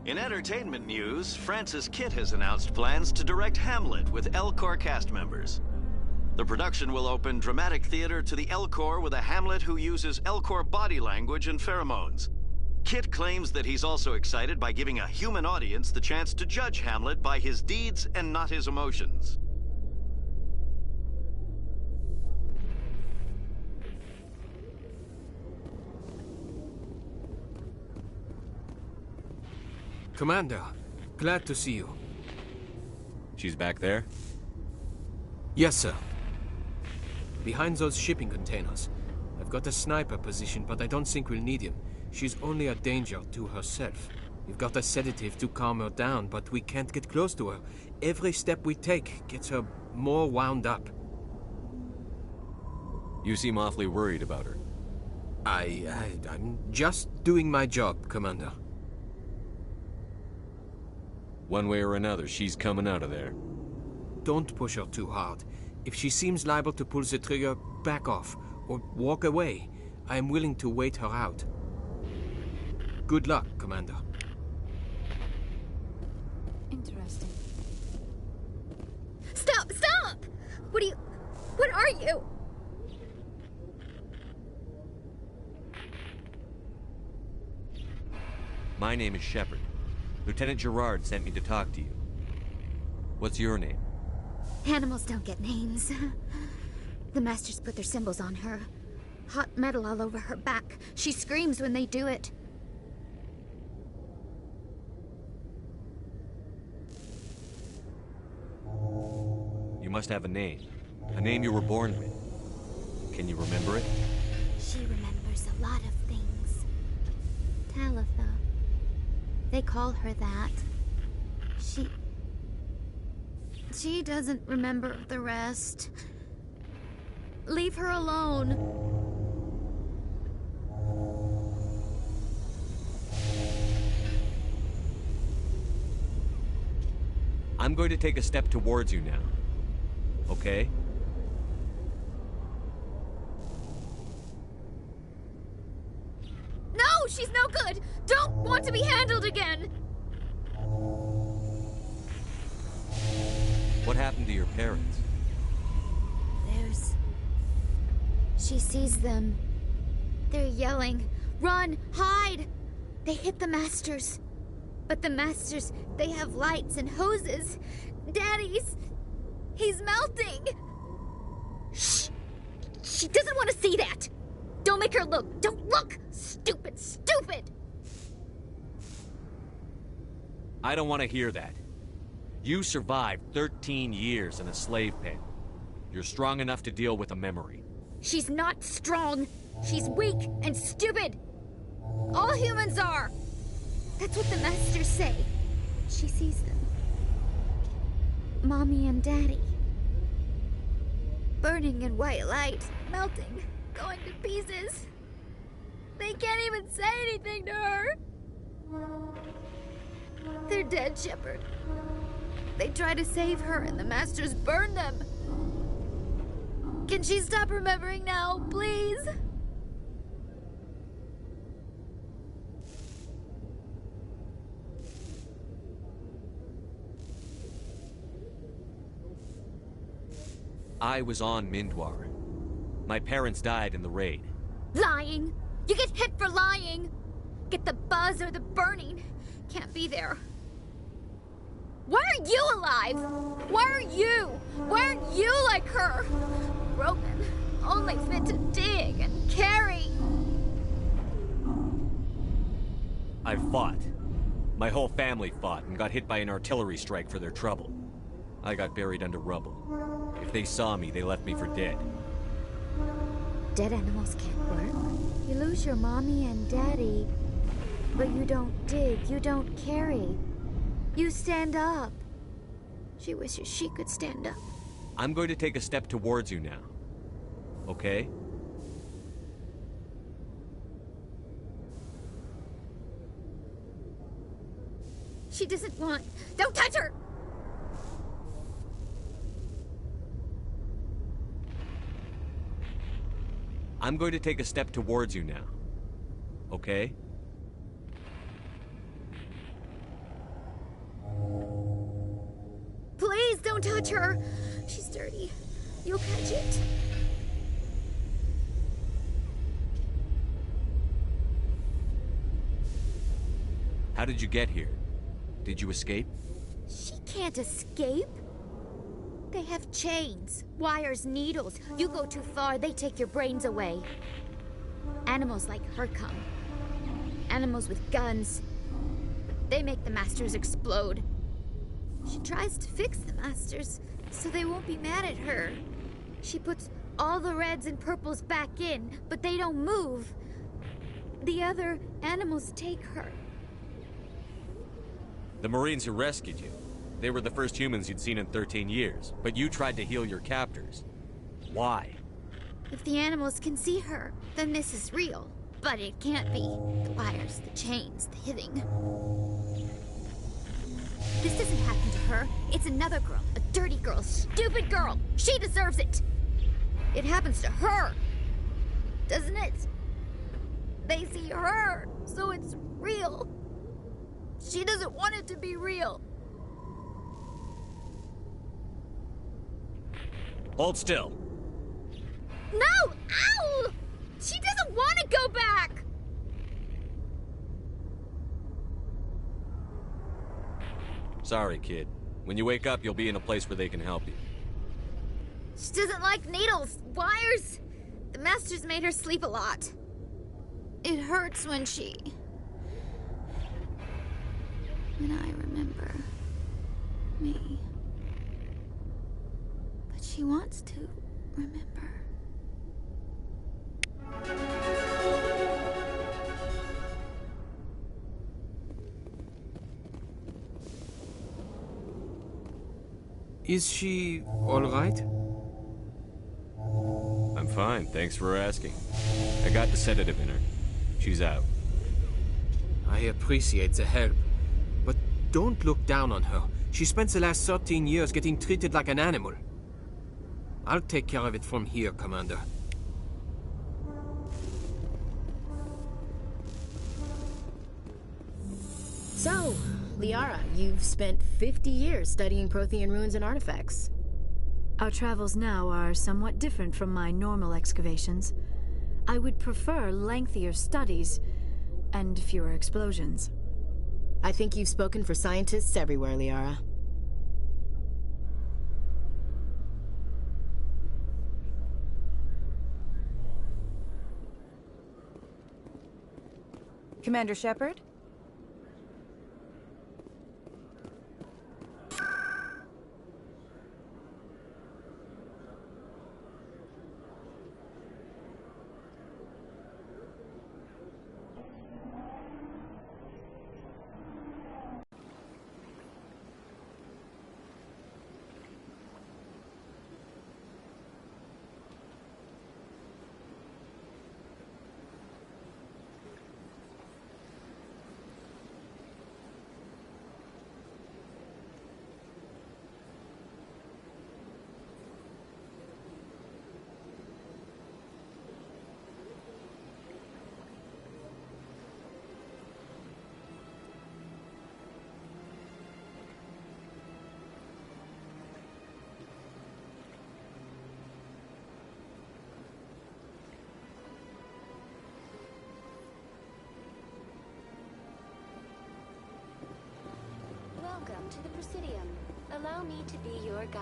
In entertainment news, Francis Kitt has announced plans to direct Hamlet with Elcor cast members. The production will open dramatic theater to the Elcor with a Hamlet who uses Elcor body language and pheromones. Kitt claims that he's also excited by giving a human audience the chance to judge Hamlet by his deeds and not his emotions. Commander, glad to see you. She's back there? Yes, sir. Behind those shipping containers. I've got a sniper position, but I don't think we'll need him. She's only a danger to herself. We've got a sedative to calm her down, but we can't get close to her. Every step we take gets her more wound up. You seem awfully worried about her. I'm just doing my job, Commander. One way or another, she's coming out of there. Don't push her too hard. If she seems liable to pull the trigger, back off, or walk away. I am willing to wait her out. Good luck, Commander. Interesting. Stop! Stop! What are you? My name is Shepard. Lieutenant Girard sent me to talk to you. What's your name? Animals don't get names. The Masters put their symbols on her. Hot metal all over her back. She screams when they do it. You must have a name. A name you were born with. Can you remember it? She remembers a lot of things. Talitha. They call her that. She doesn't remember the rest. Leave her alone. I'm going to take a step towards you now. Okay? No, she's no good. Don't want to be handled again. What happened to your parents? She sees them. They're yelling, "Run! Hide!" They hit the Masters. But the Masters, they have lights and hoses. He's melting! Shh! She doesn't want to see that! Don't make her look! Don't look! Stupid! Stupid! I don't want to hear that. You survived 13 years in a slave pen. You're strong enough to deal with a memory. She's not strong. She's weak and stupid. All humans are. That's what the Masters say. She sees them. Mommy and Daddy. Burning in white light, melting, going to pieces. They can't even say anything to her. They're dead, Shepard. They try to save her and the Masters burn them. Can she stop remembering now, please? I was on Mindwar. My parents died in the raid. Lying! You get hit for lying! Get the buzz or the burning. Can't be there. Why are you alive? Why are you? Why aren't you like her? Broken, only fit to dig and carry. I fought. My whole family fought and got hit by an artillery strike for their trouble. I got buried under rubble. If they saw me, they left me for dead. Dead animals can't work. You lose your mommy and daddy, but you don't dig, you don't carry. You stand up. She wishes she could stand up. I'm going to take a step towards you now. Okay? She doesn't want... Don't touch her! I'm going to take a step towards you now. Okay? Please don't touch her. She's dirty. You'll catch it. How did you get here? Did you escape? She can't escape. They have chains, wires, needles. You go too far, they take your brains away. Animals like her come. Animals with guns. They make the masters explode. She tries to fix the masters so they won't be mad at her. She puts all the reds and purples back in, but they don't move. The other animals take her. The Marines who rescued you. They were the first humans you'd seen in 13 years, but you tried to heal your captors. Why? If the animals can see her, then this is real. But it can't be. The wires, the chains, the hitting. This doesn't happen to her. It's another girl. A dirty girl. Stupid girl. She deserves it. It happens to her. Doesn't it? They see her, so it's real. She doesn't want it to be real. Hold still. No! Ow! She doesn't want to go back! Sorry, kid. When you wake up, you'll be in a place where they can help you. She doesn't like needles, wires. The masters made her sleep a lot. It hurts when I remember me. But she wants to remember. Is she all right? I'm fine, thanks for asking. I got the sedative in her. She's out. I appreciate the help, but don't look down on her. She spent the last 13 years getting treated like an animal. I'll take care of it from here, Commander. So, Liara, you've spent 50 years studying Prothean ruins and artifacts. Our travels now are somewhat different from my normal excavations. I would prefer lengthier studies and fewer explosions. I think you've spoken for scientists everywhere, Liara. Commander Shepard? Welcome to the Presidium. Allow me to be your guide.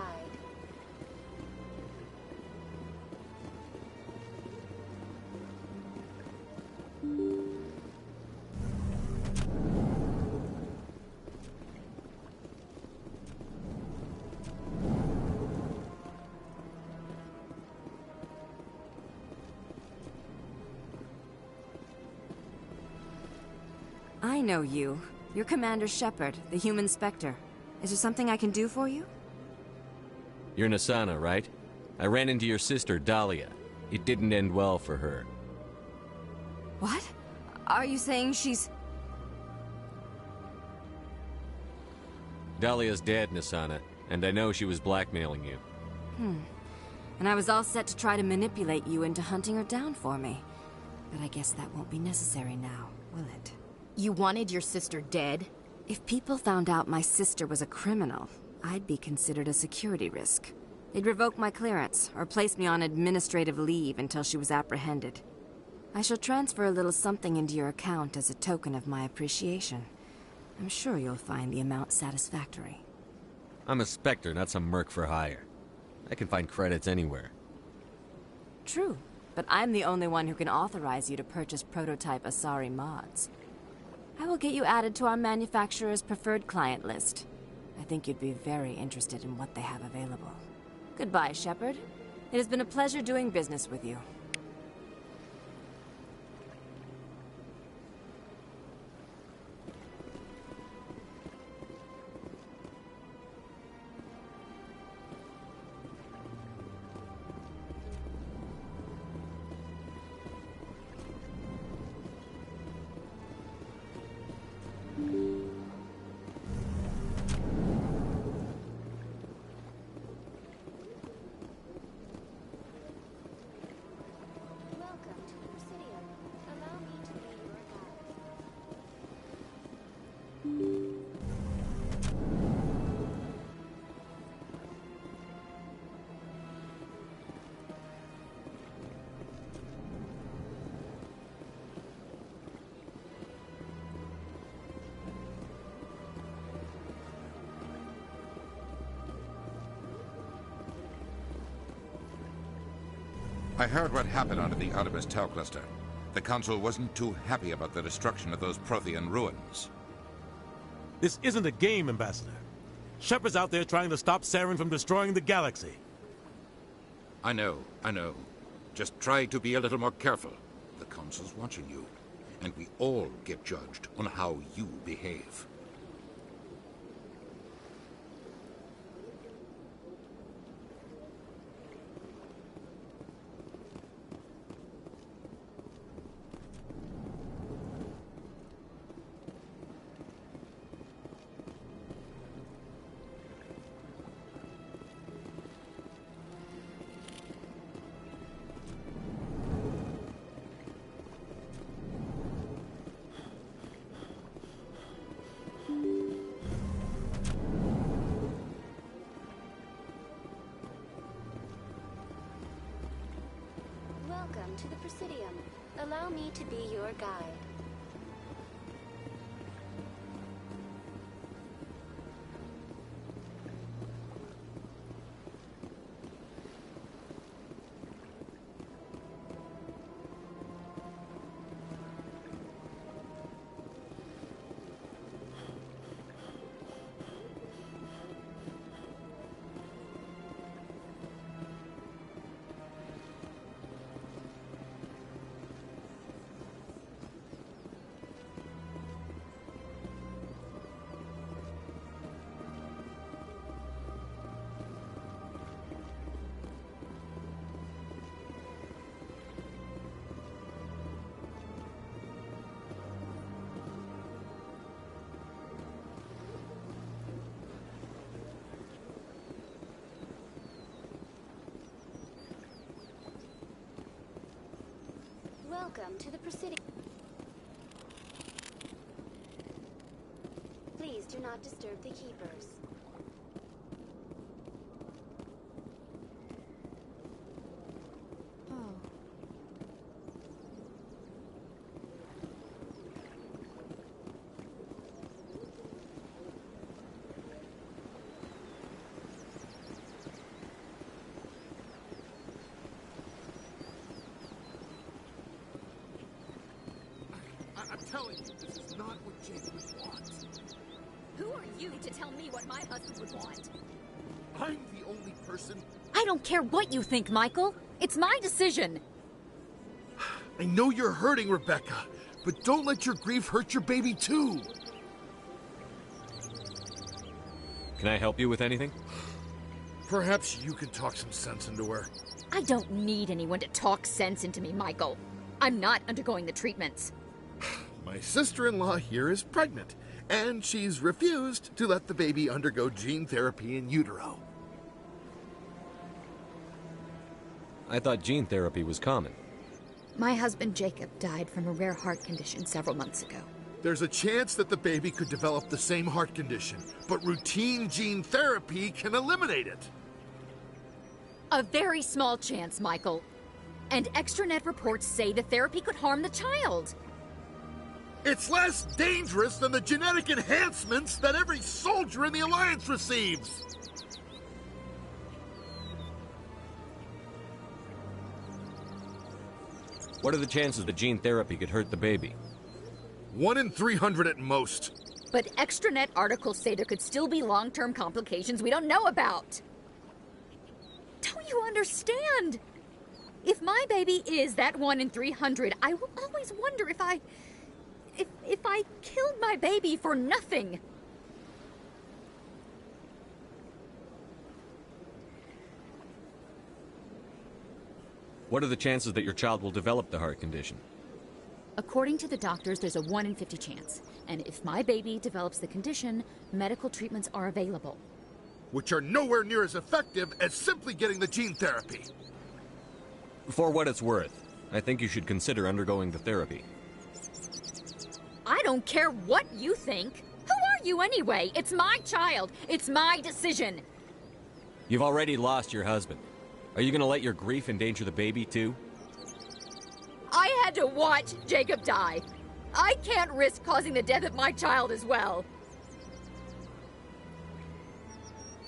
I know you. You're Commander Shepard, the human Spectre. Is there something I can do for you? You're Nasana, right? I ran into your sister, Dahlia. It didn't end well for her. What? Are you saying she's... Dahlia's dead, Nasana, and I know she was blackmailing you. And I was all set to try to manipulate you into hunting her down for me. But I guess that won't be necessary now, will it? You wanted your sister dead? If people found out my sister was a criminal, I'd be considered a security risk. They'd revoke my clearance, or place me on administrative leave until she was apprehended. I shall transfer a little something into your account as a token of my appreciation. I'm sure you'll find the amount satisfactory. I'm a Spectre, not some merc for hire. I can find credits anywhere. True, but I'm the only one who can authorize you to purchase prototype Asari mods. I will get you added to our manufacturer's preferred client list. I think you'd be very interested in what they have available. Goodbye, Shepard. It has been a pleasure doing business with you. I heard what happened under the Artemis Tau cluster. The Council wasn't too happy about the destruction of those Prothean ruins. This isn't a game, Ambassador. Shepard's out there trying to stop Saren from destroying the galaxy. I know. Just try to be a little more careful. The Council's watching you, and we all get judged on how you behave. Welcome to the Presidium. Allow me to be your guide. Welcome to the Presidium. Please do not disturb the Keepers. telling you, this is not what Jacob wants. Who are you to tell me what my husband would want? I'm the only person... I don't care what you think, Michael. It's my decision. I know you're hurting, Rebecca, but don't let your grief hurt your baby, too. Can I help you with anything? Perhaps you can talk some sense into her. I don't need anyone to talk sense into me, Michael. I'm not undergoing the treatments. My sister-in-law here is pregnant, and she's refused to let the baby undergo gene therapy in utero. I thought gene therapy was common. My husband Jacob died from a rare heart condition several months ago. There's a chance that the baby could develop the same heart condition, but routine gene therapy can eliminate it. A very small chance, Michael. And extranet reports say the therapy could harm the child. It's less dangerous than the genetic enhancements that every soldier in the Alliance receives. What are the chances that gene therapy could hurt the baby? 1 in 300 at most. But extranet articles say there could still be long-term complications we don't know about. Don't you understand? If my baby is that 1 in 300, I will always wonder if I killed my baby for nothing. What are the chances that your child will develop the heart condition? According to the doctors, there's a 1 in 50 chance. And if my baby develops the condition, medical treatments are available. Which are nowhere near as effective as simply getting the gene therapy. For what it's worth, I think you should consider undergoing the therapy. I don't care what you think. Who are you anyway? It's my child. It's my decision. You've already lost your husband. Are you gonna let your grief endanger the baby too? I had to watch Jacob die. I can't risk causing the death of my child as well.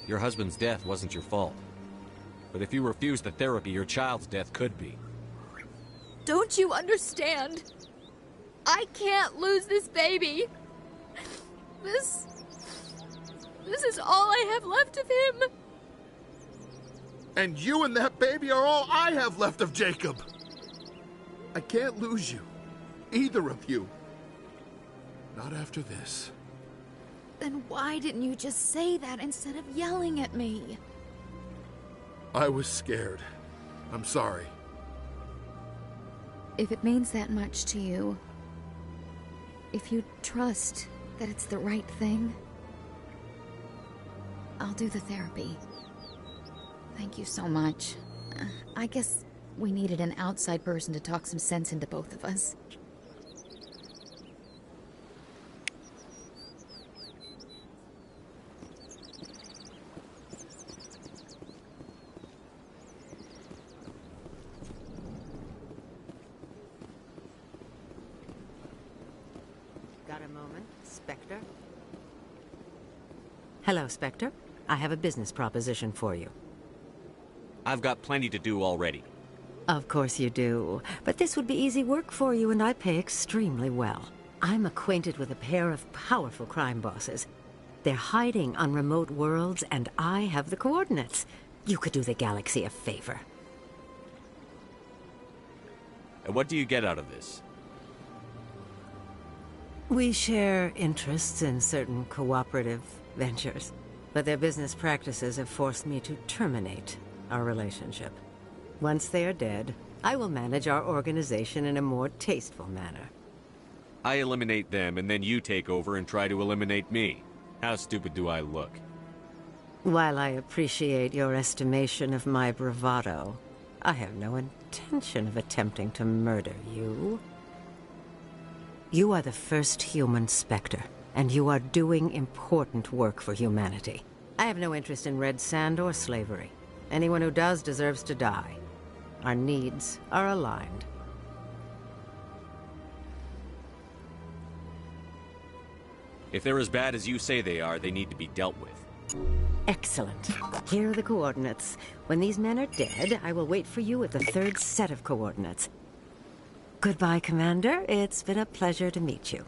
Your husband's death wasn't your fault. But if you refuse the therapy, your child's death could be. Don't you understand? I can't lose this baby. This is all I have left of him. And you and that baby are all I have left of Jacob. I can't lose you. Either of you. Not after this. Then why didn't you just say that instead of yelling at me? I was scared. I'm sorry. If it means that much to you, if you trust that it's the right thing, I'll do the therapy. Thank you so much. I guess we needed an outside person to talk some sense into both of us. Got a moment, Spectre? Hello, Spectre. I have a business proposition for you. I've got plenty to do already. Of course you do. But this would be easy work for you, and I pay extremely well. I'm acquainted with a pair of powerful crime bosses. They're hiding on remote worlds, and I have the coordinates. You could do the galaxy a favor. And what do you get out of this? We share interests in certain cooperative ventures, but their business practices have forced me to terminate our relationship. Once they are dead, I will manage our organization in a more tasteful manner. I eliminate them, and then you take over and try to eliminate me. How stupid do I look? While I appreciate your estimation of my bravado, I have no intention of attempting to murder you. You are the first human Spectre, and you are doing important work for humanity. I have no interest in red sand or slavery. Anyone who does deserves to die. Our needs are aligned. If they're as bad as you say they are, they need to be dealt with. Excellent. Here are the coordinates. When these men are dead, I will wait for you at the third set of coordinates. Goodbye, Commander. It's been a pleasure to meet you.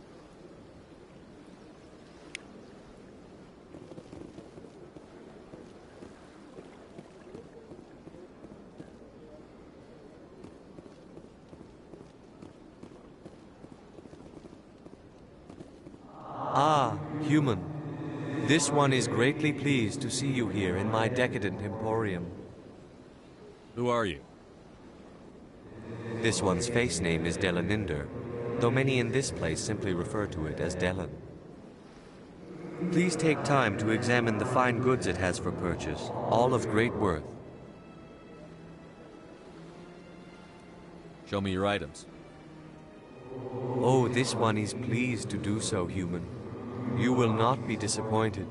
Ah, human. This one is greatly pleased to see you here in my decadent emporium. Who are you? This one's face name is Delaninder, though many in this place simply refer to it as Delan. Please take time to examine the fine goods it has for purchase, all of great worth. Show me your items. Oh, this one is pleased to do so, human. You will not be disappointed.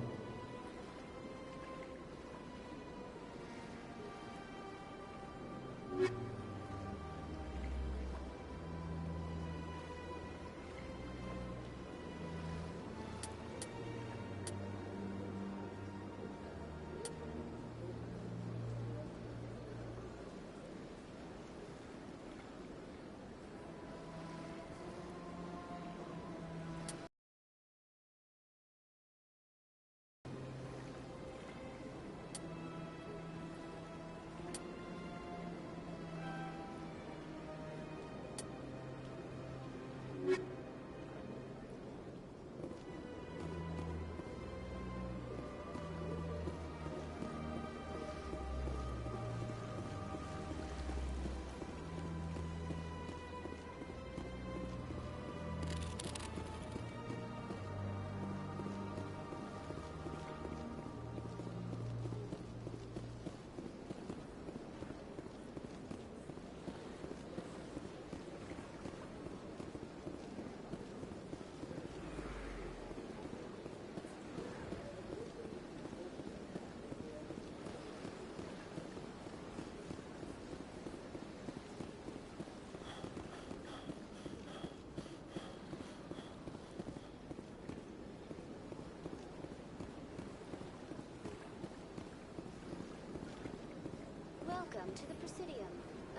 Welcome to the Presidium.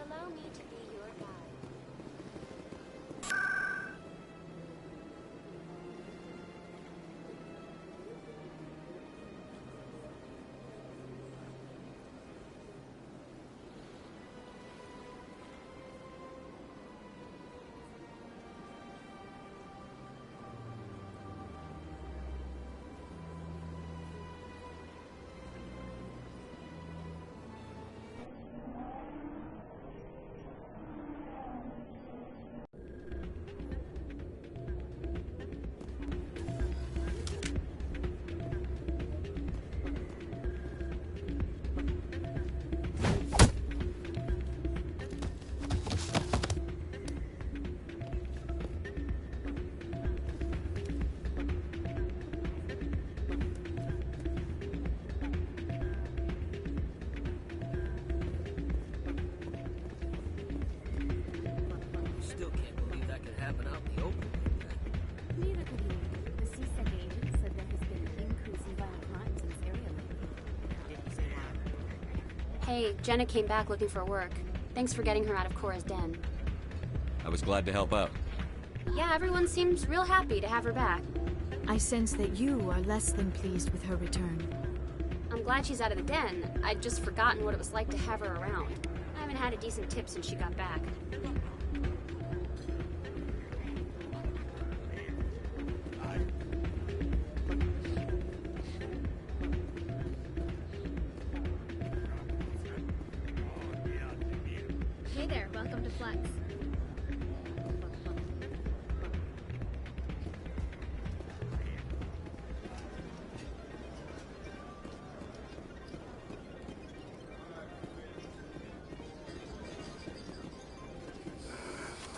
Allow me to be your guide. Still can't believe that could happen out in the open. Neither could he. The CSEC agent said there has been an increase in violent crimes in this area lately. Didn't say why. Hey, Jenna came back looking for work. Thanks for getting her out of Cora's den. I was glad to help out. Yeah, everyone seems real happy to have her back. I sense that you are less than pleased with her return. I'm glad she's out of the den. I'd just forgotten what it was like to have her around. I haven't had a decent tip since she got back. Hey there, welcome to Flex.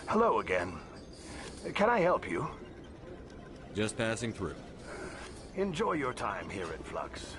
Hello again. Can I help you? Just passing through. Enjoy your time here at Flux.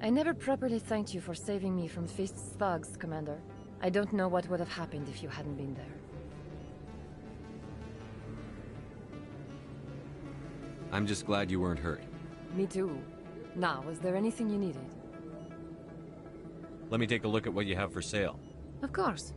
I never properly thanked you for saving me from Fist's thugs, Commander. I don't know what would have happened if you hadn't been there. I'm just glad you weren't hurt. Me too. Now, is there anything you needed? Let me take a look at what you have for sale. Of course.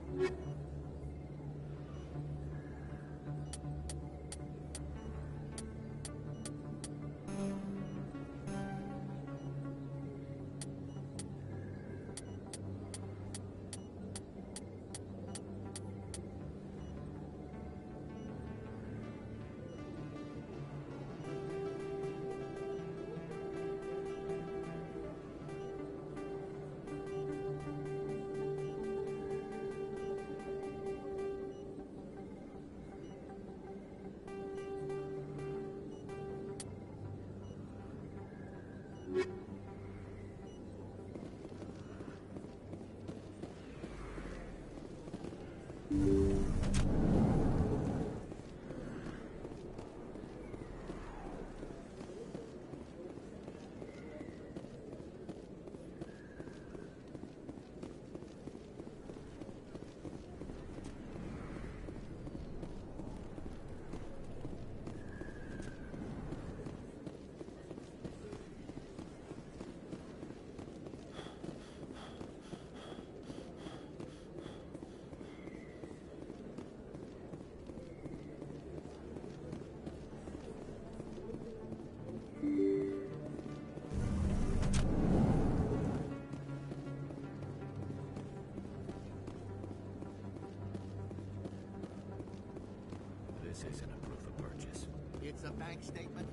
This isn't a proof of purchase. It's a bank statement.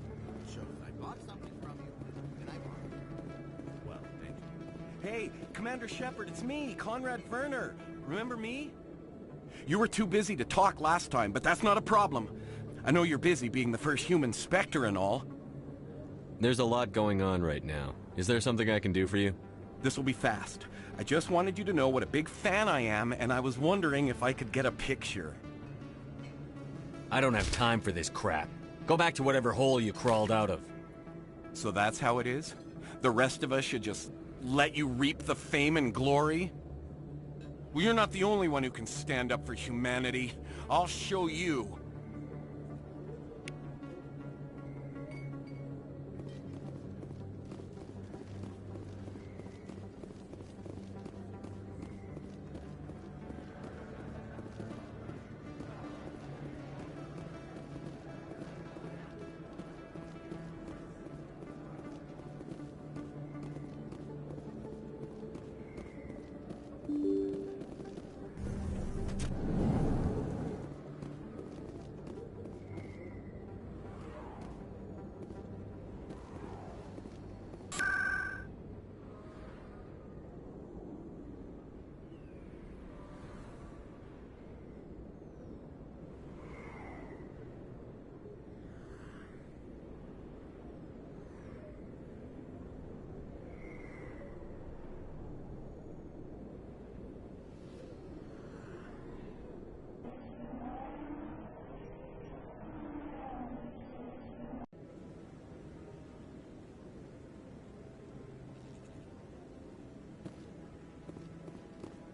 It shows I bought something from you. Can I borrow it? Well, thank you. Hey, Commander Shepard, it's me, Conrad Werner. Remember me? You were too busy to talk last time, but that's not a problem. I know you're busy being the first human Spectre and all. There's a lot going on right now. Is there something I can do for you? This will be fast. I just wanted you to know what a big fan I am, and I was wondering if I could get a picture. I don't have time for this crap. Go back to whatever hole you crawled out of. So that's how it is? The rest of us should just let you reap the fame and glory? Well, you're not the only one who can stand up for humanity. I'll show you.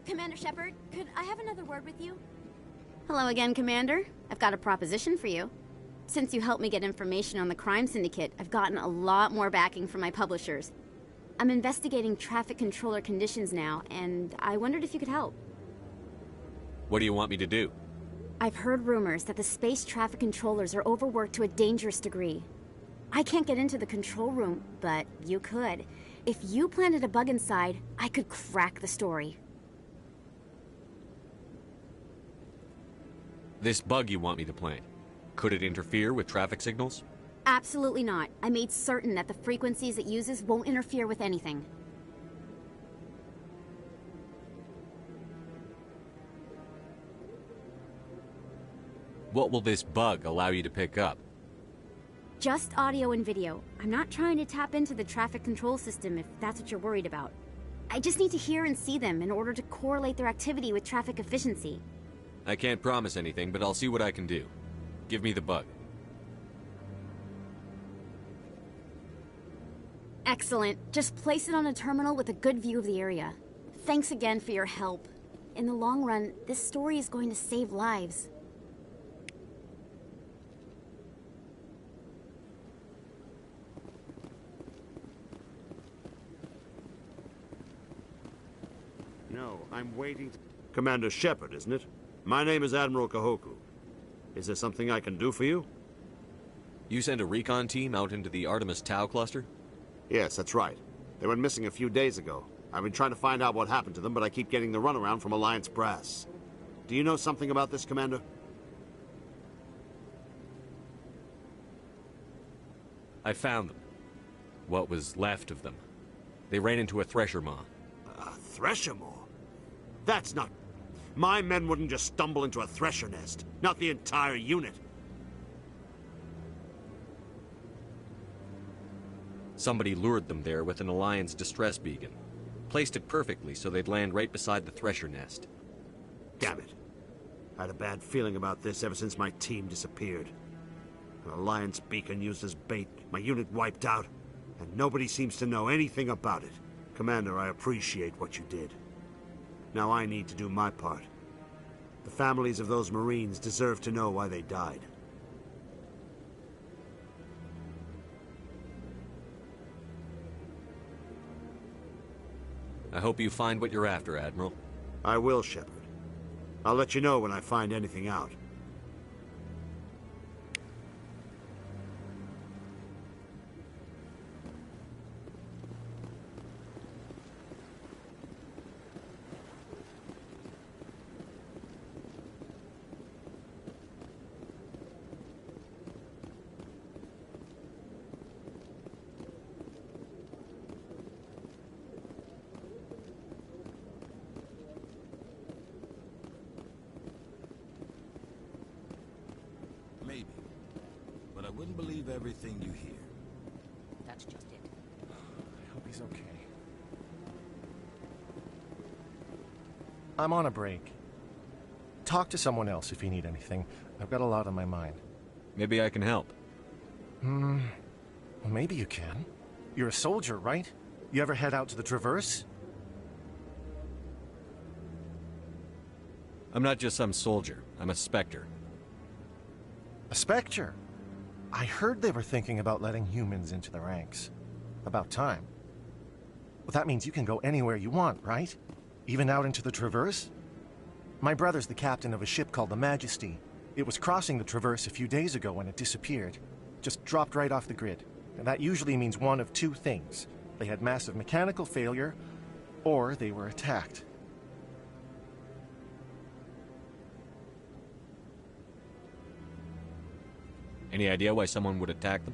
Commander Shepard, could I have another word with you? Hello again, Commander. I've got a proposition for you. Since you helped me get information on the crime syndicate, I've gotten a lot more backing from my publishers. I'm investigating traffic controller conditions now, and I wondered if you could help. What do you want me to do? I've heard rumors that the space traffic controllers are overworked to a dangerous degree. I can't get into the control room, but you could. If you planted a bug inside, I could crack the story. This bug you want me to plant, could it interfere with traffic signals? Absolutely not. I made certain that the frequencies it uses won't interfere with anything. What will this bug allow you to pick up? Just audio and video. I'm not trying to tap into the traffic control system if that's what you're worried about. I just need to hear and see them in order to correlate their activity with traffic efficiency. I can't promise anything, but I'll see what I can do. Give me the bug. Excellent. Just place it on a terminal with a good view of the area. Thanks again for your help. In the long run, this story is going to save lives. No, I'm waiting. Commander Shepard, isn't it? My name is Admiral Kahoku. Is there something I can do for you? You sent a recon team out into the Artemis Tau cluster? Yes, that's right. They went missing a few days ago. I've been trying to find out what happened to them, but I keep getting the runaround from Alliance brass. Do you know something about this, Commander? I found them. What was left of them. They ran into a thresher maw. A thresher maw? That's not... My men wouldn't just stumble into a thresher nest. Not the entire unit. Somebody lured them there with an Alliance distress beacon. Placed it perfectly so they'd land right beside the thresher nest. Damn it. I had a bad feeling about this ever since my team disappeared. An Alliance beacon used as bait, my unit wiped out, and nobody seems to know anything about it. Commander, I appreciate what you did. Now I need to do my part. The families of those Marines deserve to know why they died. I hope you find what you're after, Admiral. I will, Shepard. I'll let you know when I find anything out. Maybe. But I wouldn't believe everything you hear. That's just it. I hope he's okay. I'm on a break. Talk to someone else if you need anything. I've got a lot on my mind. Maybe I can help. Well, maybe you can. You're a soldier, right? You ever head out to the Traverse? I'm not just some soldier. I'm a Spectre. A Spectre? I heard they were thinking about letting humans into the ranks. About time. Well, that means you can go anywhere you want, right? Even out into the Traverse? My brother's the captain of a ship called the Majesty. It was crossing the Traverse a few days ago when it disappeared. Just dropped right off the grid. And that usually means one of two things. They had massive mechanical failure, or they were attacked. Any idea why someone would attack them?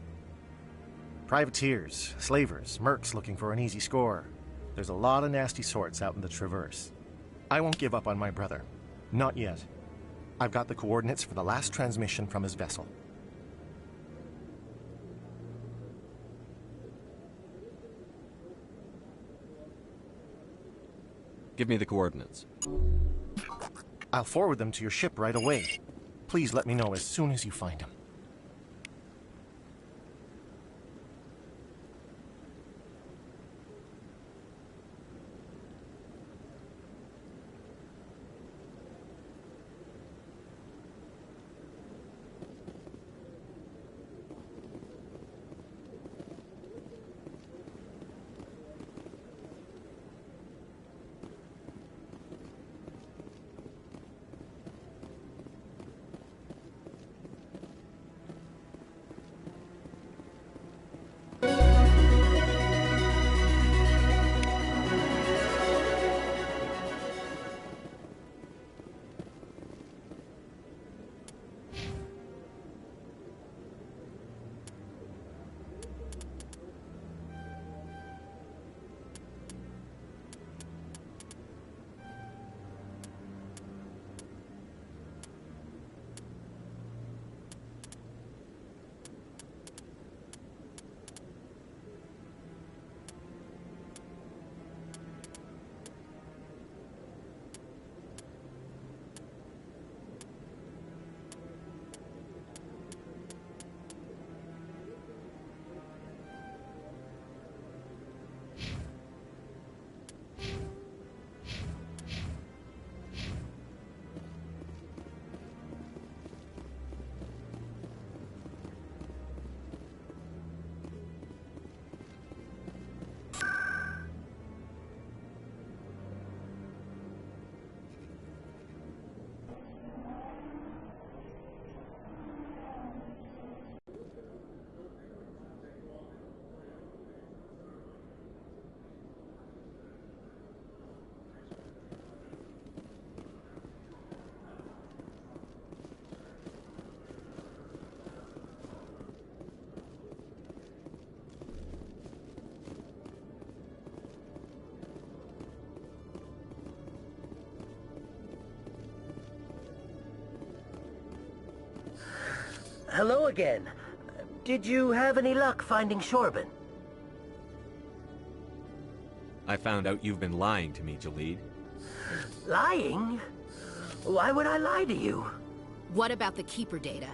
Privateers, slavers, mercs looking for an easy score. There's a lot of nasty sorts out in the Traverse. I won't give up on my brother. Not yet. I've got the coordinates for the last transmission from his vessel. Give me the coordinates. I'll forward them to your ship right away. Please let me know as soon as you find them. Hello again. Did you have any luck finding Shorban? I found out you've been lying to me, Jalid. Lying? Why would I lie to you? What about the Keeper data?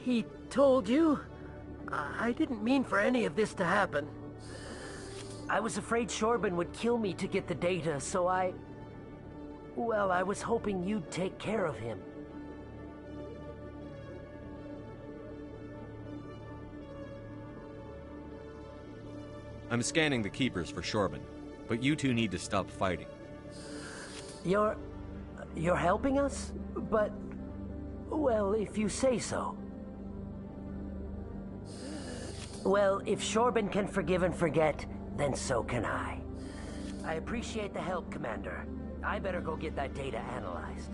He told you? I didn't mean for any of this to happen. I was afraid Shorban would kill me to get the data, so well, I was hoping you'd take care of him. I'm scanning the Keepers for Shorban, but you two need to stop fighting. You're helping us? But, well, if you say so. Well, if Shorban can forgive and forget, then so can I. I appreciate the help, Commander. I better go get that data analyzed.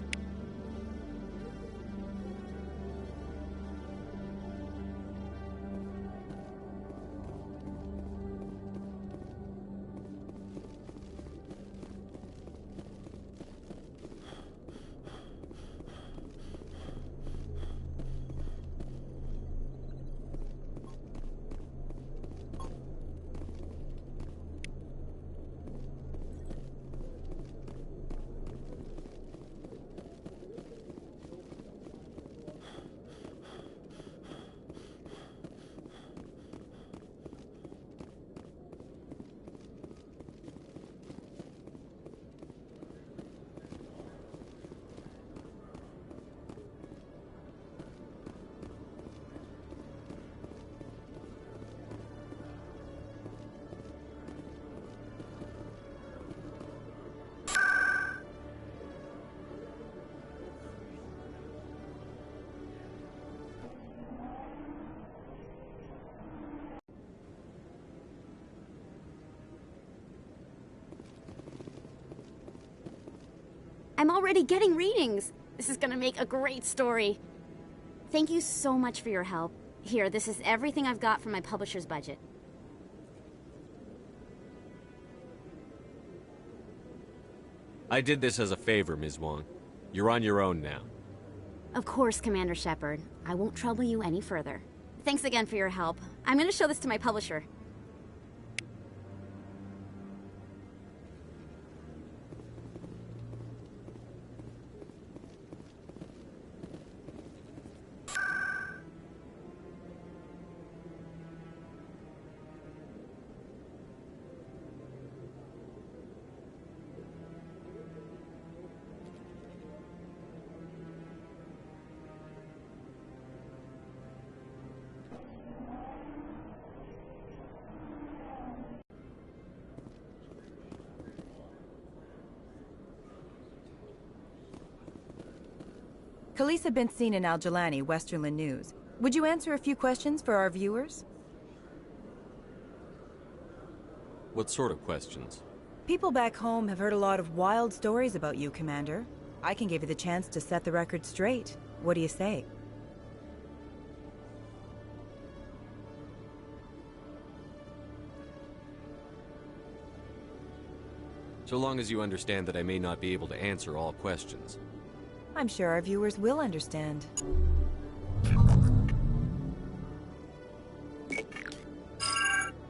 I'm already getting readings. This is gonna make a great story. Thank you so much for your help. Here, this is everything I've got from my publisher's budget. I did this as a favor, Ms. Wong. You're on your own now. Of course, Commander Shepard. I won't trouble you any further. Thanks again for your help. I'm gonna show this to my publisher. Khaleesa bint Sinan al-Jalani, Westerland News. Would you answer a few questions for our viewers? What sort of questions? People back home have heard a lot of wild stories about you, Commander. I can give you the chance to set the record straight. What do you say? So long as you understand that I may not be able to answer all questions. I'm sure our viewers will understand.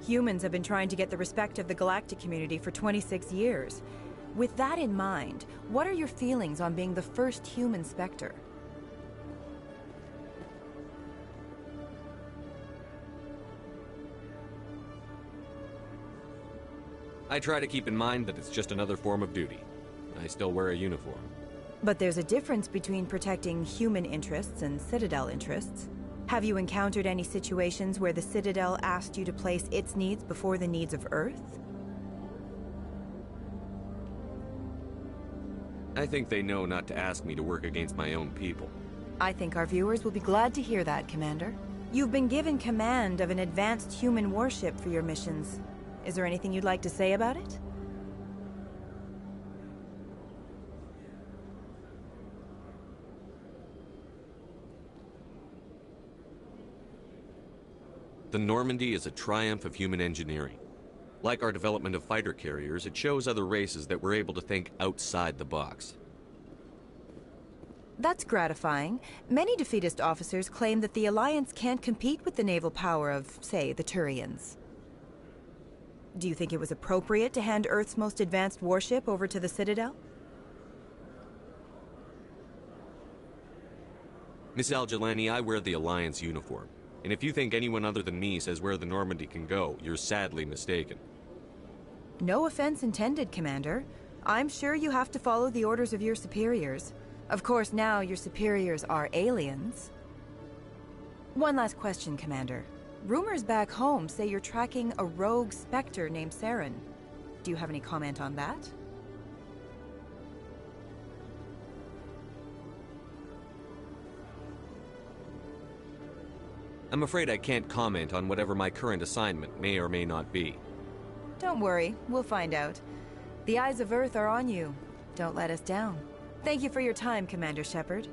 Humans have been trying to get the respect of the galactic community for 26 years. With that in mind, what are your feelings on being the first human Spectre? I try to keep in mind that it's just another form of duty. I still wear a uniform. But there's a difference between protecting human interests and Citadel interests. Have you encountered any situations where the Citadel asked you to place its needs before the needs of Earth? I think they know not to ask me to work against my own people. I think our viewers will be glad to hear that, Commander. You've been given command of an advanced human warship for your missions. Is there anything you'd like to say about it? The Normandy is a triumph of human engineering. Like our development of fighter carriers, it shows other races that we're able to think outside the box. That's gratifying. Many defeatist officers claim that the Alliance can't compete with the naval power of, say, the Turians. Do you think it was appropriate to hand Earth's most advanced warship over to the Citadel? Miss Al-Jelani, I wear the Alliance uniform. And if you think anyone other than me says where the Normandy can go, you're sadly mistaken. No offense intended, Commander. I'm sure you have to follow the orders of your superiors. Of course, now your superiors are aliens. One last question, Commander. Rumors back home say you're tracking a rogue Spectre named Saren. Do you have any comment on that? I'm afraid I can't comment on whatever my current assignment may or may not be. Don't worry, we'll find out. The eyes of Earth are on you. Don't let us down. Thank you for your time, Commander Shepard.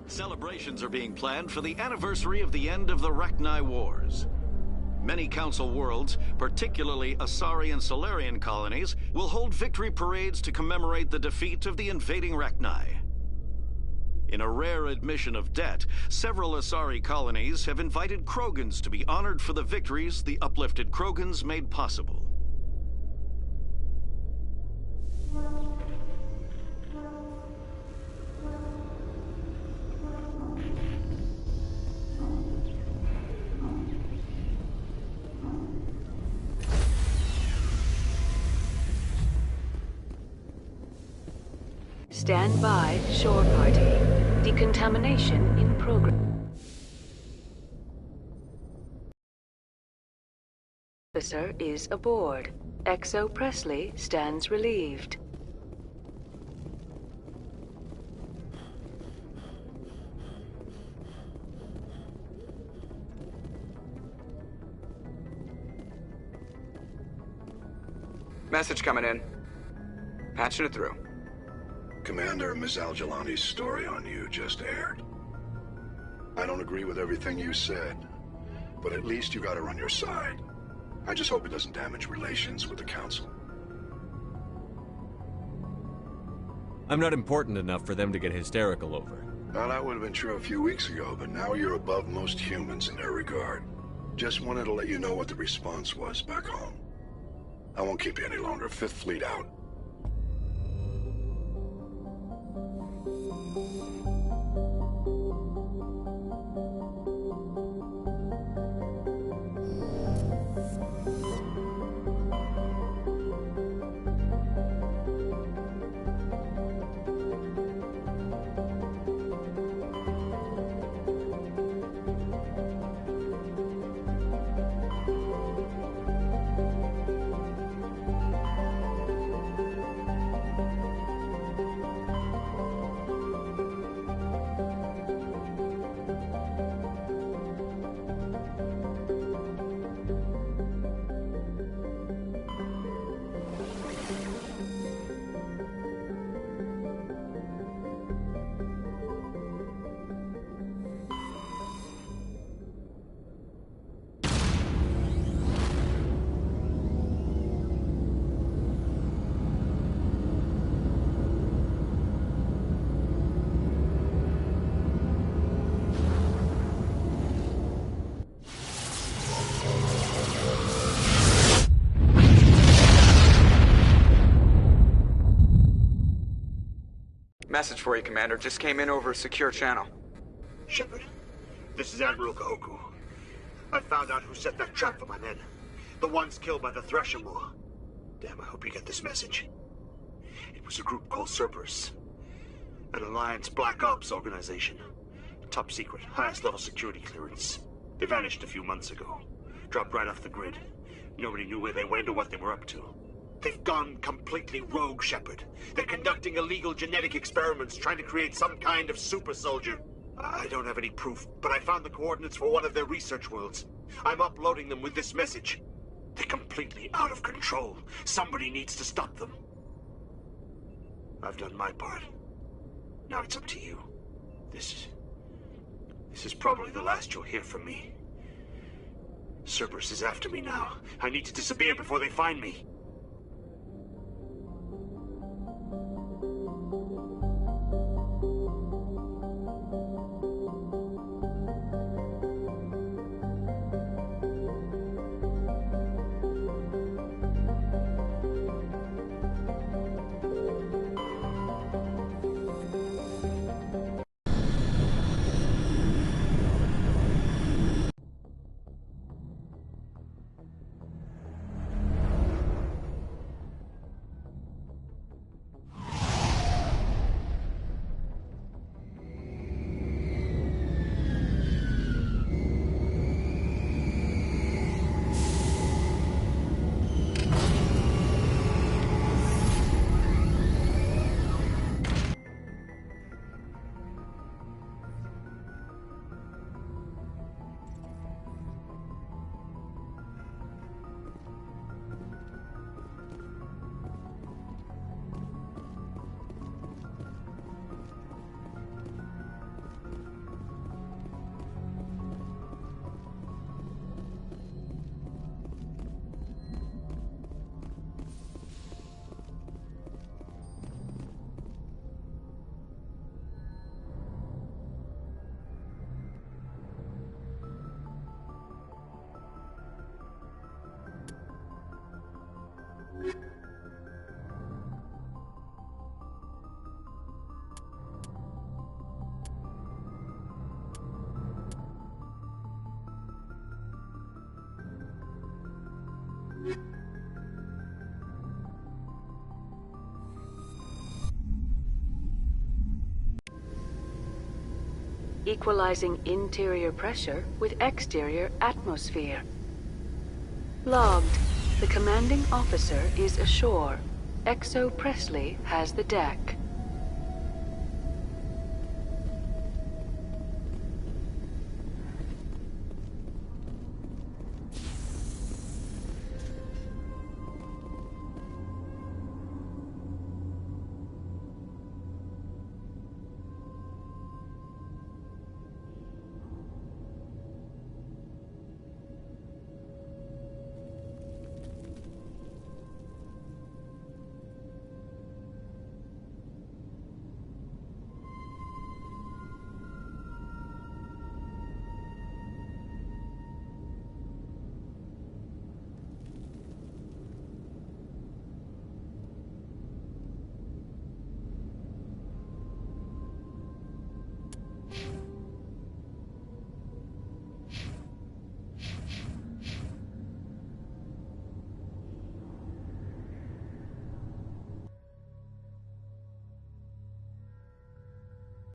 Celebrations are being planned for the anniversary of the end of the Rachni Wars. Many Council worlds, particularly Asari and Solarian colonies, will hold victory parades to commemorate the defeat of the invading Rachni. In a rare admission of debt, several Asari colonies have invited Krogans to be honored for the victories the uplifted Krogans made possible. Stand by, shore party. Decontamination in progress. Officer is aboard. Exo Presley stands relieved. Message coming in. Patching it through. Commander, Ms. Al-Jelani's story on you just aired. I don't agree with everything you said, but at least you got her on your side. I just hope it doesn't damage relations with the Council. I'm not important enough for them to get hysterical over. Well, that would have been true a few weeks ago, but now you're above most humans in their regard. Just wanted to let you know what the response was back home. I won't keep you any longer. Fifth Fleet out. Message for you, Commander. Just came in over a secure channel. Shepard, this is Admiral Kahoku. I found out who set that trap for my men. The ones killed by the Thresher War. Damn, I hope you get this message. It was a group called Cerberus. An Alliance Black Ops organization. Top secret, highest level security clearance. They vanished a few months ago. Dropped right off the grid. Nobody knew where they went or what they were up to. They've gone completely rogue, Shepard. They're conducting illegal genetic experiments, trying to create some kind of super soldier. I don't have any proof, but I found the coordinates for one of their research worlds. I'm uploading them with this message. They're completely out of control. Somebody needs to stop them. I've done my part. Now it's up to you. This is probably the last you'll hear from me. Cerberus is after me now. I need to disappear before they find me. Equalizing interior pressure with exterior atmosphere. Logged. The commanding officer is ashore. Exo Presley has the deck.